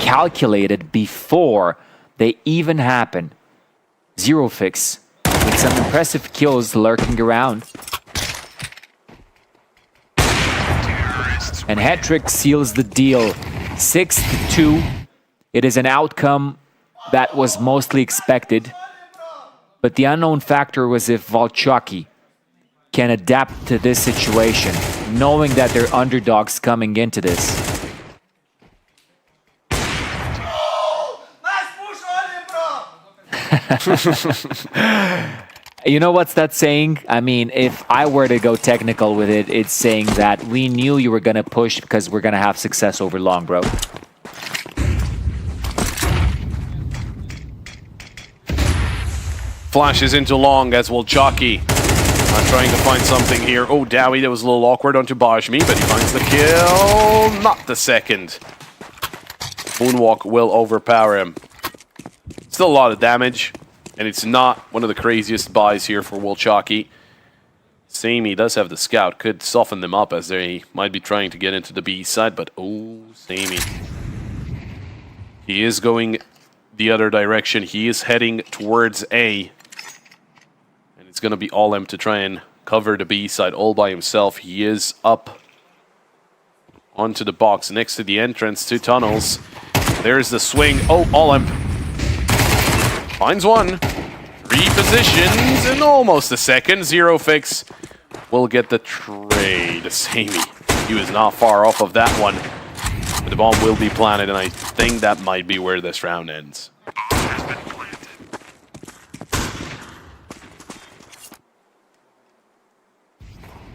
Speaker 10: calculated before they even happen. 0 fix, with some impressive kills lurking around. And Hetrick seals the deal. 6-2. It is an outcome that was mostly expected. But the unknown factor was if Waki can adapt to this situation, knowing that they're underdogs coming into this. You know what's that saying? I mean, if I were to go technical with it, it's saying that we knew you were going to push because we're going to have success over long, bro.
Speaker 11: Flashes into long as will Waki. Trying to find something here. Oh, Dowie, that was a little awkward onto Bajmi, but he finds the kill. Not the second. Moonwalk will overpower him. Still a lot of damage, and it's not one of the craziest buys here for Wolchaki. Sami does have the scout, could soften them up as they might be trying to get into the B side, but oh, Sami. He is going the other direction. He is heading towards A. And it's going to be Olem to try and cover the B side all by himself. He is up onto the box next to the entrance to tunnels. There's the swing. Oh, Olem finds one. Repositions in almost a second. Zero Fix will get the trade. Sami, he was not far off of that one. But the bomb will be planted, and I think that might be where this round ends.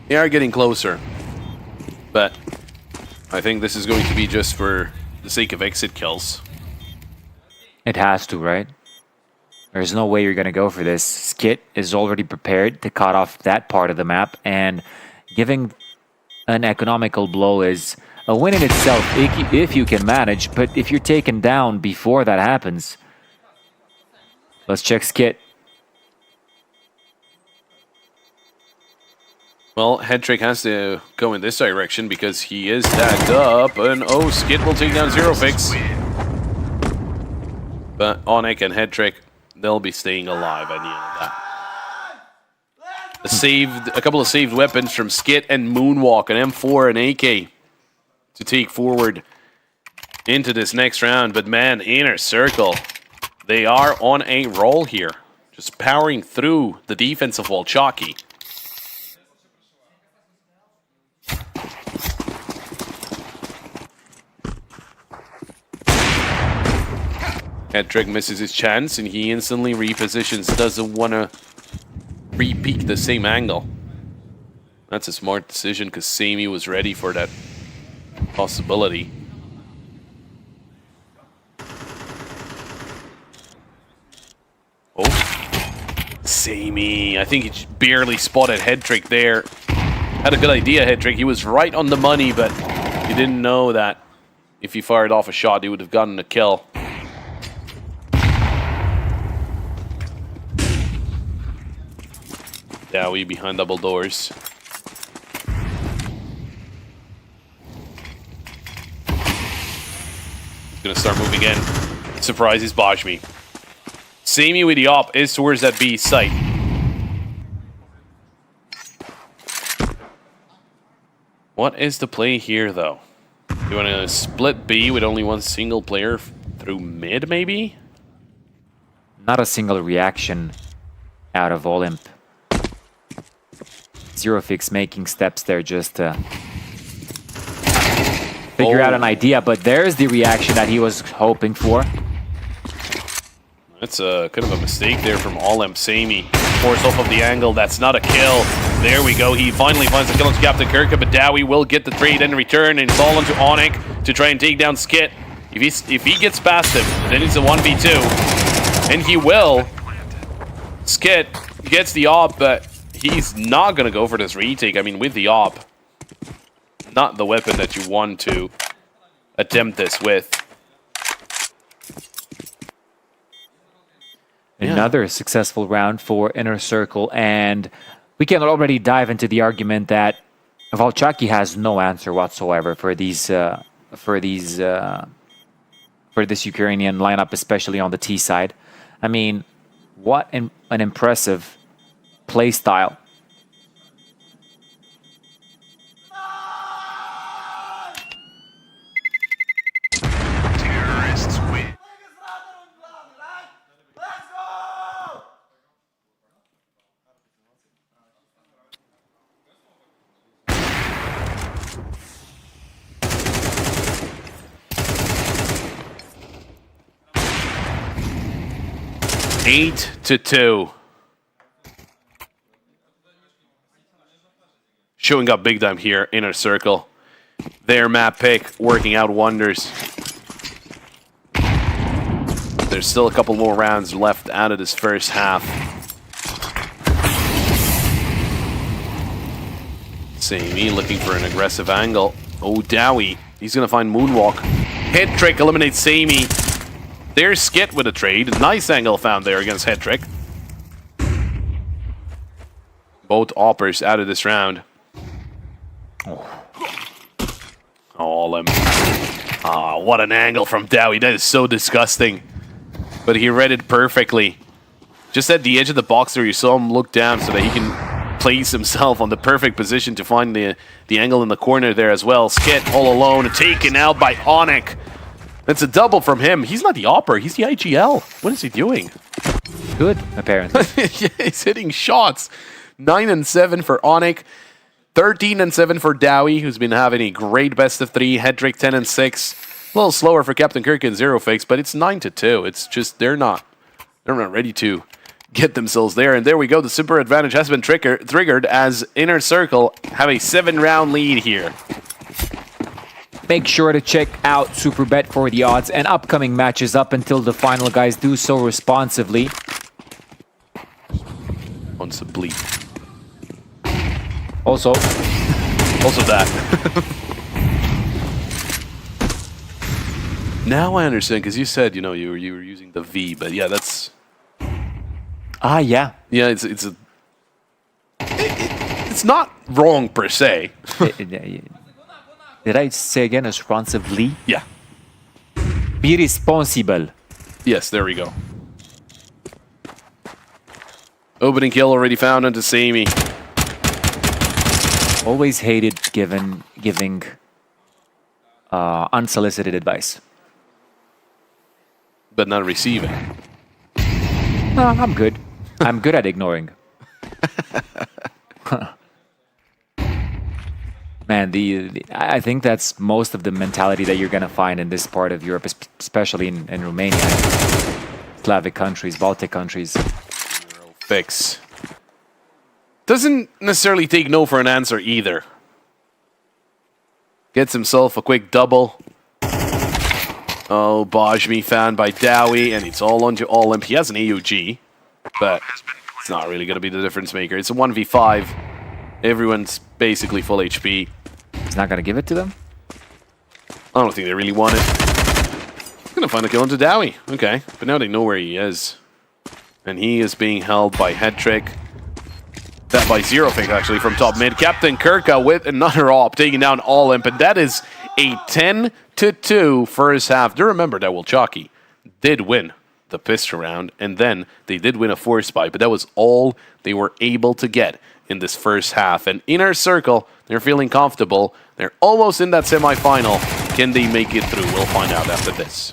Speaker 11: They are getting closer, but I think this is going to be just for the sake of exit kills.
Speaker 10: It has to, right? There's no way you're going to go for this. Skit is already prepared to cut off that part of the map, and giving an economical blow is a win in itself if you can manage, but if you're taken down before that happens. Let's check Skit.
Speaker 11: Well, Headtrick has to go in this direction because he is tagged up, and oh, Skit will take down Zero Fix. But Onik and Headtrick, they'll be staying alive at the end of that. A couple of saved weapons from Skit and Moonwalk, an M4 and AK to take forward into this next round. But man, Inner Circle, they are on a roll here, just powering through the defense of Wolchaki. Headtrick misses his chance, and he instantly repositions. Doesn't want to re-peek the same angle. That's a smart decision, because Sami was ready for that possibility. Oh. Sami. I think he barely spotted Headtrick there. Had a good idea, Headtrick. He was right on the money, but he didn't know that if he fired off a shot, he would have gotten a kill. Dowie behind double doors. He's gonna start moving in. Surprises Bajmi. Sami with the op is towards that B site. What is the play here, though? You want to split B with only one single player through mid, maybe?
Speaker 10: Not a single reaction out of Olymp. Zero Fix making steps there just to figure out an idea, but there's the reaction that he was hoping for.
Speaker 11: That's a kind of a mistake there from Olem. Sami forced off of the angle. That's not a kill. There we go. He finally finds the kill onto Captain Kirka, but Dowie will get the trade in return, and it's all onto Onik to try and take down Skit. If he gets past him, then it's a 1v2, and he will. Skit gets the op, but he's not going to go for this retake. I mean, with the op, not the weapon that you want to attempt this with.
Speaker 10: Another successful round for Inner Circle, and we can already dive into the argument that Wolchaki has no answer whatsoever for this Ukrainian lineup, especially on the T side. I mean, what an impressive play style.
Speaker 6: Terrorists win.
Speaker 11: 8-2. Showing up big time here, Inner Circle. Their map pick working out wonders. There's still a couple more rounds left out of this first half. Sami looking for an aggressive angle. Oh, Dowie. He's going to find Moonwalk. Head Trick eliminates Sami. There's Skit with a trade. Nice angle found there against Head Trick. Both Oppers out of this round. Oh, what an angle from Dowie. That is so disgusting. But he read it perfectly. Just at the edge of the box there, you saw him look down so that he can place himself on the perfect position to find the angle in the corner there as well. Skit all alone, taken out by Onyx. That's a double from him. He's not the Opper, he's the IGL. What is he doing?
Speaker 10: Good, apparently.
Speaker 11: Yeah, he's hitting shots. 9-7 for Onyx. 13-7 for Dowie, who's been having a great best of 3. Hedrick 10-6. A little slower for Captain Kirk and Zero Fakes, but it's 9-2. It's just they're not ready to get themselves there. And there we go. The super advantage has been triggered as Inner Circle have a 7-round lead here.
Speaker 10: Make sure to check out Superbet for the odds and upcoming matches up until the final, guys. Do so responsively.
Speaker 11: Wants to bleed.
Speaker 10: Also
Speaker 11: that. Now I understand, because you said, you were using the V, but yeah, that's...
Speaker 10: yeah.
Speaker 11: Yeah, it's not wrong per se.
Speaker 10: Did I say again responsively?
Speaker 11: Yeah.
Speaker 10: Be responsible.
Speaker 11: Yes, there we go. Opening kill already found onto Sami.
Speaker 10: Always hated giving unsolicited advice.
Speaker 11: But not receiving.
Speaker 10: I'm good. I'm good at ignoring. Man, I think that's most of the mentality that you're going to find in this part of Europe, especially in Romania, Slavic countries, Baltic countries.
Speaker 11: Fix. Doesn't necessarily take no for an answer either. Gets himself a quick double. Oh, Bajmi found by Dowie, and it's all onto Olymp. He has an AUG, but it's not really going to be the difference maker. It's a 1v5. Everyone's basically full HP.
Speaker 10: He's not going to give it to them?
Speaker 11: I don't think they really want it. Gonna find a kill into Dowie. Okay, but now they know where he is. And he is being held by Head Trick. That by Zero Fake, actually, from top mid. Captain Kirka with another op, taking down Olymp, and that is a 10-2 first half. Do remember that Waki did win the pistol round, and then they did win a force spy, but that was all they were able to get in this first half. And Inner Circle, they're feeling comfortable. They're almost in that semifinal. Can they make it through? We'll find out after this.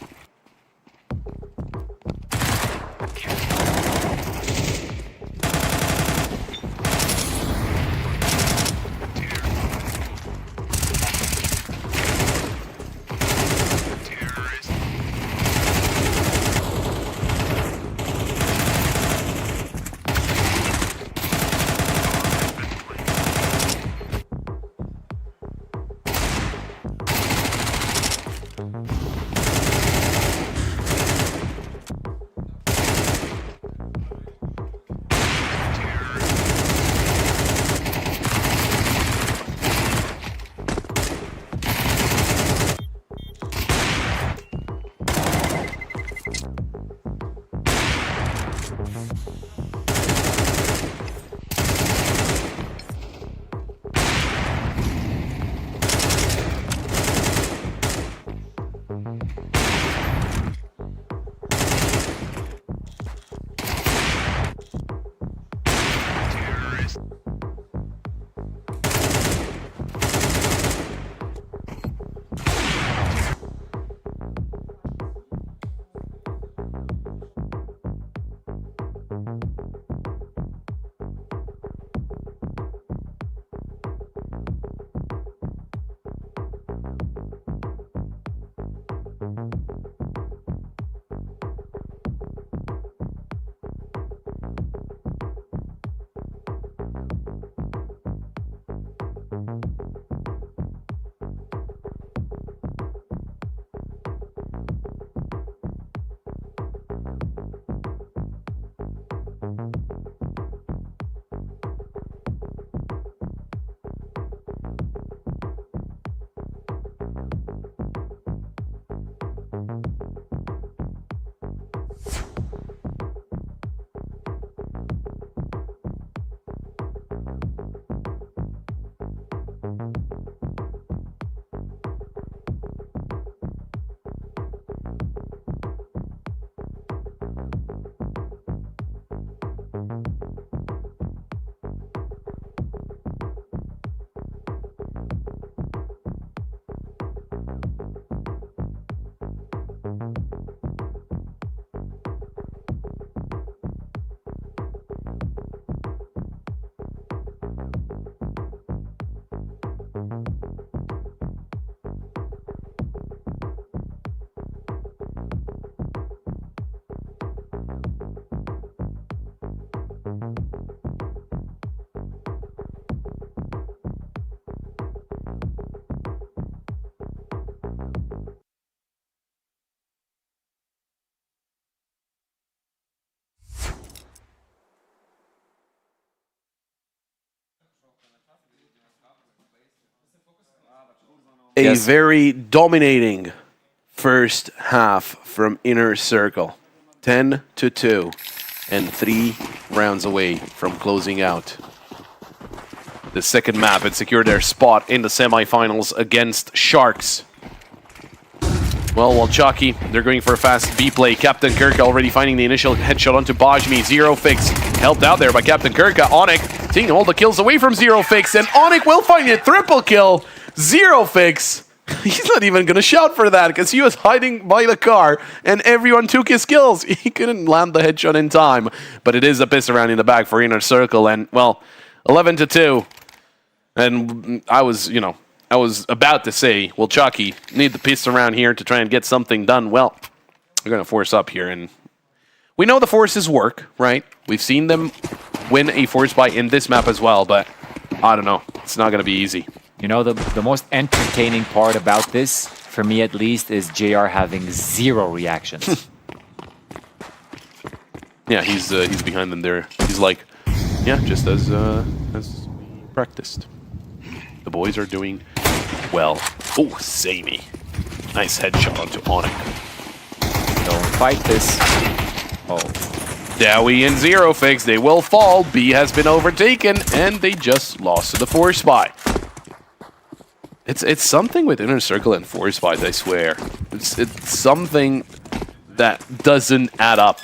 Speaker 11: A
Speaker 10: Yes.
Speaker 11: very dominating first half from Inner Circle. 10-2 and 3 rounds away from closing out the second map and secure their spot in the semifinals against Sharks. Well, Waki, they're going for a fast B play. Captain Kirka already finding the initial headshot onto Bajmi. Zero Fix helped out there by Captain Kirka. Onyx taking all the kills away from Zero Fix, and Onyx will find a triple kill. Zero Fix, he's not even going to shout for that because he was hiding by the car and everyone took his kills. He couldn't land the headshot in time, but it is a piss around in the back for Inner Circle, and well, 11-2. And I was about to say, well, Chucky, need the piss around here to try and get something done. Well, we're going to force up here, and we know the forces work, right? We've seen them win a force buy in this map as well, but I don't know. It's not going to be easy.
Speaker 10: You know, the most entertaining part about this, for me at least, is JR having 0 reactions.
Speaker 11: Yeah, he's behind them there. He's like, yeah, just as practiced. The boys are doing well. Oh, Sami. Nice headshot onto Onyx.
Speaker 10: Don't fight this. Oh.
Speaker 11: Dowie and Zero Fix, they will fall. B has been overtaken, and they just lost to the Force Spy. It's something with Inner Circle and Force Spies, I swear. It's something that doesn't add up.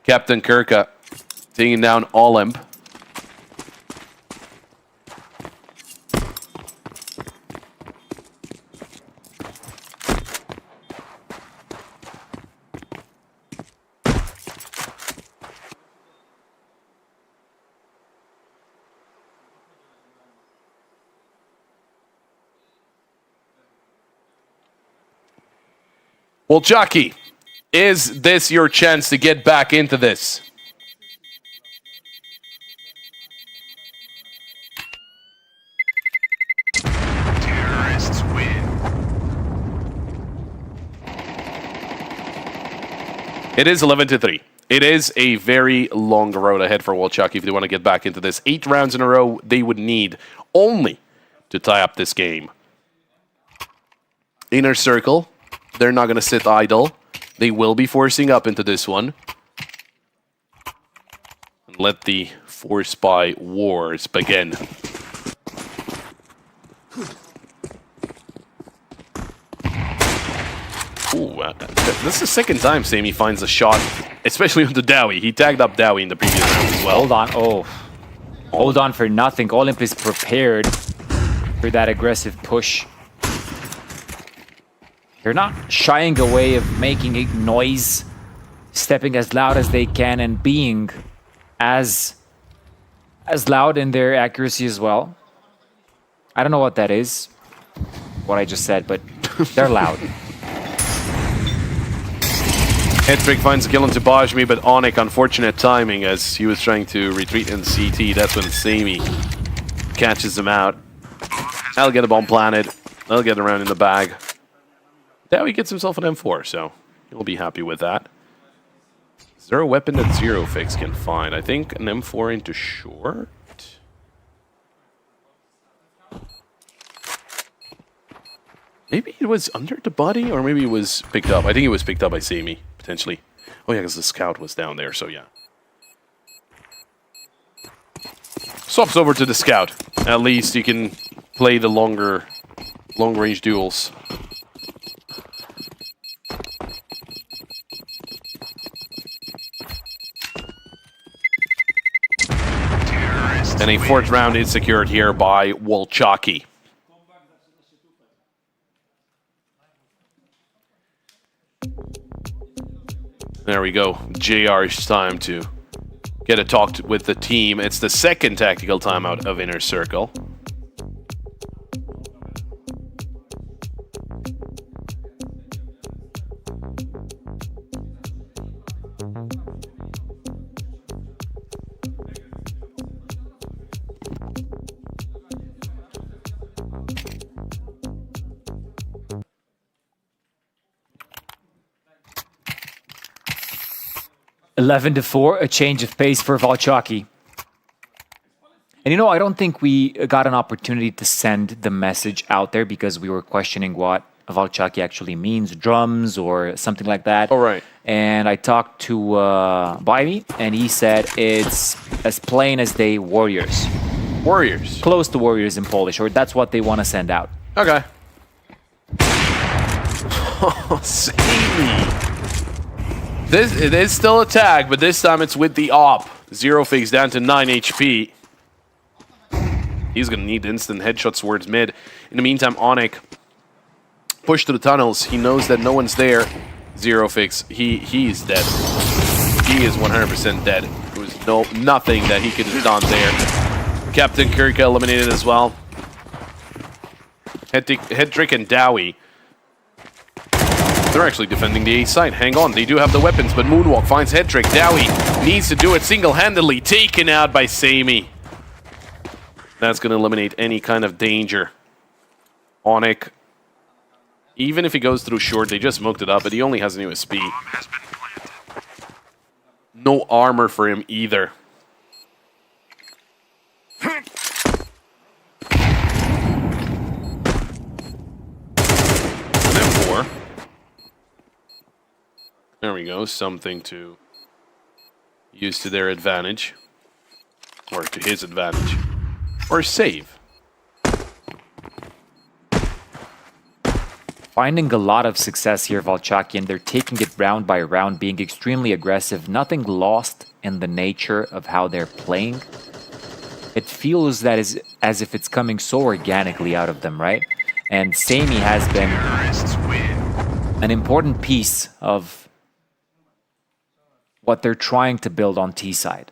Speaker 11: Captain Kirka taking down Olymp. Well, Jockey, is this your chance to get back into this?
Speaker 6: Terrorists win.
Speaker 11: It is 11-3. It is a very long road ahead for Wolchuk if they want to get back into this. 8 rounds in a row they would need only to tie up this game. Inner Circle, they're not going to sit idle. They will be forcing up into this one. And let the Force Spy Wars begin. Ooh, this is the second time Sami finds a shot, especially with the Dowie. He tagged up Dowie in the previous round as well.
Speaker 10: Hold on. Oh. Hold on for nothing. Olymp is prepared for that aggressive push. They're not shying away of making a noise, stepping as loud as they can, and being as loud in their accuracy as well. I don't know what that is, what I just said, but they're loud.
Speaker 11: Headtrick finds a kill into Bajmi, but Onyx, unfortunate timing as he was trying to retreat in CT. That's when Sami catches him out. I'll get a bomb planted. I'll get around in the bag. Now he gets himself an M4, so he'll be happy with that. Is there a weapon that Zero Fix can find? I think an M4 into short? Maybe it was under the body, or maybe it was picked up. I think it was picked up by Sami, potentially. Oh yeah, because the scout was down there, so yeah. Swaps over to the scout. At least you can play the long-range duels. And a 4th round is secured here by Wolchaki. There we go. JR's time to get a talk with the team. It's the second tactical timeout of Inner Circle.
Speaker 10: (11-4), a change of pace for Valchaki. And I don't think we got an opportunity to send the message out there because we were questioning what Valchaki actually means, drums or something like that.
Speaker 11: All right.
Speaker 10: And I talked to Baimi, and he said it's as plain as day, warriors.
Speaker 11: Warriors.
Speaker 10: Close to warriors in Polish, or that's what they want to send out.
Speaker 11: Okay. Sami. It is still a tag, but this time it's with the op. Zero Fix down to 9 HP. He's going to need instant headshots towards mid. In the meantime, Onyx push to the tunnels. He knows that no one's there. Zero Fix, he is dead. He is 100% dead. There was nothing that he could have done there. Captain Kirka eliminated as well. Hedrick and Dowie. They're actually defending the A side. Hang on, they do have the weapons, but Moonwalk finds Hedrick. Dowie needs to do it single-handedly. Taken out by Sami. That's going to eliminate any kind of danger. Onyx, even if he goes through short, they just smoked it up, but he only has an USP. No armor for him either. M4. There we go, something to use to their advantage. Or to his advantage. Or save.
Speaker 10: Finding a lot of success here, Valchaki, and they're taking it round by round, being extremely aggressive. Nothing lost in the nature of how they're playing. It feels that is as if it's coming so organically out of them, right? And Sami has been an important piece of what they're trying to build on T side.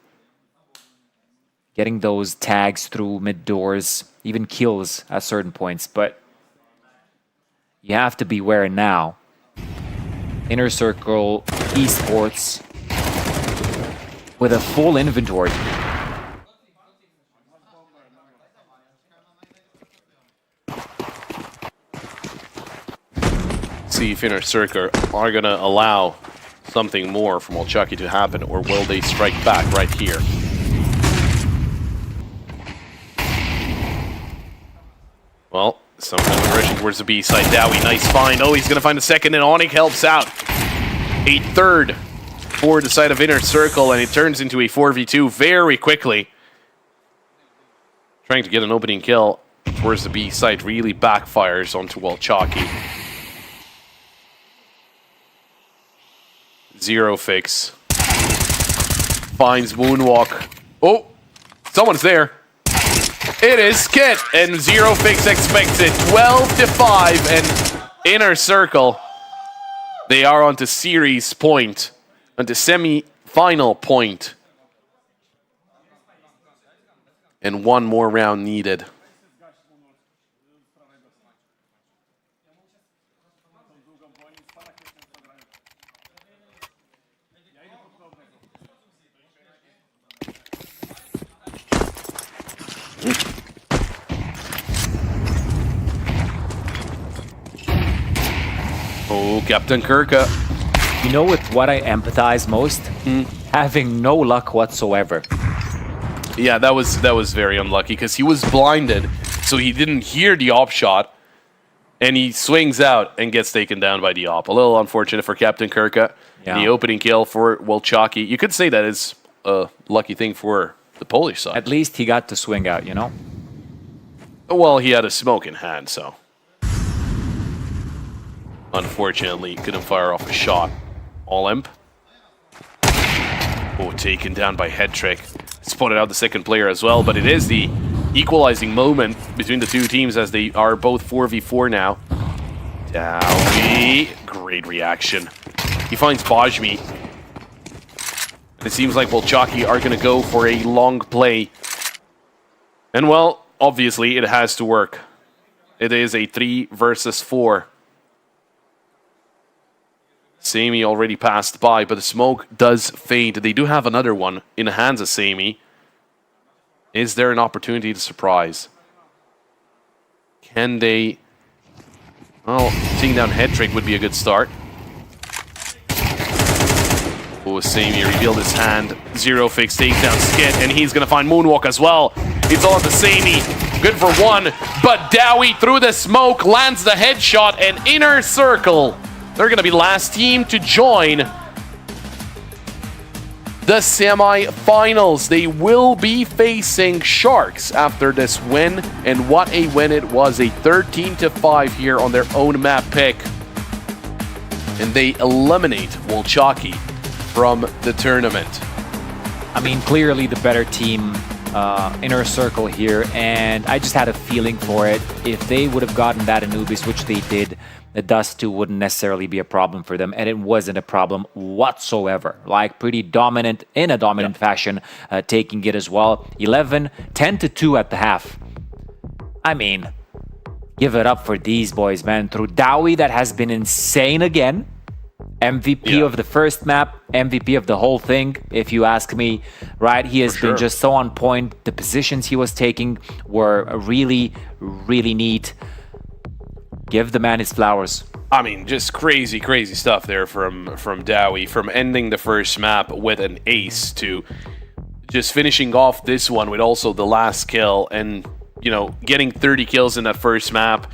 Speaker 10: Getting those tags through mid doors, even kills at certain points, but you have to beware now. Inner Circle, Esports, with a full inventory.
Speaker 11: See if Inner Circle are going to allow something more from Valchaki to happen, or will they strike back right here? Well, some kind of rushing towards the B side. Dowie, nice find. Oh, he's going to find a second, and Onyx helps out. A third for the side of Inner Circle, and it turns into a 4v2 very quickly. Trying to get an opening kill towards the B side really backfires onto Valchaki. Zero Fix finds Moonwalk. Oh, someone's there. It is Kit, and Zero Fix expects it. 12-5, and Inner Circle. They are onto series point, onto semi-final point. And one more round needed. Oh, Captain Kirka.
Speaker 10: You know with what I empathize most? Having no luck whatsoever.
Speaker 11: Yeah, that was very unlucky because he was blinded, so he didn't hear the op shot, and he swings out and gets taken down by the op. A little unfortunate for Captain Kirka.
Speaker 10: Yeah.
Speaker 11: The opening kill for Valchaki. You could say that is a lucky thing for the Polish side.
Speaker 10: At least he got to swing out, you know?
Speaker 11: Well, he had a smoke in hand, so unfortunately couldn't fire off a shot. All imp. Oh, taken down by Hedrick. Spotted out the second player as well, but it is the equalizing moment between the two teams as they are both 4v4 now. Dowie, great reaction. He finds Bajmi. And it seems like Valchaki are going to go for a long play. And well, obviously it has to work. It is a 3 versus 4. Sami already passed by, but the smoke does fade. They do have another one in the hands of Sami. Is there an opportunity to surprise? Can they... Well, taking down Hedrick would be a good start. Oh, Sami revealed his hand. Zero Fix takes down Skit, and he's going to find Moonwalk as well. It's all on the Sami. Good for one, but Dowie through the smoke lands the headshot, and Inner Circle, they're gonna be last team to join the semi-finals. They will be facing Sharks after this win, and what a win it was, a 13-5 here on their own map pick. And they eliminate Waki from the tournament.
Speaker 10: I mean, clearly the better team, Inner Circle here, and I just had a feeling for it. If they would have gotten that Anubis, which they did, the Dust 2 wouldn't necessarily be a problem for them, and it wasn't a problem whatsoever. Like, pretty dominant, in a dominant fashion, taking it as well. 10-2 at the half. I mean, give it up for these boys, man. Through Dowie, that has been insane again. MVP of the first map, MVP of the whole thing, if you ask me, right? He has been just so on point. The positions he was taking were really, really neat. Give the man his flowers.
Speaker 11: I mean, just crazy, crazy stuff there from Dowie, from ending the first map with an ace to just finishing off this one with also the last kill, and, you know, getting 30 kills in that first map,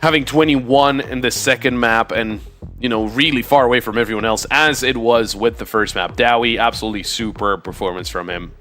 Speaker 11: having 21 in the second map, and, you know, really far away from everyone else, as it was with the first map. Dowie, absolutely superb performance from him.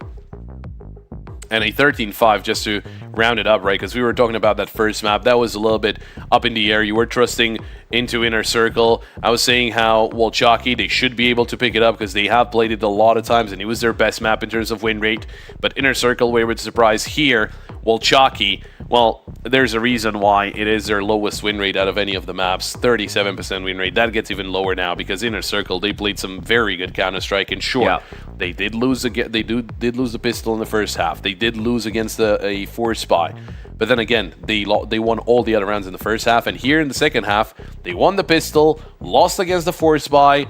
Speaker 11: And a 13-5 just to round it up, right? Because we were talking about that first map. That was a little bit up in the air. You were trusting into Inner Circle. I was saying how, well, Waki, they should be able to pick it up because they have played it a lot of times and it was their best map in terms of win rate. But Inner Circle, we were surprised here. Well, Waki, well, there's a reason why it is their lowest win rate out of any of the maps. 37% win rate. That gets even lower now because Inner Circle, they played some very good Counter-Strike. And sure, they did lose again. They did lose the pistol in the first half. They did lose against a Force Spy. But then again, they won all the other rounds in the first half. And here in the second half, they won the pistol, lost against the Force Spy.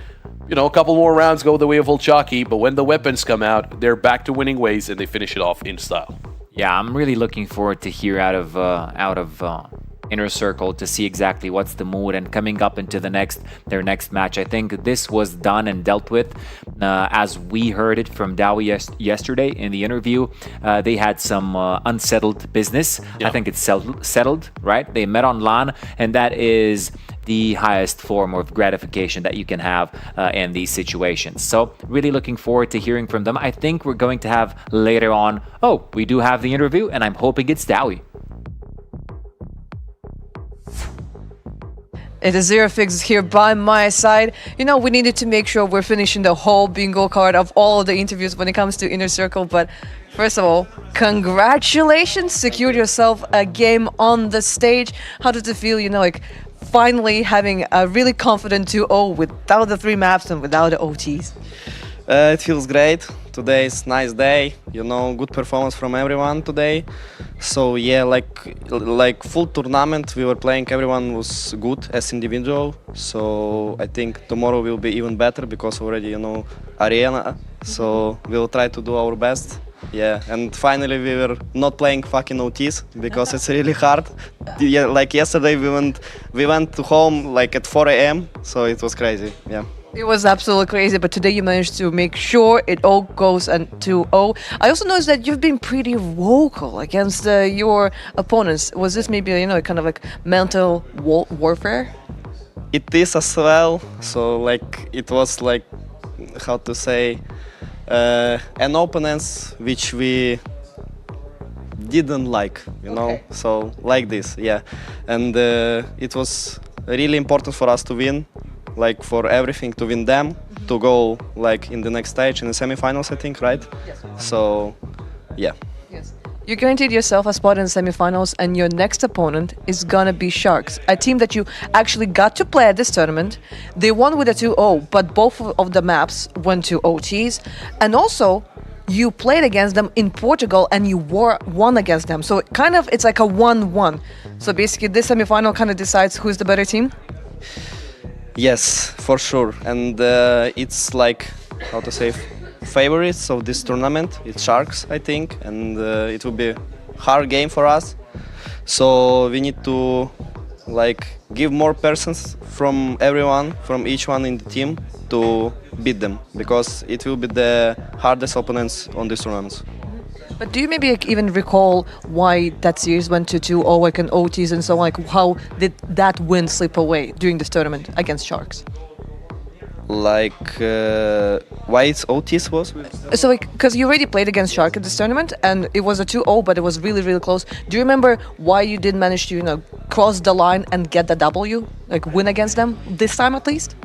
Speaker 11: You know, a couple more rounds go the way of Waki. But when the weapons come out, they're back to winning ways and they finish it off in style.
Speaker 10: Yeah, I'm really looking forward to hear out of Inner Circle to see exactly what's the mood, and coming up into their next match. I think this was done and dealt with, as we heard it from Dowie yesterday in the interview. They had some unsettled business. I think it's settled, right? They met on LAN, and that is the highest form of gratification that you can have in these situations. So really looking forward to hearing from them. I think we're going to have later on, we do have the interview, and I'm hoping it's Dowie.
Speaker 1: It is Zero Fix here by my side. You know, we needed to make sure we're finishing the whole bingo card of all of the interviews when it comes to Inner Circle. But first of all, congratulations, secured yourself a game on the stage. How does it feel, you know, like finally having a really confident 2-0 without the 3 maps and without the OTs?
Speaker 9: It feels great. Today is nice day, you know, good performance from everyone today. So yeah, like full tournament we were playing, everyone was good as individual. So I think tomorrow will be even better because already, you know, arena. So we'll try to do our best. Yeah, and finally we were not playing fucking OTs because it's really hard. Yeah, like yesterday we went to home like at 4 AM, so it was crazy. Yeah.
Speaker 1: It was absolutely crazy, but today you managed to make sure it all goes and 2-0. I also noticed that you've been pretty vocal against your opponents. Was this maybe, you know, kind of like mental warfare?
Speaker 9: It is as well. So like it was like, how to say, an opponents which we didn't like, you know. So like this, yeah. And it was really important for us to win. Like for everything to win them, to go like in the next stage in the semifinals, I think, right? Yes. So, yeah.
Speaker 1: Yes. You guaranteed yourself a spot in the semifinals, and your next opponent is gonna be Sharks, a team that you actually got to play at this tournament. They won with a 2-0, but both of the maps went to OTs, and also you played against them in Portugal and you won against them. So kind of it's like a 1-1. So basically, this semifinal kind of decides who's the better team.
Speaker 9: Yes, for sure. And it's like, how to say, favorites of this tournament. It's Sharks, I think, and it will be a hard game for us. So we need to like give more persons from everyone, from each one in the team to beat them, because it will be the hardest opponents on this tournament.
Speaker 1: But do you maybe even recall why that series went to 2-0 like in OTs and so on? Like how did that win slip away during this tournament against Sharks?
Speaker 9: Like, why it's Otis was?
Speaker 1: So like, because you already played against Shark in this tournament and it was a 2-0, but it was really, really close. Do you remember why you did manage to, cross the line and get the W? Like win against them this time at least?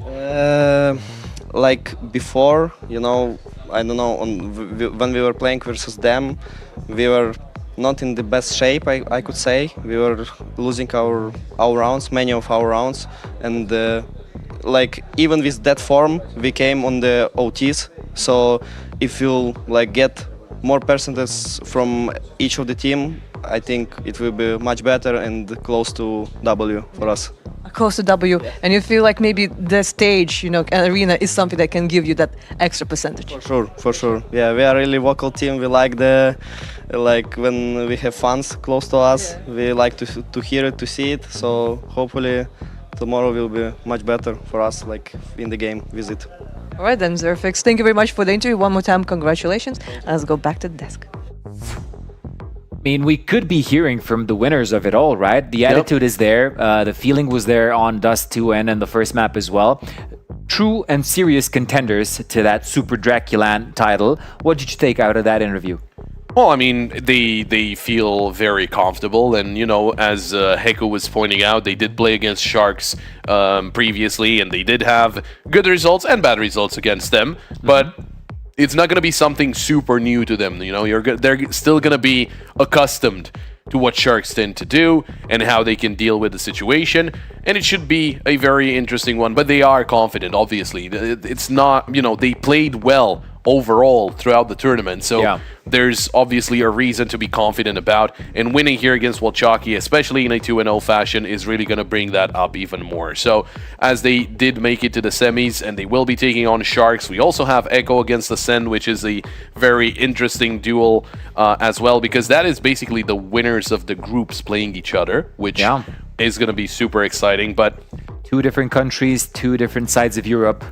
Speaker 9: Like before, I don't know, when we were playing versus them, we were not in the best shape, I could say. We were losing our rounds, many of our rounds, and like even with that form, we came on the OTs. So if you get more percentage from each of the team, I think it will be much better and close to W for us.
Speaker 1: Close to W, and you feel like maybe the stage, arena is something that can give you that extra percentage.
Speaker 9: For sure. Yeah, we are a really vocal team. We like when we have fans close to us. Yeah. We like to hear it, to see it. So hopefully tomorrow will be much better for us, like in the game visit.
Speaker 1: All right then, Zerfix. Thank you very much for the interview. One more time, congratulations. Let's go back to the desk.
Speaker 10: I mean, we could be hearing from the winners of it all, right? The attitude is there. The feeling was there on Dust 2 and the first map as well. True and serious contenders to that Super Draculan title. What did you take out of that interview?
Speaker 11: Well, I mean, they feel very comfortable, and as Heko was pointing out, they did play against Sharks previously, and they did have good results and bad results against them, but it's not going to be something super new to them. They're still going to be accustomed to what Sharks tend to do and how they can deal with the situation, and it should be a very interesting one. But they are confident, obviously. It's not, they played well overall throughout the tournament, so there's obviously a reason to be confident about, and winning here against Waki, especially in a 2-0 fashion, is really going to bring that up even more. So as they did make it to the semis and they will be taking on Sharks, we also have Echo against the Slend, which is a very interesting duel as well, because that is basically the winners of the groups playing each other, which is going to be super exciting. But
Speaker 10: two different countries, two different sides of Europe.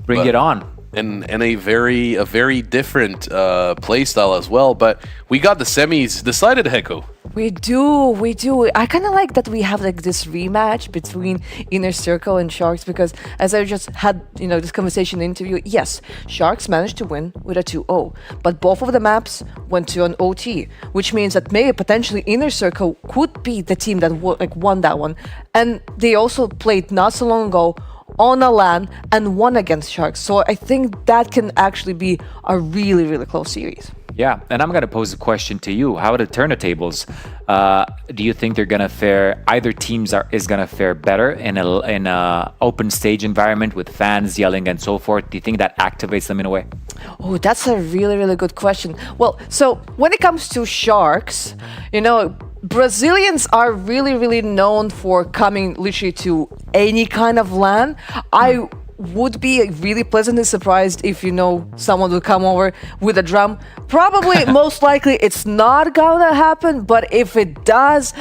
Speaker 10: Bring it on.
Speaker 11: And a very different playstyle as well. But we got the semis decided, Heko.
Speaker 1: We do. I kind of like that we have this rematch between Inner Circle and Sharks, because as I just had, this conversation interview, yes, Sharks managed to win with a 2-0, but both of the maps went to an OT, which means that maybe potentially Inner Circle could be the team that won that one. And they also played not so long ago on a LAN and won against Sharks. So I think that can actually be a really, really close series.
Speaker 10: Yeah, and I'm going to pose a question to you. How to turn the tables? Do you think they're going to fare, either teams is going to fare better in a open stage environment with fans yelling and so forth? Do you think that activates them in a way?
Speaker 1: Oh, that's a really, really good question. Well, so when it comes to Sharks, Brazilians are really, really known for coming literally to any kind of LAN. I would be really pleasantly surprised if someone would come over with a drum. Probably, most likely, it's not gonna happen, but if it does,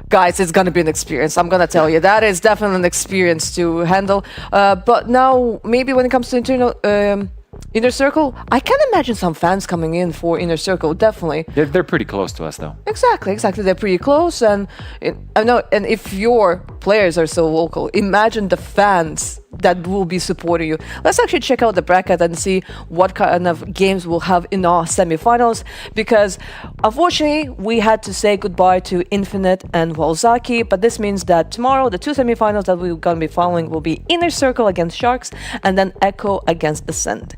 Speaker 1: guys, it's gonna be an experience. I'm gonna tell you, that is definitely an experience to handle. But now, maybe when it comes to Inner Circle, I can imagine some fans coming in for Inner Circle, definitely.
Speaker 10: They're pretty close to us, though.
Speaker 1: Exactly. They're pretty close, and I know. And if your players are so local, imagine the fans that will be supporting you. Let's actually check out the bracket and see what kind of games we'll have in our semifinals, because unfortunately we had to say goodbye to Infinite and Walzaki, but this means that tomorrow the two semifinals that we're going to be following will be Inner Circle against Sharks and then Echo against the Slend.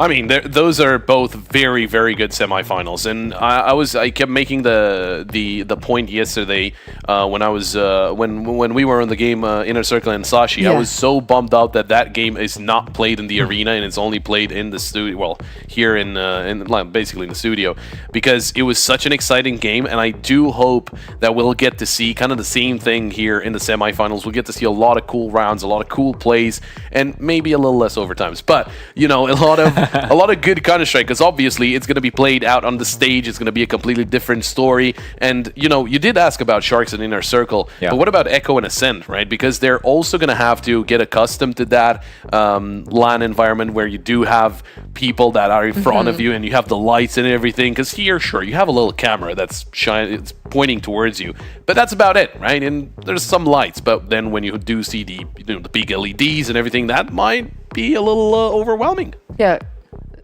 Speaker 11: I mean, those are both very, very good semifinals, and I kept making the point yesterday when I was when we were on the game Inner Circle and Sashi.
Speaker 1: Yeah.
Speaker 11: I was so bummed out that game is not played in the arena and it's only played in the studio. Well, here in basically in the studio, because it was such an exciting game, and I do hope that we'll get to see kind of the same thing here in the semifinals. We'll get to see a lot of cool rounds, a lot of cool plays, and maybe a little less overtimes, but a lot of a lot of good Counter-Strike, because obviously it's going to be played out on the stage. It's going to be a completely different story. And, you know, you did ask about Sharks and Inner Circle, but what about Echo and Ascend, right? Because they're also going to have to get accustomed to that LAN environment where you do have people that are in front of you and you have the lights and everything. Because here, sure, you have a little camera that's it's pointing towards you, but that's about it, right? And there's some lights, but then when you do see the the big LEDs and everything, that might be a little overwhelming.
Speaker 1: Yeah,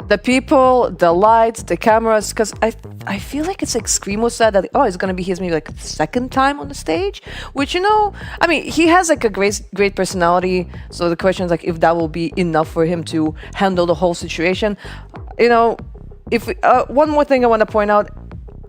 Speaker 1: the people, the lights, the cameras, because I feel like it's like Screamo said that it's gonna be his maybe like second time on the stage, which, you know, I mean, he has like a great personality, so the question is like if that will be enough for him to handle the whole situation. You know, if one more thing I want to point out,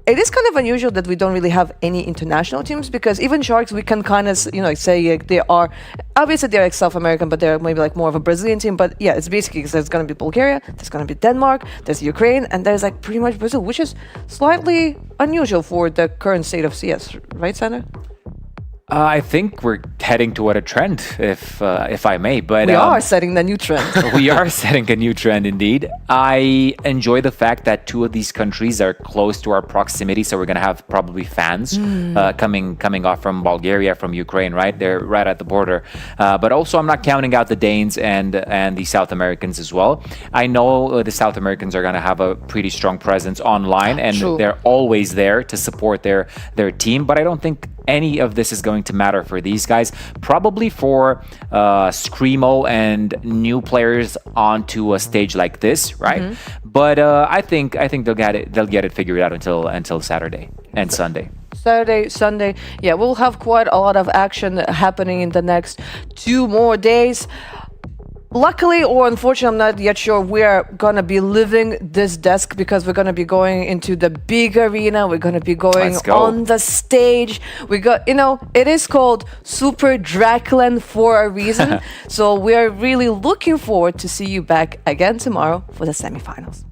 Speaker 1: it is kind of unusual that we don't really have any international teams, because even Sharks, we can kind of, you know, say like, they are, obviously they're like South American, but they're maybe like more of a Brazilian team. But yeah, it's basically because there's going to be Bulgaria, there's going to be Denmark, there's Ukraine, and there's like pretty much Brazil, which is slightly unusual for the current state of CS, right, Sander?
Speaker 10: I think we're heading toward a trend, if I may. But
Speaker 1: we are setting the new trend.
Speaker 10: We are setting a new trend, indeed. I enjoy the fact that two of these countries are close to our proximity, so we're going to have probably fans coming off from Bulgaria, from Ukraine, right? They're right at the border. But also, I'm not counting out the Danes and the South Americans as well. I know the South Americans are going to have a pretty strong presence online, and they're always there to support their team. But I don't think any of this is going to matter for these guys. Probably for Screamo and new players onto a stage like this, right? But I think they'll get it figured out until Saturday and Sunday.
Speaker 1: Saturday, Sunday. Yeah, we'll have quite a lot of action happening in the next 2 more days. Luckily, or unfortunately, I'm not yet sure, we're going to be leaving this desk because we're going to be going into the big arena. We're going to be going on the stage. We got, you know, it is called Super Dracland for a reason. So we're really looking forward to see you back again tomorrow for the semifinals.